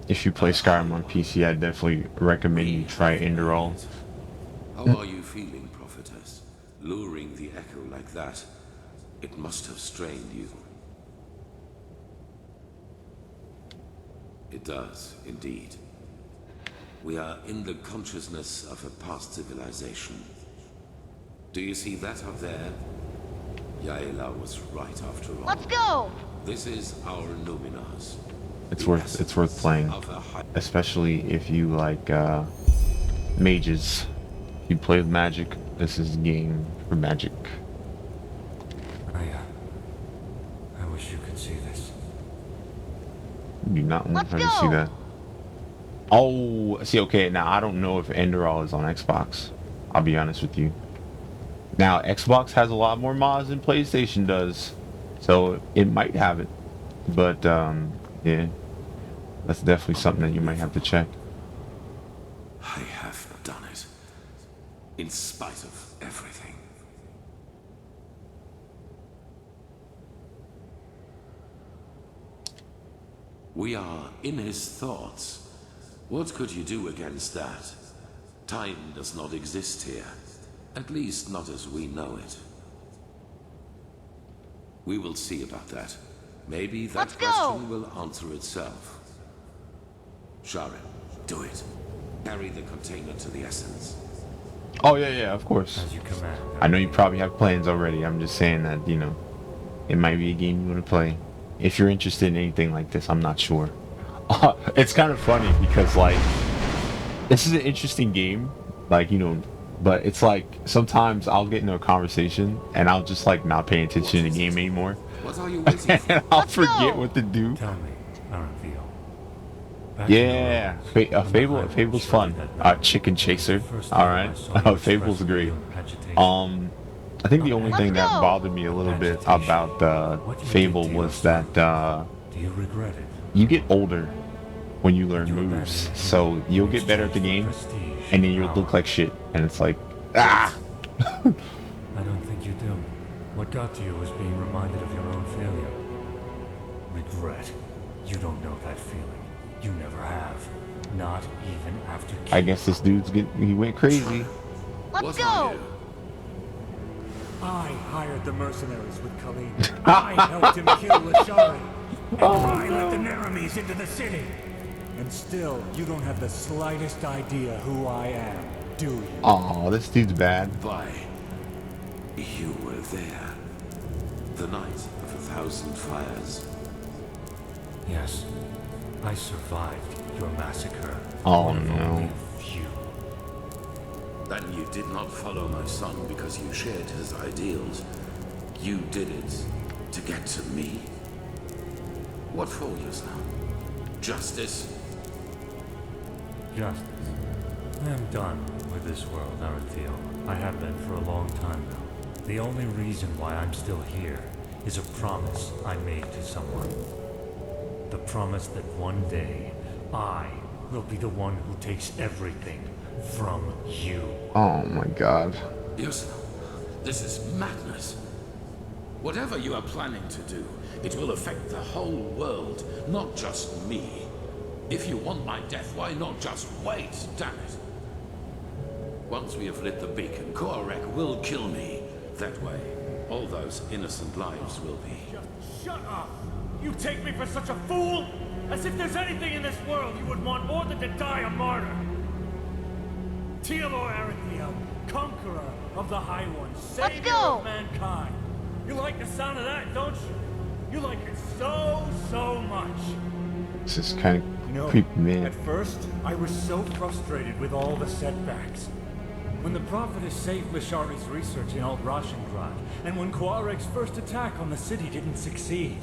If you play Skyrim on PC, I definitely recommend you try ENDERAL.
How are you feeling, prophetess? Luring the echo like that, it must have strained you. It does, indeed. We are in the consciousness of a past civilization. Do you see that up there? Yaela was right after all.
Let's go!
This is our Numenars.
It's worth playing, especially if you like mages. If you play with magic, this is a game for magic.
I wish you could see this.
You do not want her to see that. Oh, see, okay, now I don't know if ENDERAL is on Xbox. I'll be honest with you. Now, Xbox has a lot more mods than PlayStation does, so it might have it. But, yeah, that's definitely something that you might have to check.
I have done it, in spite of everything. We are in his thoughts. What could you do against that? Time does not exist here. At least not as we know it. We will see about that. Maybe that question will answer itself. Sharon, do it. Carry the container to the essence.
Oh, yeah, of course.
As you command.
I know you probably have plans already. I'm just saying that, you know, it might be a game you want to play. If you're interested in anything like this, I'm not sure. It's kind of funny because, like, this is an interesting game. Like, you know, but it's like sometimes I'll get into a conversation and I'll just like not pay attention to the game anymore.
What are you waiting for?
And I'll forget what to do.
Tell me, Aranthio.
Yeah, Fable's fun. Chicken Chaser. Alright. Fable's great. I think the only thing that bothered me a little bit about Fable was that
Do you regret it?
you get older when you learn moves. So you'll get better at the game and then you'll look like shit. And it's like, ah!
I don't think you do. What got to you was being reminded of your own failure. Regret. You don't know that feeling. You never have. Not even after killing.
I guess this dude's he went crazy.
Let's go!
I hired the mercenaries with Colleen. I helped him kill Lashari. And I let the Neramis into the city. And still, you don't have the slightest idea who I am, do you?
Oh, this dude's bad.
Why? You were there. The night of 1,000 fires.
Yes. I survived your massacre.
Oh no.
Then you did not follow my son because you shared his ideals. You did it to get to me. What for you, son? Justice?
Justice. I am done with this world, Aranthio. I have been for a long time now. The only reason why I'm still here is a promise I made to someone. The promise that one day, I will be the one who takes everything from you.
Oh my god.
Yes, this is madness. Whatever you are planning to do, it will affect the whole world, not just me. If you want my death, why not just wait, damn it? Once we have lit the beacon, Korek will kill me. That way, all those innocent lives will be.
Just shut up! You take me for such a fool? As if there's anything in this world you would want more than to die a martyr! Tealor Aranthio, conqueror of the High One, savior of mankind. You like the sound of that, don't you? You like it so much.
This is kind of creepy, man.
At first, I was so frustrated with all the setbacks. When the Prophetess saved Lashari's research in Alt-Rashengrad, and when Koarek's first attack on the city didn't succeed.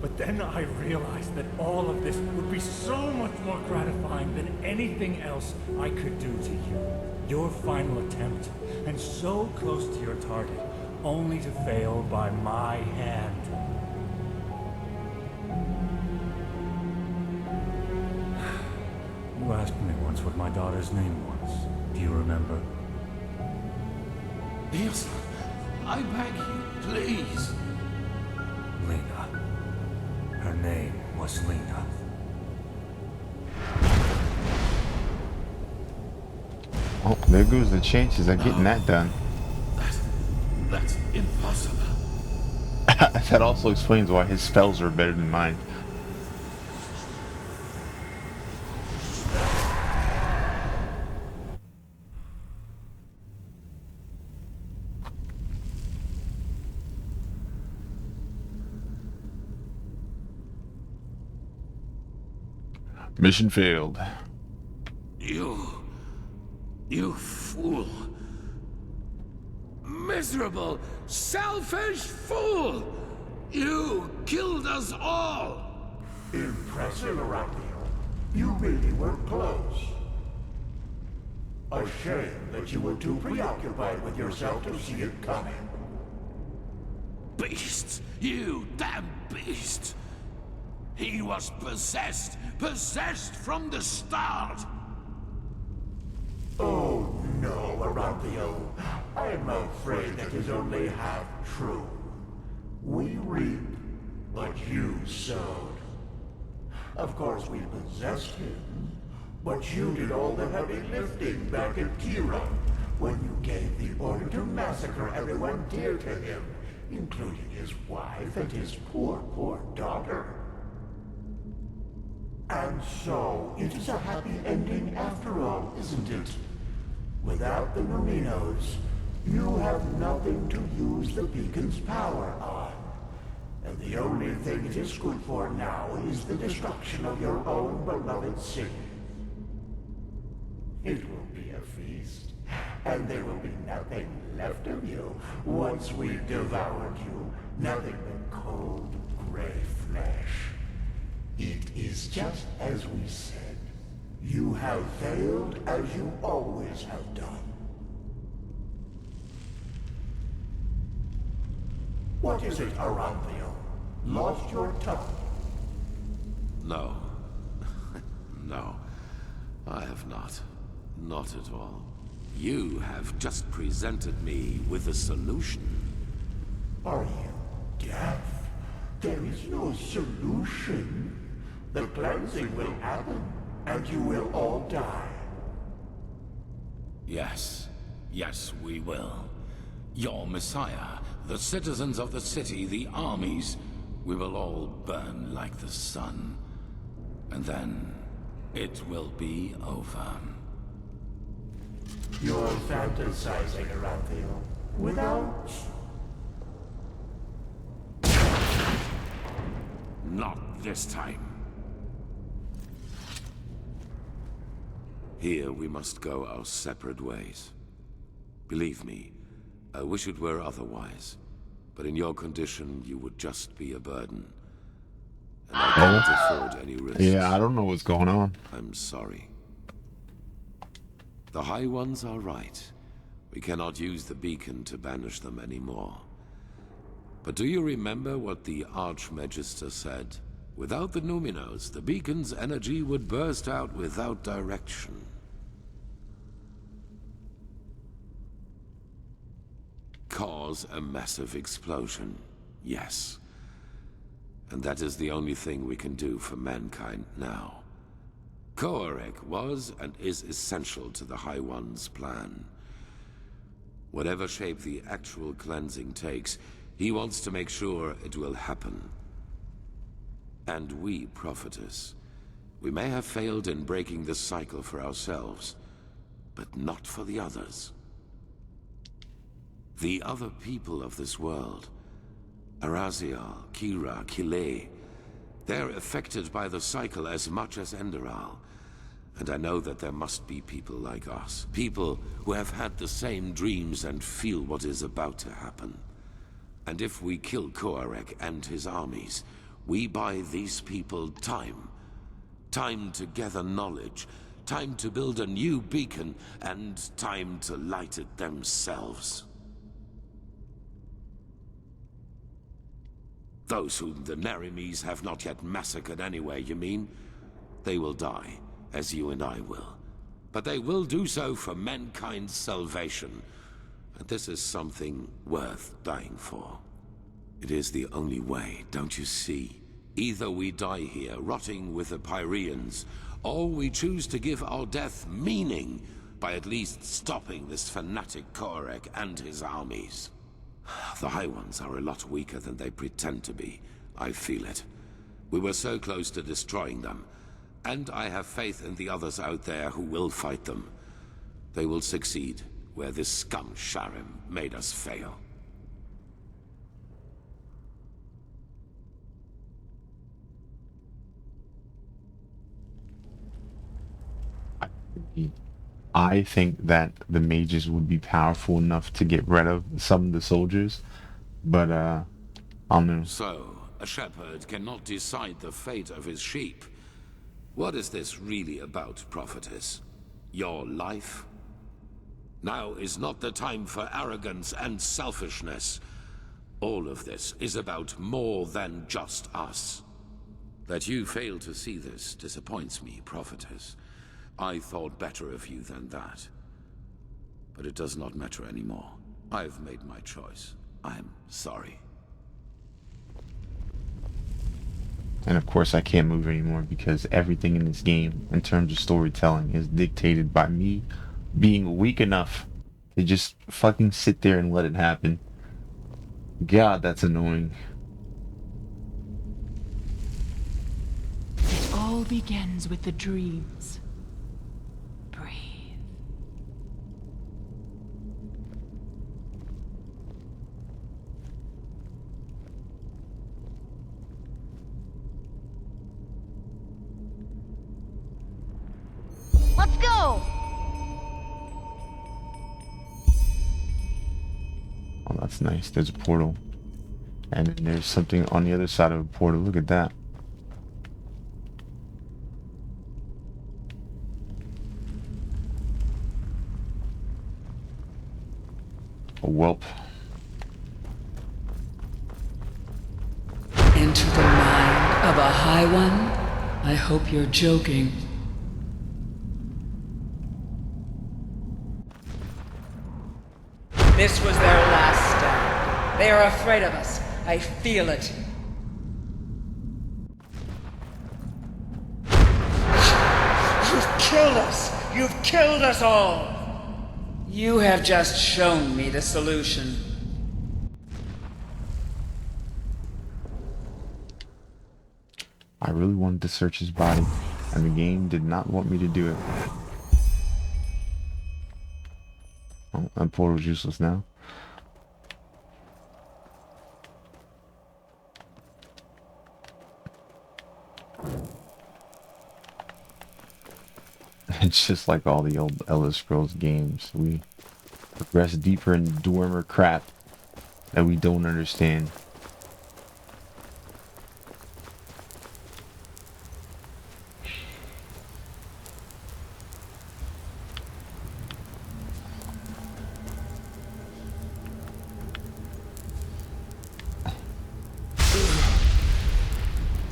But then I realized that all of this would be so much more gratifying than anything else I could do to you. Your final attempt, and so close to your target, only to fail by my hand.
You asked me once what my daughter's name was. Do you remember?
Yes, I beg you, please.
Lena. Her name was Lena.
Oh, there goes the chances of getting that done.
That's impossible.
That also explains why his spells are better than mine. Mission failed.
You fool. Miserable, selfish fool! You killed us all!
Impressive, Arachio. You really were close. A shame that you were too preoccupied with yourself to see it coming.
Beast! You damn beast! He was possessed! Possessed from the start!
Oh no, Arachio. I'm afraid that is only half true. We reap what you sowed. Of course we possessed him, but you did all the heavy lifting back at Kira when you gave the order to massacre everyone dear to him, including his wife and his poor, poor daughter. And so, it is a happy ending after all, isn't it? Without the Numinos, you have nothing to use the beacon's power on. And the only thing it is good for now is the destruction of your own beloved city. It will be a feast, and there will be nothing left of you once we've devoured you. Nothing but cold, gray flesh. It is just as we said. You have failed as you always have done. What is it, Aranthio? Lost your tongue?
No. No. I have not. Not at all. You have just presented me with a solution.
Are you deaf? There is no solution. The cleansing will happen, and you will all die.
Yes. Yes, we will. Your Messiah, the citizens of the city, the armies, we will all burn like the sun. And then, it will be over.
You're fantasizing, Aranthio. Without...
Not this time. Here we must go our separate ways. Believe me, I wish it were otherwise. But in your condition, you would just be a burden. And I can't afford any risks.
Yeah, I don't know what's going on.
I'm sorry. The High Ones are right. We cannot use the beacon to banish them anymore. But do you remember what the Archmagister said? Without the Numinos, the beacon's energy would burst out without direction. Cause a massive explosion, yes. And that is the only thing we can do for mankind now. Koarek was and is essential to the High One's plan. Whatever shape the actual cleansing takes, he wants to make sure it will happen. And we, Prophetess, we may have failed in breaking the cycle for ourselves, but not for the others. The other people of this world, Arazial, Kira, Kile, they're affected by the cycle as much as ENDERAL. And I know that there must be people like us, people who have had the same dreams and feel what is about to happen. And if we kill Koarek and his armies, we buy these people time. Time to gather knowledge, time to build a new beacon, and time to light it themselves. Those whom the Nerimes have not yet massacred anyway, you mean? They will die, as you and I will. But they will do so for mankind's salvation. And this is something worth dying for. It is the only way, don't you see? Either we die here, rotting with the Pyreans, or we choose to give our death meaning by at least stopping this fanatic Korek and his armies. The High Ones are a lot weaker than they pretend to be. I feel it. We were so close to destroying them, and I have faith in the others out there who will fight them. They will succeed where this scum Sharim made us fail.
I think that the mages would be powerful enough to get rid of some of the soldiers, but I don't know.
So, a shepherd cannot decide the fate of his sheep. What is this really about, prophetess? Your life? Now is not the time for arrogance and selfishness. All of this is about more than just us. That you fail to see this disappoints me, prophetess. I thought better of you than that. But it does not matter anymore. I've made my choice. I'm sorry.
And of course I can't move anymore because everything in this game, in terms of storytelling, is dictated by me being weak enough to just fucking sit there and let it happen. God, that's annoying.
It all begins with the dreams. Breathe.
Let's go!
Oh, that's nice. There's a portal. And then there's something on the other side of the portal. Look at that. A whelp.
Into the mind of a High One? I hope you're joking. This was their last stand. They are afraid of us. I feel it. You've killed us! You've killed us all! You have just shown me the solution.
I really wanted to search his body, and the game did not want me to do it. Oh, that portal's useless now. It's just like all the old Elder Scrolls games. We progress deeper in Dwemer crap that we don't understand.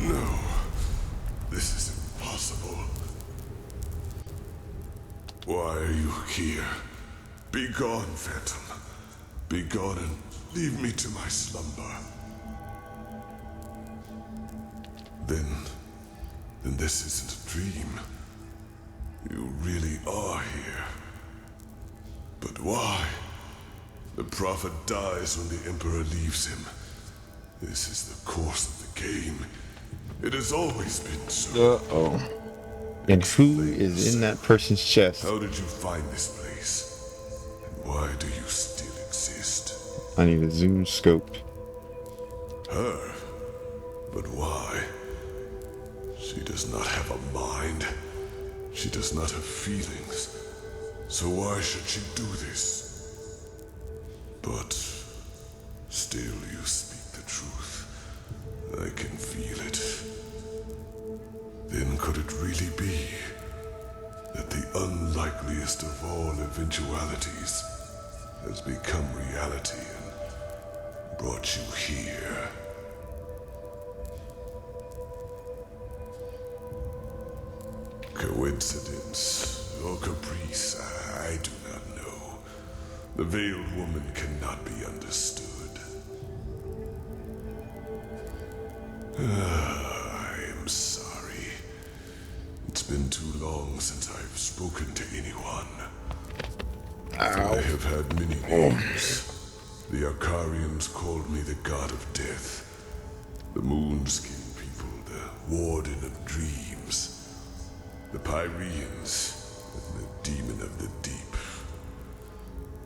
No, this is impossible. Why are you here? Be gone, Phantom. Be gone and leave me to my slumber. Then this isn't a dream. You really are here. But why? The Prophet dies when the Emperor leaves him. This is the course of the game. It has always been so.
Uh-oh. And who is in that person's chest?
How did you find this place? And why do you still exist?
I need a zoom scope.
Her? But why? She does not have a mind. She does not have feelings. So why should she do this? But still you speak the truth. I can feel it. Then could it really be that the unlikeliest of all eventualities has become reality and brought you here?
Coincidence or caprice, I do not know. The veiled woman cannot be understood. I am sorry. It's been too long since I've spoken to anyone. I have had many names. The Arcarians called me the God of Death, the Moonskin people, the Warden of Dreams, the Pyreans, and the Demon of the Deep.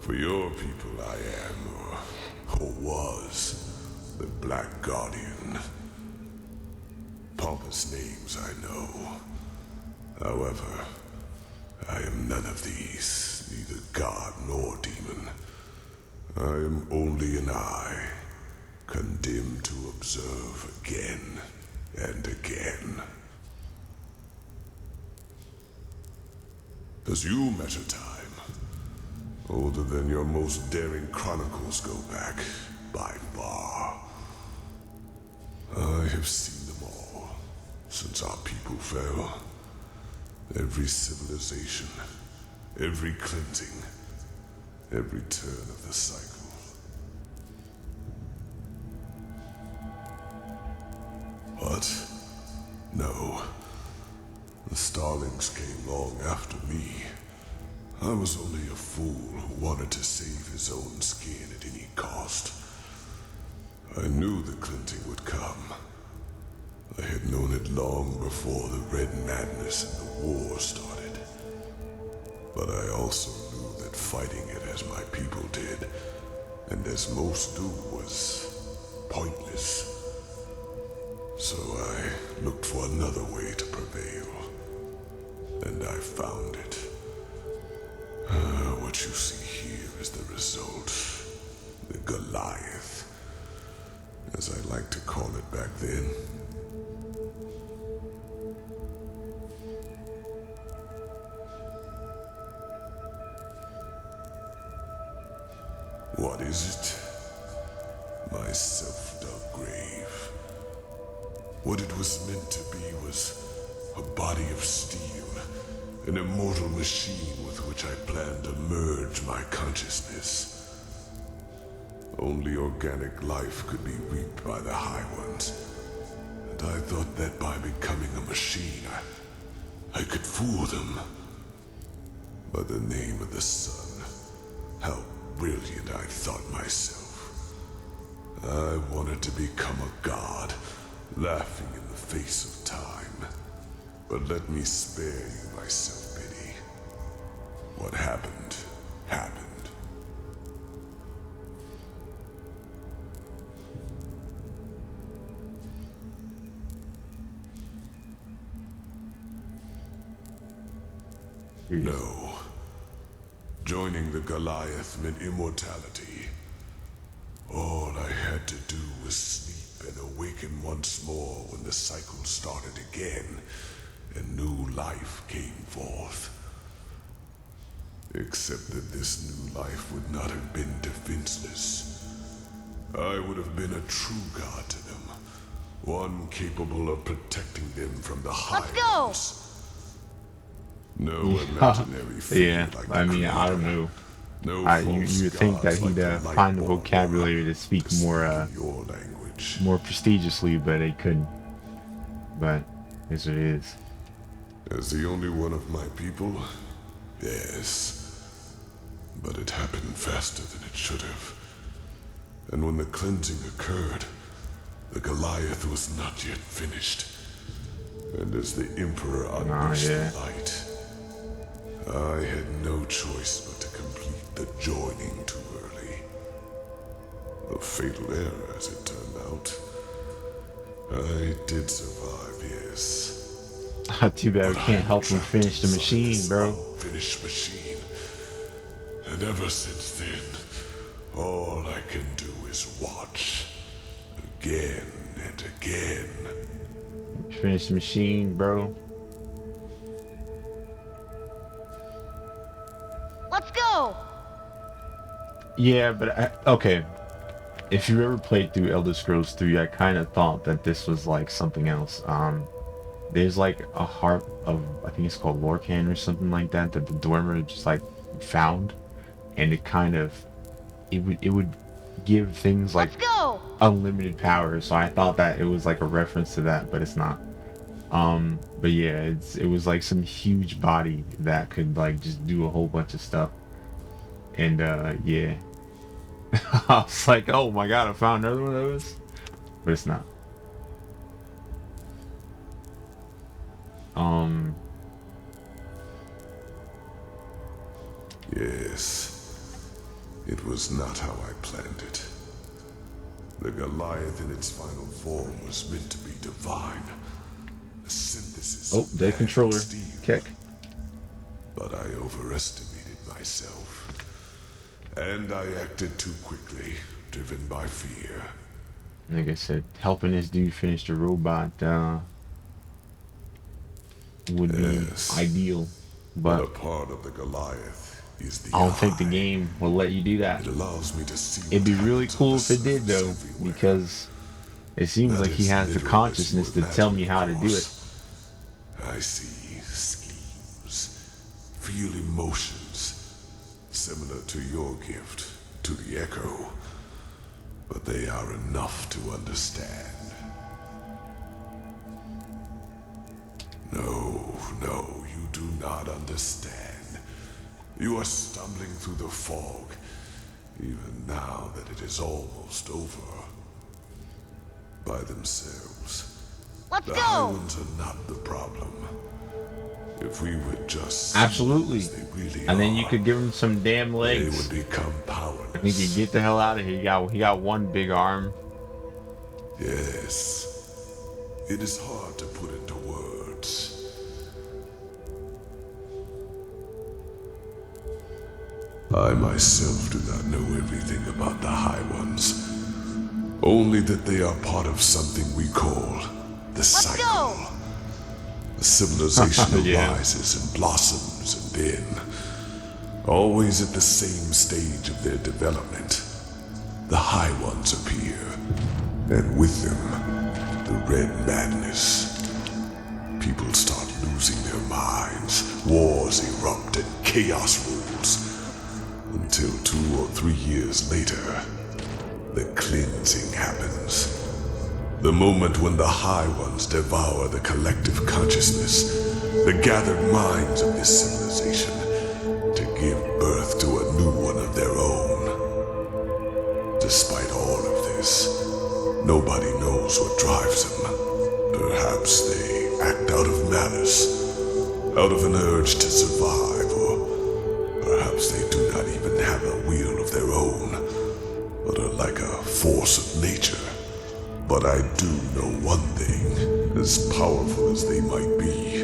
For your people I am, or was, the Black Guardian. Pompous names, I know. However, I am none of these, neither god nor demon. I am only an eye, condemned to observe again and again. As you measure time, older than your most daring chronicles go back, by far. I have seen them all, since our people fell. Every civilization, every cleansing, every turn of the cycle. But, no. The Starlings came long after me. I was only a fool who wanted to save his own skin at any cost. I knew the cleansing would come. I had known it long before the Red Madness and the war started. But I also knew that fighting it as my people did, and as most do, was pointless. So I looked for another way to prevail. And I found it. What you see here is the result. The Goliath. As I like to call it back then. What is it? My self-dug grave. What it was meant to be was a body of steel, an immortal machine with which I planned to merge my consciousness. Only organic life could be reaped by the High Ones, and I thought that by becoming a machine, I could fool them. By the name of the sun, how brilliant I thought myself. I wanted to become a god, laughing in the face of time. But let me spare you my self-pity. What happened, happened. No. Joining the Goliath meant immortality. All I had to do was sleep and awaken once more when the cycle started again, and new life came forth. Except that this new life would not have been defenseless. I would have been a true god to them, one capable of protecting them from the High Ones. No imaginary
yeah,
like
I mean, I don't know. You would think that he'd find the vocabulary to speak more more prestigiously, but he couldn't. But as it is.
As the only one of my people, yes. But it happened faster than it should have. And when the cleansing occurred, the Goliath was not yet finished. And as the Emperor unleashed the light, I had no choice but to complete the joining too early. A fatal error, as it turned out. I did survive, yes.
Too bad we can't help him finish the machine, bro.
Finished machine. And ever since then, all I can do is watch. Again and again.
Finish the machine, bro.
Let's go!
Yeah, but okay. If you ever played through Elder Scrolls 3, I kind of thought that this was like something else. there's like a harp of, I think it's called Lurker or something like that, that the Dwemer just like found, and it kind of, it would give things like unlimited power. So I thought that it was like a reference to that, but it's not. But yeah, it was like some huge body that could like just do a whole bunch of stuff. And yeah. I was like, oh my god, I found another one of those. But it's not.
Yes, it was not how I planned it. The Goliath in its final form was meant to be divine. A synthesis
Oh,
of
dead
man
controller.
and steel.
Kick.
But I overestimated myself. And I acted too quickly, driven by fear.
Like I said, helping this dude finish the robot would be ideal.
But a
But
part of the Goliath is the
I don't think the game will let you do that.
It allows me to see
It'd be
what
really
happens
cool
on
if
the
it did though,
surface everywhere.
because it seems
Not
like he
as
has the
literal as
consciousness
you
to tell me
imagine,
how
of
to do it.
course. I see schemes, feel emotions, similar to your gift, to the Echo. But they are enough to understand. No, you do not understand. You are stumbling through the fog, even now that it is almost over. By themselves.
Let's
the
go!
High Ones are not the problem. If we would just see
Absolutely.
as they really
And then you
are,
could give him some damn
they
legs.
would become powerless.
And he could get the hell out of here. He got one big arm.
Yes. It is hard to put into words. I myself do not know everything about the High Ones. Only that they are part of something we call the cycle. A civilization
Yeah.
arises and blossoms, and then, always at the same stage of their development, the High Ones appear, and with them, the Red Madness. People start losing their minds, wars erupt, and chaos rules. Until 2 or 3 years later, the cleansing happens. The moment when the High Ones devour the collective consciousness, the gathered minds of this civilization, to give birth to a new one of their own. Despite all of this, nobody knows what drives them. Perhaps they act out of malice, out of an urge to survive, or perhaps they do not even have a will of their own, but are like a force of nature. But I do know one thing, as powerful as they might be,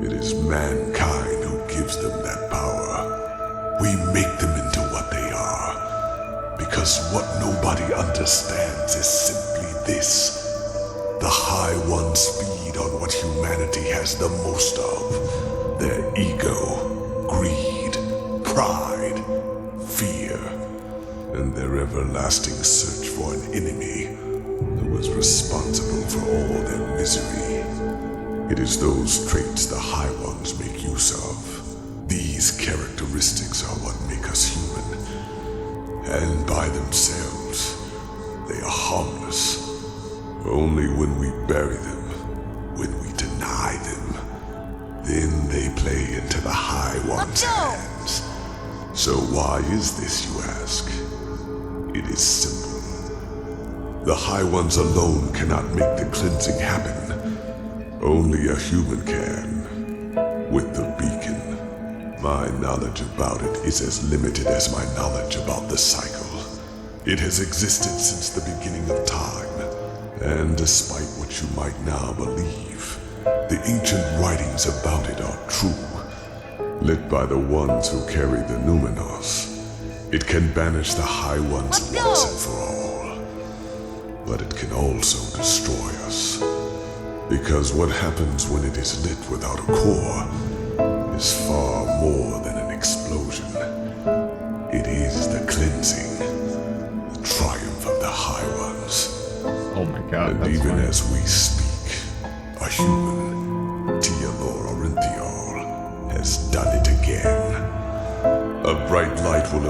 it is mankind who gives them that power. We make them into what they are, because what nobody understands is simply this. The High Ones feed on what humanity has the most of, their ego, greed, pride, fear, and their everlasting search for an enemy who is responsible for all their misery. It is those traits the High Ones make use of. These characteristics are what make us human. And by themselves, they are harmless. Only when we bury them, when we deny them, then they play into the High One's hands. So why is this, you ask? It is simple. The High Ones alone cannot make the cleansing happen. Only a human can. With the beacon, my knowledge about it is as limited as my knowledge about the cycle. It has existed since the beginning of time, and despite what you might now believe, the ancient writings about it are true. Lit by the ones who carry the Numenos, it can banish the High Ones once and for all. But it can also destroy us. Because what happens when it is lit without a core is far more than an explosion. It is the cleansing, the triumph of the High Ones.
Oh my god,
And
that's
even
funny.
as we speak, a human,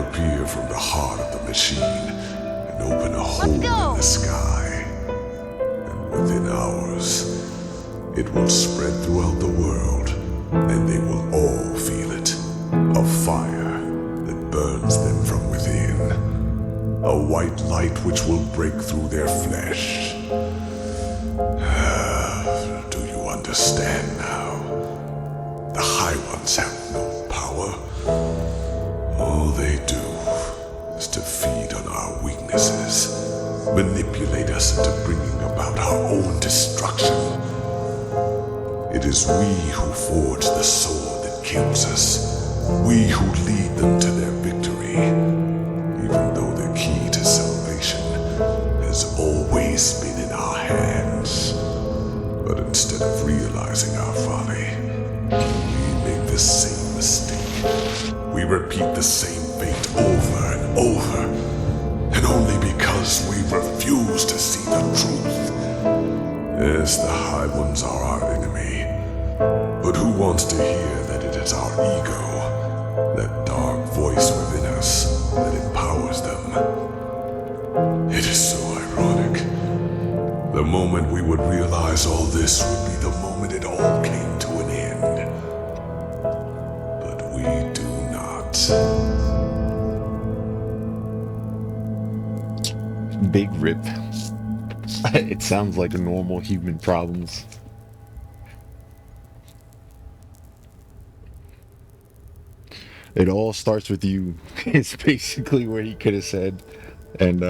appear from the heart of the machine and open a hole in the sky. And within hours, it will spread throughout the world, and they will all feel it. A fire that burns them from within. A white light which will break through their flesh. Do you understand now? The High Ones have no power. All they do is to feed on our weaknesses, manipulate us into bringing about our own destruction. It is we who forge the sword that kills us, we who lead them to their victory, even though the key to salvation has always been in our hands. But instead of realizing our folly, we make the same mistake. We repeat the same fate over and over, and only because we refuse to see the truth. Yes, the High Ones are our enemy, but who wants to hear that it is our ego, that dark voice within us, that empowers them? It is so ironic. The moment we would realize all this would be the moment it all came to an end. But we do not.
Big rip. It sounds like a normal human problems. It all starts with you. It's basically what he could have said, and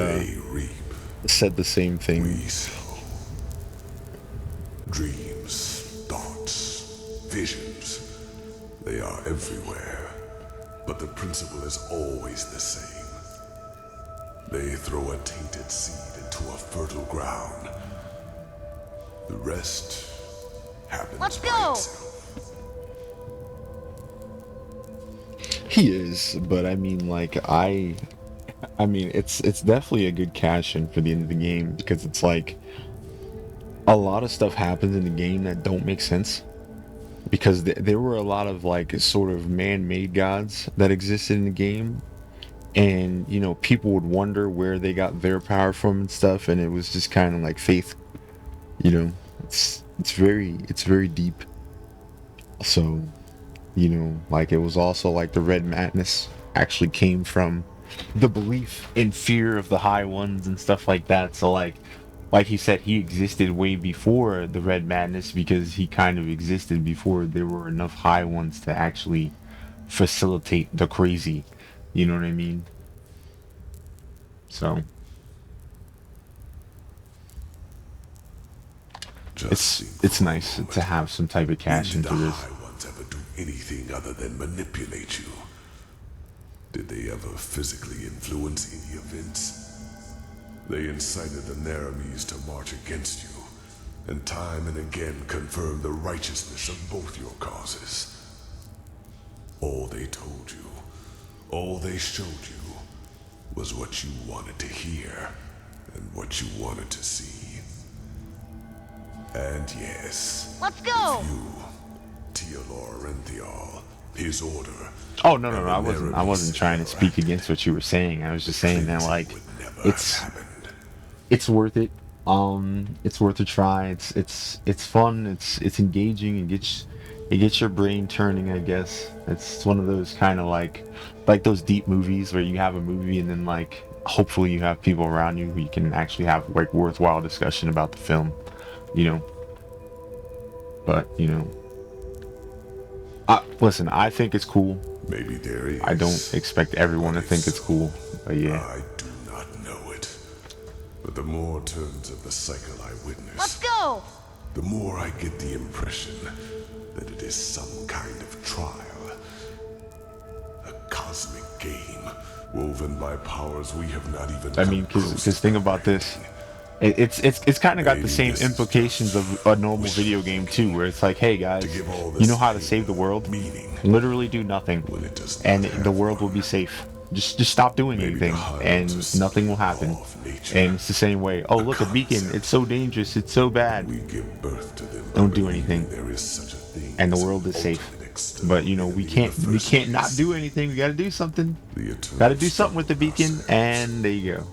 said the same thing.
We sow. Dreams, thoughts, visions, they are everywhere, but the principle is always the same. They throw a tainted seed into a fertile ground. The rest happens by itself.
He is, but I mean, like, I mean, it's definitely a good cash in for the end of the game, because it's like a lot of stuff happens in the game that don't make sense, because there were a lot of like sort of man-made gods that existed in the game, and you know, people would wonder where they got their power from and stuff, and it was just kind of like faith, you know. It's very deep. So, you know, like, it was also like the Red Madness actually came from the belief in fear of the High Ones and stuff like that. So like he said, he existed way before the Red Madness, because he kind of existed before there were enough High Ones to actually facilitate the crazy, you know what I mean? So it's nice to have some type of cash into this.
High Ones ever do anything other than manipulate you? Did they ever physically influence any events? They incited the Naramis to march against you, and time and again confirmed the righteousness of both your causes. All they told you, all they showed you, was what you wanted to hear, and what you wanted to see. And yes,
let's go!
You, Teolor Renthial, his order.
Oh no, I wasn't trying to speak against what you were saying. I was just saying that, like, it's worth it. It's worth a try. It's fun. It's engaging. It gets your brain turning, I guess. It's one of those kind of like those deep movies where you have a movie and then, like, hopefully you have people around you who you can actually have like worthwhile discussion about the film, you know. But you know, listen, I think it's cool.
Maybe there is.
I don't expect everyone to think it's cool, but yeah.
I do not know it. But the more turns of the cycle I witness,
let's go!
The more I get the impression that it is some kind of trial. A cosmic game woven by powers we have not even.
I mean, because think about this. It's kind of got the same implications of a normal video game too, where it's like, hey guys, you know how to save the world? Literally do nothing, and the world will be safe. Just stop doing anything, and nothing will happen. And it's the same way. Oh, look, a beacon. It's so dangerous. It's so bad. Don't do anything, and the world is safe. But you know, we can't not do anything. We gotta do something. Gotta do something with the beacon, and there you go.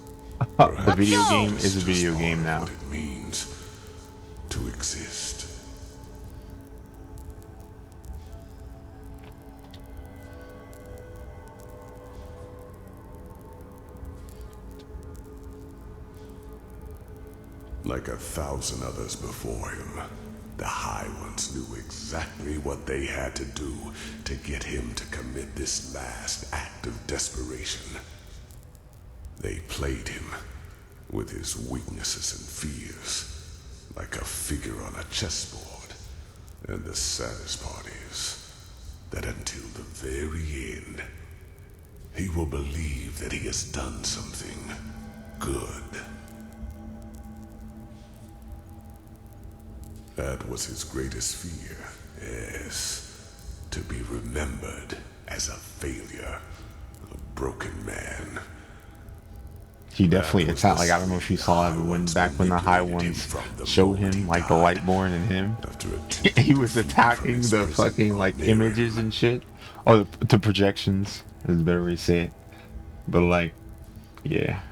The video game is a video game now.
What it means to exist. Like 1,000 others before him, the High Ones knew exactly what they had to do to get him to commit this last act of desperation. They played him with his weaknesses and fears, like a figure on a chessboard. And the saddest part is that until the very end, he will believe that he has done something good. That was his greatest fear, yes. To be remembered as a failure, a broken man.
He definitely attacked, like, I don't know if you saw it, but back when the High Ones showed him, like, the Lightborn and him, he was attacking the fucking, like, images and shit. Or the projections, is a better way to say it. But, like, yeah,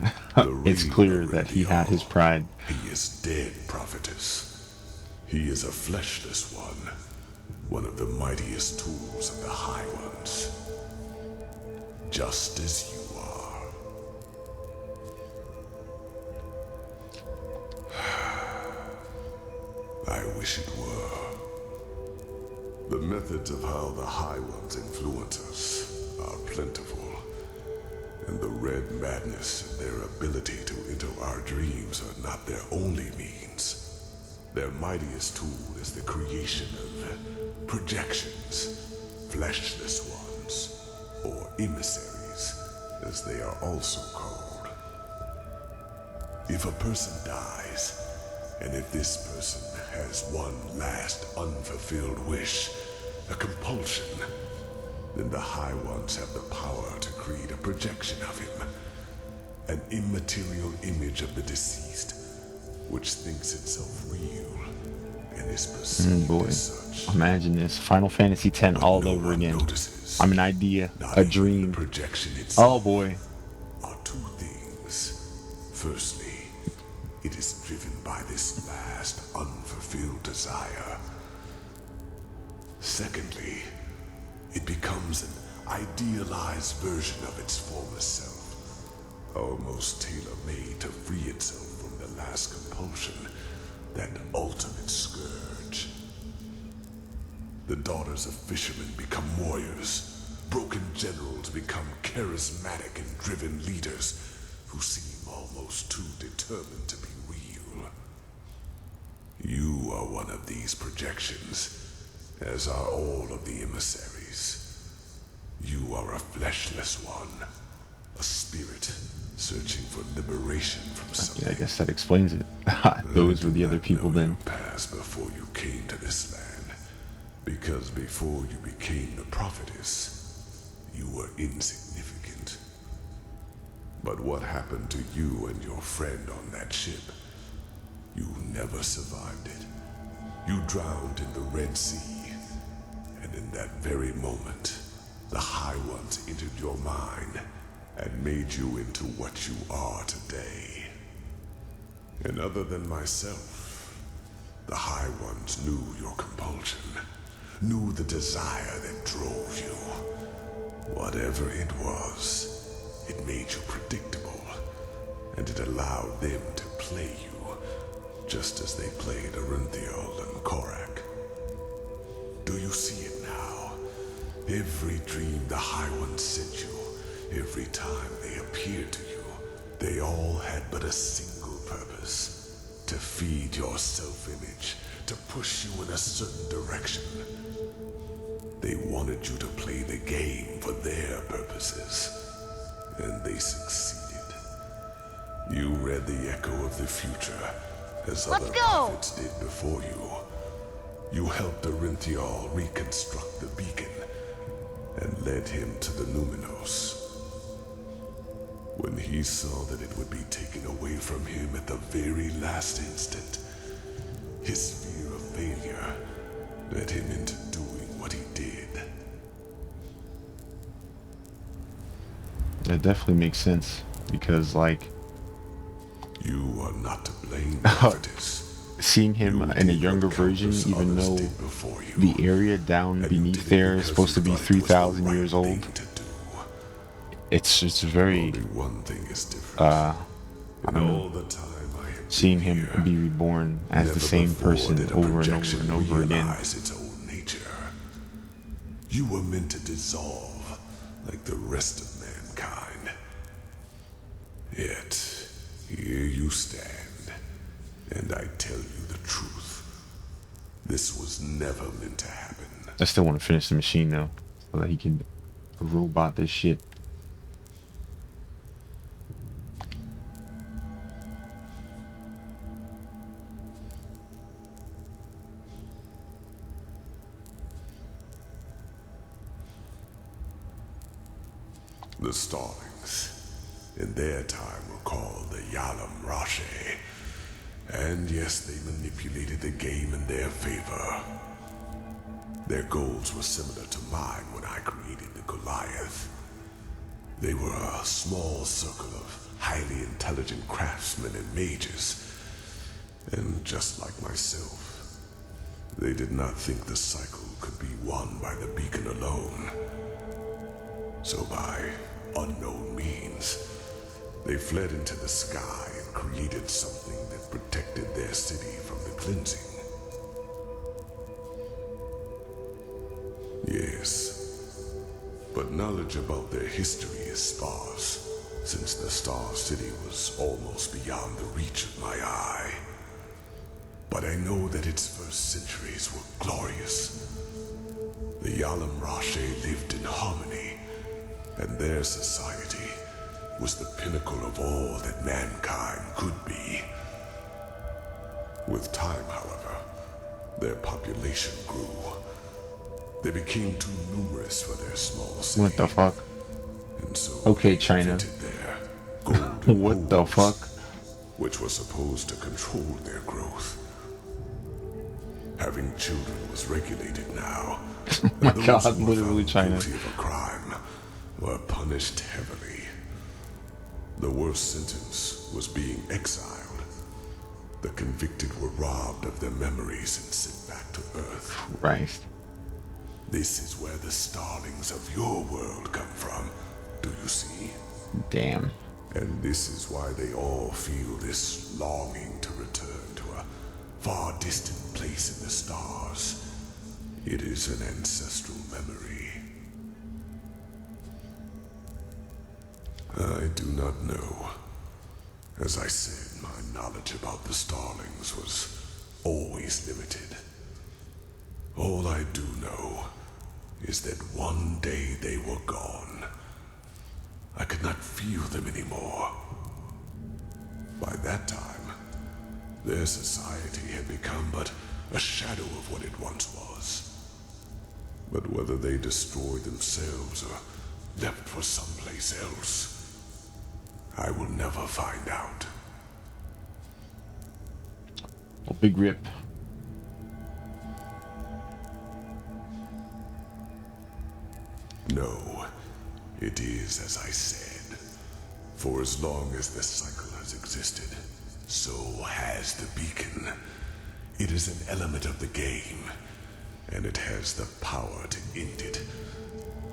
it's clear that he had his pride.
He is dead, prophetess. He is a fleshless one of the mightiest tools of the High Ones. Just as you are. I wish it were. The methods of how the High Ones influence us are plentiful, and the red madness and their ability to enter our dreams are not their only means. Their mightiest tool is the creation of projections, fleshless ones, or emissaries, as they are also called. If a person dies, and if this person has one last unfulfilled wish, a compulsion, then the High Ones have the power to create a projection of him, an immaterial image of the deceased, which thinks itself real and is perceived as such.
Imagine this, Final Fantasy X all over again. I'm an idea, a dream.
Projection
oh boy.
Are two things. Firstly, it is driven by this last unfulfilled desire. Secondly, it becomes an idealized version of its former self, almost tailor-made to free itself from the last compulsion, that ultimate scourge. The daughters of fishermen become warriors. Broken generals become charismatic and driven leaders who seem almost too determined to be real. You are one of these projections, as are all of the emissaries. You are a fleshless one, a spirit searching for liberation from something.
Yeah, I guess that explains it. Those were the other people then.
Passed before you came to this land, because before you became the prophetess, you were insignificant. But what happened to you and your friend on that ship? You never survived it. You drowned in the Red Sea, and in that very moment, the High Ones entered your mind and made you into what you are today. And other than myself, the High Ones knew your compulsion, knew the desire that drove you. Whatever it was, it made you predictable, and it allowed them to play you, just as they played Arinthiel and Korak. Do you see it now? Every dream the High Ones sent you, every time they appeared to you, they all had but a single purpose: to feed your self-image, to push you in a certain direction. They wanted you to play the game for their purposes, and they succeeded. You read the echo of the future, as other prophets did before you. You helped Arinthiel reconstruct the beacon, and led him to the Numinos. When he saw that it would be taken away from him at the very last instant, his fear of failure led him into doing what he did.
That definitely makes sense because, like,
you are not to blame, prophetess.
Seeing him in a younger version, even though the area down beneath there is supposed to be 3,000 years old, it's very I don't know, seeing him be reborn as the same person over and over and over again.
Its own nature. You were meant to dissolve like the rest of mankind. Yet here you stand, and I tell you the truth. This was never meant to happen.
I still want to finish the machine though, so that he can robot this shit.
The Starlings, in their time, were called the Yalam Rashe. And yes, they manipulated the game in their favor. Their goals were similar to mine when I created the Goliath. They were a small circle of highly intelligent craftsmen and mages. And just like myself, they did not think the cycle could be won by the beacon alone. So by unknown means, they fled into the sky and created something that protected their city from the cleansing. Yes, but knowledge about their history is sparse, since the Star City was almost beyond the reach of my eye. But I know that its first centuries were glorious. The Yalam Rashe lived in harmony, and their society was the pinnacle of all that mankind could be. With time, however, their population grew. They became too numerous for their small city.
What the fuck?
And so
okay, China. What the fuck?
Which was supposed to control their growth. Having children was regulated now.
Oh my god, literally China.
Of a crime were punished heavily. The worst sentence was being exiled. The convicted were robbed of their memories and sent back to Earth.
Christ.
This is where the starlings of your world come from, do you see?
Damn.
And this is why they all feel this longing to return to a far distant place in the stars. It is an ancestral memory. I do not know. As I said, my knowledge about the starlings was always limited. All I do know is that one day they were gone. I could not feel them anymore. By that time, their society had become but a shadow of what it once was. But whether they destroyed themselves or left for someplace else, I will never find out.
A big rip.
No, it is as I said. For as long as this cycle has existed, so has the beacon. It is an element of the game, and it has the power to end it,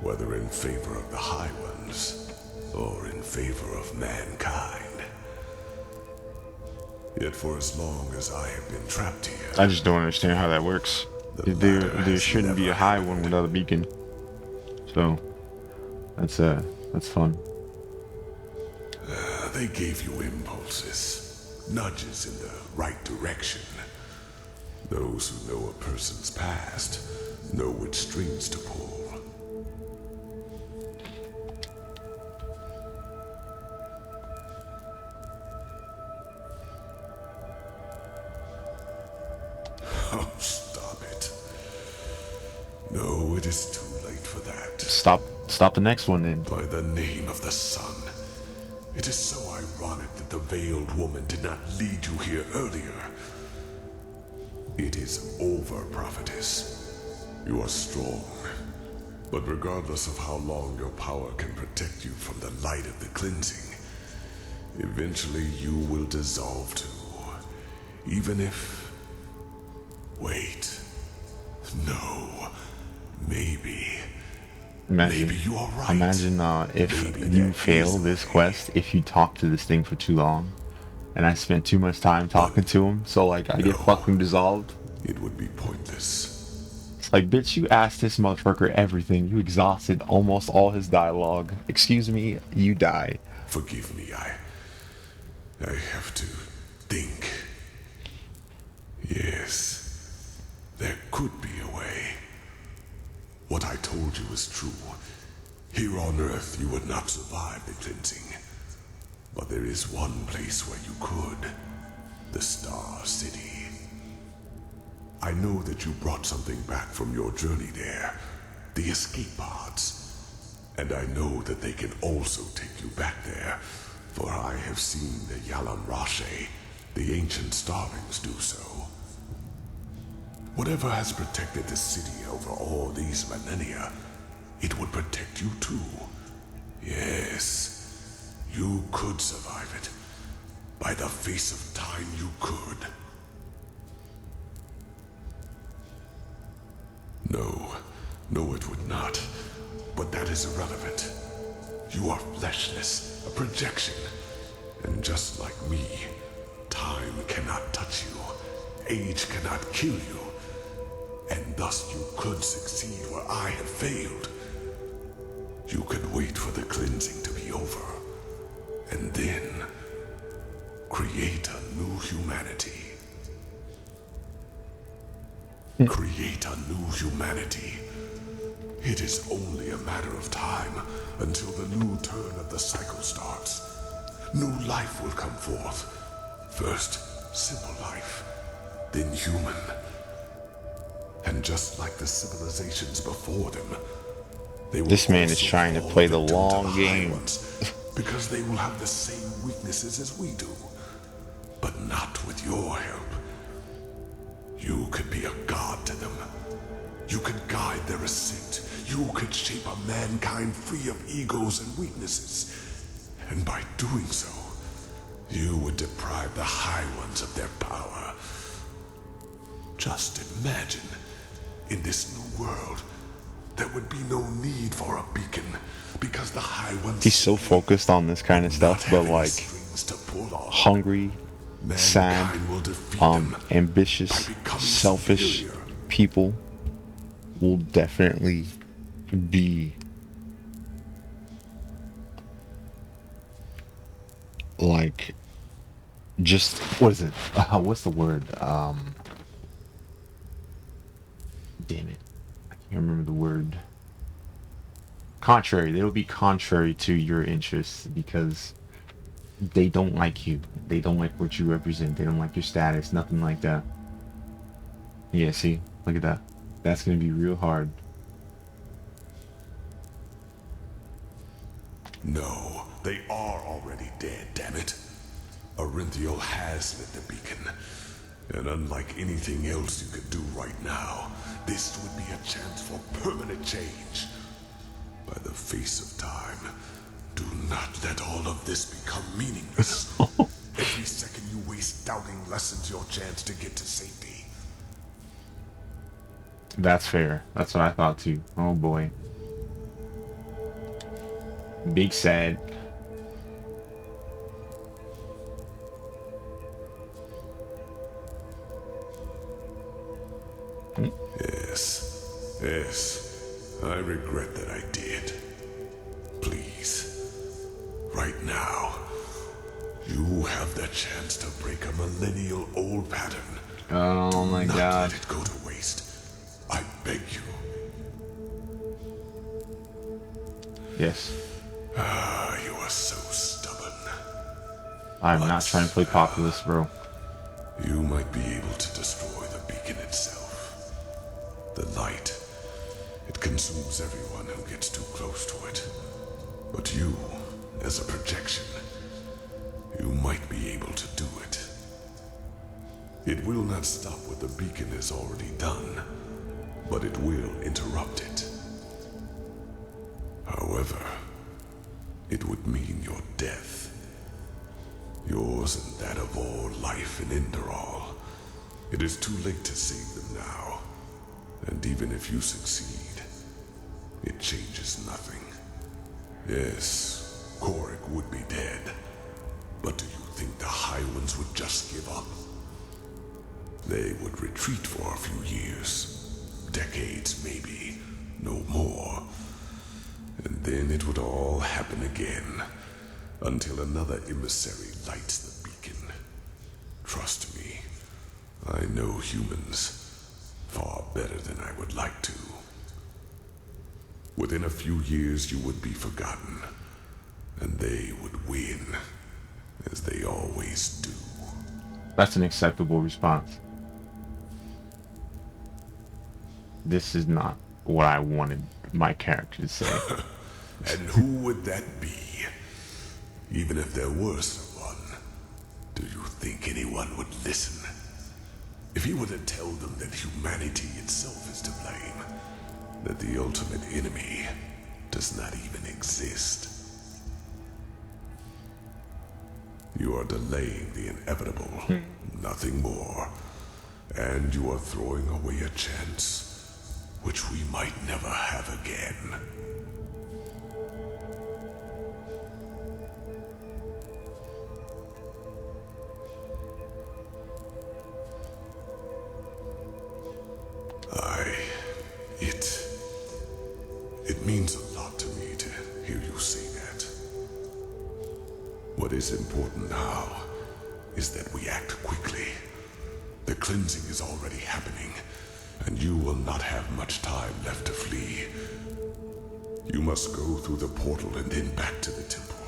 whether in favor of the High Ones or in favor of mankind. Yet for as long as I have been trapped here,
I just don't understand how that works. There shouldn't be a high one without a beacon. So that's fun.
They gave you impulses, nudges in the right direction. Those who know a person's past know which strings to pull. Oh, stop it. No, it is too late for that.
Stop the next one then.
By the name of the sun. It is so ironic that the veiled woman did not lead you here earlier. It is over, prophetess. You are strong, But regardless of how long your power can protect you from the light of the cleansing, eventually you will dissolve too. Even if... Wait. No. Maybe.
Imagine,
Maybe you are right.
imagine if you fail this quest, if you talk to this thing for too long, and I spent too much time talking to him, so like I get fucking dissolved.
It would be pointless.
It's like, bitch, you asked this motherfucker everything. You exhausted almost all his dialogue. Excuse me, you die.
Forgive me, I have to think. Yes, there could be a way. What I told you is true. Here on Earth, you would not survive the cleansing. But there is one place where you could. The Star City. I know that you brought something back from your journey there. The escape pods. And I know that they can also take you back there. For I have seen the Yalam Rashe, the ancient starlings, do so. Whatever has protected the city over all these millennia, it would protect you too. Yes, you could survive it. By the face of time, you could. No, it would not. But that is irrelevant. You are fleshless, a projection. And just like me, time cannot touch you. Age cannot kill you. And thus you could succeed where I have failed. You could wait for the cleansing to be over. And then create a new humanity. Create a new humanity. It is only a matter of time until the new turn of the cycle starts. New life will come forth. First, simple life, then human. And just like the civilizations before them, they will
This man is trying to play the long game.
Because they will have the same weaknesses as we do. But not with your help. You could be a god to them. You could guide their ascent. You could shape a mankind free of egos and weaknesses. And by doing so, you would deprive the High Ones of their power. Just imagine, in this new world, there would be no need for a beacon, because the High Ones...
He's so focused on this kind of stuff, but like, hungry, sad, ambitious, selfish people will definitely be like, just, what is it? What's the word? Damn it. I can't remember the word. Contrary. They'll be contrary to your interests because they don't like you. They don't like what you represent. They don't like your status. Nothing like that. Yeah, see? Look at that. That's going to be real hard.
No, they are already dead, damn it. Arinthiel has lit the beacon. And unlike anything else you could do right now, this would be a chance for permanent change. By the face of time, do not let all of this become meaningless. Every second you waste doubting lessens your chance to get to safety.
That's fair. That's what I thought too. Oh boy. Big sad.
Yes, I regret that I did. Please, right now, you have the chance to break a millennial-old pattern.
Oh my God.
Not let it go to waste. I beg you.
Yes.
You are so stubborn.
I'm not trying to play populist, bro.
You might be able to destroy the beacon itself. The light, it consumes everyone who gets too close to it. But you, as a projection, you might be able to do it. It will not stop what the beacon has already done, but it will interrupt it. would mean your death. Yours and that of all life in ENDERAL. It is too late to save them now. And even if you succeed, it changes nothing. Yes, Korik would be dead. But do you think the High Ones would just give up? They would retreat for a few years. Decades, maybe. No more. And then it would all happen again. Until another emissary lights the beacon. Trust me, I know humans far better than I would like to. Within a few years you would be forgotten, and they would win, as they always do.
That's an acceptable response. This is not what I wanted my character to say.
And who would that be? Even if there were someone, do you think anyone would listen? If you were to tell them that humanity itself is to blame, that the ultimate enemy does not even exist. You are delaying the inevitable, nothing more. And you are throwing away a chance which we might never have again. It means a lot to me to hear you say that. What is important now is that we act quickly. The cleansing is already happening, and you will not have much time left to flee. You must go through the portal and then back to the temple.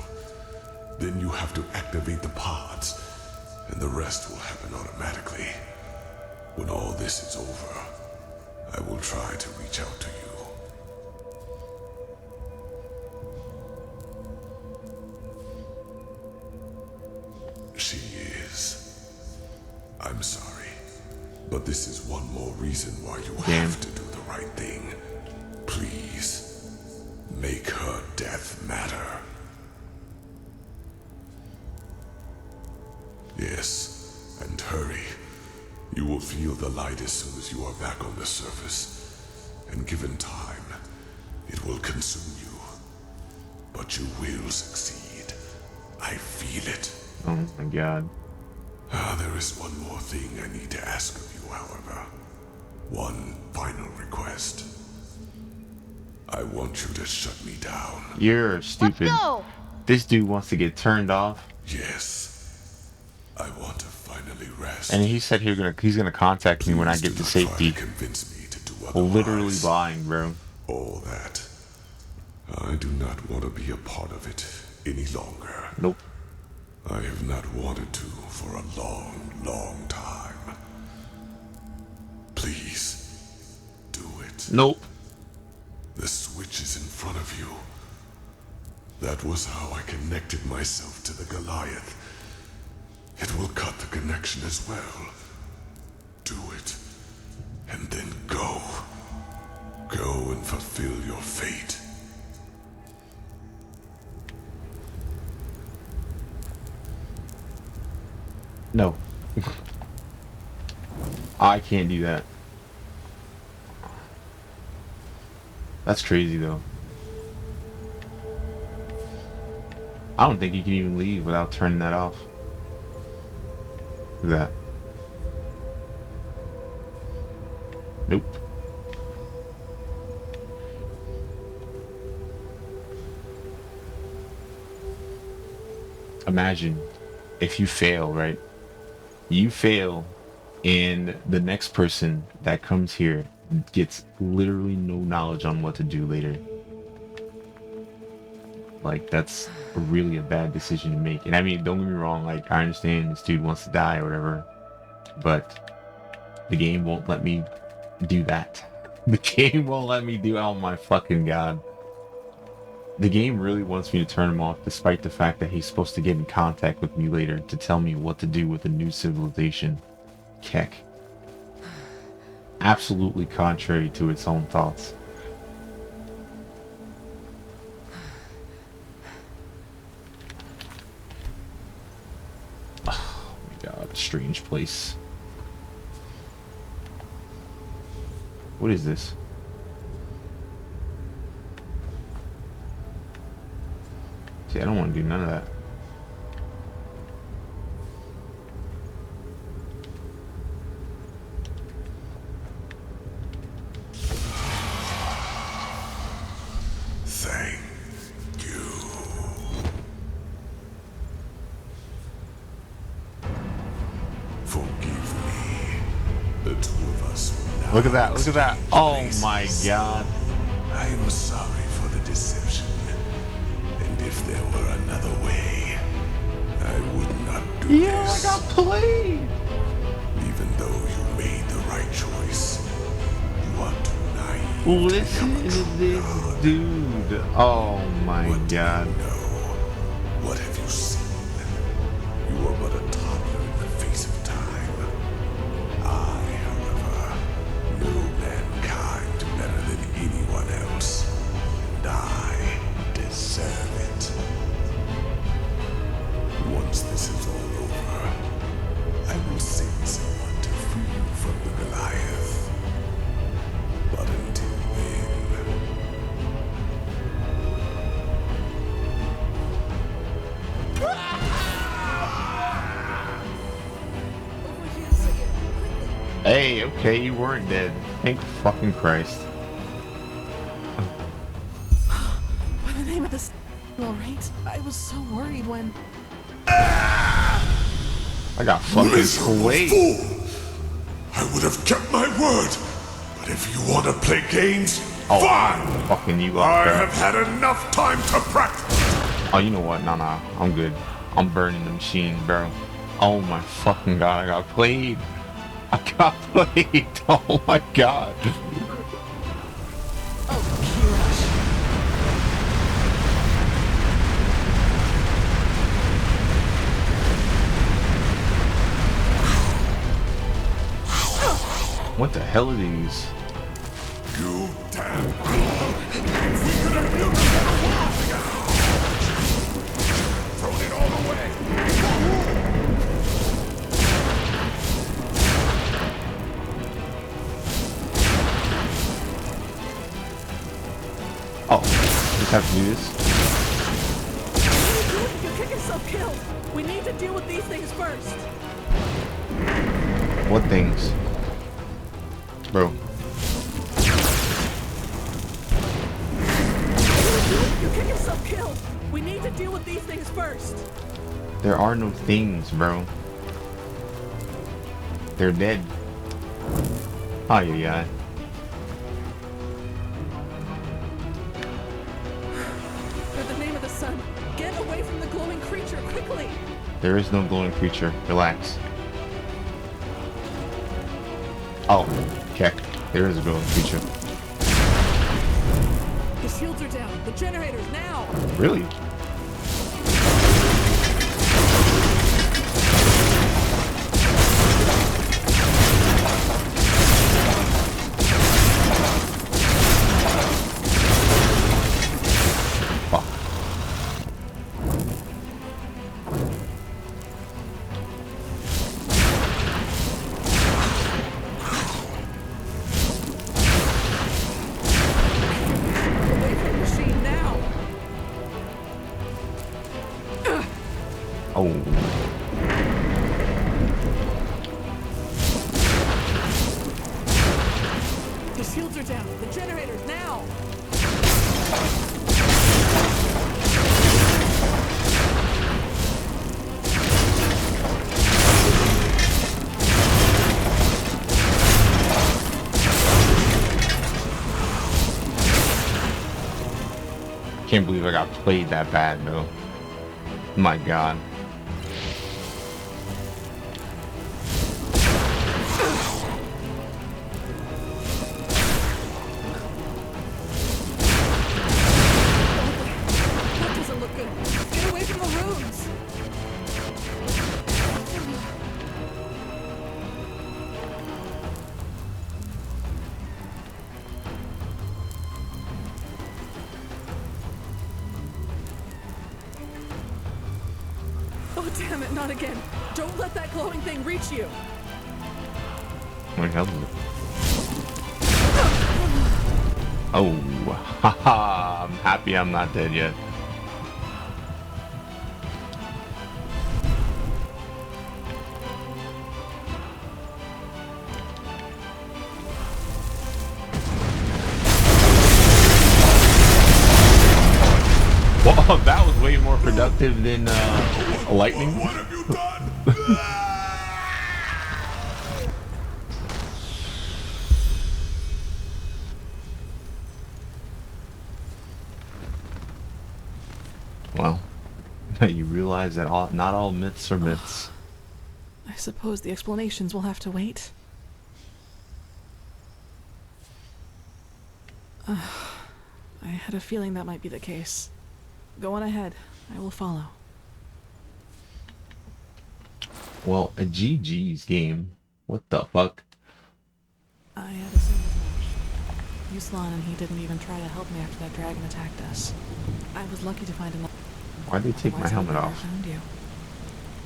Then you have to activate the pods, and the rest will happen automatically. When all this is over, I will try to reach out to you. She is. I'm sorry, but this is one more reason why you have to do the right thing. Please, make her death matter. Yes, and hurry. You will feel the light as soon as you are back on the surface. And given time, it will consume you. But you will succeed. I feel it.
Oh my god.
There is one more thing I need to ask of you, however. One final request. I want you to shut me down.
You're stupid.
Let's go.
This dude wants to get turned off.
Yes. I want to finally rest.
And he said he's gonna contact me when I get to safety.
Convince me to do
Literally lying, bro.
All that. I do not want to be a part of it any longer.
Nope.
I have not wanted to for a long, long time. Please, do it.
Nope.
The switch is in front of you. That was how I connected myself to the Goliath. It will cut the connection as well. Do it, and then go. Go and fulfill your fate.
No. I can't do that. That's crazy though. I don't think you can even leave without turning that off. Look at that. Nope. Imagine if you fail, right? You fail, and the next person that comes here gets literally no knowledge on what to do later. Like, that's really a bad decision to make. And I mean, don't get me wrong, like, I understand this dude wants to die or whatever, but the game won't let me do that. The game won't let me do, oh my fucking god. The game really wants me to turn him off, despite the fact that he's supposed to get in contact with me later to tell me what to do with a new civilization. Keck. Absolutely contrary to its own thoughts. Strange place. What is this? See, I don't want to do none of that.
Thank you. Forgive me. The two of us will now.
Look at that, look at that. Oh my god.
I am sorry for the deception. And if there were another way, I would not do
Yo,
this.
I got played.
Even though you made the right choice, you are too naive.
Listen to this dude. Oh my god.
What have you seen? You are but a toddler in the face of time. I, however, know mankind better than anyone else, and I deserve it. Once this is all over, I will send someone to free you from the Goliath. But until then,
Hey, okay, you weren't dead. Thank fucking Christ.
By the name of this, alright? I was so worried when.
I got fucking
miserable
played.
fool! I would have kept my word, but if you want to play games, fine!
Fucking you
I
up there.
have had enough time to practice.
Oh, you know what? Nah, I'm good. I'm burning the machine, bro. Oh my fucking god, I got played. I got played. Oh my god. What the hell are these?
You damn. Thrown it all away.
Oh, just have to do this.
You kick yourself killed. We need to deal with these things first.
What things? Bro.
You kick yourself killed. We need to deal with these things first.
There are no things, bro. They're dead. Oh, yeah.
In the name of the sun, get away from the glowing creature quickly.
There is no glowing creature. Relax. Oh, okay. There is a glowing creature.
The shields are down. The generators now.
Really? Oh.
The shields are down. The generators now.
Can't believe I got played that bad, though. My god.
That doesn't look good. Get away from the runes. Damn it, not again. Don't let that glowing thing reach you.
What the hell is it? Oh, haha, I'm happy I'm not dead yet. Well, that was way more productive than lightning.
What have you done?
Well, you realize that not all myths are myths.
I suppose the explanations will have to wait. I had a feeling that might be the case. Go on ahead. I will follow.
Well, a GG's game. What the fuck?
I had a similar match. Yuslan and he didn't even try to help me after that dragon attacked us. I was lucky to find another.
Why'd they take my helmet off?
Found you.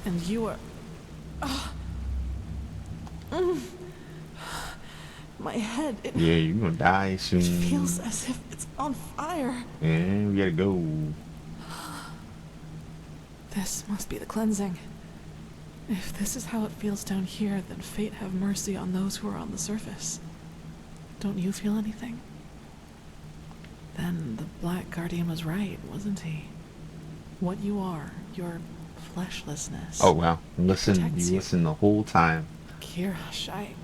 And you are... My head,
Yeah, you're gonna die soon.
It feels as if it's on fire.
Yeah, we gotta go.
This must be the cleansing. If this is how it feels down here, then fate have mercy on those who are on the surface. Don't you feel anything? Then the Black Guardian was right, wasn't he? What you are, your fleshlessness.
Oh wow. Listen, you listen the whole time.
Kirash, I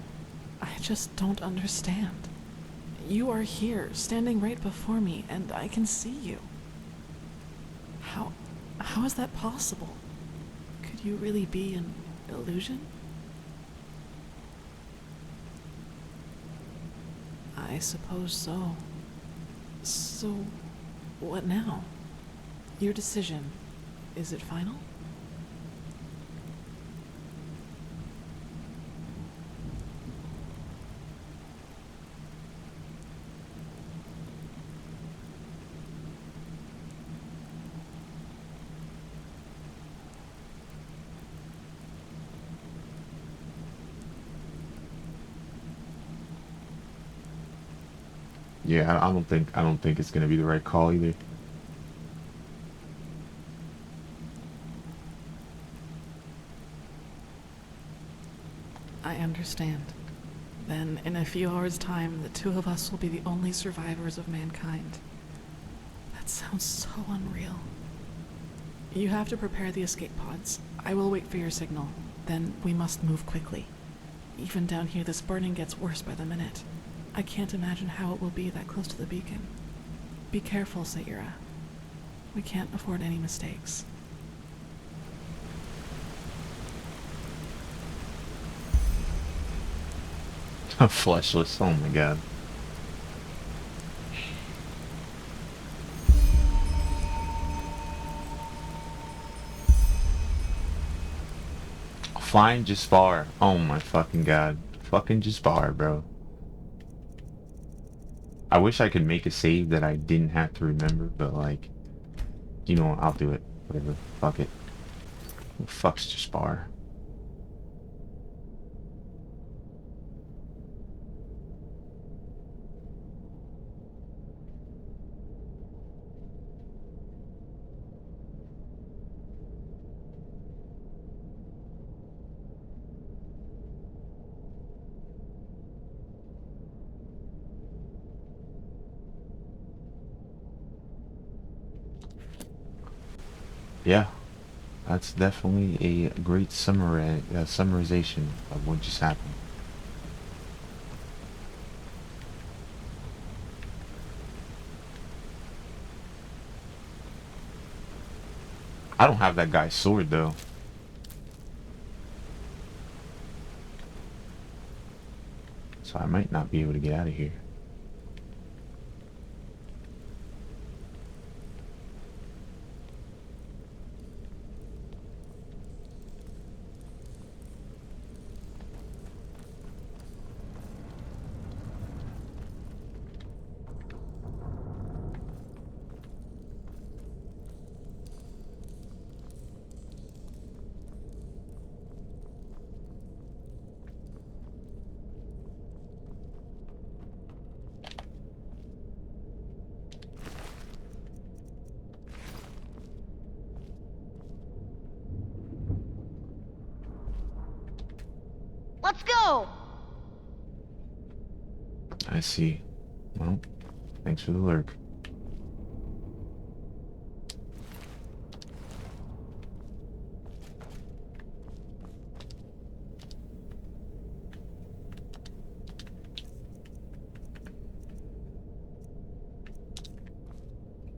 just don't understand. You are here, standing right before me, and I can see you. How is that possible? Could you really be an illusion? I suppose so. So, what now? Your decision, is it final?
Yeah, I don't think it's gonna be the right call either.
I understand. Then, in a few hours' time, the two of us will be the only survivors of mankind. That sounds so unreal. You have to prepare the escape pods. I will wait for your signal. Then we must move quickly. Even down here, this burning gets worse by the minute. I can't imagine how it will be that close to the beacon. Be careful, Saira. We can't afford any mistakes.
Fleshless, oh my god. Find Jaspar. Oh my fucking god. Fucking Jaspar, bro. I wish I could make a save that I didn't have to remember, but like, you know what, I'll do it. Whatever. Fuck it. Who the fuck's Jaspar? Yeah, that's definitely a great summarization of what just happened. I don't have that guy's sword though. So I might not be able to get out of here.
Let's go!
I see. Well, thanks for the lurk.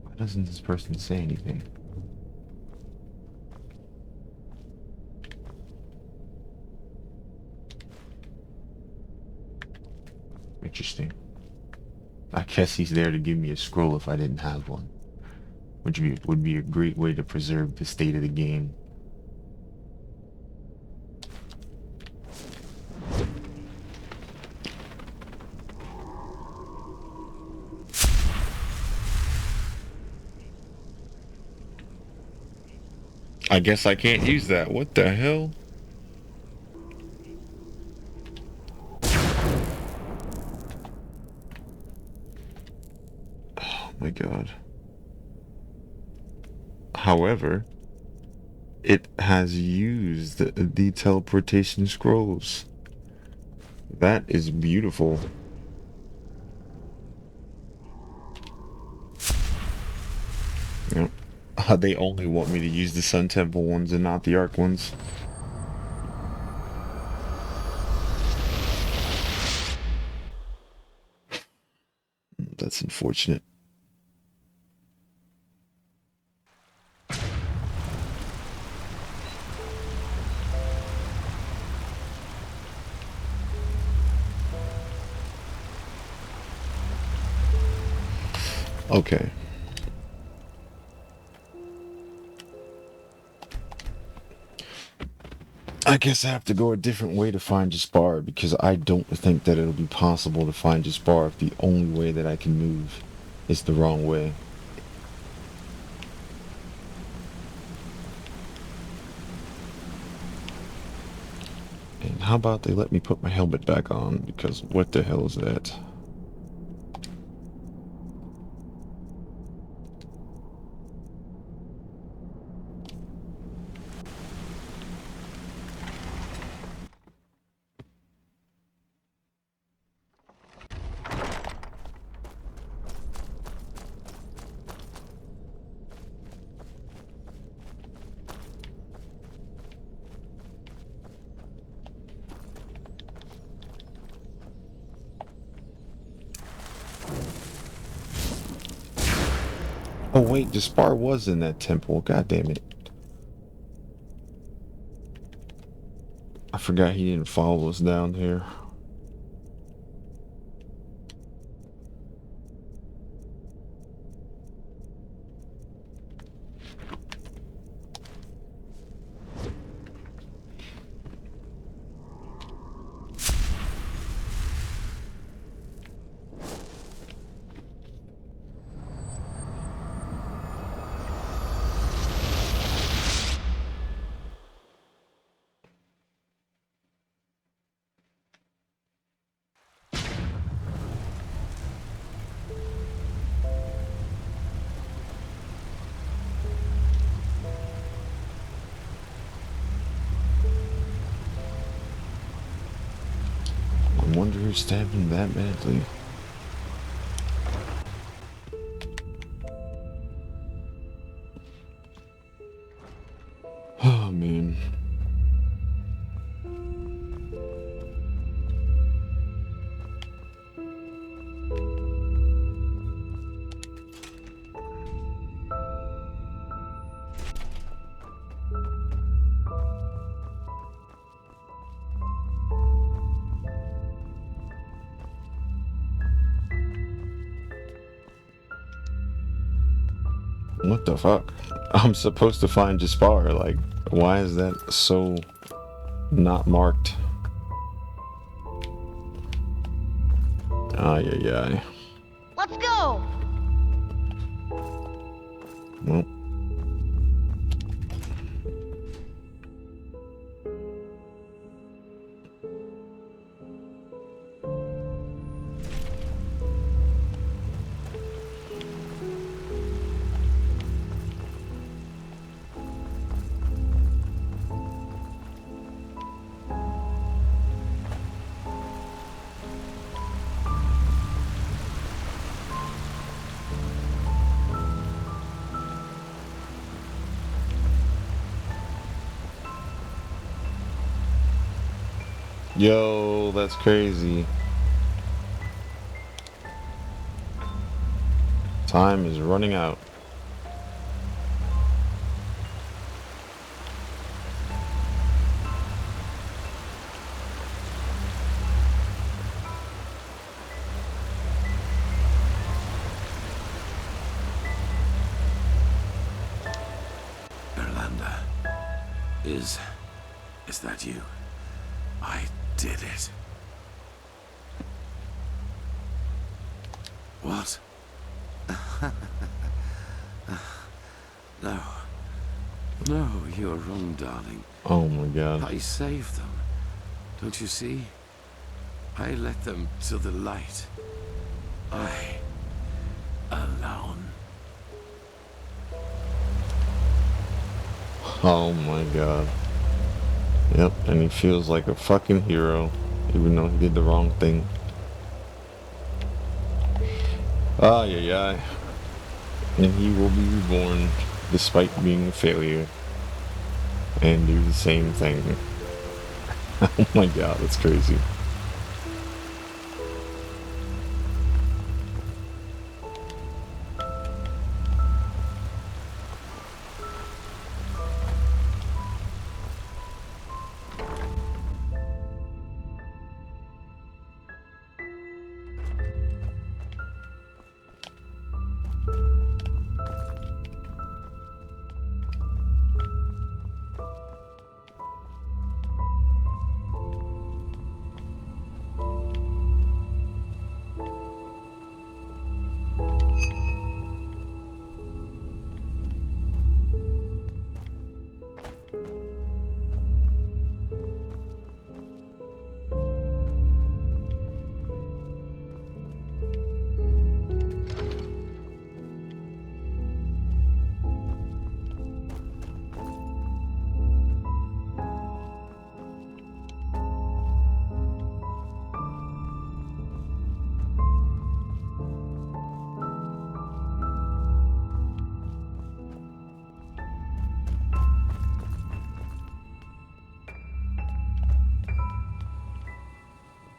Why doesn't this person say anything? Interesting. I guess he's there to give me a scroll if I didn't have one. Which would be a great way to preserve the state of the game. I guess I can't use that. What the hell? Oh my god. However, it has used the teleportation scrolls. That is beautiful. Yep. They only want me to use the Sun Temple ones and not the Arc ones. That's unfortunate. Okay. I guess I have to go a different way to find Jaspar, because I don't think that it'll be possible to find Jaspar if the only way that I can move is the wrong way. And how about they let me put my helmet back on, because what the hell is that? Oh wait, Jaspar was in that temple. God damn it. I forgot he didn't follow us down here. I wonder who stabbed him that badly. Oh man. What the fuck? I'm supposed to find Jaspar. Like, why is that so not marked? Ay, ay, ay.
Let's go!
Well. Yo, that's crazy. Time is running out.
Erlander, is that you? I did it. What? No. No, you're wrong, darling.
Oh my god.
I saved them. Don't you see? I led them to the light. I... alone.
Oh my god. Yep, and he feels like a fucking hero, even though he did the wrong thing. Ah, yeah. And he will be reborn, despite being a failure, and do the same thing. Oh my god, that's crazy.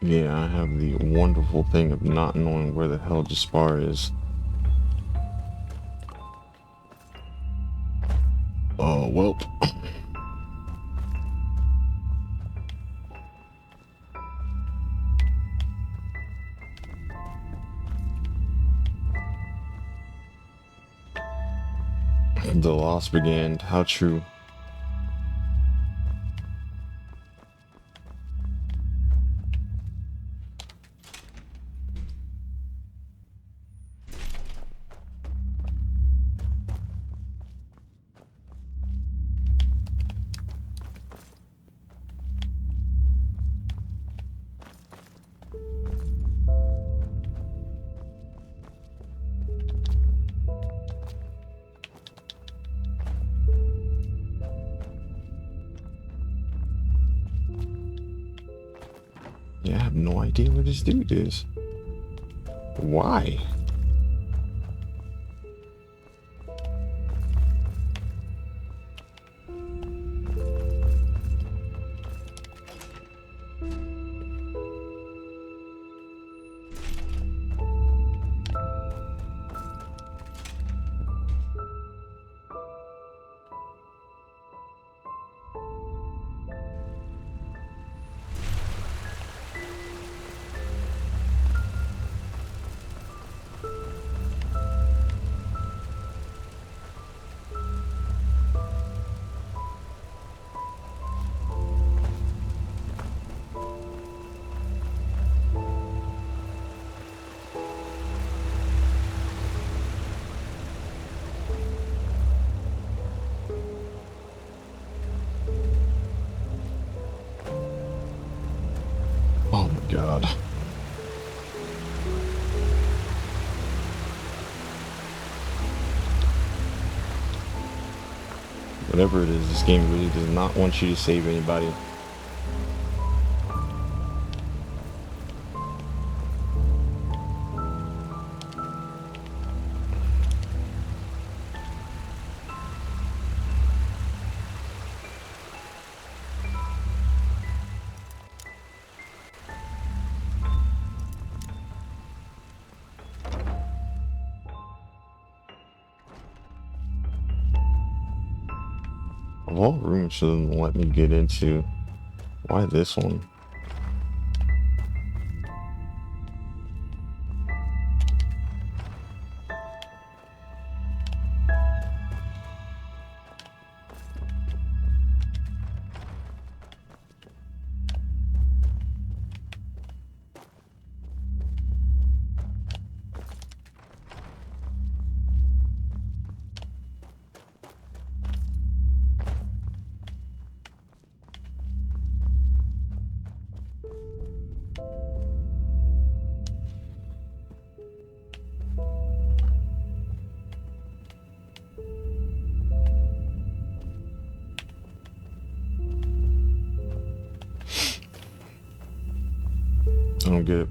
Yeah, I have the wonderful thing of not knowing where the hell Jaspar is. Oh, welp. The loss began. How true. Yeah, I have no idea where this dude is. Why? Oh my god. Whatever it is, this game really does not want you to save anybody. Of all rooms shouldn't let me get into. Why this one? I don't get it.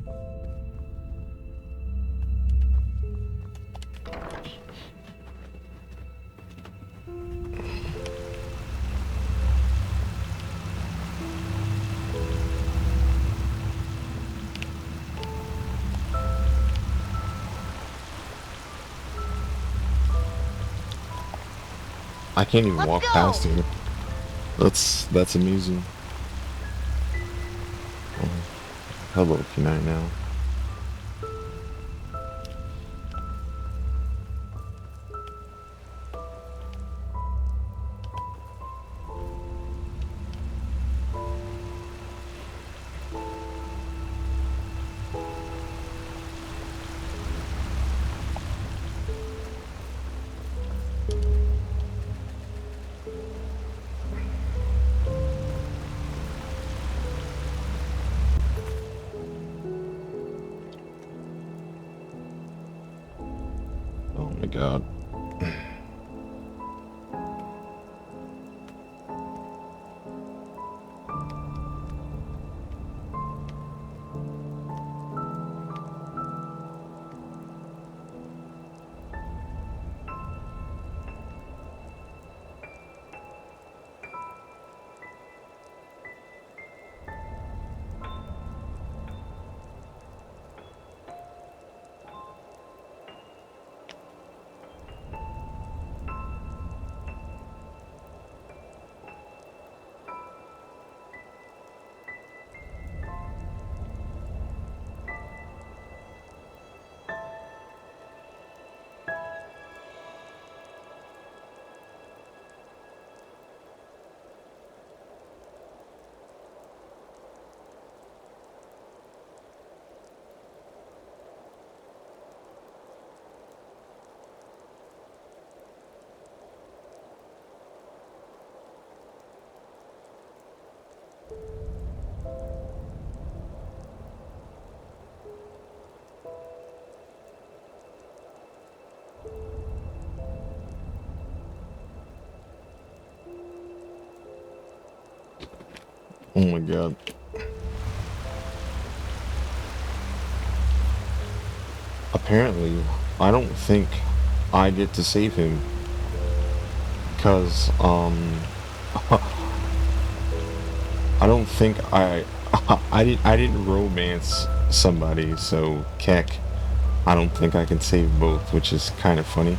I can't even walk past here. That's amazing. Oh, hello, good night now. Oh my god. Oh my god. Apparently, I don't think I get to save him. Because, I don't think I didn't romance somebody, so Keck, I don't think I can save both, which is kind of funny.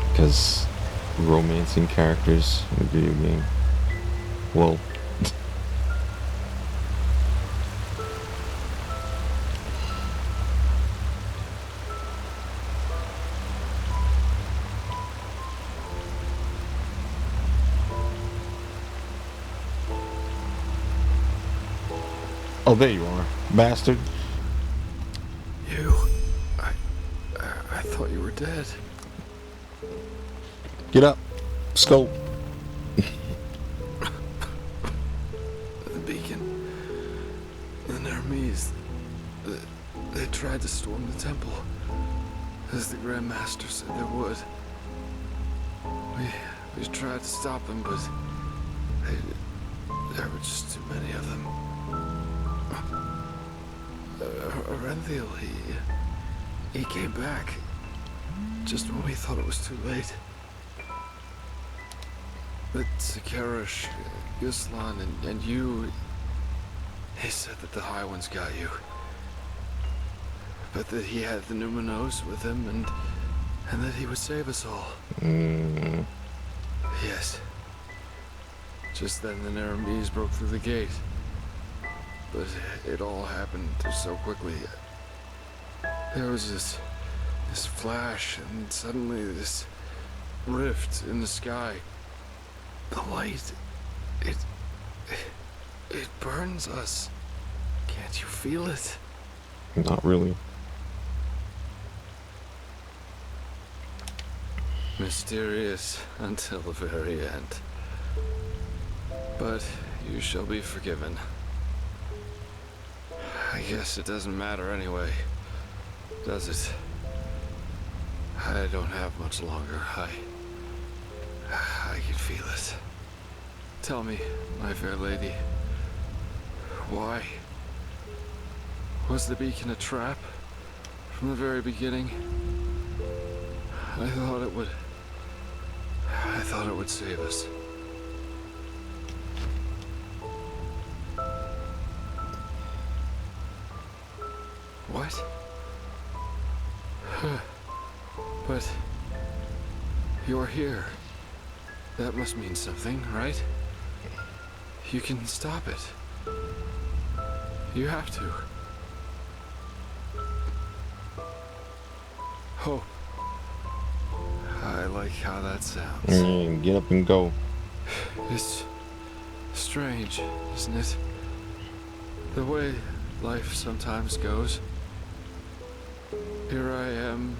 Because romancing characters in a video game, well, oh, there you are, bastard.
You, I thought you were dead.
Get up, scope.
The beacon, the Nermese, they tried to storm the temple, as the Grand Master said they would. We tried to stop them, but there were just too many of them. Aren'Thil, he came back just when we thought it was too late. But Sakarish, Yuslan, and you, he said that the High Ones got you. But that he had the Numinos with him and that he would save us all. Yes. Just then the Mage broke through the gate. But it all happened so quickly. There was this flash, and suddenly this rift in the sky. The light, it burns us. Can't you feel it?
Not really.
Mysterious until the very end. But you shall be forgiven. I guess it doesn't matter anyway, does it? I don't have much longer. I can feel it. Tell me, my fair lady, why? Was the beacon a trap from the very beginning? I thought it would save us. What? But you're here. That must mean something, right? You can stop it. You have to. Hope. I like how that sounds.
Get up and go.
It's strange, isn't it? The way life sometimes goes. Here I am,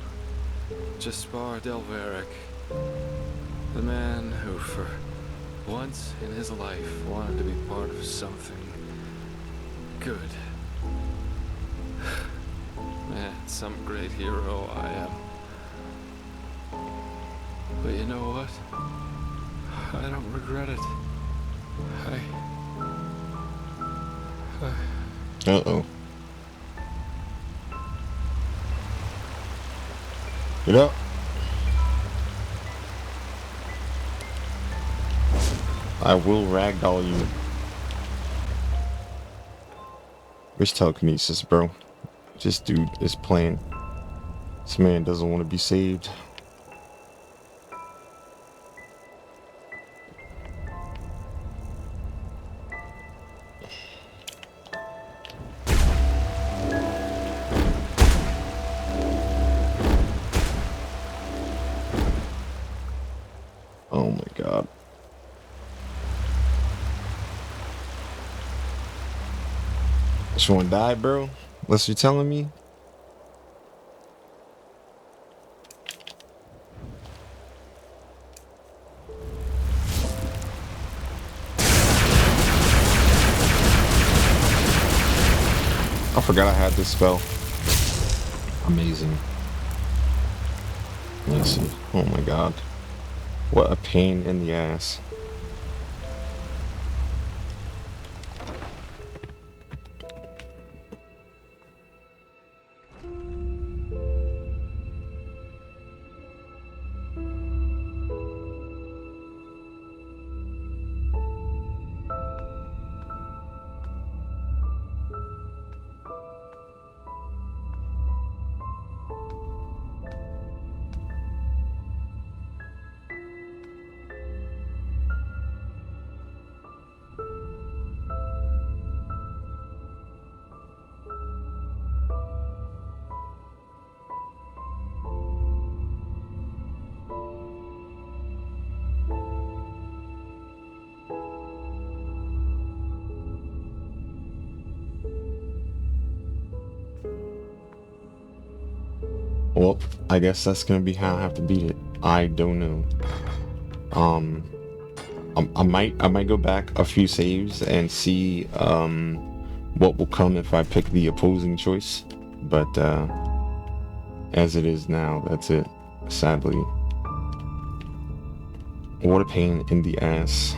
Jaspar Delveric, the man who for once in his life wanted to be part of something good. Man, some great hero I am. But you know what? I don't regret it.
Uh-oh. Get up. I will ragdoll you. Where's telekinesis, bro? This dude is playing. This man doesn't want to be saved. Oh my god. Just wanna die, bro? Unless you're telling me. I forgot I had this spell. Amazing. Let me see. Oh my god. What a pain in the ass. Well, I guess that's gonna be how I have to beat it. I don't know. I might go back a few saves and see what will come if I pick the opposing choice. But as it is now, that's it. Sadly. What a pain in the ass.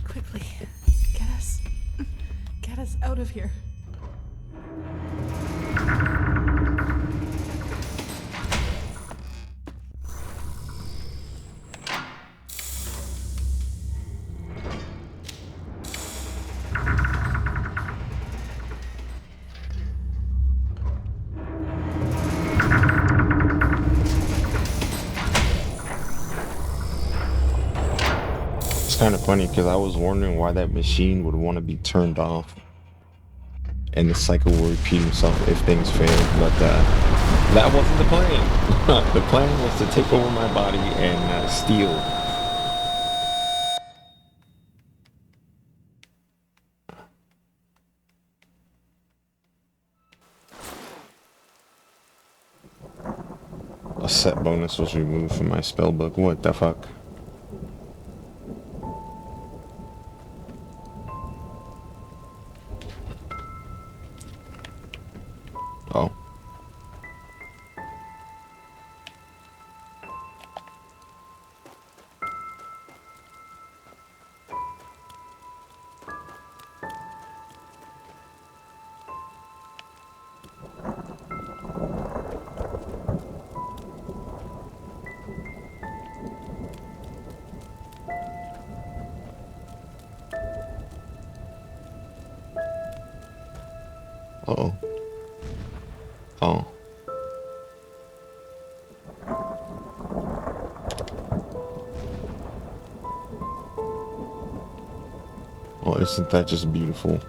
Quickly, get us out of here.
It's kind of funny because I was wondering why that machine would want to be turned off, and the cycle will repeat himself if things fail. But that wasn't the plan. The plan was to take over my body and steal. A set bonus was removed from my spellbook. What the fuck? Oh. Uh-oh. Oh. Oh, isn't that just beautiful?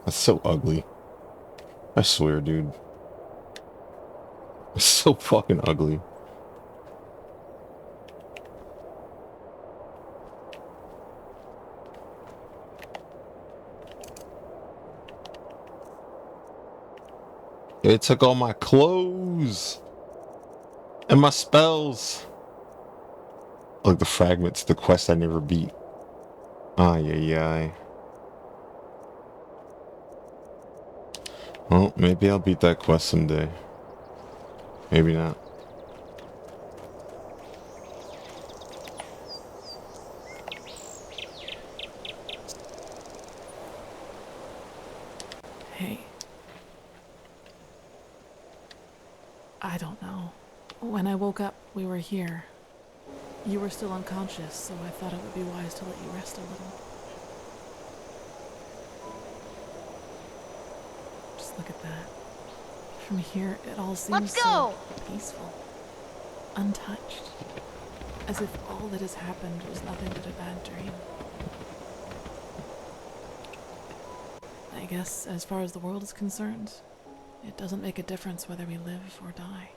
That's so ugly. I swear, dude. It's so fucking ugly. It took all my clothes and my spells. Like the fragments, the quest I never beat. Ay, ay, ay. Well, maybe I'll beat that quest someday. Maybe not.
Hey. I don't know. When I woke up, we were here. You were still unconscious, so I thought it would be wise to let you rest a little. Just look at that. From here, it all seems so peaceful. Untouched. As if all that has happened was nothing but a bad dream. I guess, as far as the world is concerned, it doesn't make a difference whether we live or die.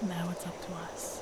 Now it's up to us.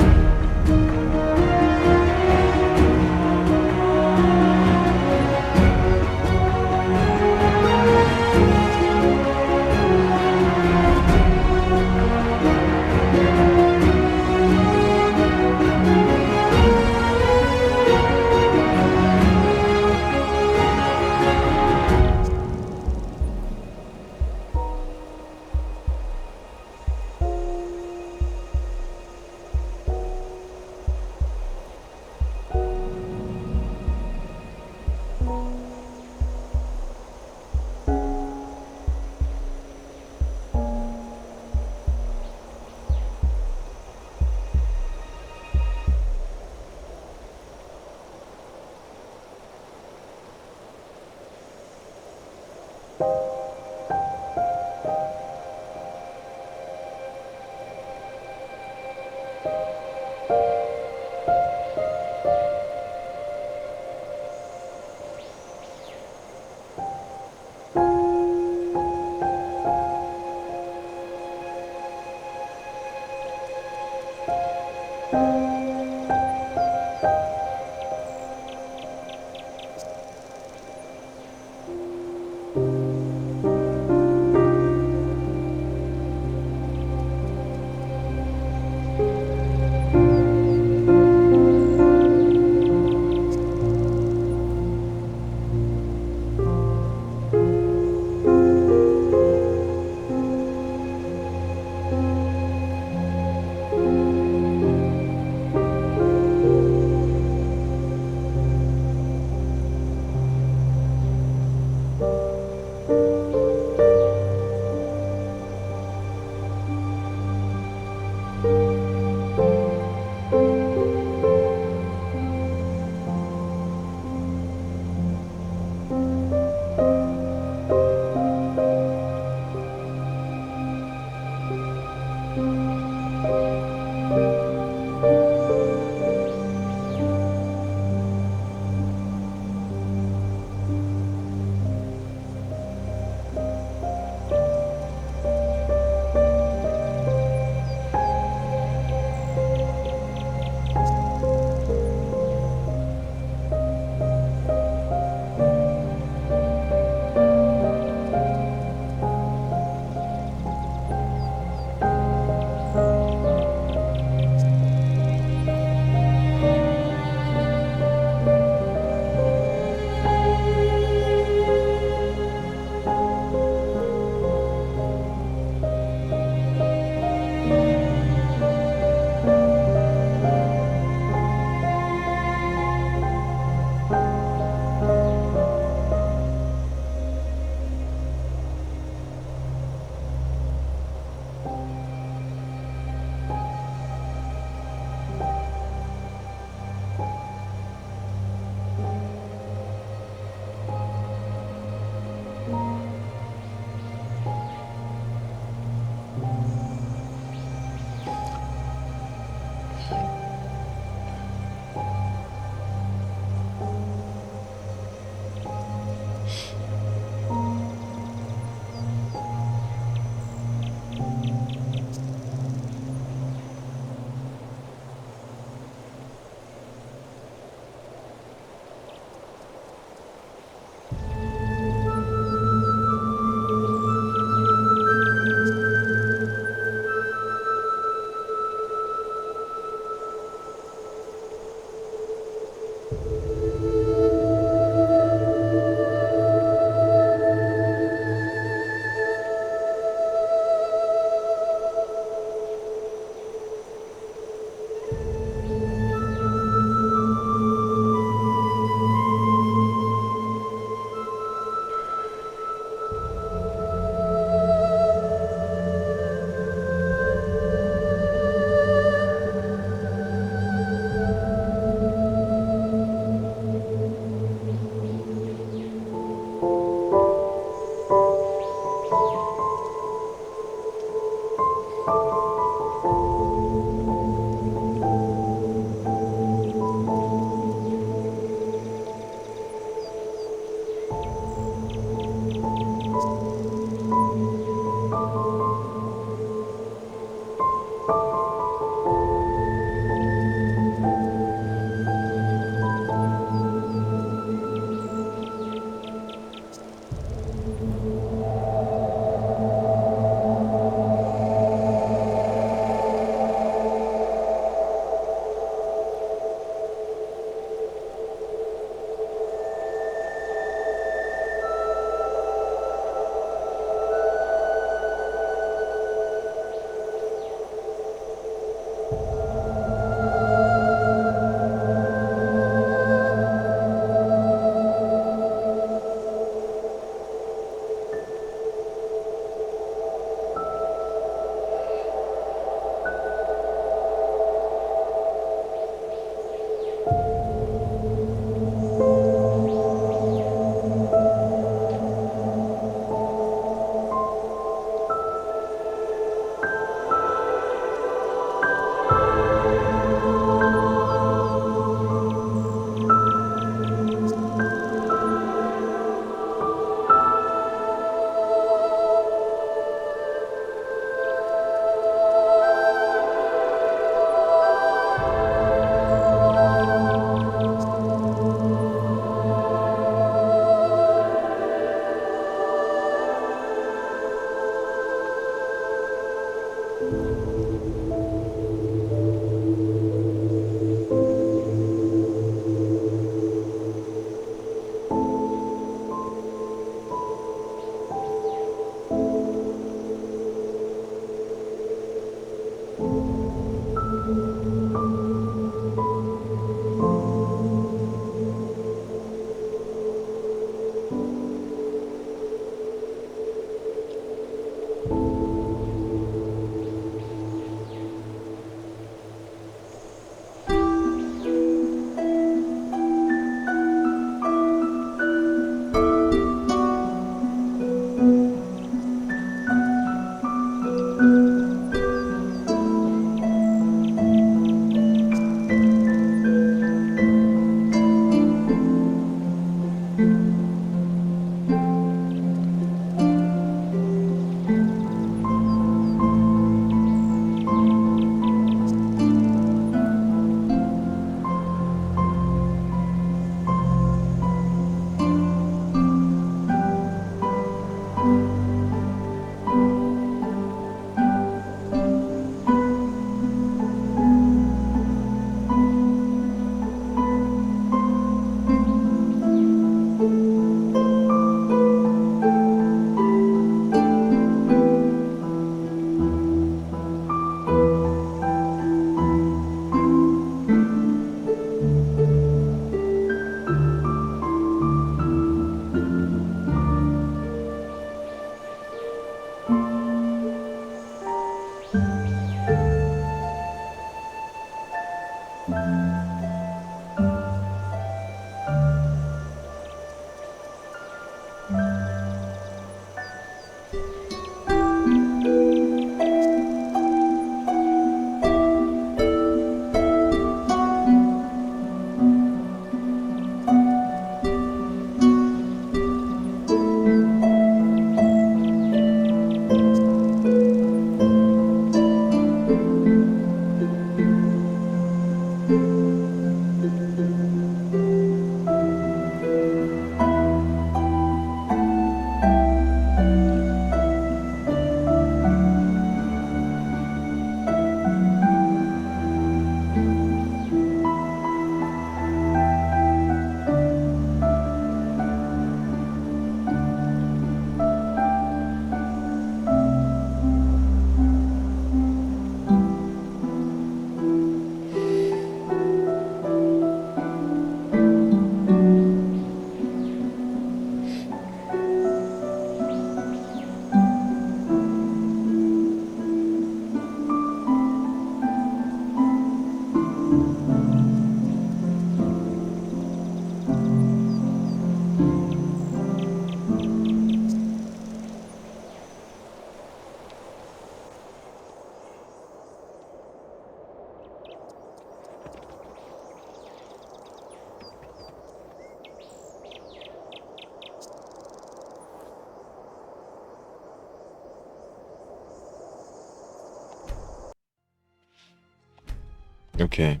Okay.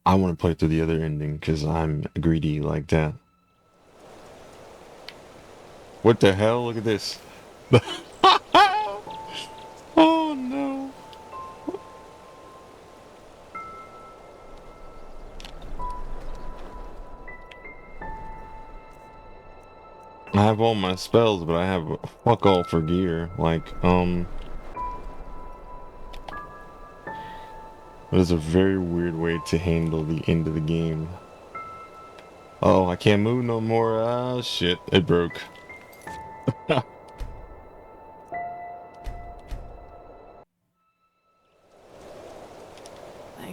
I want to play through the other ending because I'm greedy like that. What the hell? Look at this. Oh no. I have all my spells, but I have fuck all for gear. Like, that is a very weird way to handle the end of the game. Oh, I can't move no more. Ah, shit. It broke.
I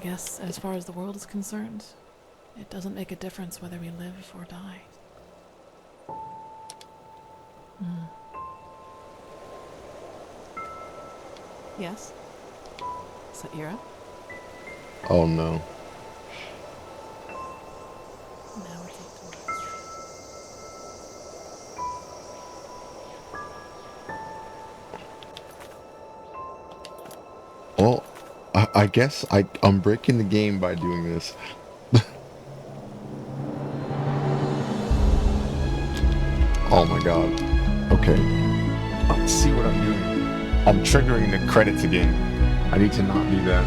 guess, as far as the world is concerned, it doesn't make a difference whether we live or die. Yes? Is that Ira?
Oh no.
Now we're taking
Well, I guess I'm breaking the game by doing this. Oh my god. Okay. See what I'm doing. I'm triggering the credits again. I need to not do that.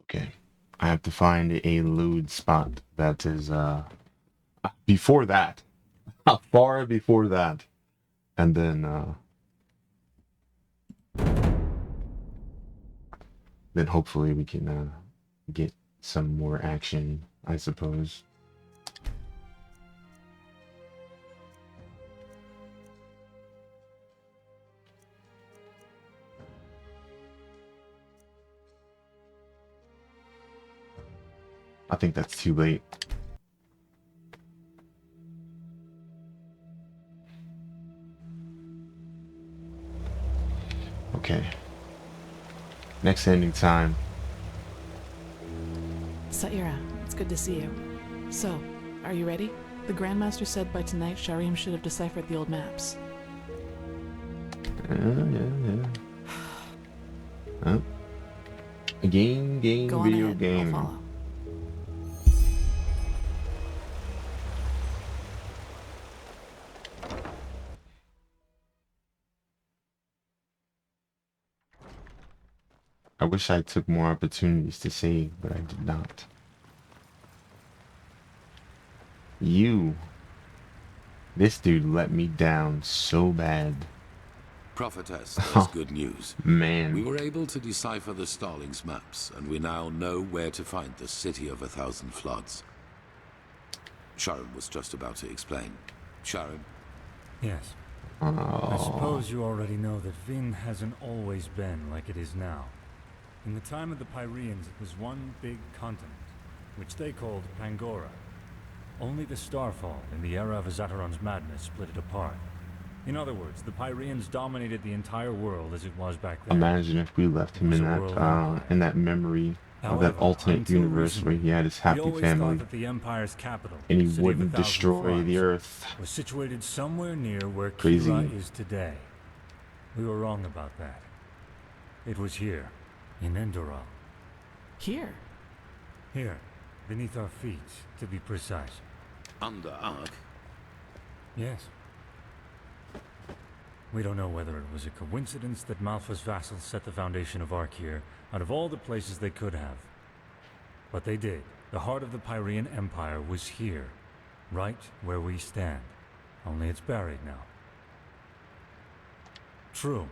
Okay. I have to find a loot spot that is before that. Far before that. And then hopefully we can get some more action, I suppose. I think that's too late. Okay. Next ending time.
Saira, it's good to see you. So, are you ready? The Grandmaster said by tonight Sharim should have deciphered the old maps.
Yeah. Oh. A game,
Go on
video
ahead,
game.
I'll follow.
I wish I took more opportunities to save, but I did not. This dude let me down so bad.
Prophetess, there's good news.
Man.
We were able to decipher the Starling's maps, and we now know where to find the City of 1,000 Floods. Sharon was just about to explain. Sharon?
Yes.
Oh.
I suppose you already know that Vin hasn't always been like it is now. In the time of the Pyreans, it was one big continent, which they called Pangora. Only the Starfall, in the era of Azateron's madness, split it apart. In other words, the Pyreans dominated the entire world as it was back then.
Imagine if we left him in that memory of that alternate universe where he had his happy family,
that the Empire's capital,
and he wouldn't destroy the Earth.
Was situated somewhere near where
Crazy.
Kira is today. We were wrong about that. It was here, in ENDERAL.
Here?
Here, beneath our feet, to be precise.
Under Ark?
Yes. We don't know whether it was a coincidence that Malfa's vassals set the foundation of Ark here, out of all the places they could have. But they did. The heart of the Pyrean Empire was here, right where we stand. Only it's buried now. True.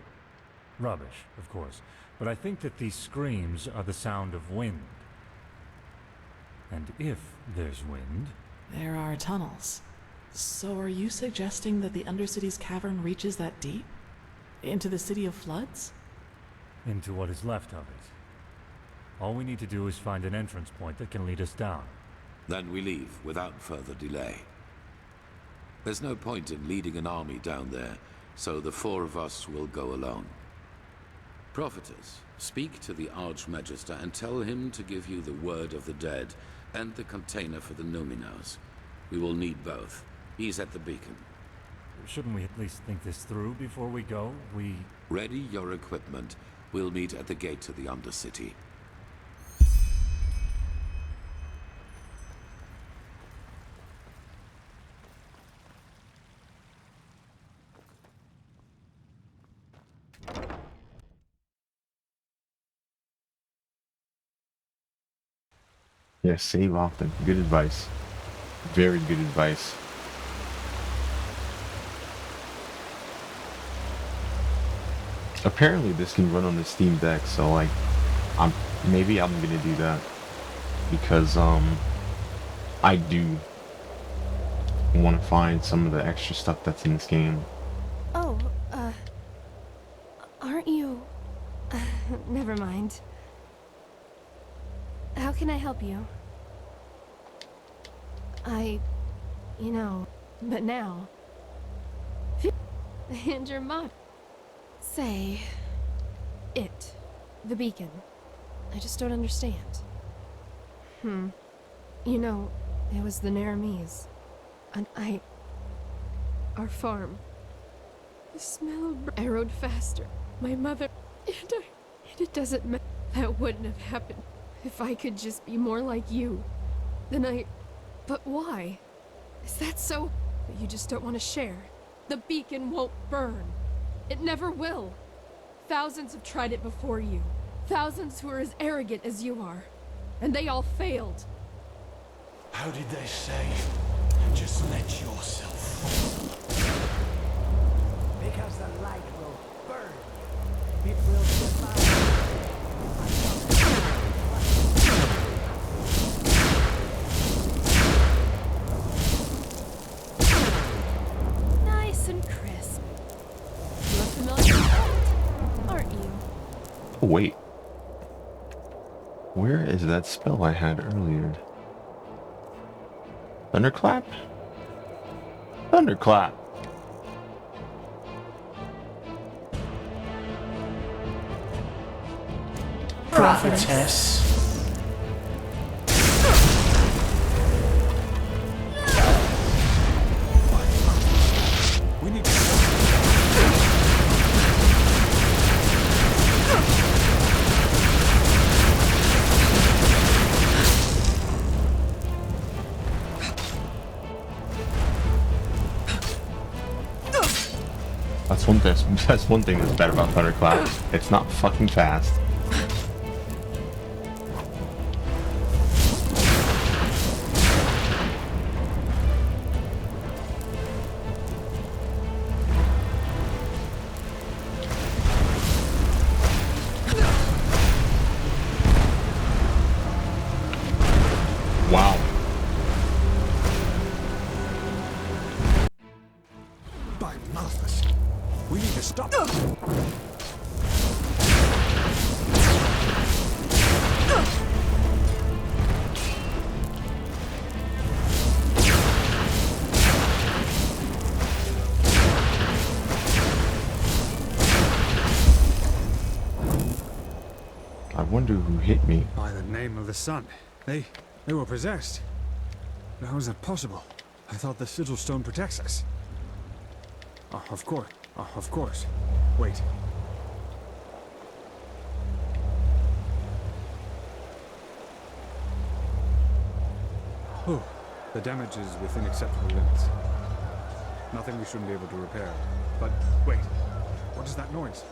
Rubbish, of course. But I think that these screams are the sound of wind. And if there's wind...
There are tunnels. So are you suggesting that the Undercity's cavern reaches that deep? Into the City of Floods?
Into what is left of it. All we need to do is find an entrance point that can lead us down.
Then we leave without further delay. There's no point in leading an army down there, so the four of us will go alone. Prophetess, speak to the Archmagister and tell him to give you the word of the dead and the container for the Numinos. We will need both. He's at the beacon.
Shouldn't we at least think this through before we go?
Ready your equipment. We'll meet at the gate to the Undercity.
Yes, save often. Good advice. Very good advice. Apparently this can run on the Steam Deck, so like maybe I'm gonna do that. Because I do want to find some of the extra stuff that's in this game.
Oh, aren't you... never mind. How can I help you? But now... And your mod... Say... It. The beacon. I just don't understand. You know, it was the Naramese. And our farm. The smell of... I rode faster. My mother... And it doesn't matter. That wouldn't have happened if I could just be more like you. Then But why? Is that so? That you just don't want to share? The beacon won't burn. It never will. Thousands have tried it before you. Thousands who are as arrogant as you are. And they all failed.
How did they say? Just let yourself fall.
Because the light will burn. It will survive.
Nice and crisp. You're familiar with that, aren't you?
Oh, wait. Where is that spell I had earlier? Thunderclap? Thunderclap!
Prophetess.
We need
That's one thing that's bad about Thunderclap. It's not fucking fast. Wow.
by Malthus. We need to stop.
I wonder who hit me.
By the name of the sun. They were possessed. How is that possible? I thought the sigil stone protects us. Oh, of course. Oh, of course. Wait. Oh, the damage is within acceptable limits. Nothing we shouldn't be able to repair. But wait, what is that noise?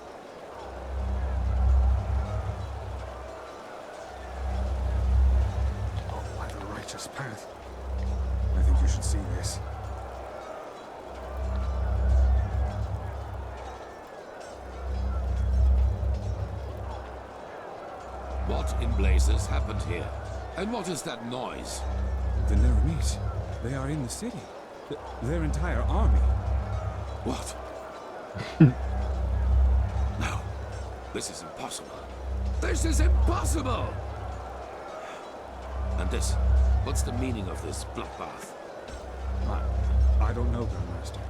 Oh, by the righteous path. I think you should see this.
What in blazes happened here? And what is that noise?
The Naramese. They are in the city. Their entire army.
What? No. This is impossible. This is impossible! And this, what's the meaning of this bloodbath?
I don't know, Grandmaster.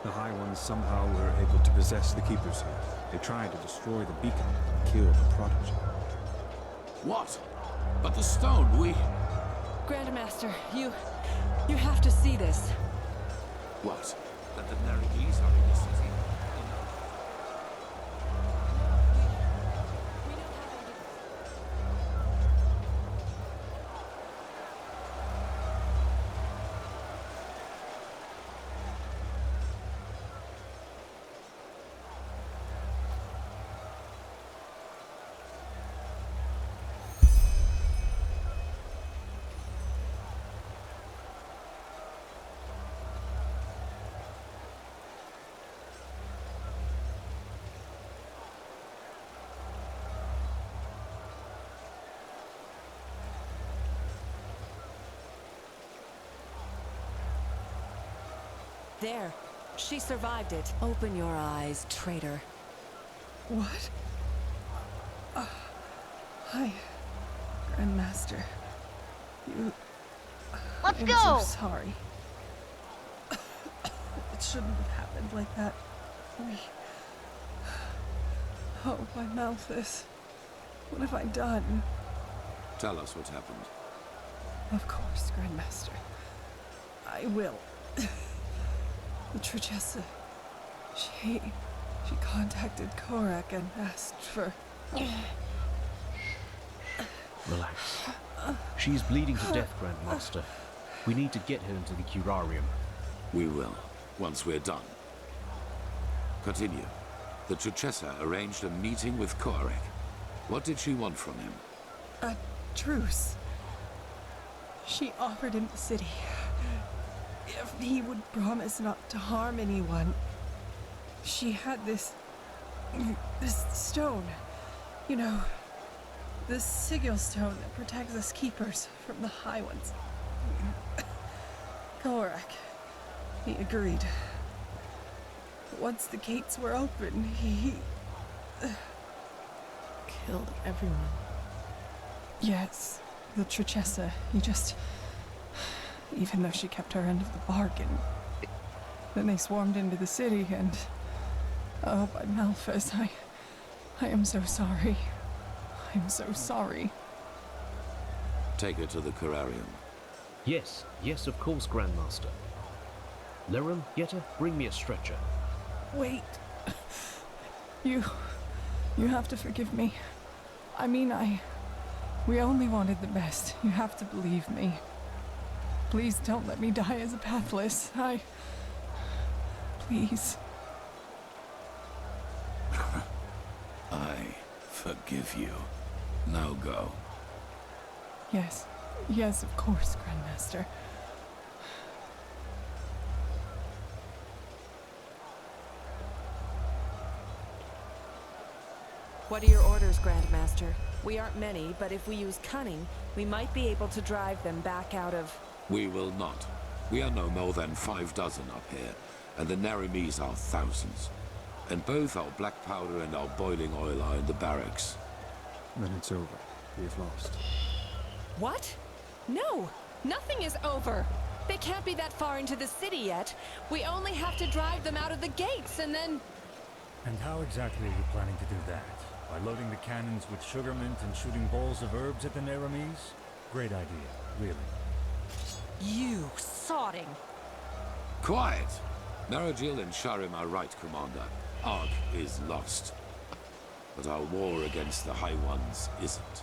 The High Ones somehow were able to possess the Keepers here. They tried to destroy the beacon and kill the Prodigy.
What? But the stone, we...
Grandmaster, you have to see this.
What? That the Naramese are in the city?
There. She survived it. Open your eyes, traitor.
What? Hi, Grandmaster.
Let's
I'm
go!
so sorry. It shouldn't have happened like that. Oh, my Malthus. What have I done?
Tell us what happened.
Of course, Grandmaster. I will. The Truchessa, she contacted Korak and asked for...
Relax. She's bleeding to death, Grandmaster. We need to get her into the curarium.
We will, once we're done. Continue. The Truchessa arranged a meeting with Korak. What did she want from him?
A truce. She offered him the city if he would promise not to harm anyone. She had this stone, you know, the sigil stone that protects us keepers from the High Ones. Korak, he agreed. Once the gates were open, he
killed everyone.
Yes, the Truchessa. He just... Even though she kept her end of the bargain. Then they swarmed into the city and... Oh, by Malphas, I am so sorry. I'm so sorry.
Take her to the curarium.
Yes, of course, Grandmaster. Lurker, Yetta, bring me a stretcher.
Wait. You have to forgive me. I mean, we only wanted the best. You have to believe me. Please don't let me die as a pathless. Please.
I forgive you. Now go.
Yes, of course, Grandmaster.
What are your orders, Grandmaster? We aren't many, but if we use cunning, we might be able to drive them back out of...
We will not. We are no more than 6 up here, and the Naramis are thousands. And both our black powder and our boiling oil are in the barracks.
Then it's over. We have lost.
What? No! Nothing is over! They can't be that far into the city yet. We only have to drive them out of the gates, and then...
And how exactly are you planning to do that? By loading the cannons with sugar mint and shooting balls of herbs at the Naramis? Great idea, really.
You sodding!
Quiet! Marajil and Sharim are right, Commander. Ark is lost. But our war against the High Ones isn't.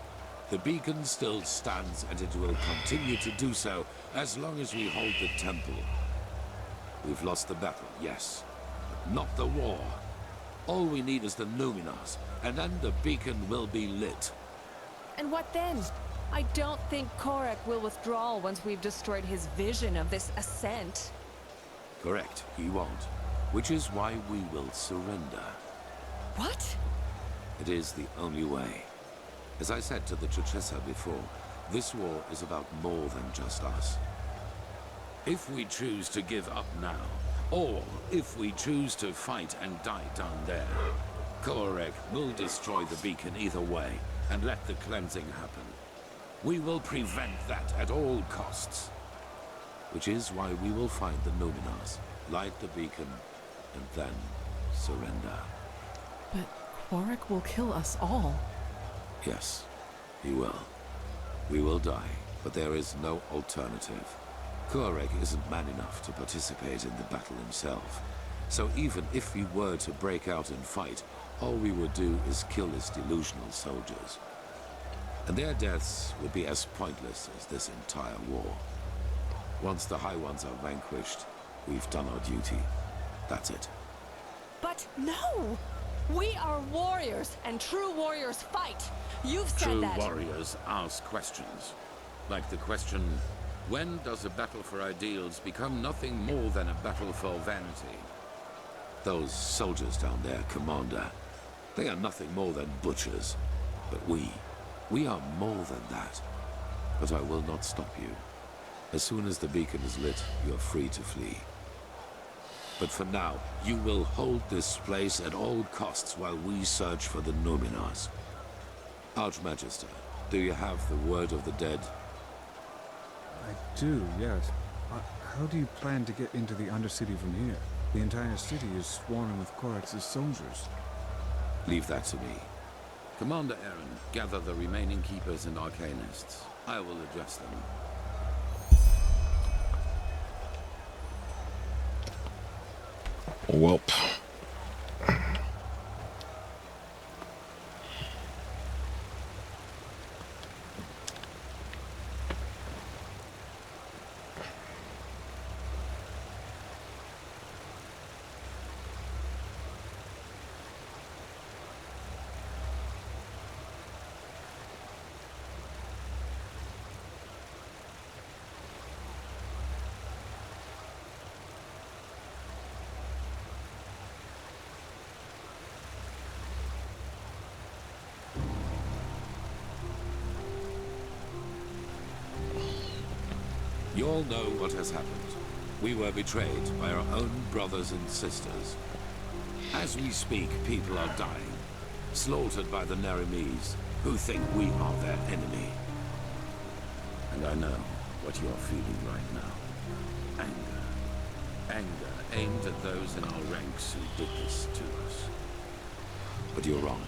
The beacon still stands, and it will continue to do so as long as we hold the temple. We've lost the battle, yes, but not the war. All we need is the Numenors, and then the beacon will be lit.
And what then? I don't think Korak will withdraw once we've destroyed his vision of this ascent.
Correct, he won't. Which is why we will surrender.
What?
It is the only way. As I said to the Truchessa before, this war is about more than just us. If we choose to give up now, or if we choose to fight and die down there, Korak will destroy the beacon either way and let the cleansing happen. We will prevent that at all costs. Which is why we will find the Numenors, light the beacon, and then surrender.
But Korak will kill us all.
Yes, he will. We will die, but there is no alternative. Korak isn't man enough to participate in the battle himself. So even if we were to break out and fight, all we would do is kill his delusional soldiers. And their deaths would be as pointless as this entire war. Once the High Ones are vanquished, we've done our duty. That's it.
But no! We are warriors, and true warriors fight. You've said that.
True warriors ask questions. Like the question, when does a battle for ideals become nothing more than a battle for vanity? Those soldiers down there, Commander, they are nothing more than butchers. But we are more than that. But I will not stop you. As soon as the beacon is lit, you are free to flee. But for now, you will hold this place at all costs while we search for the Numenors. Archmagister, do you have the word of the dead?
I do, yes. How do you plan to get into the Undercity from here? The entire city is swarming with Korax's soldiers.
Leave that to me. Commander Aaron, gather the remaining keepers and arcanists. I will address them.
Welp.
You all know what has happened. We were betrayed by our own brothers and sisters. As we speak, people are dying, slaughtered by the Naramis, who think we are their enemy. And I know what you are feeling right now. Anger. Anger aimed at those in our ranks who did this to us. But you're wrong.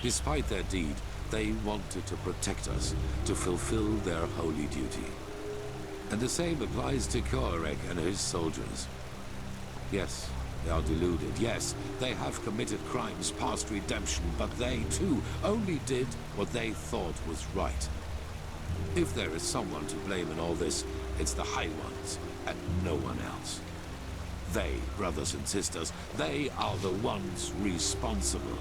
Despite their deed, they wanted to protect us, to fulfill their holy duty. And the same applies to Koarek and his soldiers. Yes, they are deluded. Yes, they have committed crimes past redemption, but they, too, only did what they thought was right. If there is someone to blame in all this, it's the High Ones, and no one else. They, brothers and sisters, they are the ones responsible.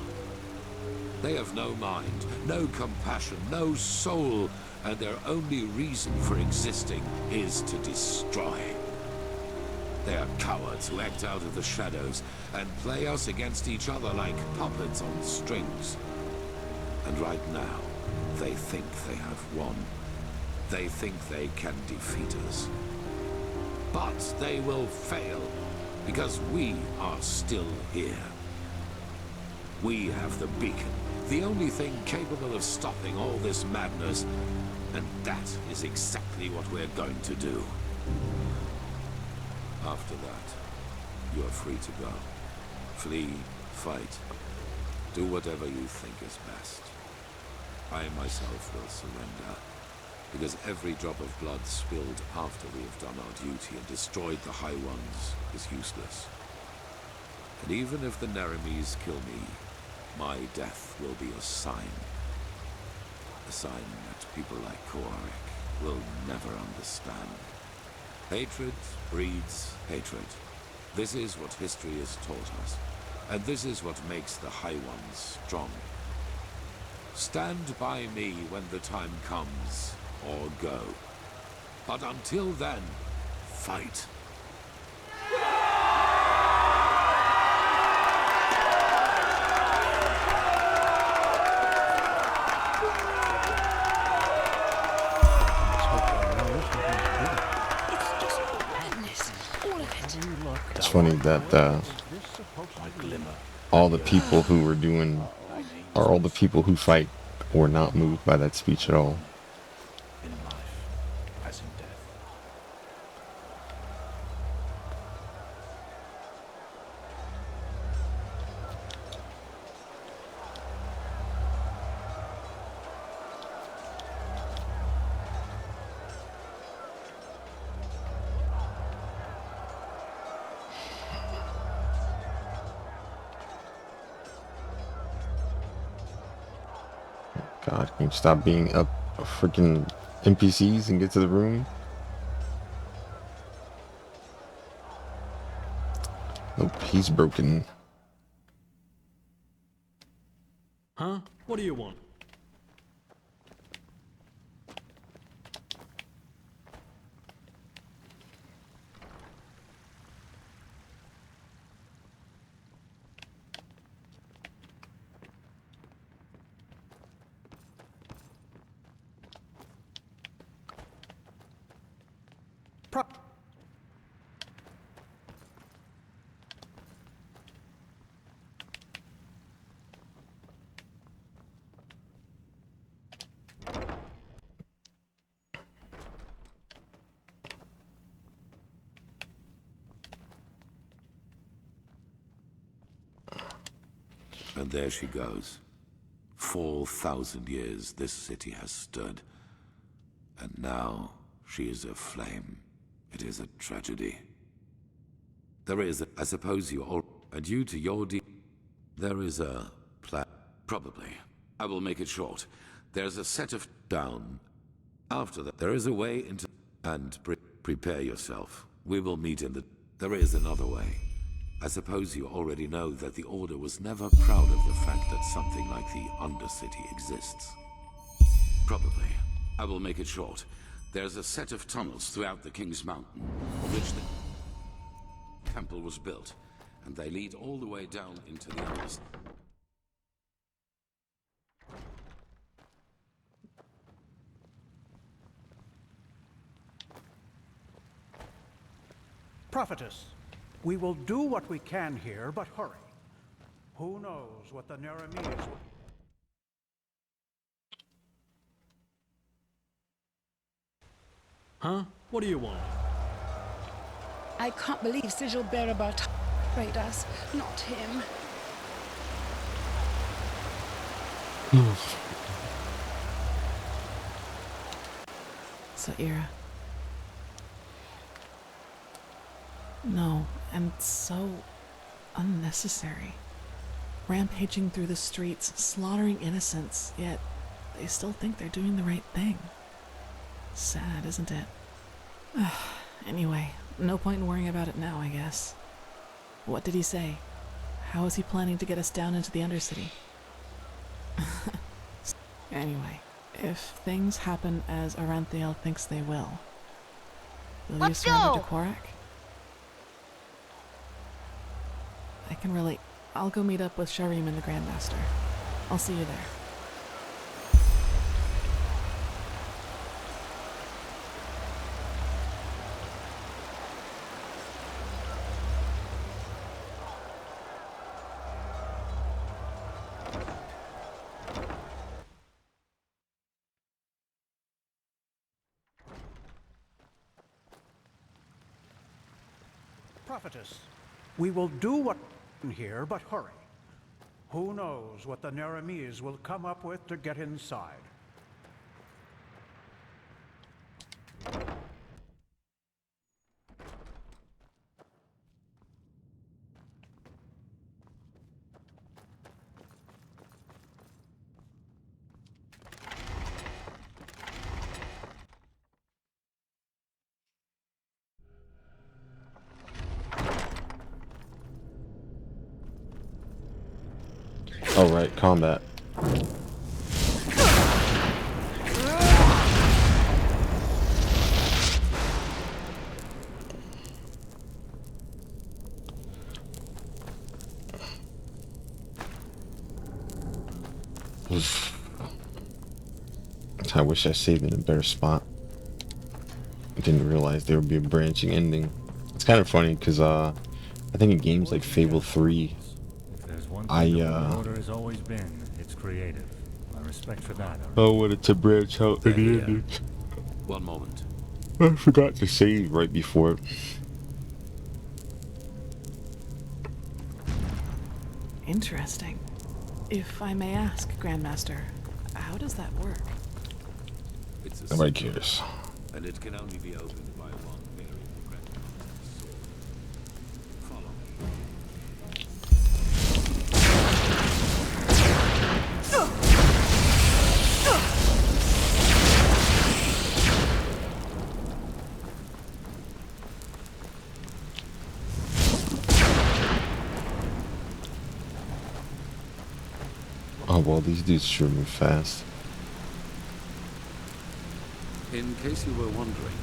They have no mind, no compassion, no soul, and their only reason for existing is to destroy. They are cowards who act out of the shadows and play us against each other like puppets on strings. And right now, they think they have won. They think they can defeat us. But they will fail, because we are still here. We have the beacon, the only thing capable of stopping all this madness, and that is exactly what we're going to do. After that, you are free to go. Flee, fight, do whatever you think is best. I myself will surrender, because every drop of blood spilled after we have done our duty and destroyed the High Ones is useless. And even if the Naramis kill me, my death will be a sign. A sign that people like Koarek will never understand. Hatred breeds hatred. This is what history has taught us. And this is what makes the High Ones strong. Stand by me when the time comes, or go. But until then, fight.
It's funny that all the people who were doing, or all the people who fight, were not moved by that speech at all.
In life, as in death.
God, can you stop being up freaking NPCs and get to the room? Nope, he's broken.
Huh? What do you want?
And there she goes. 4,000 years this city has stood. And now she is aflame. It is a tragedy. There is, I suppose you all and you to your There is a plan. Probably. I will make it short. There's a set of down. After that, there is a way into... And prepare yourself. We will meet in the... There is another way. I suppose you already know that the Order was never proud of the fact that something like the Undercity exists. Probably. I will make it short. There's a set of tunnels throughout the King's Mountain, for which the temple was built, and they lead all the way down into the Undercity.
Prophetess, we will do what we can here, but hurry. Who knows what the Naramis will...
Huh? What do you want?
I can't believe Sigil Bearabar betrayed us, not him.
Saira. No, and so unnecessary. Rampaging through the streets, slaughtering innocents, yet they still think they're doing the right thing. Sad, isn't it? Anyway, no point in worrying about it now, I guess. What did he say? How is he planning to get us down into the Undercity? Anyway, if things happen as Aranthiel thinks they will you surrender to Korak? I can relate. I'll go meet up with Sharim and the Grandmaster. I'll see you there.
Prophetess, we will do what here, but hurry. Who knows what the Naramis will come up with to get inside?
Oh, right, combat. I wish I saved in a better spot. I didn't realize there would be a branching ending. It's kind of funny because I think in games like Fable 3,
the Order has always been, it's creative. My respect for that.
I wanted to branch out in the ending.
One moment.
I forgot to save right before it.
Interesting. If I may ask, Grandmaster, how does that work?
Nobody cares.
And it can only be opened by one bearing the Grandmaster's sword. Follow me.
Oh well, these dudes sure move fast.
In case you were wondering,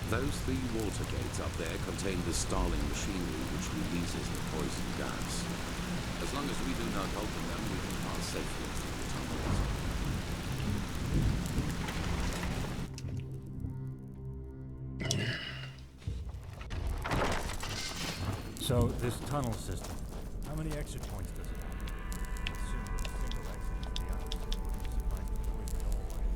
those 3 water gates up there contain the Starling machinery which releases the poison gas. As long as we do not open them, we can pass safely through the tunnels.
So, this tunnel system, how many exit points does it have? I assume that a single exit to the Undercity would suffice to poison all life.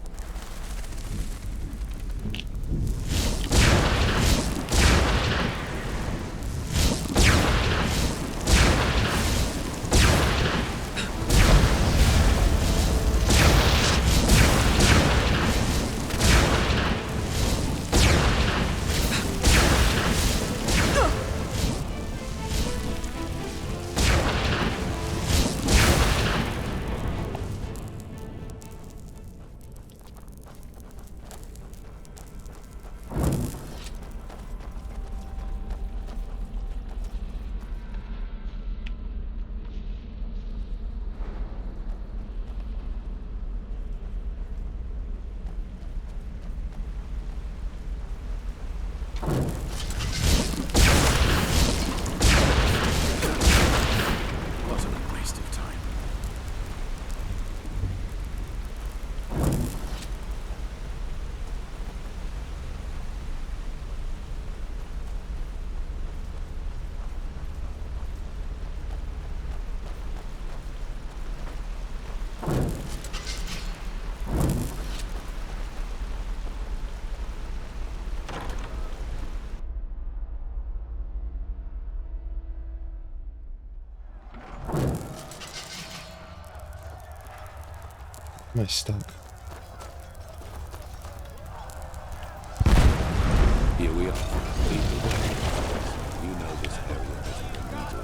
Am I stuck?
Here we are. Lead the way. You know this area better than we do.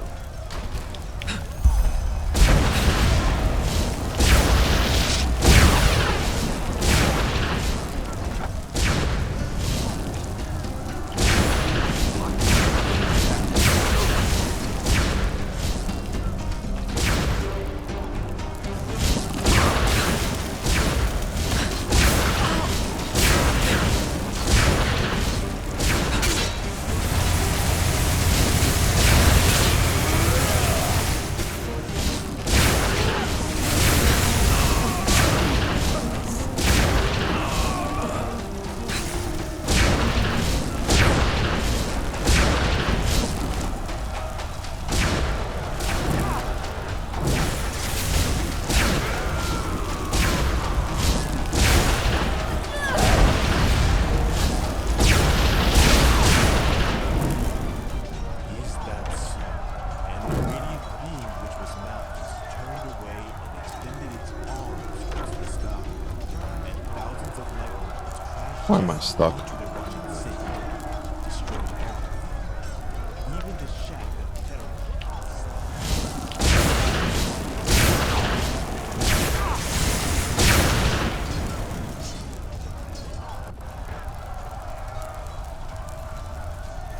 Why am I stuck?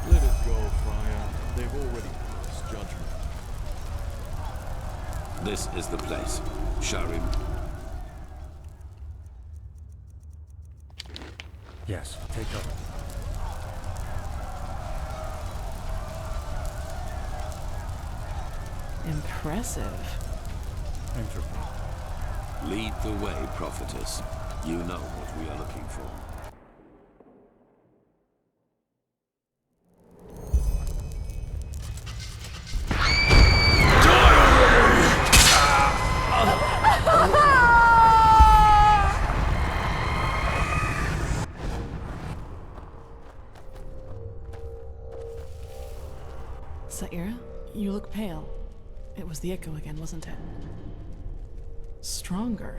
Let it go, Friar. They've already passed judgment.
This is the place. Sharim.
Yes, take cover.
Impressive.
Entropy.
Lead the way, prophetess. You know what we are looking for.
Saira, you look pale. It was the echo again, wasn't it? Stronger.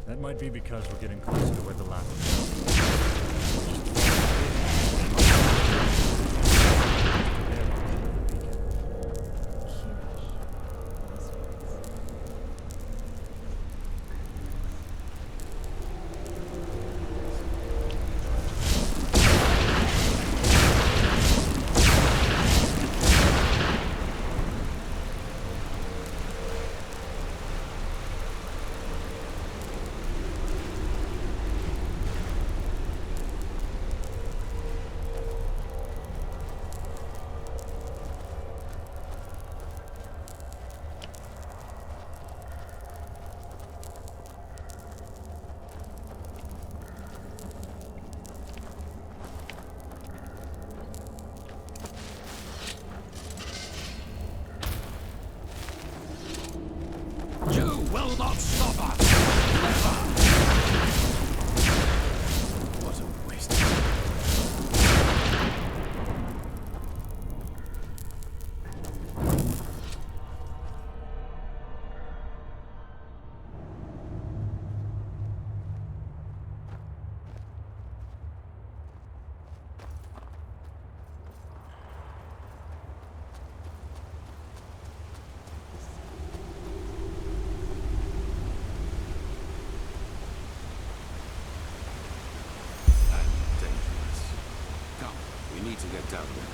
That might be because we're getting closer to where the last
You will not stop us! Never! What a waste. We need to get down there.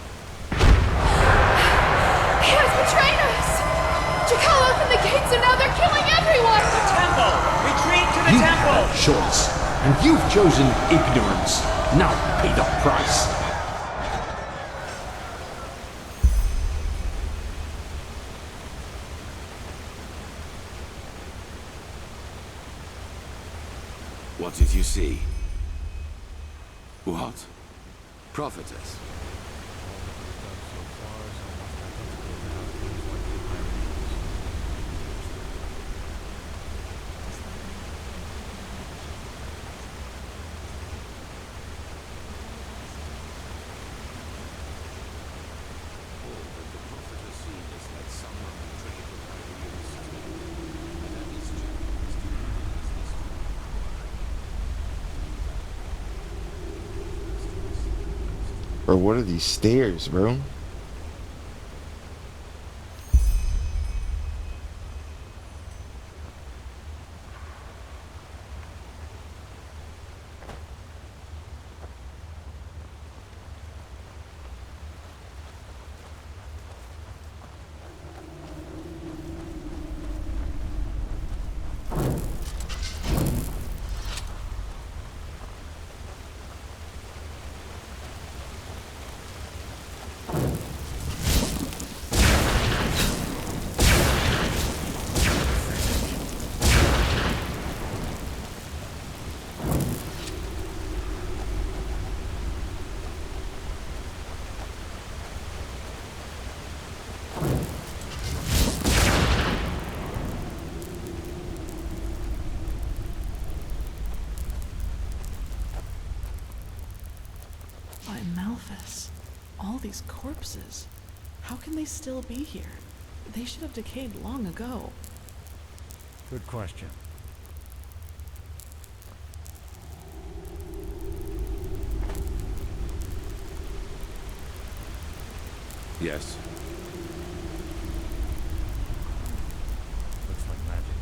He has betrayed us! Jakal opened the gates and now they're killing everyone!
The temple! Retreat to the temple!
You've had a choice, and you've chosen ignorance. Now pay the price.
What did you see? What? Prophetess?
Bro, what are these stairs, bro?
By Malphus, all these corpses. How can they still be here? They should have decayed long ago.
Good question.
Yes.
Looks like magic.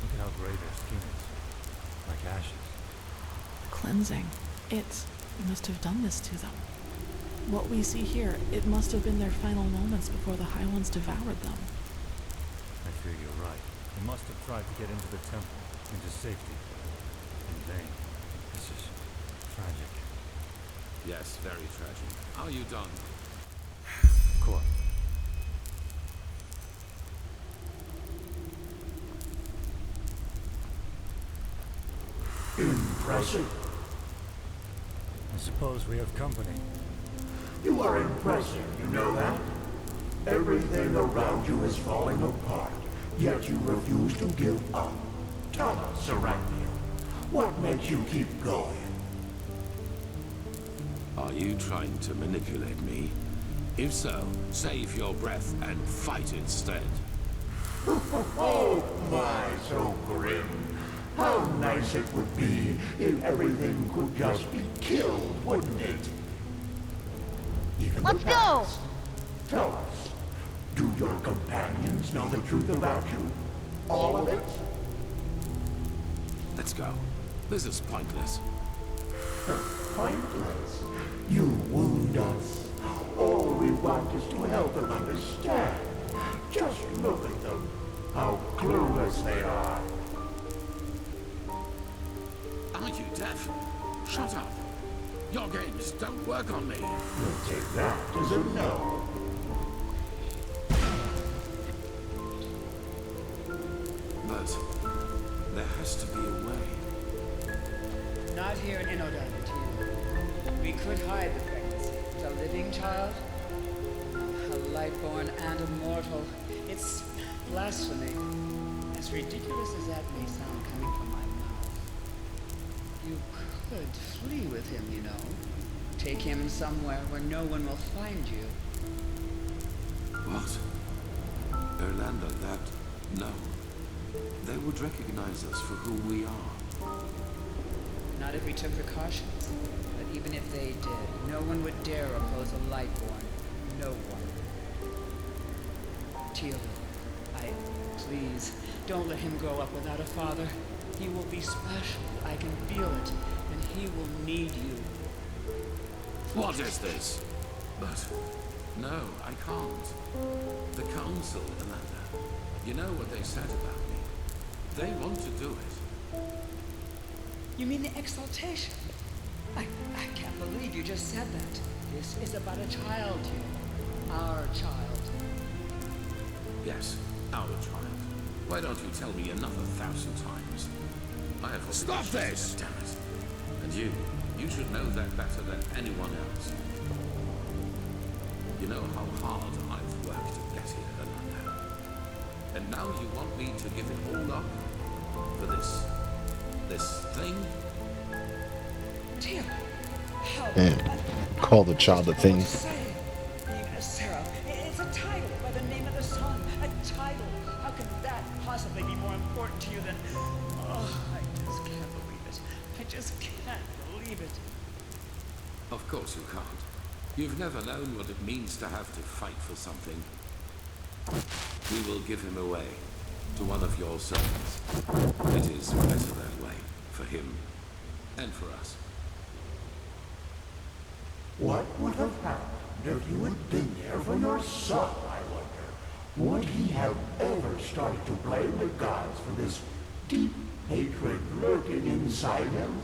Look at how gray their skin is. Like ashes.
Cleansing. It must have done this to them. What we see here, it must have been their final moments before the High Ones devoured them.
I fear you're right. They must have tried to get into the temple, into safety. In vain. This is tragic.
Yes, very tragic. Are you done?
Of course.
Impressive.
I suppose we have company.
You are impressive, you know that? Everything around you is falling apart, yet you refuse to give up. Tell us, Arachnia, what makes you keep going?
Are you trying to manipulate me? If so, save your breath and fight instead.
Oh my, so grim. How nice it would be if everything could just be killed, wouldn't it? Even
Let's
the past. Tell us, do your companions know the truth about you? All of it?
Let's go. This is pointless.
Pointless? You wound us. All we want is to help them understand. Just look at them. How clueless they are.
Are you deaf? Shut up. Your games don't work on me.
We'll take that as a no.
But there has to be a way.
Not here in Enodan, Teal. We could hide the pregnancy, but a living child? A lightborn and immortal. It's blasphemy. As ridiculous as that may sound coming from my mouth. You could flee with him, you know. Take him somewhere where no one will find you.
What? Erlander, that... No. They would recognize us for who we are.
Not if we took precautions. But even if they did, no one would dare oppose a lightborn. No one. Teal, please, don't let him grow up without a father. He will be special. I can feel it. And he will need you.
What is this? But... No, I can't. The Council, Erlander. You know what they said about me. They want to do it.
You mean the exaltation? I can't believe you just said that. This is about a child, you. Our child.
Yes, our child. Why don't you tell me another 1,000 times? I have
Stop this!
Damn it. And you should know that better than anyone else. You know how hard I've worked to get here, Erlander. And now you want me to give it all up? For this thing?
Teal, how?
Call the child a thing.
Being a seraph, it's a title by the name of the sun. A title. How can that possibly be more important to you than... Oh, I just can't believe it. I just can't believe it.
Of course you can't. You've never known what it means to have to fight for something. We will give him away to one of your servants. It is better that way, for him and for us.
What would have happened if you had been there for your son, I wonder? Would he have ever started to blame the gods for this deep hatred lurking inside him?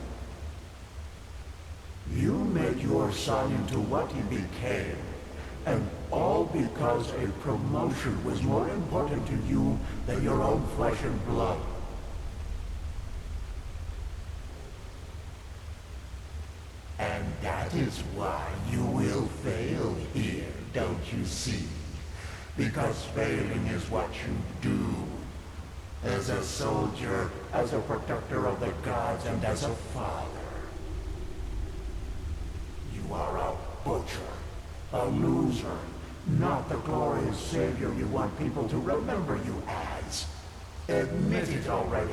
You made your son into what he became, and all because a promotion was more important to you than your own flesh and blood. And that is why you will fail here, don't you see? Because failing is what you do. As a soldier, as a protector of the gods, and as a father. You are a butcher, a loser, not the glorious savior you want people to remember you as. Admit it already.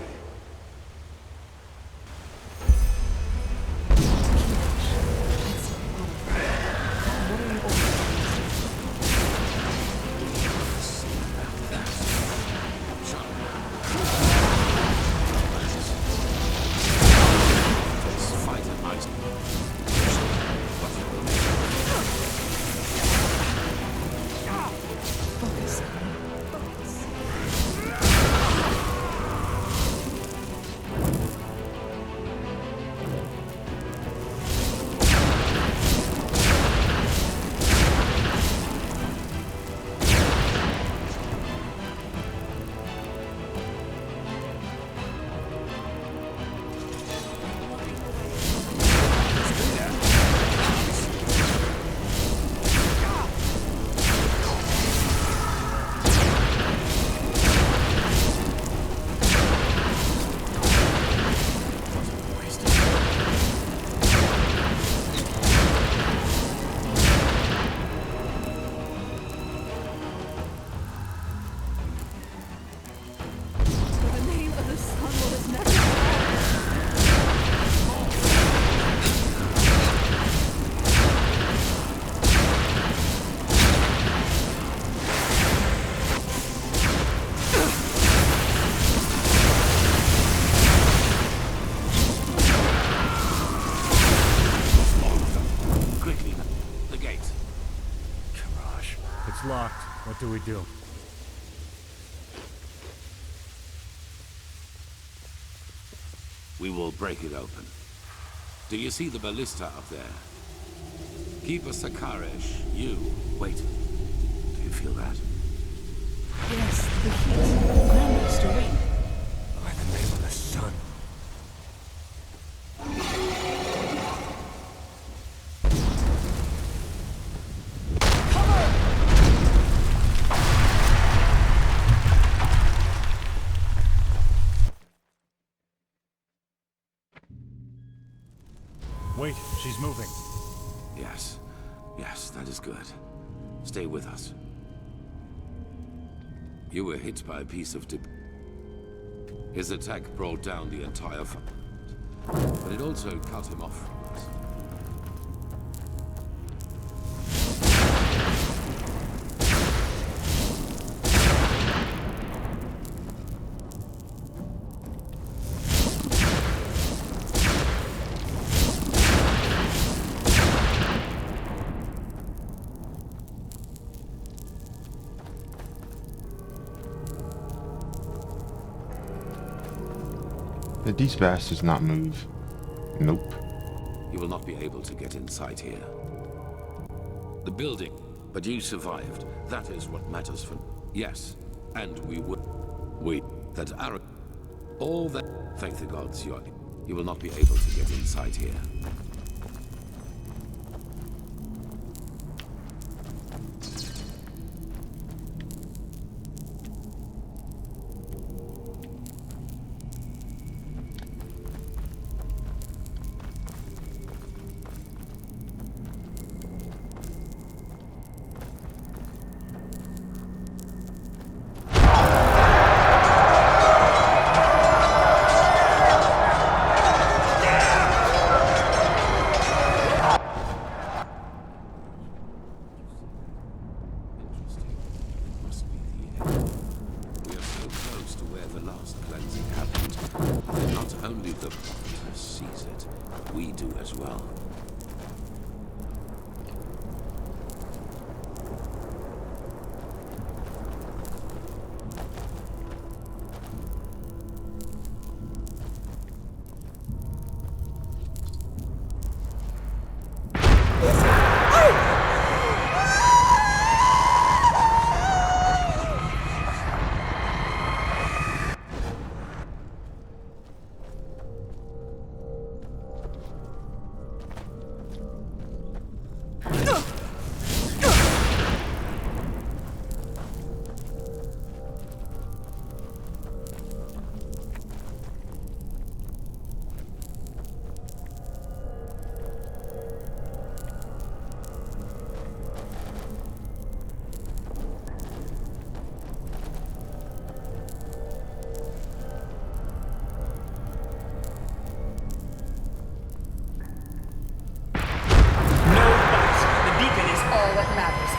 What do we do?
We will break it open. Do you see the ballista up there? Keep a Sakarish. You, wait. Do you feel that?
Yes, the heat. Grandmaster, wait.
By the name of the sun.
Wait, she's moving.
Yes. Yes, that is good. Stay with us. You were hit by a piece of debris. His attack brought down the entire front, but it also cut him off from us.
Did these bastards not move? Nope.
You will not be able to get inside here. The building, but you survived. That is what matters for... Yes, and we would... That arrogant... All that... Thank the gods, you will not be able to get inside here.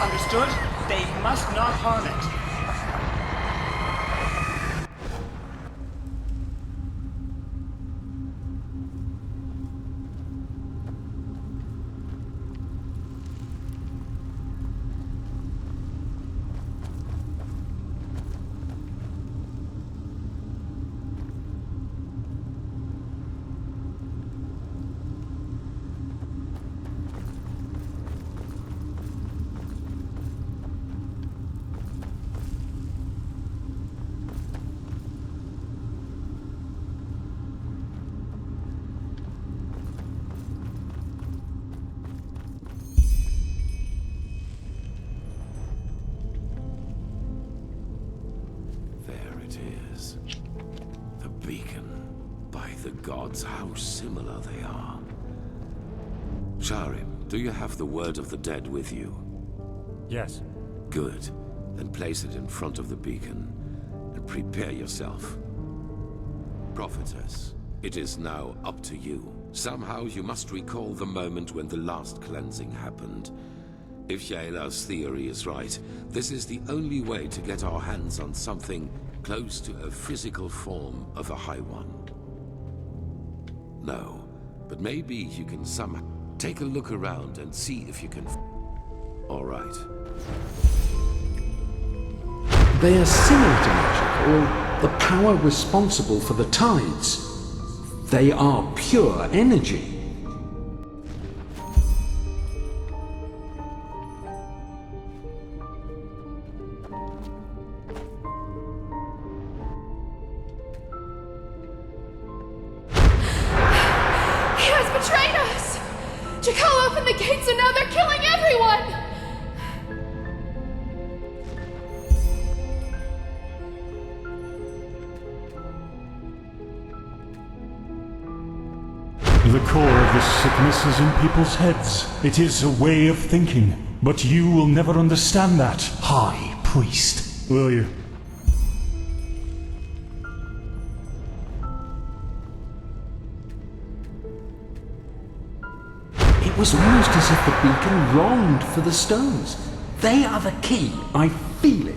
Understood? They must not harm it.
How similar they are. Sharim, do you have the word of the dead with you?
Yes.
Good. Then place it in front of the beacon and prepare yourself. Prophetess, it is now up to you. Somehow you must recall the moment when the last cleansing happened. If Yaela's theory is right, this is the only way to get our hands on something close to a physical form of a High One. No, but maybe you can somehow take a look around and see if you can. All right.
They are similar to magic, or the power responsible for the tides. They are pure energy.
The core of this sickness is in people's heads. It is a way of thinking. But you will never understand that, High Priest. Will you?
It was almost as if the beacon longed for the stones. They are the key. I feel it.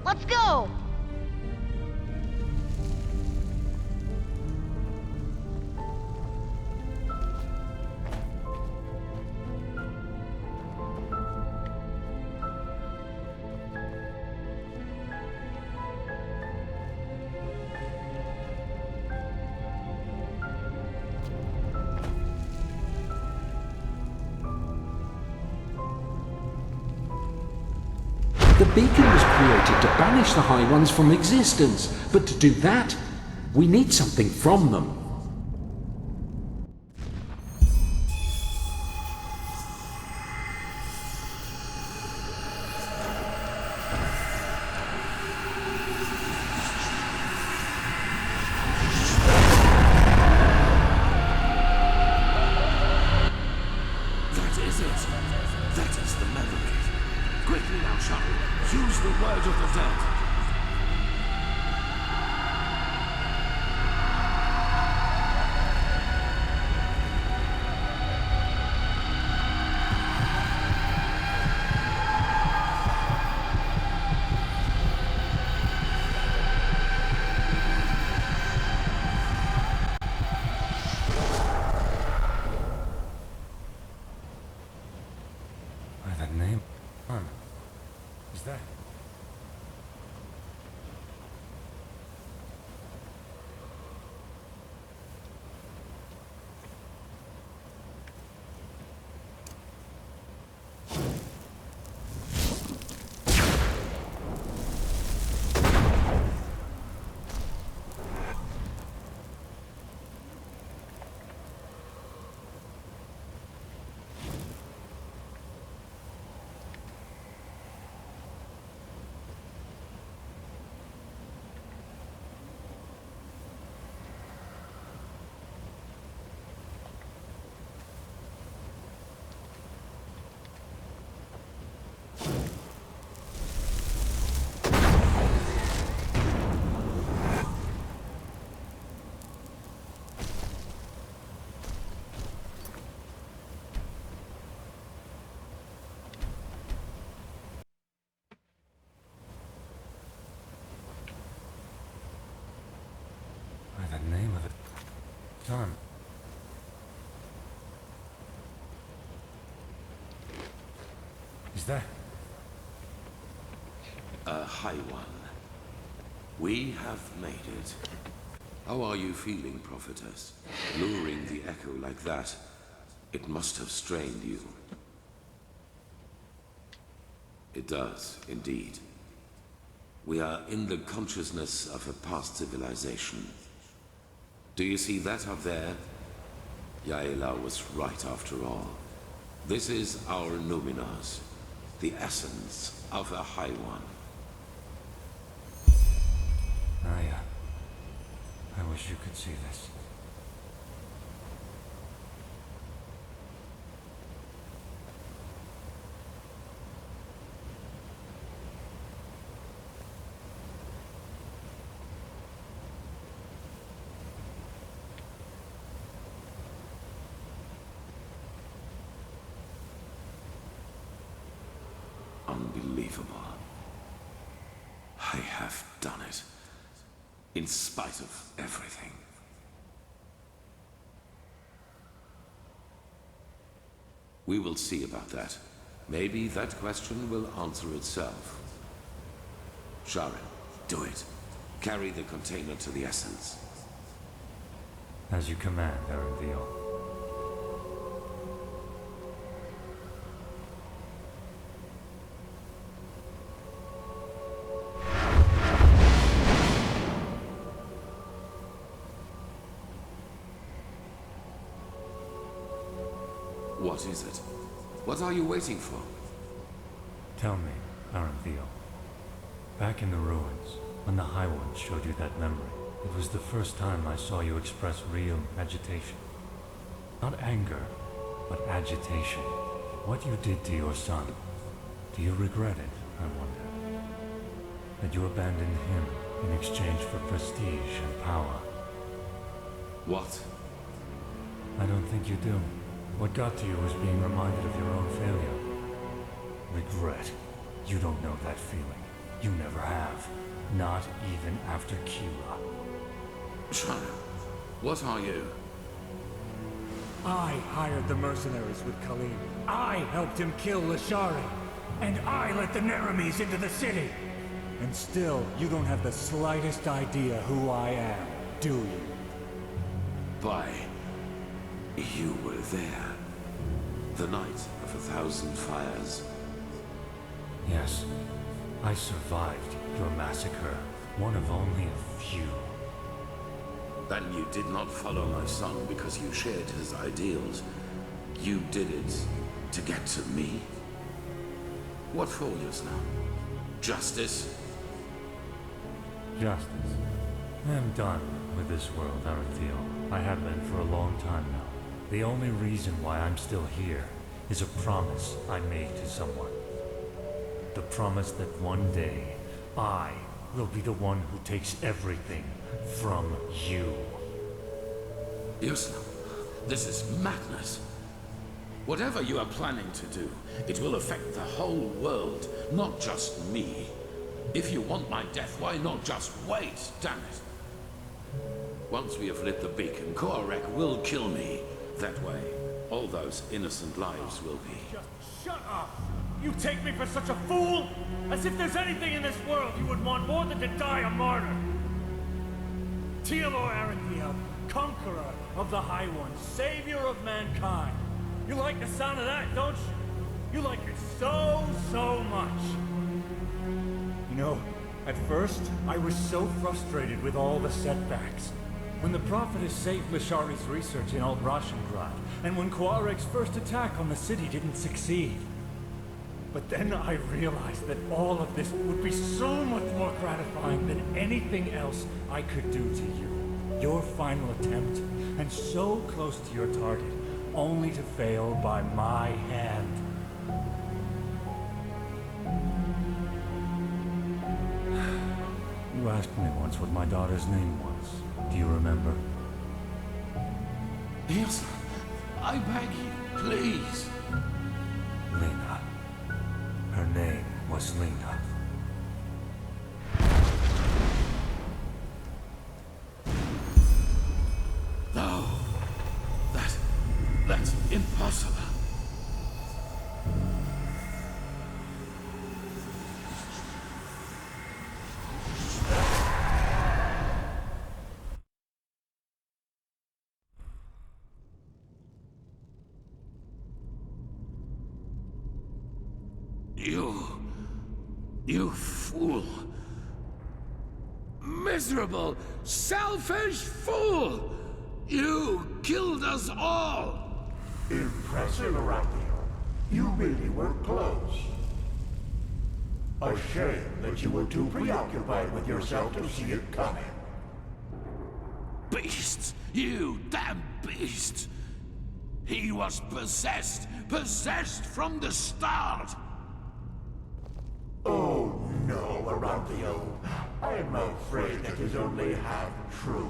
Let's go!
The beacon was created to banish the High Ones from existence, but to do that, we need something from them.
That is it. That is the memory. Quickly now, Sharim. Use the word of the dead.
By that name? Huh. Is that? Is that...
A high one. We have made it. How are you feeling, prophetess? Luring the echo like that, it must have strained you. It does, indeed. We are in the consciousness of a past civilization. Do you see that up there? Yaela was right after all. This is our Numinars, the essence of a High One.
I wish you could see this.
Unbelievable. I have done it. In spite of everything. We will see about that. Maybe that question will answer itself. Sharon, do it. Carry the container to the essence.
As you command, Erendil.
What is it? What are you waiting for?
Tell me, Erendil. Back in the ruins, when the High One showed you that memory, it was the first time I saw you express real agitation. Not anger, but agitation. What you did to your son, do you regret it, I wonder? That you abandoned him in exchange for prestige and power?
What?
I don't think you do. What got to you was being reminded of your own failure. Regret. You don't know that feeling. You never have. Not even after Kira.
Sharon, what are you?
I hired the mercenaries with Khalid. I helped him kill Lashari. And I let the Neramis into the city. And still, you don't have the slightest idea who I am, do you?
By... you were there. The night of 1,000 fires.
Yes. I survived your massacre. One of only a few.
Then you did not follow my son because you shared his ideals. You did it to get to me? What follows now? Justice?
Justice. I'm done with this world, Erendil. I have been for a long time now. The only reason why I'm still here is a promise I made to someone. The promise that one day, I will be the one who takes everything from you.
Yusna, this is madness. Whatever you are planning to do, it will affect the whole world, not just me. If you want my death, why not just wait, damn it? Once we have lit the beacon, Korek will kill me. That way, all those innocent lives will be.
Just shut up! You take me for such a fool? As if there's anything in this world you would want more than to die a martyr! Tealor Erendil, conqueror of the High One, savior of mankind. You like the sound of that, don't you? You like it so much. You know, at first, I was so frustrated with all the setbacks. When the Prophetess saved Lashari's research in Alt-Rashengrad, and when Quarek's first attack on the city didn't succeed. But then I realized that all of this would be so much more gratifying than anything else I could do to you. Your final attempt, and so close to your target, only to fail by my hand. You asked me once what my daughter's name was. Do you remember?
Yes, I beg you, please.
Lena. Her name was Lena.
No. That's impossible. You fool. Miserable, selfish fool! You killed us all!
Impressive, Horatio. You really were close. A shame that you were too preoccupied with yourself to see it coming.
Beasts! You damn beast! He was possessed! Possessed from the start!
Oh no, Horatio. I am afraid that is only half true.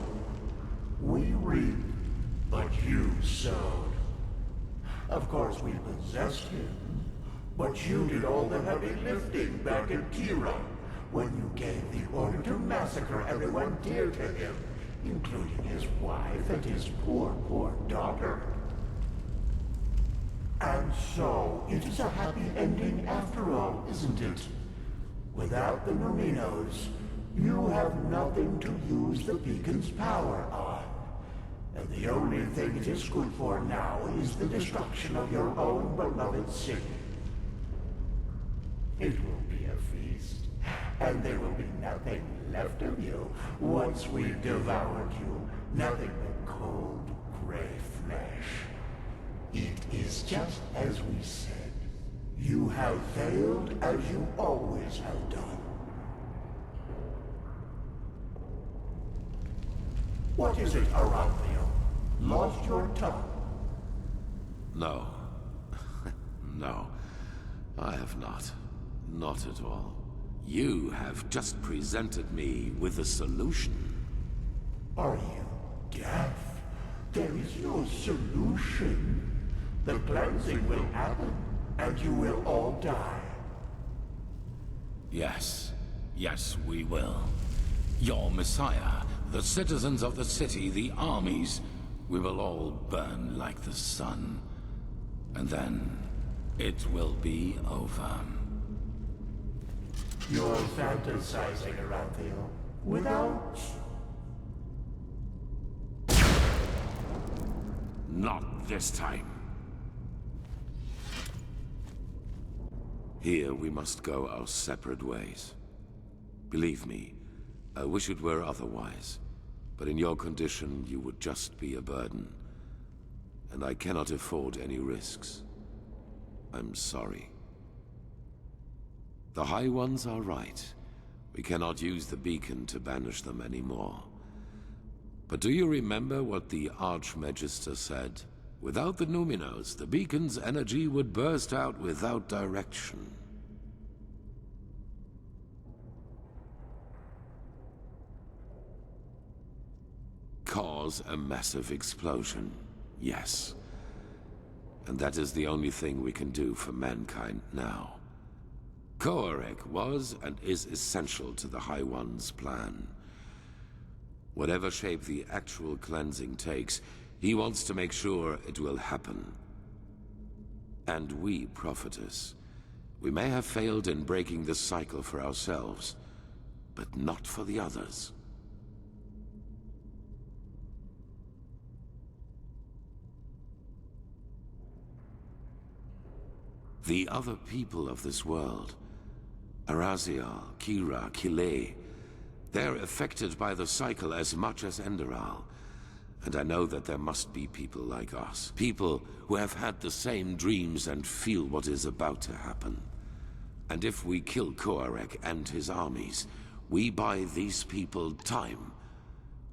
We reap, but you sowed. Of course we possessed him, but you did all the heavy lifting back in Kira when you gave the order to massacre everyone dear to him, including his wife and his poor, poor daughter. And so, it is a happy ending after all, isn't it? Without the Numinos, you have nothing to use the beacon's power on. And the only thing it is good for now is the destruction of your own beloved city. It will be a feast, and there will be nothing left of you once we've devoured you. Nothing but cold, gray flesh. It is just as we said. You have failed as you always have done. What is it, Horatio? Lost your tongue?
No. No. I have not. Not at all. You have just presented me with a solution.
Are you deaf? There is no solution. The cleansing will happen, and you will all die.
Yes. Yes, we will. Your Messiah, the citizens of the city, the armies, we will all burn like the sun. And then, it will be over.
You're fantasizing, Horatio. Without...
Not this time. Here we must go our separate ways. Believe me, I wish it were otherwise. But in your condition, you would just be a burden. And I cannot afford any risks. I'm sorry. The High Ones are right. We cannot use the beacon to banish them anymore. But do you remember what the Archmagister said? Without the Numinos, the beacon's energy would burst out without direction. Cause a massive explosion, yes. And that is the only thing we can do for mankind now. Koarek was and is essential to the High One's plan. Whatever shape the actual cleansing takes, he wants to make sure it will happen. And we, Prophetess, we may have failed in breaking the cycle for ourselves, but not for the others. The other people of this world, Arazial, Kira, Kile, they're affected by the cycle as much as ENDERAL. And I know that there must be people like us. People who have had the same dreams and feel what is about to happen. And if we kill Koarek and his armies, we buy these people time.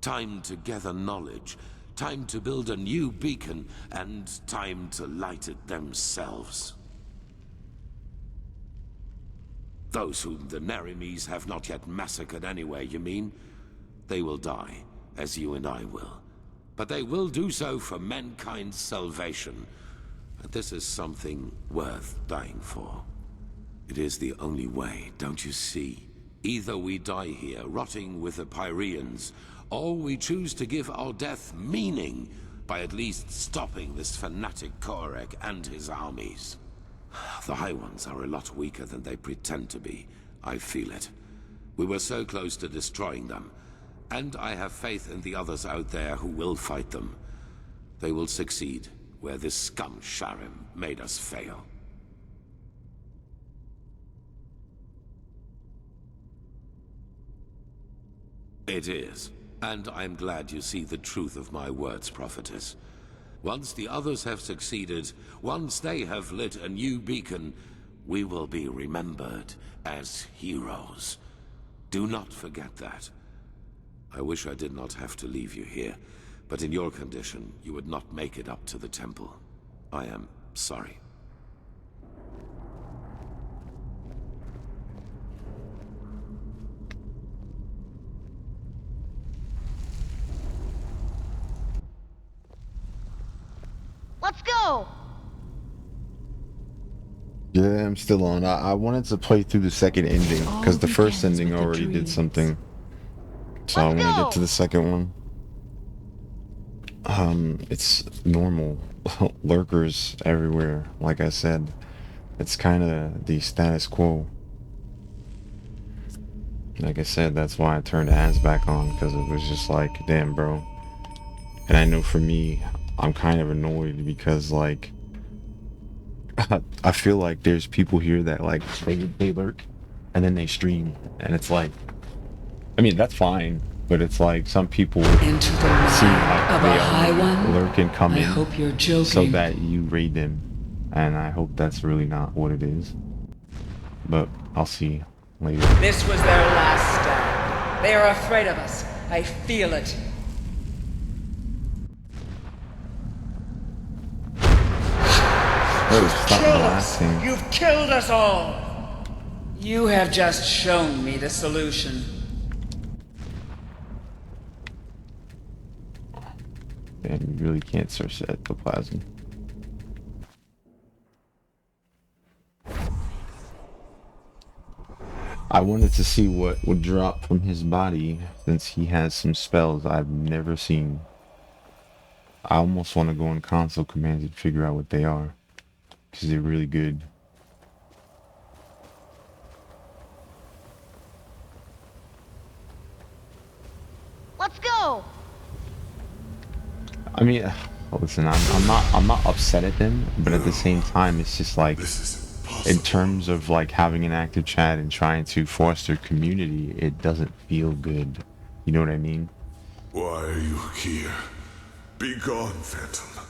Time to gather knowledge. Time to build a new beacon. And time to light it themselves. Those whom the Nerimes have not yet massacred anyway, you mean? They will die, as you and I will. But they will do so for mankind's salvation. And this is something worth dying for. It is the only way, don't you see? Either we die here, rotting with the Pyreans, or we choose to give our death meaning by at least stopping this fanatic Koarek and his armies. The High Ones are a lot weaker than they pretend to be. I feel it. We were so close to destroying them. And I have faith in the others out there who will fight them. They will succeed where this scum Sharim made us fail.
It is. And I'm glad you see the truth of my words, prophetess. Once the others have succeeded, once they have lit a new beacon, we will be remembered as heroes. Do not forget that. I wish I did not have to leave you here, but in your condition, you would not make it up to the temple. I am sorry.
Let's go!
Yeah, I'm still on. I wanted to play through the second ending because the first ending already did something. So I want to get to the second one. It's normal. Lurkers everywhere, like I said. It's kind of the status quo. Like I said, that's why I turned ads back on, because it was just like, damn, bro. And I know for me, I'm kind of annoyed because, like, I feel like there's people here that, like, they lurk and then they stream, and it's like, I mean, that's fine, but it's like some people
Into the mind
seem like
of
they
a high one?
lurk and come
I
in
hope you're joking.
so that you raid them, and I hope that's really not what it is. But I'll see later.
This was their last stand. They are afraid of us. I feel it.
Oh, stop
Kill us!
blasting.
You've killed us all! You have just shown me the solution.
And you really can't search the ectoplasm. I wanted to see what would drop from his body, since he has some spells I've never seen. I almost want to go in console commands and figure out what they are, because they're really good.
Let's go!
I mean, listen, I'm not upset at them, but at the same time, it's just like, in terms of like having an active chat and trying to foster community, it doesn't feel good. You know what I mean?
Why are you here? Be gone, Phantom.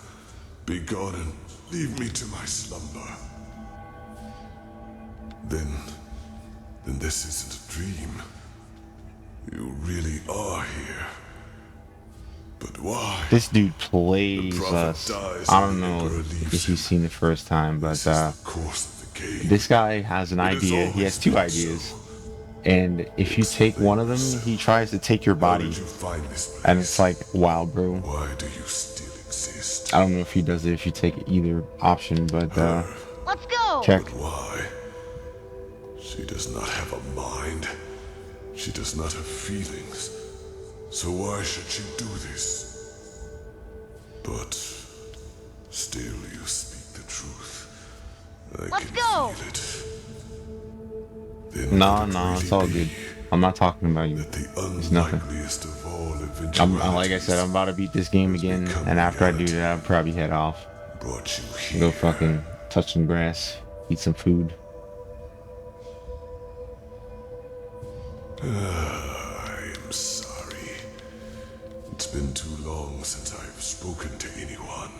Be gone and leave me to my slumber. Then this isn't a dream. You really are here. But why?
This dude plays us. I don't know if you've seen the first time, but this guy has an idea. He has two ideas. And if you take one of them, he tries to take your body. And it's like, wow, bro.
Why do you still exist?
I don't know if he does it if you take either option, but
let's go.
Check.
But why? She does not have a mind. She does not have feelings. So why should she do this? But still you speak the truth.
Let's go.
Feel it.
No, it's all good. I'm not talking about you. It's nothing. Like I said, I'm about to beat this game again, and after I do that, I'll probably head off. Go fucking touch some grass, eat some food.
I am sorry. It's been too long since I've spoken to anyone.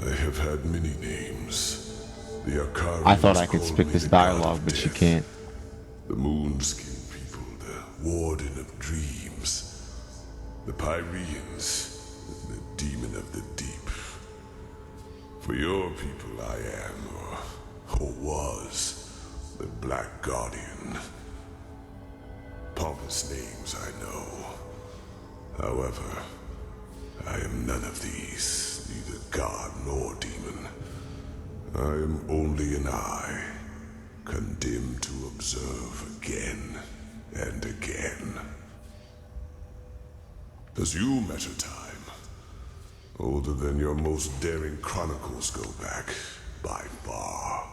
I have had many names. The Akari
I thought I could spit this dialogue, but you can't.
The Moonskin people, the Warden of Dreams, the Pyreans, the Demon of the Deep. For your people I am, or was, the Black Guardian. Pompous names, I know. However, I am none of these, neither god nor demon. I am only an eye, condemned to observe again and again. As you measure time, older than your most daring chronicles go back, by far.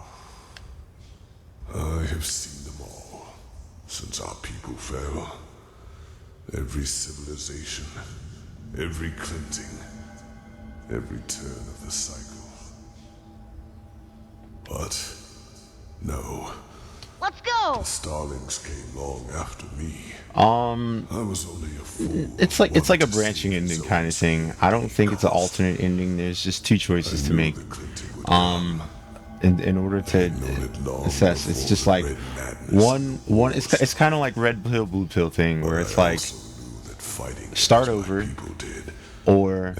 I have seen them all, since our people fell. Every civilization, every cleansing, every turn of the cycle. But no.
Let's go! go!
The Starlings came long after me.
Um,
I was only a fool.
it's like a branching ending kind of thing. I don't think it's an alternate ending. There's just two choices to make. In order to assess, it's just like one. It's kind of like red pill, blue pill thing, where it's like start over, or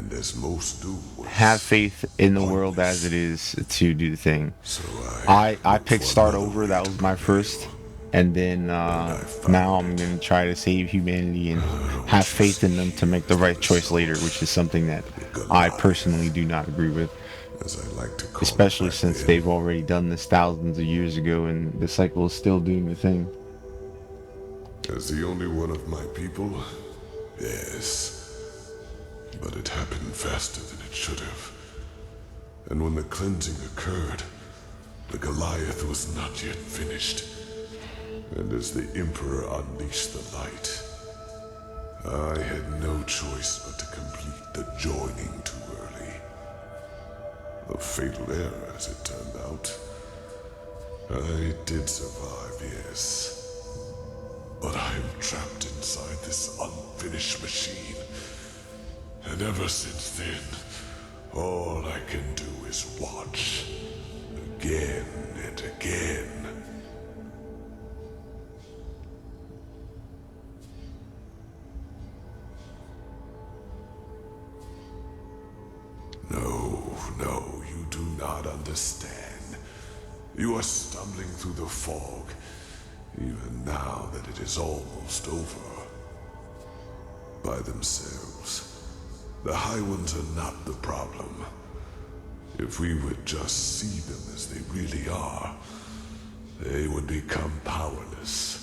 have faith in the world as it is to do the thing. I picked start over. That was my first. And then now I'm going to try to save humanity and have faith in them to make the right choice later, which is something that I personally do not agree with. Especially since they've already done this thousands of years ago and the cycle is still doing the thing.
As the only one of my people, yes. But it happened faster than it should have. And when the cleansing occurred, the Goliath was not yet finished. And as the Emperor unleashed the light, I had no choice but to complete the joining too early. A fatal error, as it turned out. I did survive, yes. But I am trapped inside this unfinished machine. And ever since then, all I can do is watch. Again and again. No, you do not understand. You are stumbling through the fog, even now that it is almost over. By themselves, the High Ones are not the problem. If we would just see them as they really are, they would become powerless.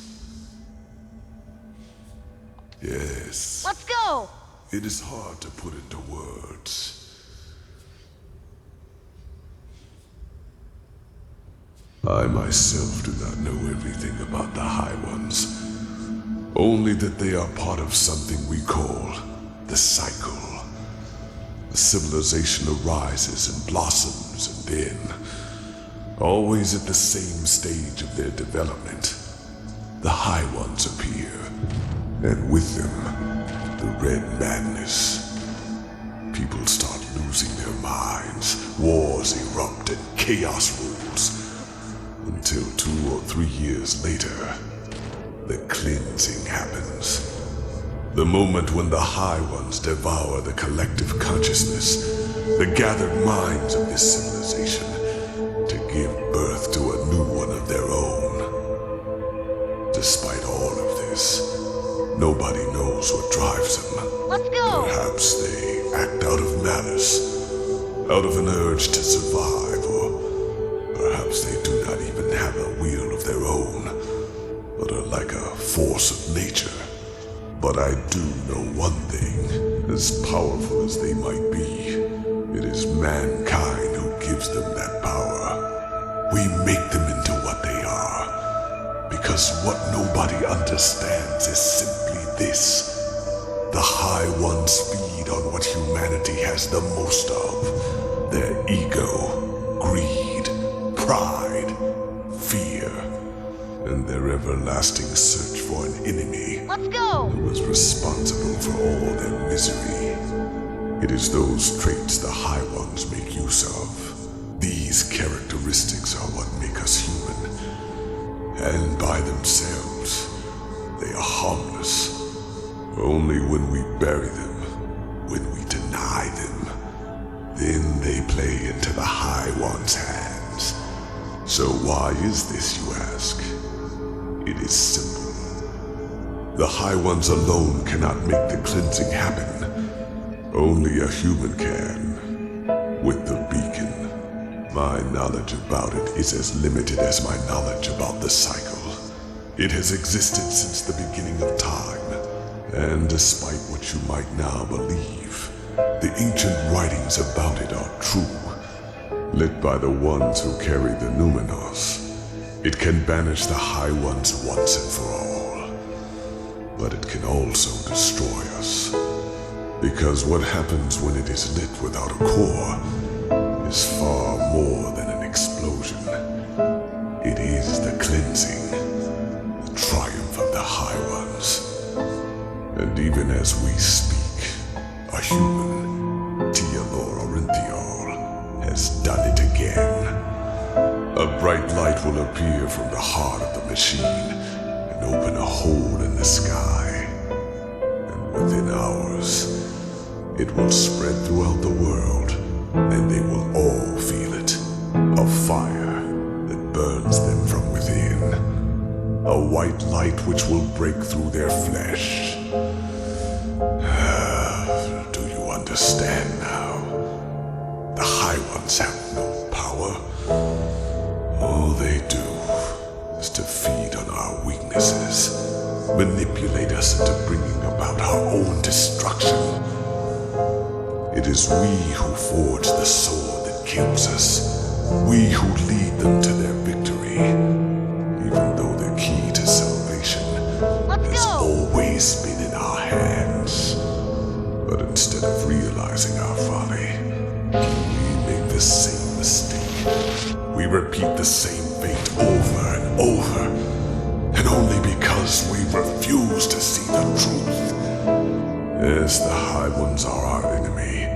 Yes.
Let's go!
It is hard to put into words. I myself do not know everything about the High Ones. Only that they are part of something we call the cycle. The civilization arises and blossoms, and then, always at the same stage of their development, the High Ones appear, and with them, the Red Madness. People start losing their minds, wars erupt, and chaos rules. Until 2 or 3 years later, the cleansing happens. The moment when the High Ones devour the collective consciousness, the gathered minds of this civilization, to give birth to a new one of their own. Despite all of this, nobody knows what drives them.
Let's go!
Perhaps they act out of malice, out of an urge to survive, or perhaps they do not even have a will of their own, but are like a force of nature. But I do know one thing, as powerful as they might be, it is mankind who gives them that power. We make them into what they are, because what nobody understands is simply this. The High Ones feed on what humanity has the most of, their ego, greed, pride, fear, and their everlasting search for an enemy.
Let's go!
Who is responsible for all their misery. It is those traits the High Ones make use of. These characteristics are what make us human. And by themselves, they are harmless. Only when we bury them, when we deny them, then they play into the High Ones' hands. So why is this, you ask? It is simple. The High Ones alone cannot make the cleansing happen. Only a human can. With the beacon, my knowledge about it is as limited as my knowledge about the cycle. It has existed since the beginning of time, and despite what you might now believe, the ancient writings about it are true. Lit by the ones who carry the Numenos, it can banish the High Ones once and for all. But it can also destroy us. Because what happens when it is lit without a core is far more than an explosion. It is the cleansing. triumph of the High Ones. And even as we speak, a human, Tealor Orinthiol, has done it again. A bright light will appear from the heart of the machine and open a hole in the sky. And within hours, it will spread throughout the world, and they will all feel it. A fire that burns them from within. A white light which will break through their flesh. Do you understand now? The High Ones have no power. All they do is to feed on our weaknesses, manipulate us into bringing about our own destruction. It is we who forge the sword that kills us. We who lead them to their victory. Even though the key to salvation has always been in our hands. But instead of realizing our folly, we make the same mistake. We repeat the same fate over and over. And only because we refuse to see the truth. Yes, the High Ones are our enemy.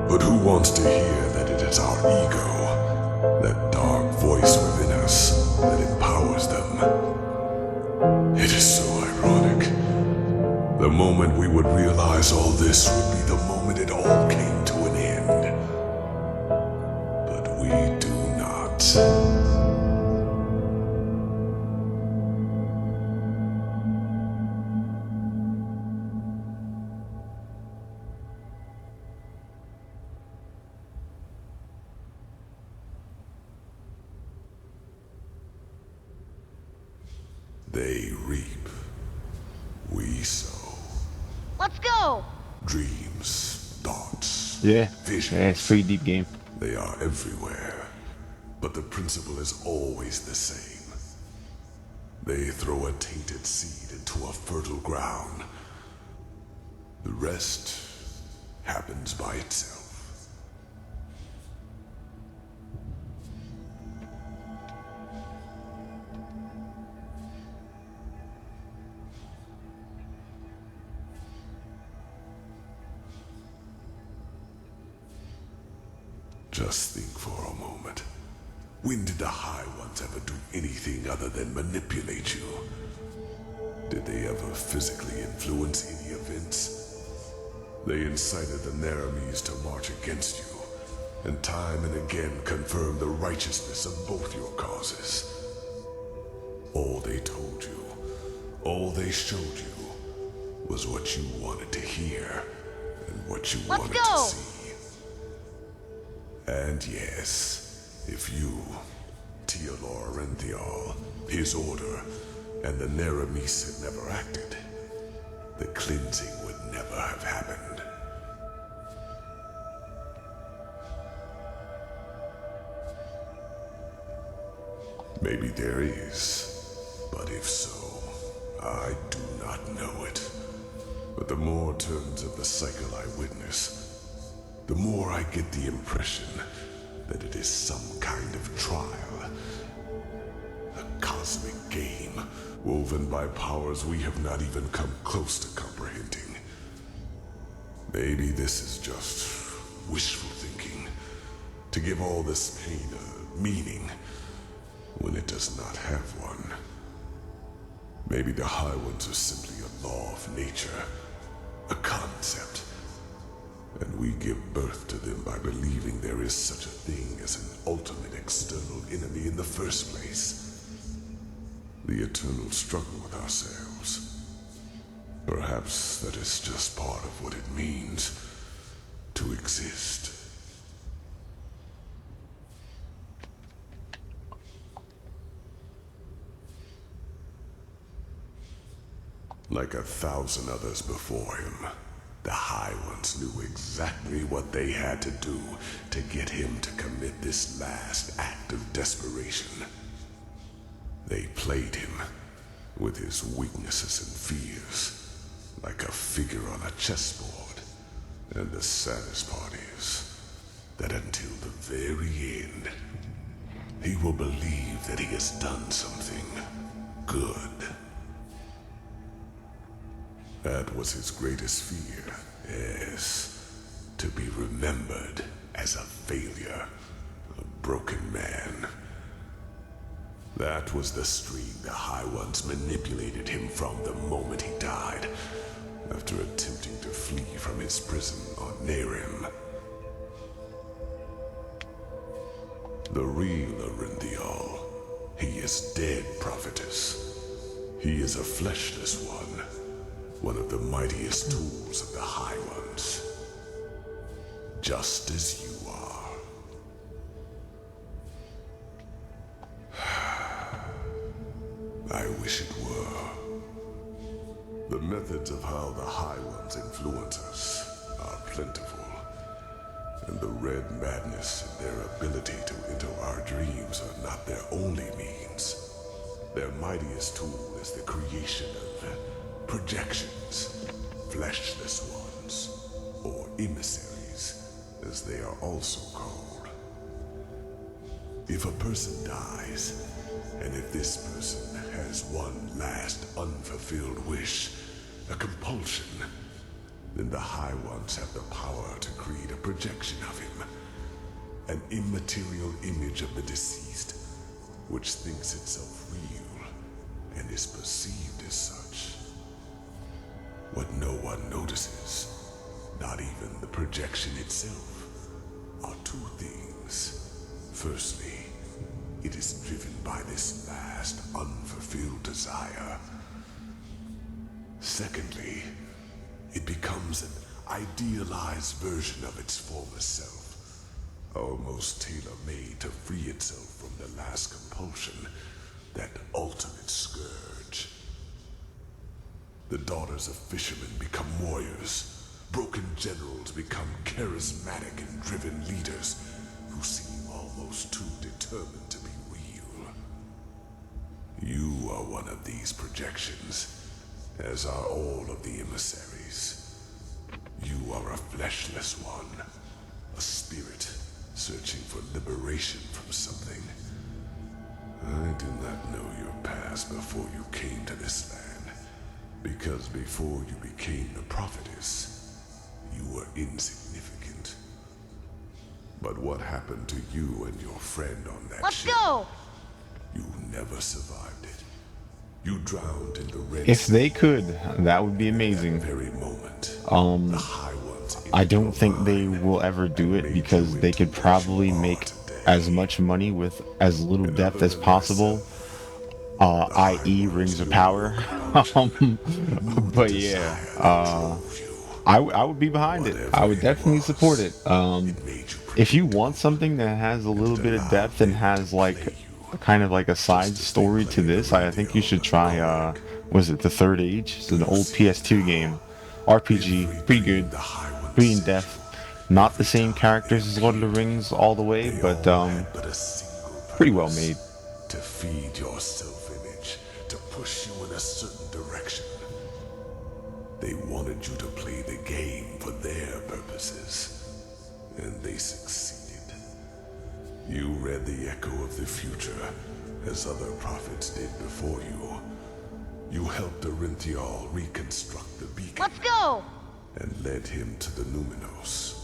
But who wants to hear that it is our ego, that dark voice within us, that empowers them? It is so ironic. The moment we would realize all this would be the moment it all came to an end. But we do not. They reap. We sow.
Let's go!
Dreams, thoughts, visions.
Yeah, it's a pretty deep game.
They are everywhere. But the principle is always the same. They throw a tainted seed into a fertile ground. The rest happens by itself. Just think for a moment. When did the High Ones ever do anything other than manipulate you? Did they ever physically influence any events? They incited the Naramis to march against you, and time and again confirmed the righteousness of both your causes. All they told you, all they showed you, was what you wanted to hear, and what you wanted to see. And yes, if you, Tealor Orinthiol, his order, and the Naramis had never acted, the cleansing would never have happened. Maybe there is, but if so, I do not know it. But the more turns of the cycle I witness, the more I get the impression that it is some kind of trial. A cosmic game, woven by powers we have not even come close to comprehending. Maybe this is just wishful thinking, to give all this pain a meaning, when it does not have one. Maybe the High Ones are simply a law of nature, a concept, and we give birth to them by believing there is such a thing as an ultimate external enemy in the first place. The eternal struggle with ourselves. Perhaps that is just part of what it means to exist. Like 1,000 others before him, the High Ones knew exactly what they had to do to get him to commit this last act of desperation. They played him with his weaknesses and fears, like a figure on a chessboard. And the saddest part is that until the very end, he will believe that he has done something, good. That was his greatest fear, yes. To be remembered as a failure, a broken man. That was the stream the High Ones manipulated him from the moment he died, after attempting to flee from his prison on Nerim. The real Erenthial, he is dead, prophetess. He is a fleshless one of the mightiest tools of the High Ones. Just as you are. I wish it were. The methods of how the High Ones influence us are plentiful, and the red madness and their ability to enter our dreams are not their only means. Their mightiest tool is the creation of projections, fleshless ones, or emissaries, as they are also called. If a person dies, and if this person has one last unfulfilled wish, a compulsion, then the High Ones have the power to create a projection of him, an immaterial image of the deceased, which thinks itself real and is perceived as such. What no one notices, not even the projection itself, are two things. Firstly, it is driven by this last unfulfilled desire. Secondly, it becomes an idealized version of its former self, almost tailor-made to free itself from the last compulsion, that ultimate scourge. The daughters of fishermen become warriors. Broken generals become charismatic and driven leaders who seem almost too determined to be real. You are one of these projections, as are all of the emissaries. You are a fleshless one, a spirit searching for liberation from something. I do not know your past before you came to this land, because before you became the prophetess, you were insignificant. But what happened to you and your friend on that ship?
Let's go!
You never survived it. You drowned in the Red
If
Sea.
they could, that would be amazing.
Very moment,
I don't think they will ever do it because they could probably make as much money with as little depth as possible, i.e. rings of power. But yeah, I would be behind it. I would definitely support it. If you want something that has a little bit of depth and has like kind of like a side story to this, I think you should try was it The Third Age? It's an old PS2 game, RPG, pretty good, pretty in depth. Not the same characters as Lord of the Rings all the way, but pretty well made.
To feed your self-image, to push you in a certain direction. They wanted you to play the game for their purposes, and they succeeded. You read the echo of the future, as other prophets did before you. You helped Erenthial reconstruct the beacon.
Let's go!
And led him to the Numinos.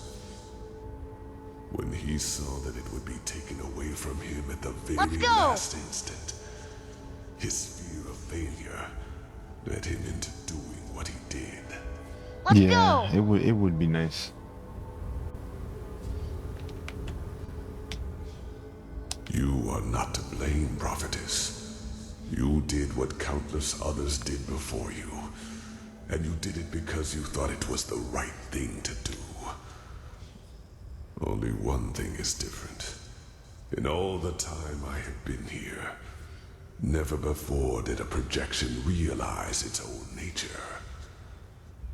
When he saw that it would be taken away from him at the very last instant, his fear of failure led him into doing what he did.
Yeah, it would be nice.
You are not to blame, prophetess. You did what countless others did before you, and you did it because you thought it was the right thing to do. Only one thing is different. In all the time I have been here, never before did a projection realize its own nature.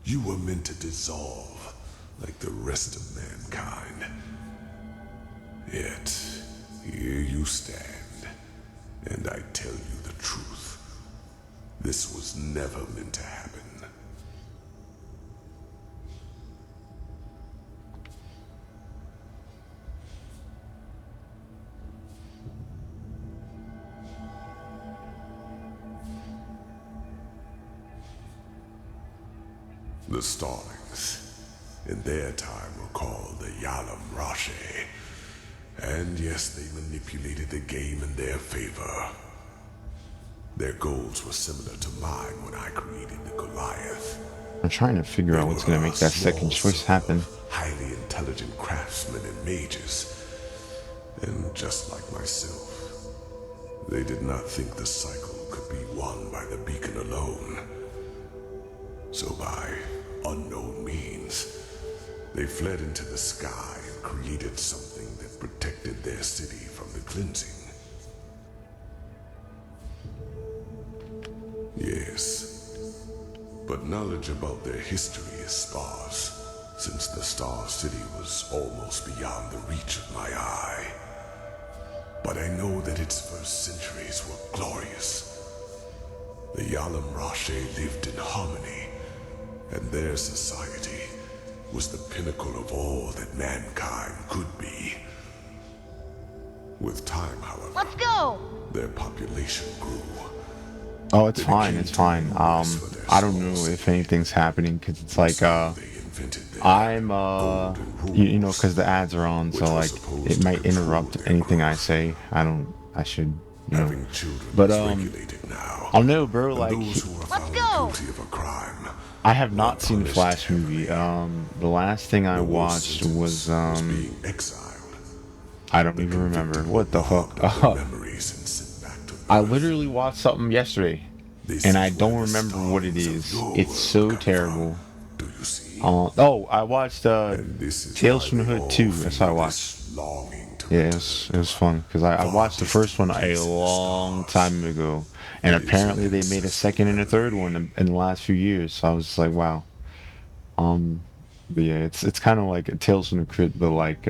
You were meant to dissolve like the rest of mankind. Yet, here you stand, and I tell you the truth. This was never meant to happen. The Starlings, in their time, were called the Yalam Rache. And yes, they manipulated the game in their favor. Their goals were similar to mine when I created the Goliath.
I'm trying to figure out what's going to make that second choice happen.
Highly intelligent craftsmen and mages. And just like myself, they did not think the cycle could be won by the beacon alone. So by unknown means, they fled into the sky and created something that protected their city from the cleansing. Yes, but knowledge about their history is sparse, since the Star City was almost beyond the reach of my eye. But I know that its first centuries were glorious. The Yalam Rache lived in harmony, and their society was the pinnacle of all that mankind could be. With time, however,
let's go.
Their population grew.
Oh, it's fine, it's fine. I don't know if anything's happening, because it's like, I'm, you know, because the ads are on, so, like, it might interrupt anything I say. I should, you know. But, I'll know, bro, like,
let's go.
I have not seen the Flash movie. The last thing I watched was, I don't even remember. What the fuck? I literally watched something yesterday, and I don't remember what it is. It's so terrible. Oh, I watched Tales from the Hood 2. That's what I watched. Yeah, it was fun, because I watched the first one a long time ago, and apparently they made a second and a third one in the last few years, so I was just like, wow. But yeah, it's kind of like a Tales from the Crypt, but like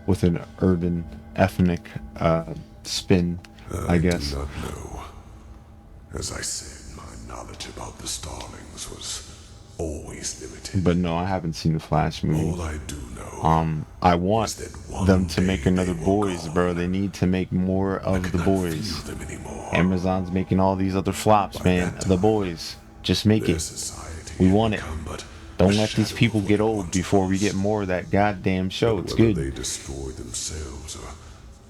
with an urban, ethnic spin, I guess.
I do not know. As I said, my knowledge about the Starlings was always limited.
But no, I haven't seen the Flash movie.
All I do know
I want them to make another Boys, bro. They need to make more of the Boys. Amazon's making all these other flops, man. The Boys. Just make it. We want it. Don't let these people get old before we get more of that goddamn show. It's good.
They destroyed themselves or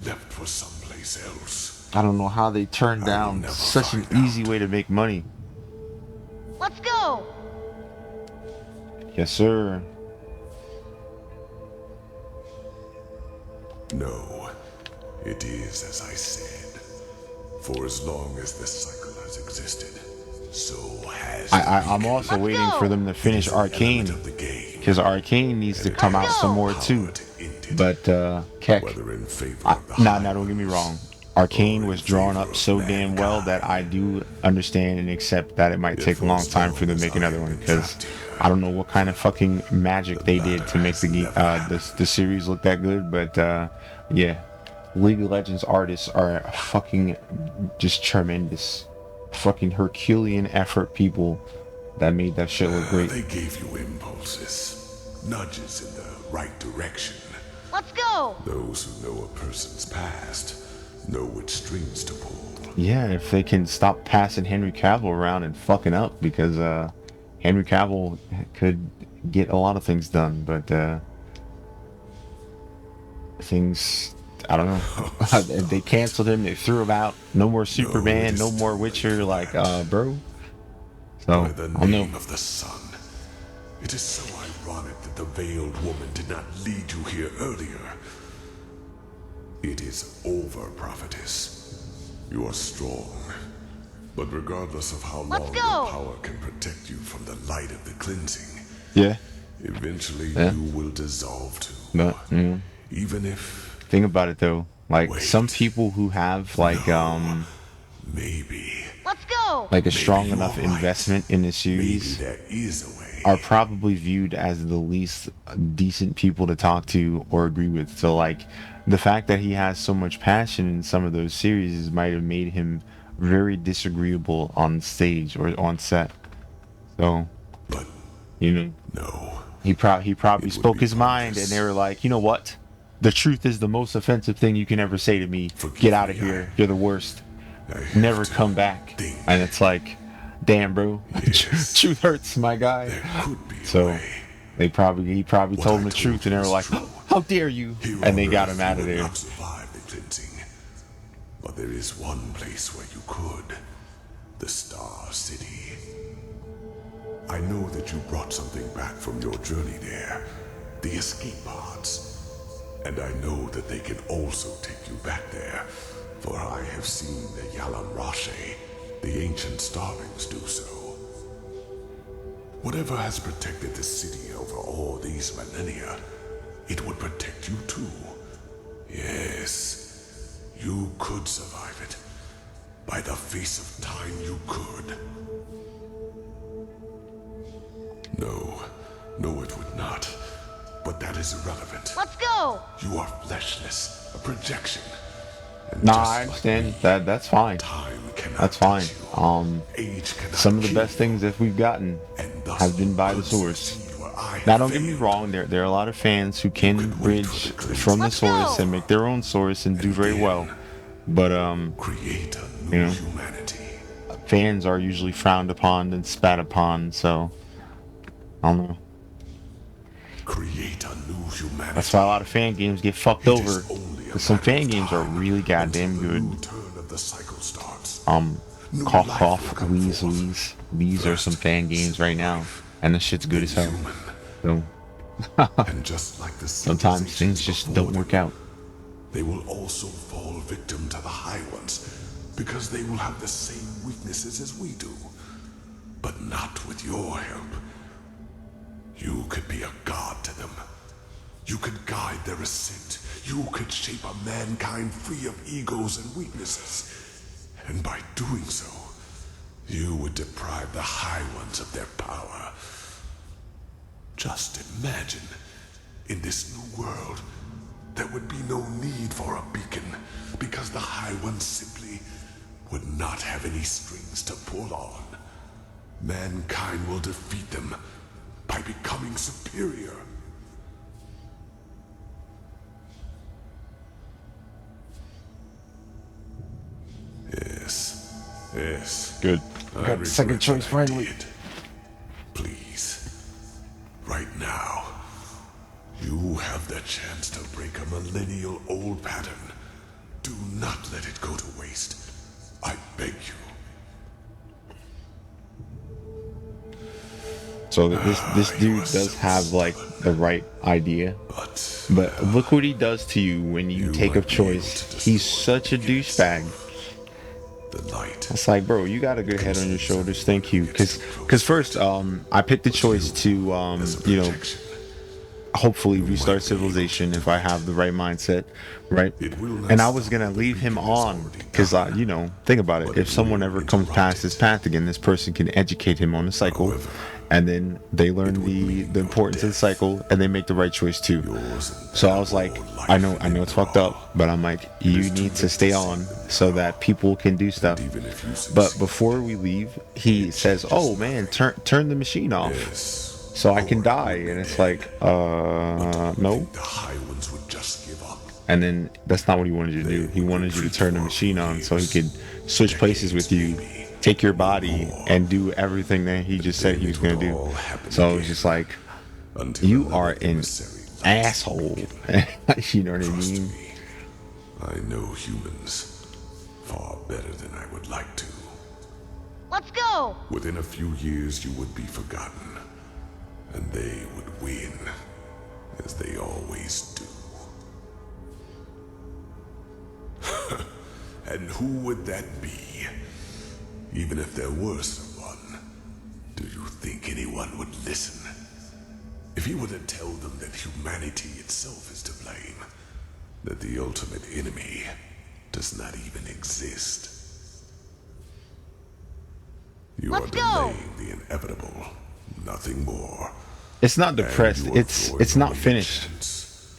left for someplace else.
I don't know how they turned down such an easy way to make money.
Let's go.
Yes, sir.
No, it is as I said. For as long as this cycle has existed, so has
I'm also waiting for them to finish Arcane, because Arcane needs to come out some more too. But Keck, nah, don't get me wrong. Arcane was drawn up so damn well that I do understand and accept that it might take a long time for them to make another one, because I don't know what kind of fucking magic they did to make the series look that good. But yeah, League of Legends artists are fucking just tremendous, fucking Herculean effort people that made that shit look great.
They gave you impulses, nudges in the right direction.
Let's go.
Those who know a person's past know which strings to pull.
Yeah, if they can stop passing Henry Cavill around and fucking up, because Henry Cavill could get a lot of things done, but things, I don't know. They canceled him, they threw him out. No more Superman, no more Witcher, like, bro. So,
by the name of the sun. It is so ironic that the veiled woman did not lead you here earlier. It is over, prophetess. You are strong. But regardless of how long your power can protect you from the light of the cleansing, eventually you will dissolve too.
But,
even if...
Think about it though. Like, some people who have, like,
maybe.
Let's go.
Like a strong enough investment in the series are probably viewed as the least decent people to talk to or agree with. So, like, the fact that he has so much passion in some of those series might have made him very disagreeable on stage or on set. So, you know, he probably spoke his mind, and they were like, you know what? The truth is the most offensive thing you can ever say to me. Get out of here. You're the worst. Never come back. And it's like, damn, bro. Truth hurts, my guy. So he probably told him the truth, and they were like, how dare you? And they got him out of there.
Survive the cleansing. But there is one place where you could. The Star City. I know that you brought something back from your journey there. The escape pods. And I know that they can also take you back there. For I have seen the Yalam Rashe, the ancient starlings, do so. Whatever has protected the city over all these millennia, it would protect you too. Yes, you could survive it. By the face of time, you could. No, it would not. But that is irrelevant.
Let's go!
You are fleshless, a projection.
Nah, I understand that. That's fine. That's fine. Some of the best things that we've gotten have been by the source. Now, don't get me wrong. There are a lot of fans who can bridge from the source and make their own source and do very well. But you know, fans are usually frowned upon and spat upon. So I don't know.
Create a new humanity.
That's why a lot of fan games get fucked over. Because some fan games are really goddamn good. Cough, cough, wheeze, wheeze. These are some fan games right now. And the shit's good as hell. So, sometimes things just don't work out.
They will also fall victim to the High Ones, because they will have the same weaknesses as we do. But not with your help. You could be a god to them. You could guide their ascent. You could shape a mankind free of egos and weaknesses. And by doing so, you would deprive the High Ones of their power. Just imagine, in this new world, there would be no need for a beacon, because the High Ones simply would not have any strings to pull on. Mankind will defeat them by becoming superior. Yes.
Good. Got the second choice finally.
Please, right now, you have the chance to break a millennial-old pattern. Do not let it go to waste. I beg you.
So this dude does have like the right idea, but look what he does to you when you take a choice. He's such a douchebag. It's like, bro, you got a good head on your shoulders. Thank you, because first, I picked the choice to, you know, hopefully restart civilization if I have the right mindset, right? And I was gonna leave him on because you know, think about it. If someone ever comes past his path again, this person can educate him on the cycle, and then they learn the importance of the cycle, and they make the right choice too. So I was like, I know it's fucked up, but I'm like, you need to stay on so that people can do stuff. But before we leave, he says, "Oh man, turn the machine off, so I can die." And it's like, no. And then that's not what he wanted you to do. He wanted you to turn the machine on so he could switch places with you, take your body, and do everything that he just said he was going to do. So it's just like, you are an asshole. You know what I mean?
I know humans far better than I would like to.
Let's go!
Within a few years, you would be forgotten, and they would win, as they always do. And who would that be? Even if there were someone, do you think anyone would listen? If he were to tell them that humanity itself is to blame, that the ultimate enemy does not even exist. You are delaying the inevitable, nothing more.
It's not depressed. It's not finished.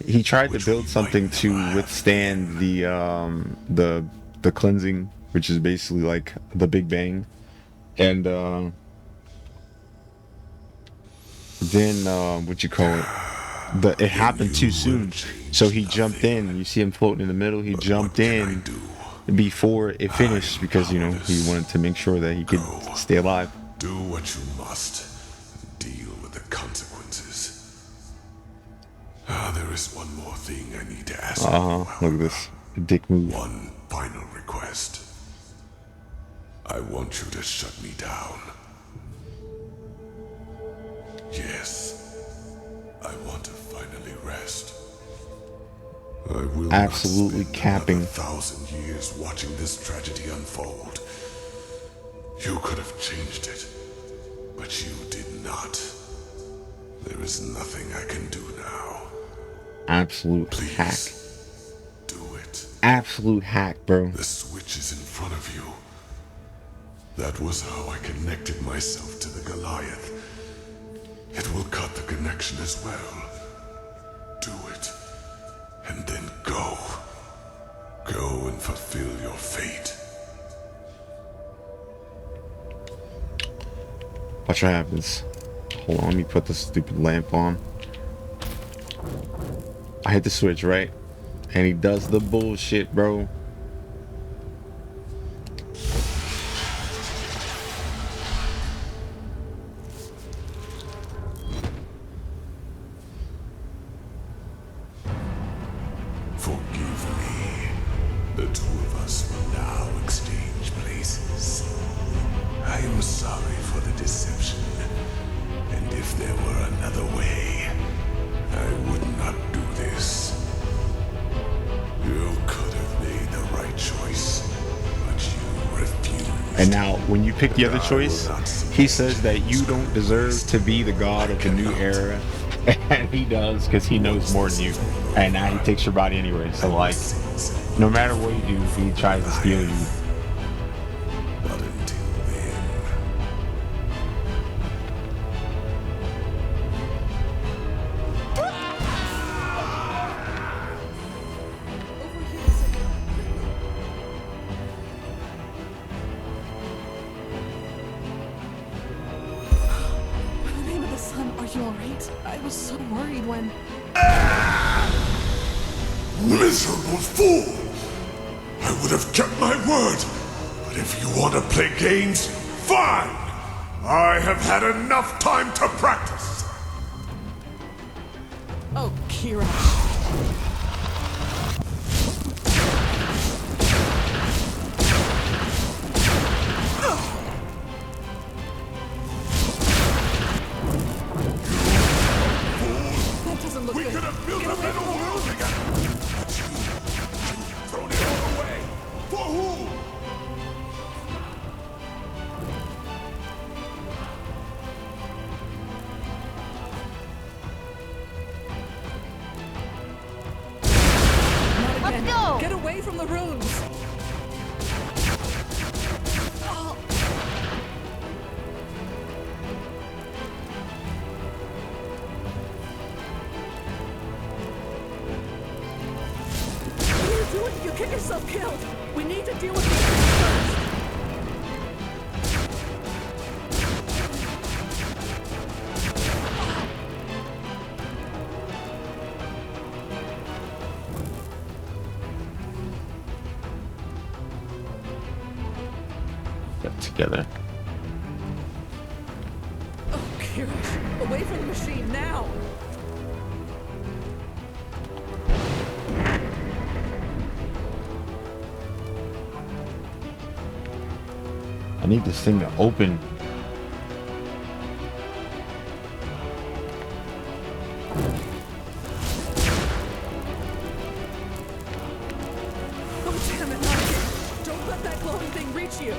He tried to build something to withstand the cleansing, which is basically like the Big Bang, and then what you call it? It happened too soon, so he jumped in. You see him floating in the middle. He jumped in before it finished because, you know, he wanted to make sure that he could stay alive.
Do what you must. Deal with the consequences. There is one more thing I need to ask you.
Look at this dick move.
One final request. I want you to shut me down. Yes. I want to finally rest. I will
Absolutely
not spend
capping.
another 1,000 years watching this tragedy unfold. You could have changed it, but you did not. There is nothing I can do now.
Absolute
Please,
hack.
do it.
Absolute hack, bro.
The switch is in front of you. That was how I connected myself to the Goliath. It will cut the connection as well. Do it. And then go. Go and fulfill your fate.
Watch what happens. Hold on, let me put this stupid lamp on. I hit the switch, right? And he does the bullshit, bro.
Forgive me. The two of us will now exchange places. I am sorry for the deception. And if there were another way, I would not do this. You could have made the right choice, but you refused.
And now, when you pick the other choice, he says that you don't deserve to be the god of the new era. And he does, because he knows more than you. And now he takes your body anyway. So, like, no matter what you do, he tries to steal you.
But until then...
In the name of the sun, are you alright? I was so worried when...
Miserable fool! I would have kept my word. But if you want to play games, fine! I have had enough time to practice.
Oh, Kira.
That doesn't look good. We could have built a better world together. But you've thrown it all away. For who?
Let's go! Get away from the runes! What are you doing? You get yourself killed! We need to deal with these things first!
Get together.
Oh, Kirish! Away from the machine, now!
I need this thing to open.
Oh, damn it, not again! Don't let that glowing thing reach you!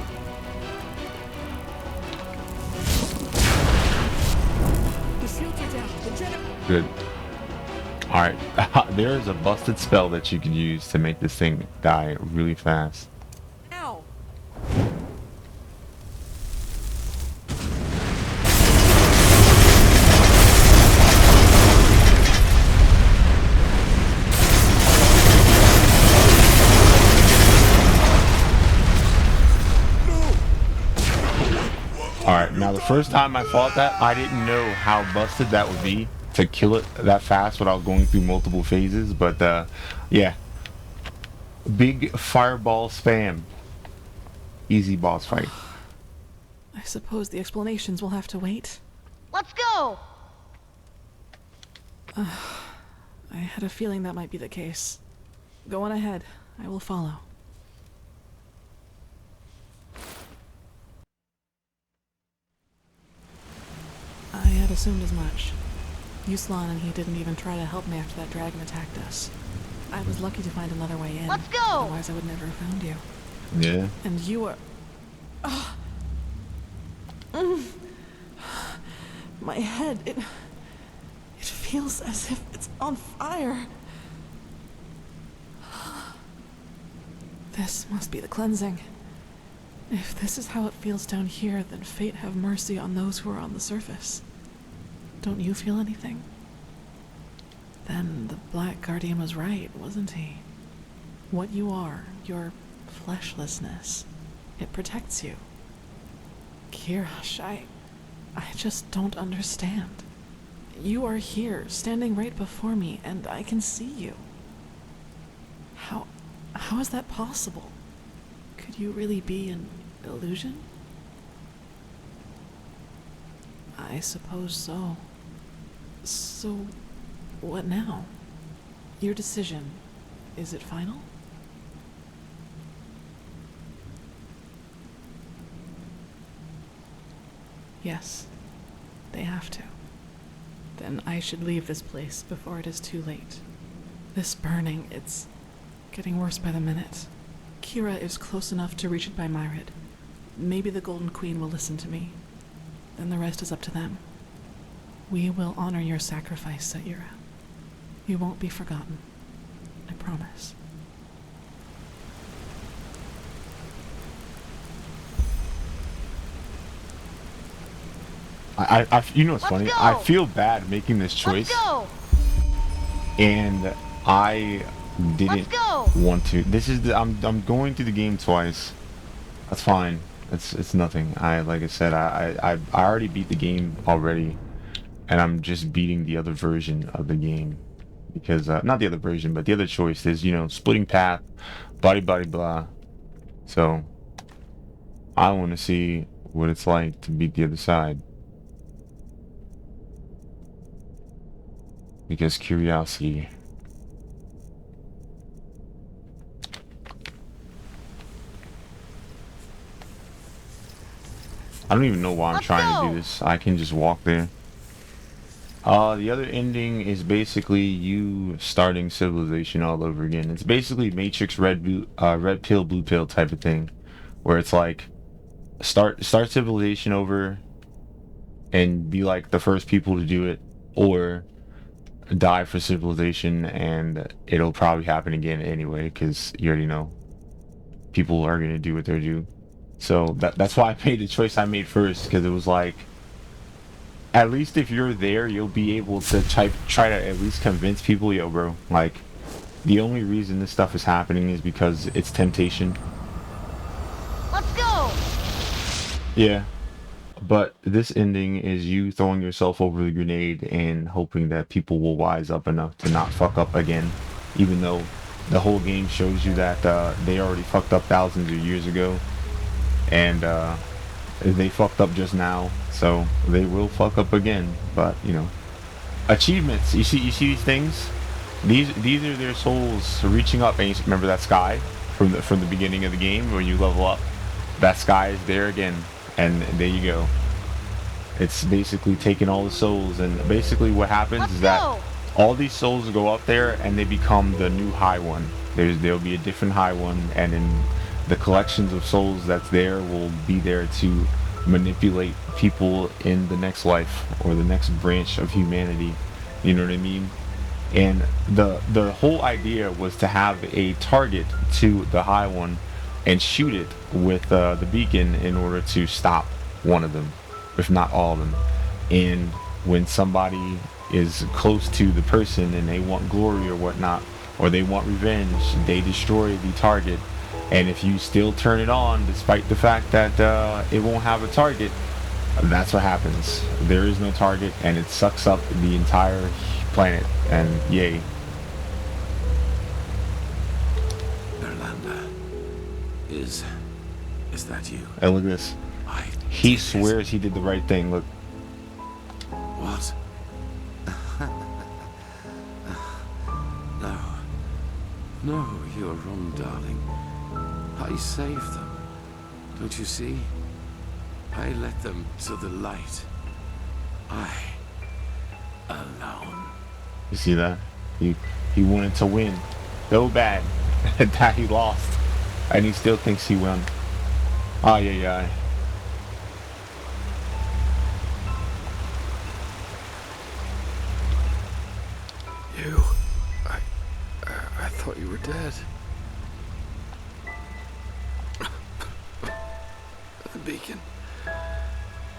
The shields are down. The
Good. Alright, there is a busted spell that you can use to make this thing die really fast.
Ow!
Alright, now the first time I fought that, I didn't know how busted that would be to kill it that fast without going through multiple phases, but yeah. Big fireball spam. Easy boss fight.
I suppose the explanations will have to wait.
Let's go!
I had a feeling that might be the case. Go on ahead. I will follow. I had assumed as much. Yuslan and he didn't even try to help me after that dragon attacked us. I was lucky to find another way in.
Let's go!
Otherwise I would never have found you.
Yeah.
And you are... My head, it feels as if it's on fire. This must be the cleansing. If this is how it feels down here, then fate have mercy on those who are on the surface. Don't you feel anything? Then the Black Guardian was right, wasn't he? What you are, your fleshlessness, it protects you. Kirash, I just don't understand. You are here, standing right before me, and I can see you. How is that possible? Could you really be an illusion? I suppose so. So, what now? Your decision, is it final? Yes, they have to. Then I should leave this place before it is too late. This burning, it's getting worse by the minute. Kira is close enough to reach it by Myrid. Maybe the Golden Queen will listen to me. Then the rest is up to them. We will honor your sacrifice, Saira. You won't be forgotten. I promise.
You know what's funny?
Go.
I feel bad making this choice, and I didn't want to. This is I'm going through the game twice. That's fine. It's nothing. Like I said, I already beat the game already, and I'm just beating the other version of the game because not the other version, but the other choice is, you know, splitting path, blah. So I want to see what it's like to beat the other side. Because curiosity. I don't even know why I'm trying to do this. I can just walk there. The other ending is basically you starting civilization all over again. It's basically Matrix red pill, blue pill type of thing, where it's like start civilization over and be like the first people to do it, or die for civilization and it'll probably happen again anyway, because you already know people are gonna do what they do. So that's why I made the choice I made first, because it was like, at least if you're there, you'll be able to try to at least convince people, yo bro, like, the only reason this stuff is happening is because it's temptation.
Let's go!
Yeah. But this ending is you throwing yourself over the grenade and hoping that people will wise up enough to not fuck up again, even though the whole game shows you that they already fucked up thousands of years ago, and they fucked up just now, so they will fuck up again. But you know, achievements. You see these things. These are their souls reaching up. And you remember that sky from the beginning of the game when you level up. That sky is there again. And there you go. It's basically taking all the souls, and basically what happens is that all these souls go up there and they become the new high one. There'll be a different high one, and in the collections of souls that's there will be there to manipulate people in the next life or the next branch of humanity. You know what I mean? And the whole idea was to have a target to the high one and shoot it with the beacon in order to stop one of them, if not all of them. And when somebody is close to the person and they want glory or whatnot, or they want revenge, they destroy the target. And if you still turn it on despite the fact that it won't have a target, that's what happens. There is no target, and it sucks up the entire planet, and yay.
Is that you?
Hey, look at this.
I
He swears he did the right thing. Look.
What? No. No, you're wrong, darling. I saved them. Don't you see? I led them to the light. I... alone.
You see that? He wanted to win so bad that he lost. And he still thinks he won. Oh, yeah.
You... I thought you were dead. The beacon.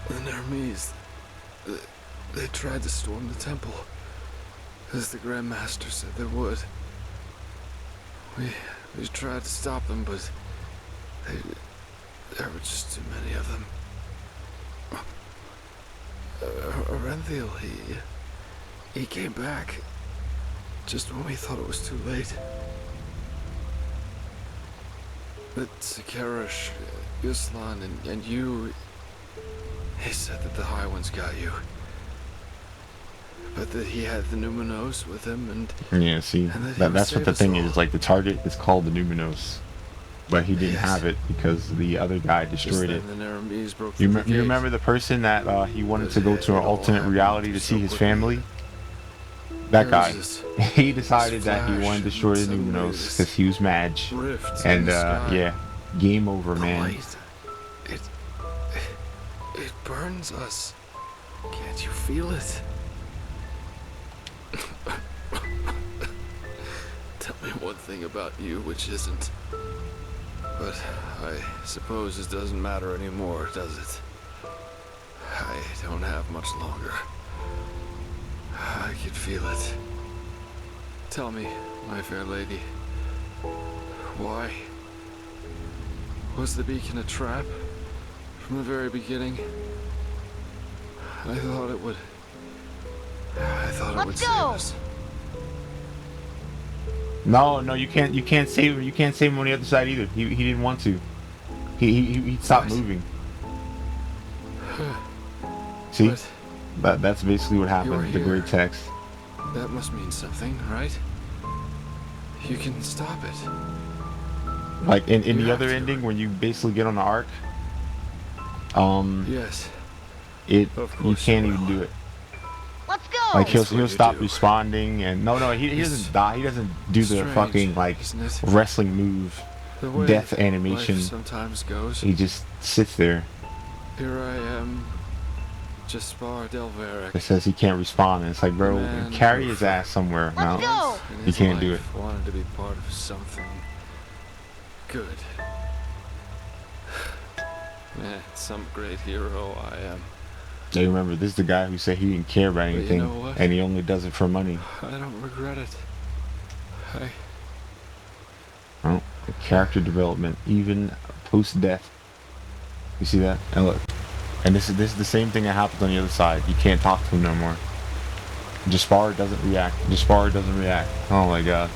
The Nermese. They tried to storm the temple, as the Grand Master said they would. We tried to stop them, but there were just too many of them. Orenthil, he came back just when we thought it was too late. But Sakarish, Yuslan, and you, he said that the High Ones got you. But that he had the Numinos with him, and
yeah, see, that's what the thing is. Like, the target is called the Numinos, but he didn't have it because the other guy destroyed it. You remember the person that he wanted to go to an alternate reality to see his family? That guy. He decided that he wanted to destroy the Numinos because he was Mage. And yeah, game over, man.
It burns us. Can't you feel it? Tell me one thing about you which isn't. But I suppose it doesn't matter anymore, does it? I don't have much longer. I could feel it. Tell me, my fair lady, why? Was the beacon a trap? From the very beginning? I thought it would save us.
No, you can't save him. You can't save him on the other side either. He didn't want to. He stopped moving. See? That's basically what happened. The great text.
That must mean something, right? You can stop it.
Like in the other ending, when you basically get on the arc,
yes,
you can't even do it.
Let's go.
Like he'll stop responding, and no, he doesn't die. He doesn't do the fucking like wrestling move, death animation.
Sometimes goes.
He just sits there.
Here I am, Jaspar Delveric.
It says he can't respond, and it's like, bro, carry his ass somewhere. No, you can't do it.
Wanted to be part of something good. Man, some great hero I am.
Hey, remember, this is the guy who said he didn't care about anything,
you know what?
and he only does it for money.
I don't regret it.
Oh, character development, even post-death. You see that? And look, and this is the same thing that happens on the other side. You can't talk to him no more. Jaspar doesn't react. Oh my god.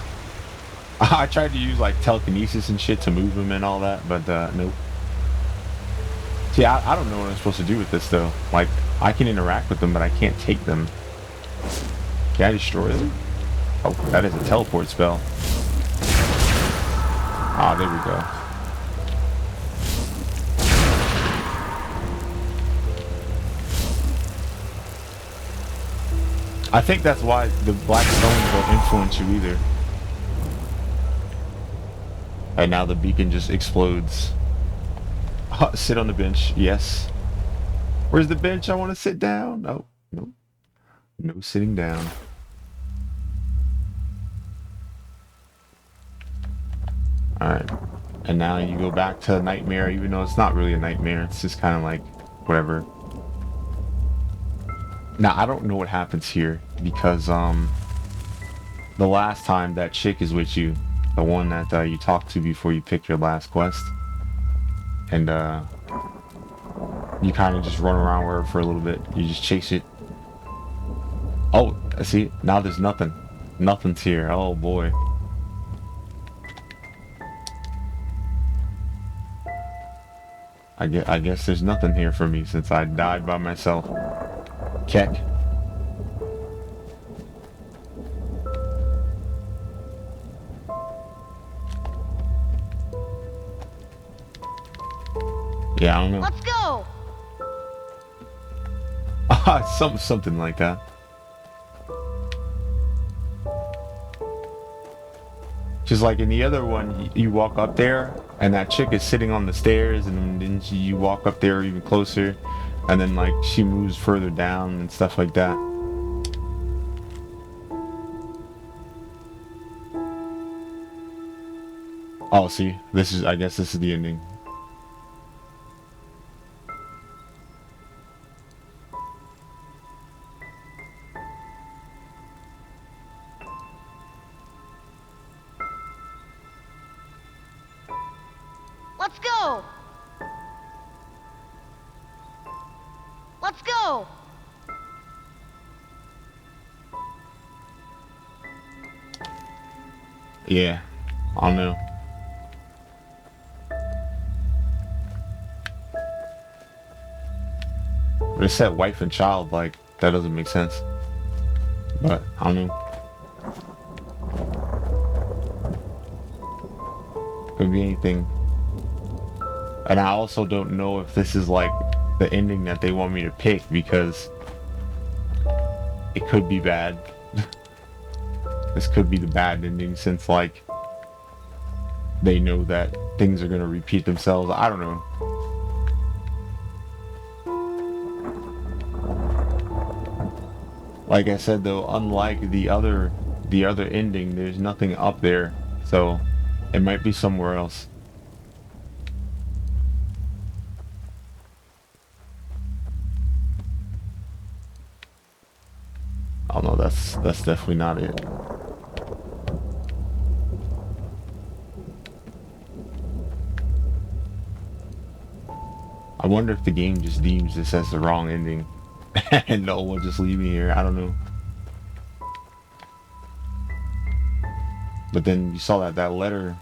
I tried to use like telekinesis and shit to move him and all that, but nope. See, I don't know what I'm supposed to do with this though. Like, I can interact with them, but I can't take them. Can I destroy them? Oh, that is a teleport spell. Ah, there we go. I think that's why the black stones don't influence you either. And now the beacon just explodes. Sit on the bench. Yes. Where's the bench? I want to sit down. No. No sitting down. Alright. And now you go back to Nightmare, even though it's not really a nightmare. It's just kind of like whatever. Now, I don't know what happens here because the last time that chick is with you, the one that you talked to before you pick your last quest, and you kind of just run around with her for a little bit. You just chase it. Oh, see, now there's nothing. Nothing's here. Oh boy. I guess there's nothing here for me since I died by myself. Keck. Yeah, I don't know.
Let's go.
Something like that. Just like in the other one, you walk up there, and that chick is sitting on the stairs, and then you walk up there even closer, and then like she moves further down and stuff like that. Oh, see, I guess this is the ending.
Let's go. Let's go.
Yeah, I don't know. But it said wife and child, like, that doesn't make sense. But, I don't know. Could be anything. And I also don't know if this is like the ending that they want me to pick, because it could be bad. This could be the bad ending, since like they know that things are gonna repeat themselves. I don't know. Like I said though, unlike the other ending, there's nothing up there, so it might be somewhere else. Oh no, that's definitely not it. I wonder if the game just deems this as the wrong ending and no one will just leave me here. I don't know. But then you saw that letter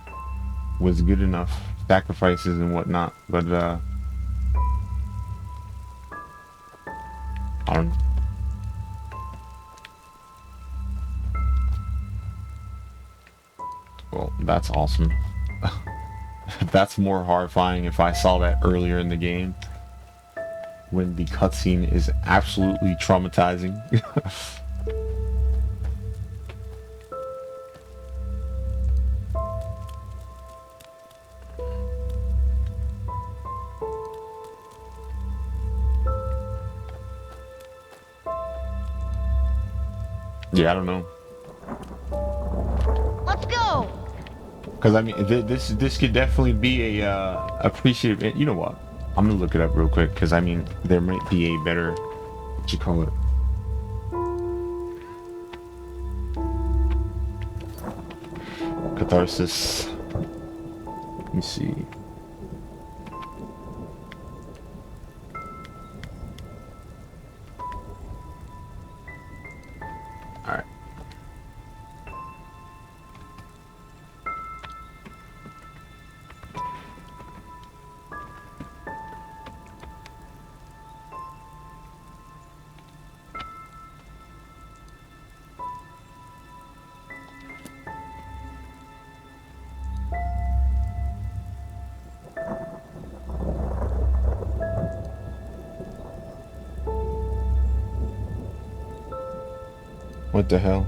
was good enough, sacrifices and whatnot, but I don't know. Well, that's awesome. That's more horrifying if I saw that earlier in the game, when the cutscene is absolutely traumatizing. Yeah, I don't know.
Let's go.
Because I mean, this could definitely be a appreciative. You know what? I'm gonna look it up real quick, because I mean, there might be a better, what you call it, catharsis. Let me see. All right. What the hell?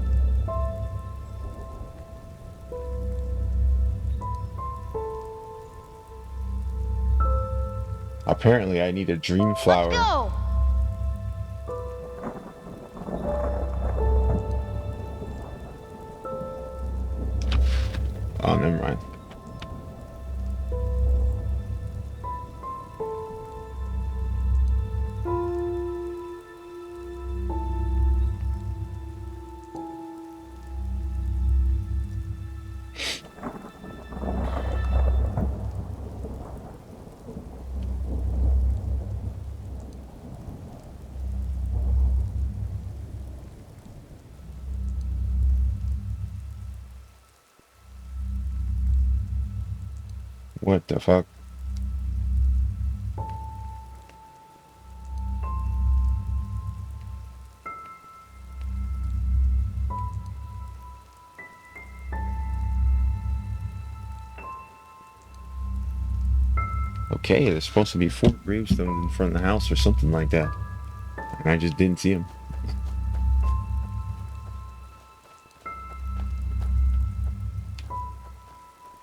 Apparently I need a dream flower.
Let's go.
Oh, never mind. What the fuck? okay, there's supposed to be 4 gravestones in front of the house or something like that. And I just didn't see them.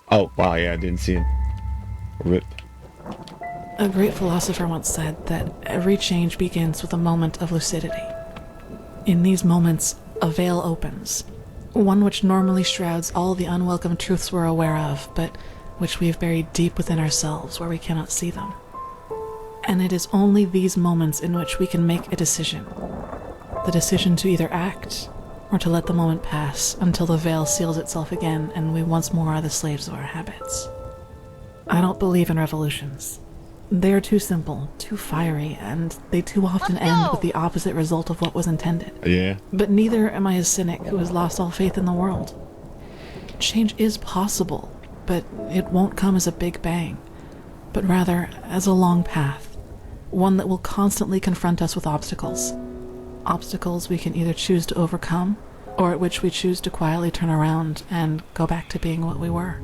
Oh, wow, yeah, I didn't see him. Rip.
A great philosopher once said that every change begins with a moment of lucidity. In these moments, a veil opens, one which normally shrouds all the unwelcome truths we're aware of, but which we have buried deep within ourselves where we cannot see them. And it is only these moments in which we can make a decision. The decision to either act or to let the moment pass until the veil seals itself again and we once more are the slaves of our habits. I don't believe in revolutions. They are too simple, too fiery, and they too often end with the opposite result of what was intended.
Yeah.
But neither am I a cynic who has lost all faith in the world. Change is possible, but it won't come as a big bang, but rather as a long path, one that will constantly confront us with obstacles. Obstacles we can either choose to overcome, or at which we choose to quietly turn around and go back to being what we were.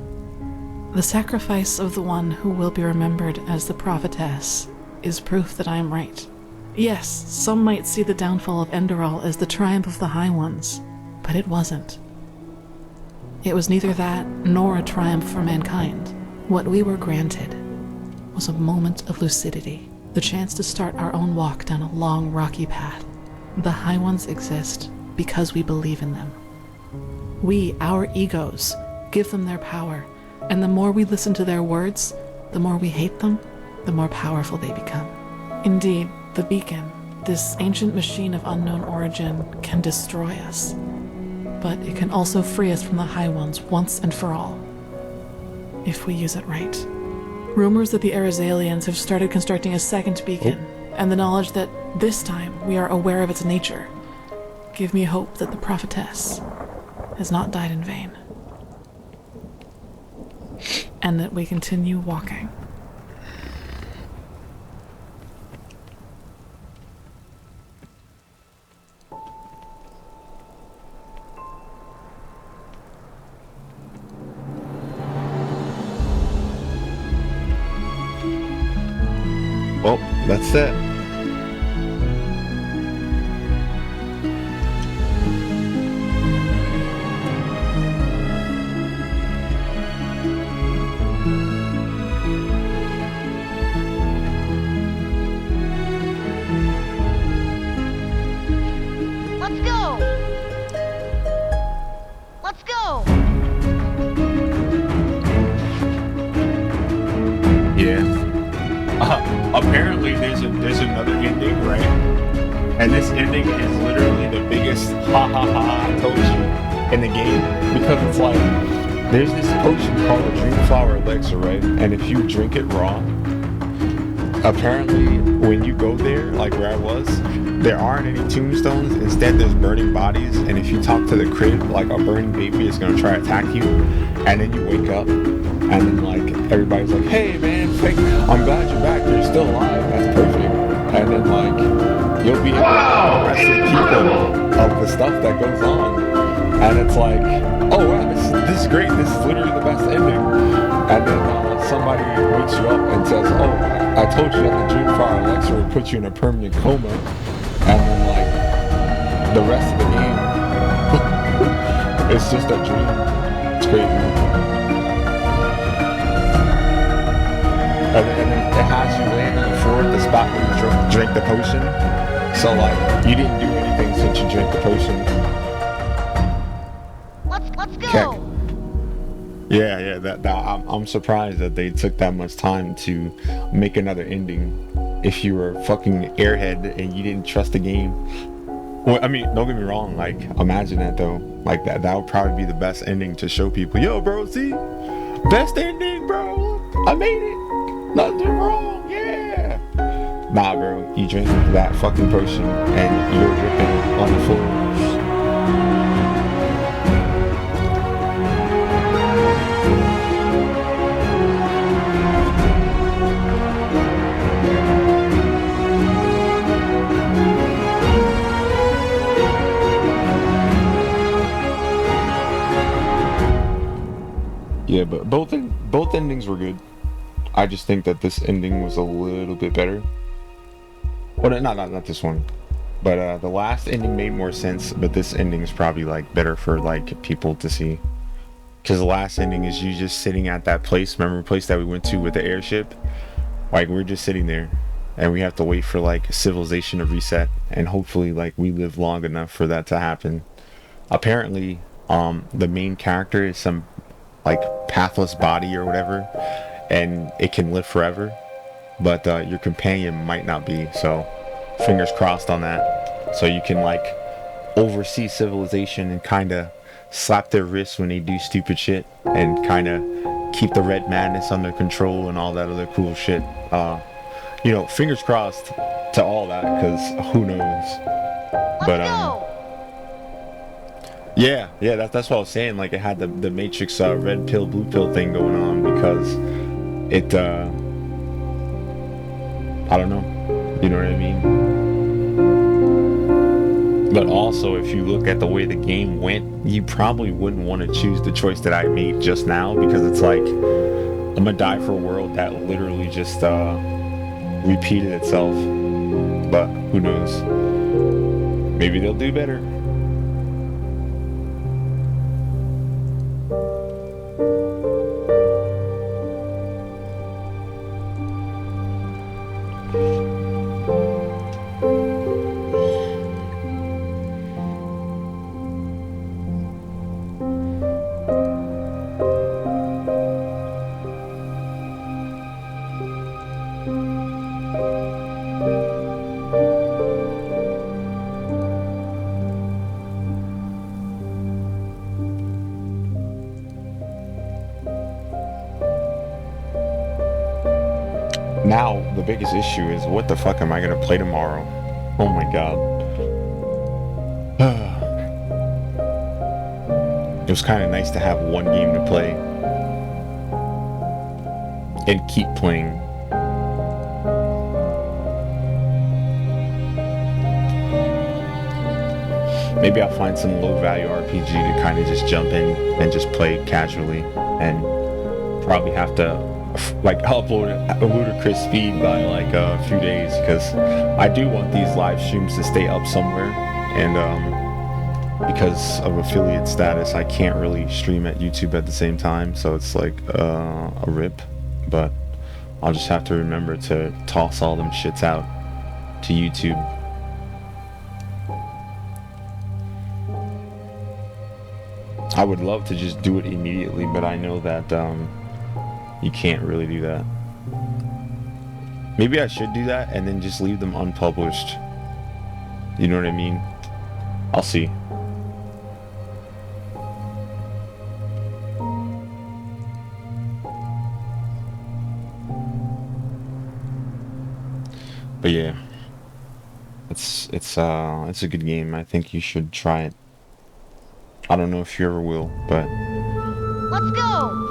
The sacrifice of the one who will be remembered as the prophetess is proof that I am right. Yes, some might see the downfall of ENDERAL as the triumph of the High Ones, but it wasn't. It was neither that nor a triumph for mankind. What we were granted was a moment of lucidity, the chance to start our own walk down a long, rocky path. The High Ones exist because we believe in them. We, our egos, give them their power, and the more we listen to their words, the more we hate them, the more powerful they become. Indeed, the beacon, this ancient machine of unknown origin, can destroy us. But it can also free us from the High Ones once and for all, if we use it right. Rumors that the Arizalians have started constructing a second beacon, and the knowledge that this time we are aware of its nature, give me hope that the prophetess has not died in vain, and that we continue walking.
Well, that's it.
Let's go! Let's go!
Yeah. Apparently there's another ending, right? And this ending is literally the biggest ha ha ha I told you in the game, because it's like there's this potion called the Dreamflower Elixir, right? And if you drink it raw, apparently when you go there, like where I was, there aren't any tombstones. Instead there's burning bodies, and if you talk to the crib, like a burning baby is gonna try to attack you, and then you wake up and then like everybody's like, hey man, I'm glad you're back, you're still alive, that's perfect. And then like you'll be able to tell the rest of the people of the stuff that goes on. And it's like, oh wow, this is great, this is literally the best ending. And then somebody wakes you up and says, oh, I told you that the Dreamflower Elixir would put you in a permanent coma. And then like the rest of the game, it's just a dream. It's crazy. And then it has you land on the floor at the spot where you drink the potion. So like, you didn't do anything since you drank the potion.
Let's go!
Yeah, I'm surprised that they took that much time to make another ending. If you were fucking airhead and you didn't trust the game. Well, I mean, don't get me wrong, like, imagine that though. Like that would probably be the best ending to show people, yo bro, see? Best ending, bro! I made it! Nothing wrong, yeah! Nah, bro, you drink that fucking potion and you're ripping on the floor. Yeah, but both endings were good. I just think that this ending was a little bit better. Well, not this one, but the last ending made more sense. But this ending is probably like better for like people to see, because the last ending is you just sitting at that place. Remember the place that we went to with the airship? Like we're just sitting there, and we have to wait for like civilization to reset, and hopefully like we live long enough for that to happen. Apparently, the main character is some like pathless body or whatever, and it can live forever, but your companion might not be, so fingers crossed on that. So you can like oversee civilization and kind of slap their wrists when they do stupid shit, and kind of keep the red madness under control and all that other cool shit. You know, fingers crossed to all that, because who knows. But yeah, that's what I was saying. Like it had the Matrix red pill, blue pill thing going on, because it I don't know, you know what I mean? But also, if you look at the way the game went, you probably wouldn't want to choose the choice that I made just now, because it's like I'm gonna die for a world that literally just repeated itself. But who knows? Maybe they'll do better. Now, the biggest issue is, what the fuck am I gonna play tomorrow? Oh my god. It was kind of nice to have one game to play and keep playing. Maybe I'll find some low-value RPG to kind of just jump in and just play casually, and probably have to like upload a ludicrous speed by like a few days, because I do want these live streams to stay up somewhere, and because of affiliate status I can't really stream at YouTube at the same time, so it's like a rip. But I'll just have to remember to toss all them shits out to YouTube. I would love to just do it immediately, but I know that you can't really do that. Maybe I should do that and then just leave them unpublished. You know what I mean? I'll see. But yeah, it's a good game. I think you should try it. I don't know if you ever will, but
let's go.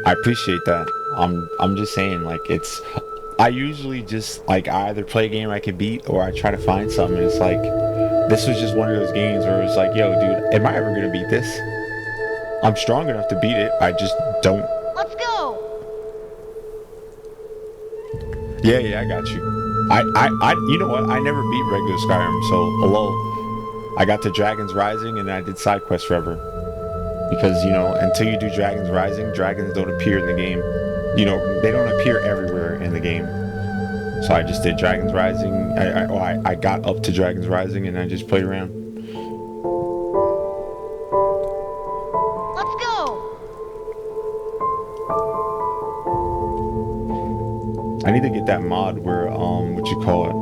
I appreciate that. I'm just saying, like, it's, I usually just like, I either play a game I can beat, or I try to find something. And it's like, this was just one of those games where it's like, yo, dude, am I ever gonna beat this? I'm strong enough to beat it. I just don't.
Let's go.
Yeah, I got you. You know what? I never beat regular Skyrim, so hello. I got to Dragon's Rising and I did side quests forever. Because, you know, until you do Dragon's Rising, dragons don't appear in the game. You know, they don't appear everywhere in the game. So I just did Dragon's Rising. I got up to Dragon's Rising and I just played around.
Let's go.
I need to get that mod where, what you call it?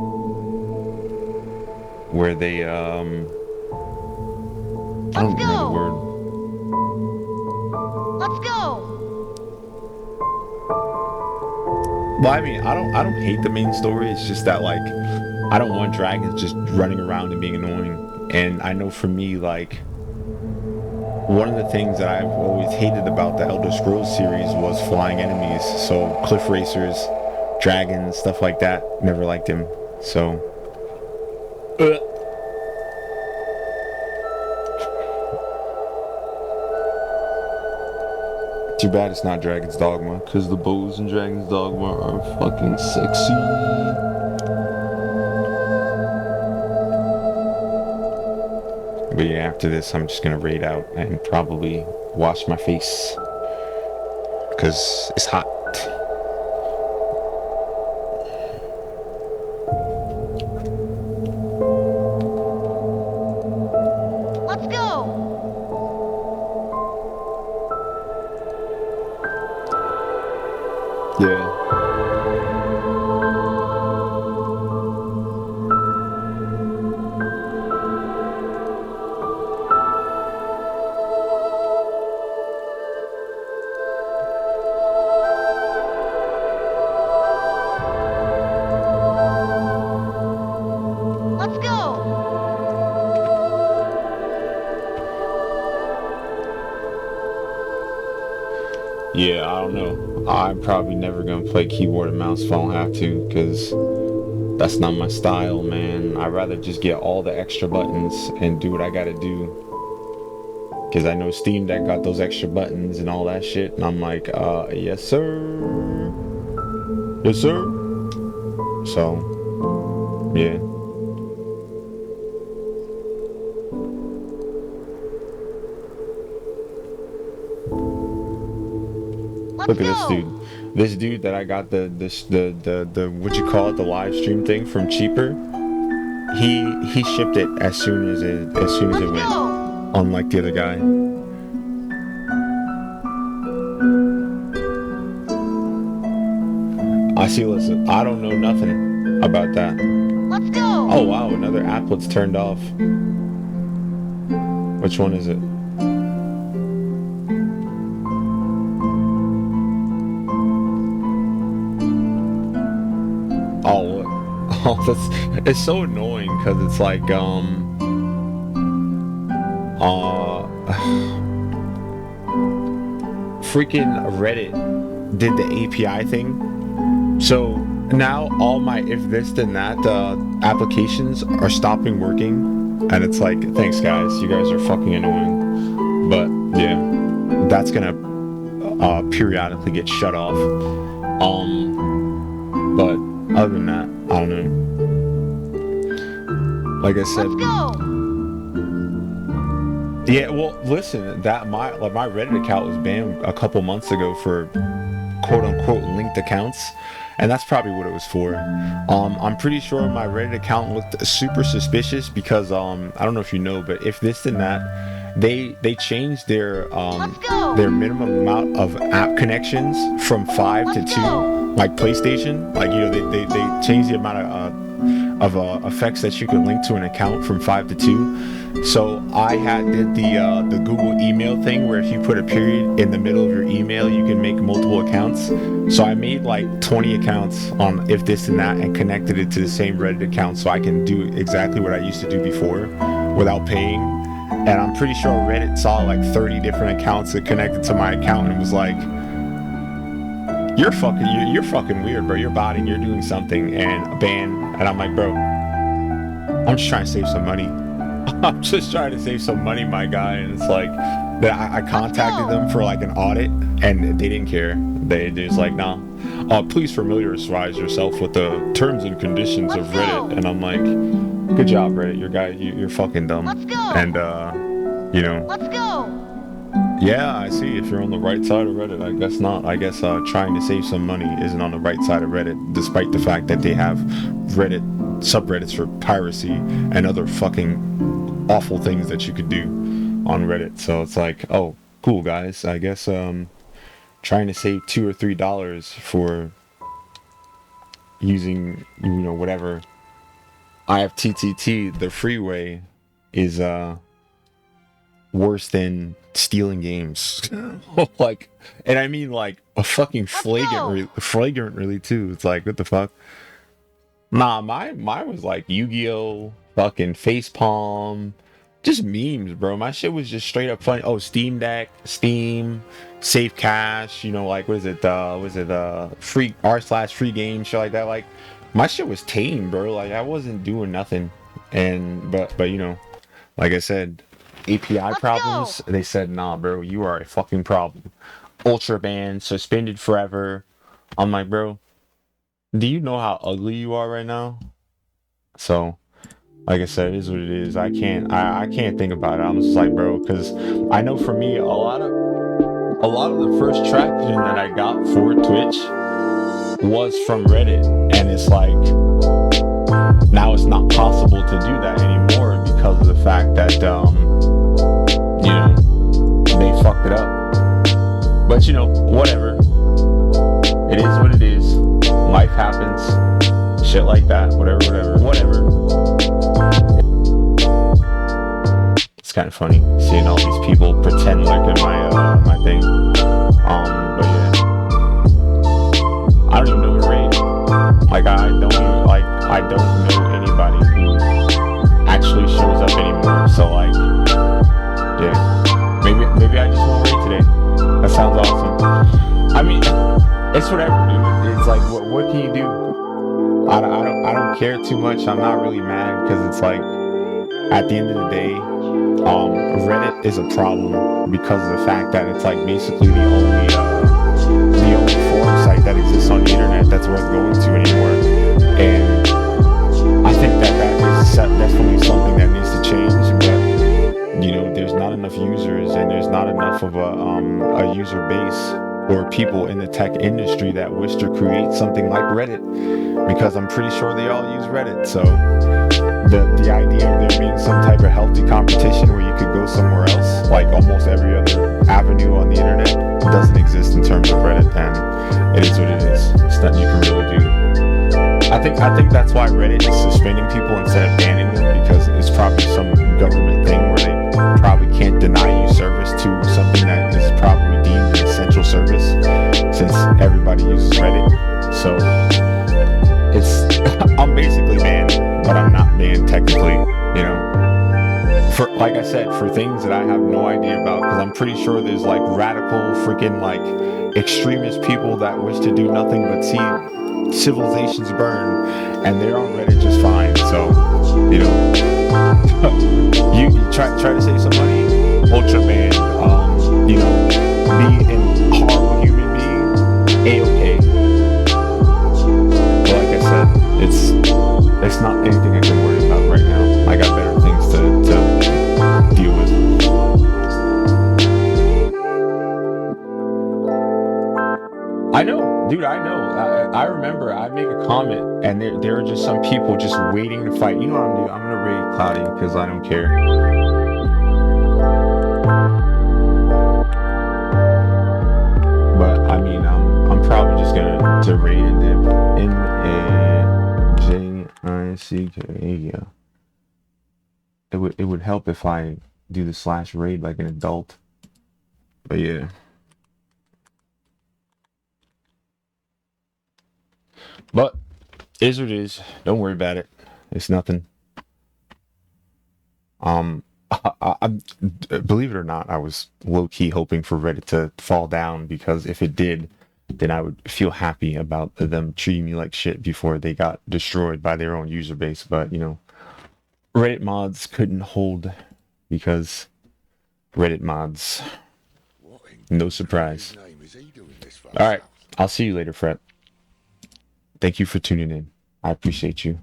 Where they, I don't know the word.
Let's go.
Well, I mean, I don't hate the main story. It's just that, like, I don't want dragons just running around and being annoying. And I know for me, like, one of the things that I've always hated about the Elder Scrolls series was flying enemies. So cliff racers, dragons, stuff like that. Never liked them. So, Too bad it's not Dragon's Dogma, because the bows in Dragon's Dogma are fucking sexy. But yeah, after this, I'm just gonna raid out and probably wash my face, because it's hot.
Let's go!
Yeah.
Let's go!
Yeah, I don't know. I'm probably never gonna play keyboard and mouse if I don't have to, because that's not my style, man. I'd rather just get all the extra buttons and do what I gotta do. Because I know Steam Deck got those extra buttons and all that shit, and I'm like, yes sir. Yes sir. So, yeah. Look at this dude. This dude that I got the what you call it, the live stream thing from cheaper. He shipped it as soon as it went. Unlike the other guy. I see. Listen, I don't know nothing about that.
Let's go!
Oh wow, another applet's turned off. Which one is it? Oh, it's so annoying because it's like freaking Reddit did the API thing, so now all my if this then that applications are stopping working, and it's like, thanks guys, you guys are fucking annoying. But yeah, that's gonna periodically get shut off. But other than that, I don't know. Like I said,
let's go.
Yeah, well, listen, that my Reddit account was banned a couple months ago for quote unquote linked accounts, and that's probably what it was for. I'm pretty sure my Reddit account looked super suspicious because I don't know if you know, but if this and that, they changed their minimum amount of app connections from 5 to 2. Like PlayStation, like, you know, they changed the amount of effects that you could link to an account from 5 to 2. So I did the Google email thing where if you put a period in the middle of your email, you can make multiple accounts. So I made like 20 accounts on if this and that and connected it to the same Reddit account so I can do exactly what I used to do before without paying. And I'm pretty sure Reddit saw like 30 different accounts that connected to my account and was like, you're fucking weird, bro. You're botting, you're doing something, and ban. And I'm like, bro, I'm just trying to save some money. I'm just trying to save some money, my guy. And it's like that I contacted them for like an audit, and they didn't care. They just like, nah. Please familiarize yourself with the terms and conditions of Reddit. And I'm like, good job, Reddit. You're fucking dumb. And you know.
Let's go.
Yeah, I see. If you're on the right side of Reddit, I guess not. I guess trying to save some money isn't on the right side of Reddit, despite the fact that they have Reddit subreddits for piracy and other fucking awful things that you could do on Reddit. So it's like, oh, cool, guys. I guess trying to save $2 or $3 for using, you know, whatever I have TTT, the freeway, is worse than stealing games. Like, and I mean like a fucking flagrant really too. It's like, what the fuck? Nah, mine was like Yu-Gi-Oh, fucking Facepalm, just memes, bro. My shit was just straight up funny. Oh, Steam Deck, Steam, Safe Cash, you know, like what is it? Free r/free game, shit like that. Like, my shit was tame, bro. Like, I wasn't doing nothing. And but you know, like I said, API problems, they said, nah, bro, you are a fucking problem. ultra banned, suspended forever. I'm like, bro, do you know how ugly you are right now? So, like I said, it is what it is. I can't think about it. I'm just like, bro, because I know for me, a lot of the first traction that I got for Twitch was from Reddit, and it's like now it's not possible to do that anymore because of the fact that you know, they fucked it up. But you know, whatever. It is what it is. Life happens. Shit like that. Whatever. It's kind of funny seeing all these people pretend like in my thing. But yeah, I don't even know the rate. Like I don't know anybody who actually shows up anymore. So like, yeah, maybe I just won't raid today. That sounds awesome. I mean, it's whatever, dude. It's like, what can you do? I don't care too much. I'm not really mad because it's like, at the end of the day, Reddit is a problem because of the fact that it's like basically the only forum site that exists on the internet that's worth going to anymore. And I think that is definitely something that needs to change. But you know, there's not enough users and there's not enough of a user base or people in the tech industry that wish to create something like Reddit, because I'm pretty sure they all use Reddit. So the idea of there being some type of healthy competition where you could go somewhere else, like almost every other avenue on the internet, doesn't exist in terms of Reddit, and it is what it is. It's nothing you can really do. I think that's why Reddit is suspending people instead of banning them, because it's probably some government thing where they probably can't deny you service to something that is probably deemed an essential service, since everybody uses Reddit. So I'm basically banned, but I'm not banned technically, you know. For, like I said, for things that I have no idea about, because I'm pretty sure there's like radical freaking like extremist people that wish to do nothing but see civilizations burn, and they're on Reddit just fine. So, you know, you try to save some money, ultra banned, you know, be an horrible human being, A-okay. But like I said, it's not anything I can worry about right now. I got better things to deal with. I know, dude, I know. I remember I make a comment and there are just some people just waiting to fight. You know what I'm doing? I'm gonna raid Cloudy because I don't care. But I mean, I'm probably just gonna raid Majick. Yeah. It would help if I do the /raid like an adult. But yeah. But is what it is. Don't worry about it. It's nothing. I believe it or not, I was low-key hoping for Reddit to fall down, because if it did, then I would feel happy about them treating me like shit before they got destroyed by their own user base. But, you know, Reddit mods couldn't hold because Reddit mods. No surprise. Alright, I'll see you later, Fred. Thank you for tuning in. I appreciate you.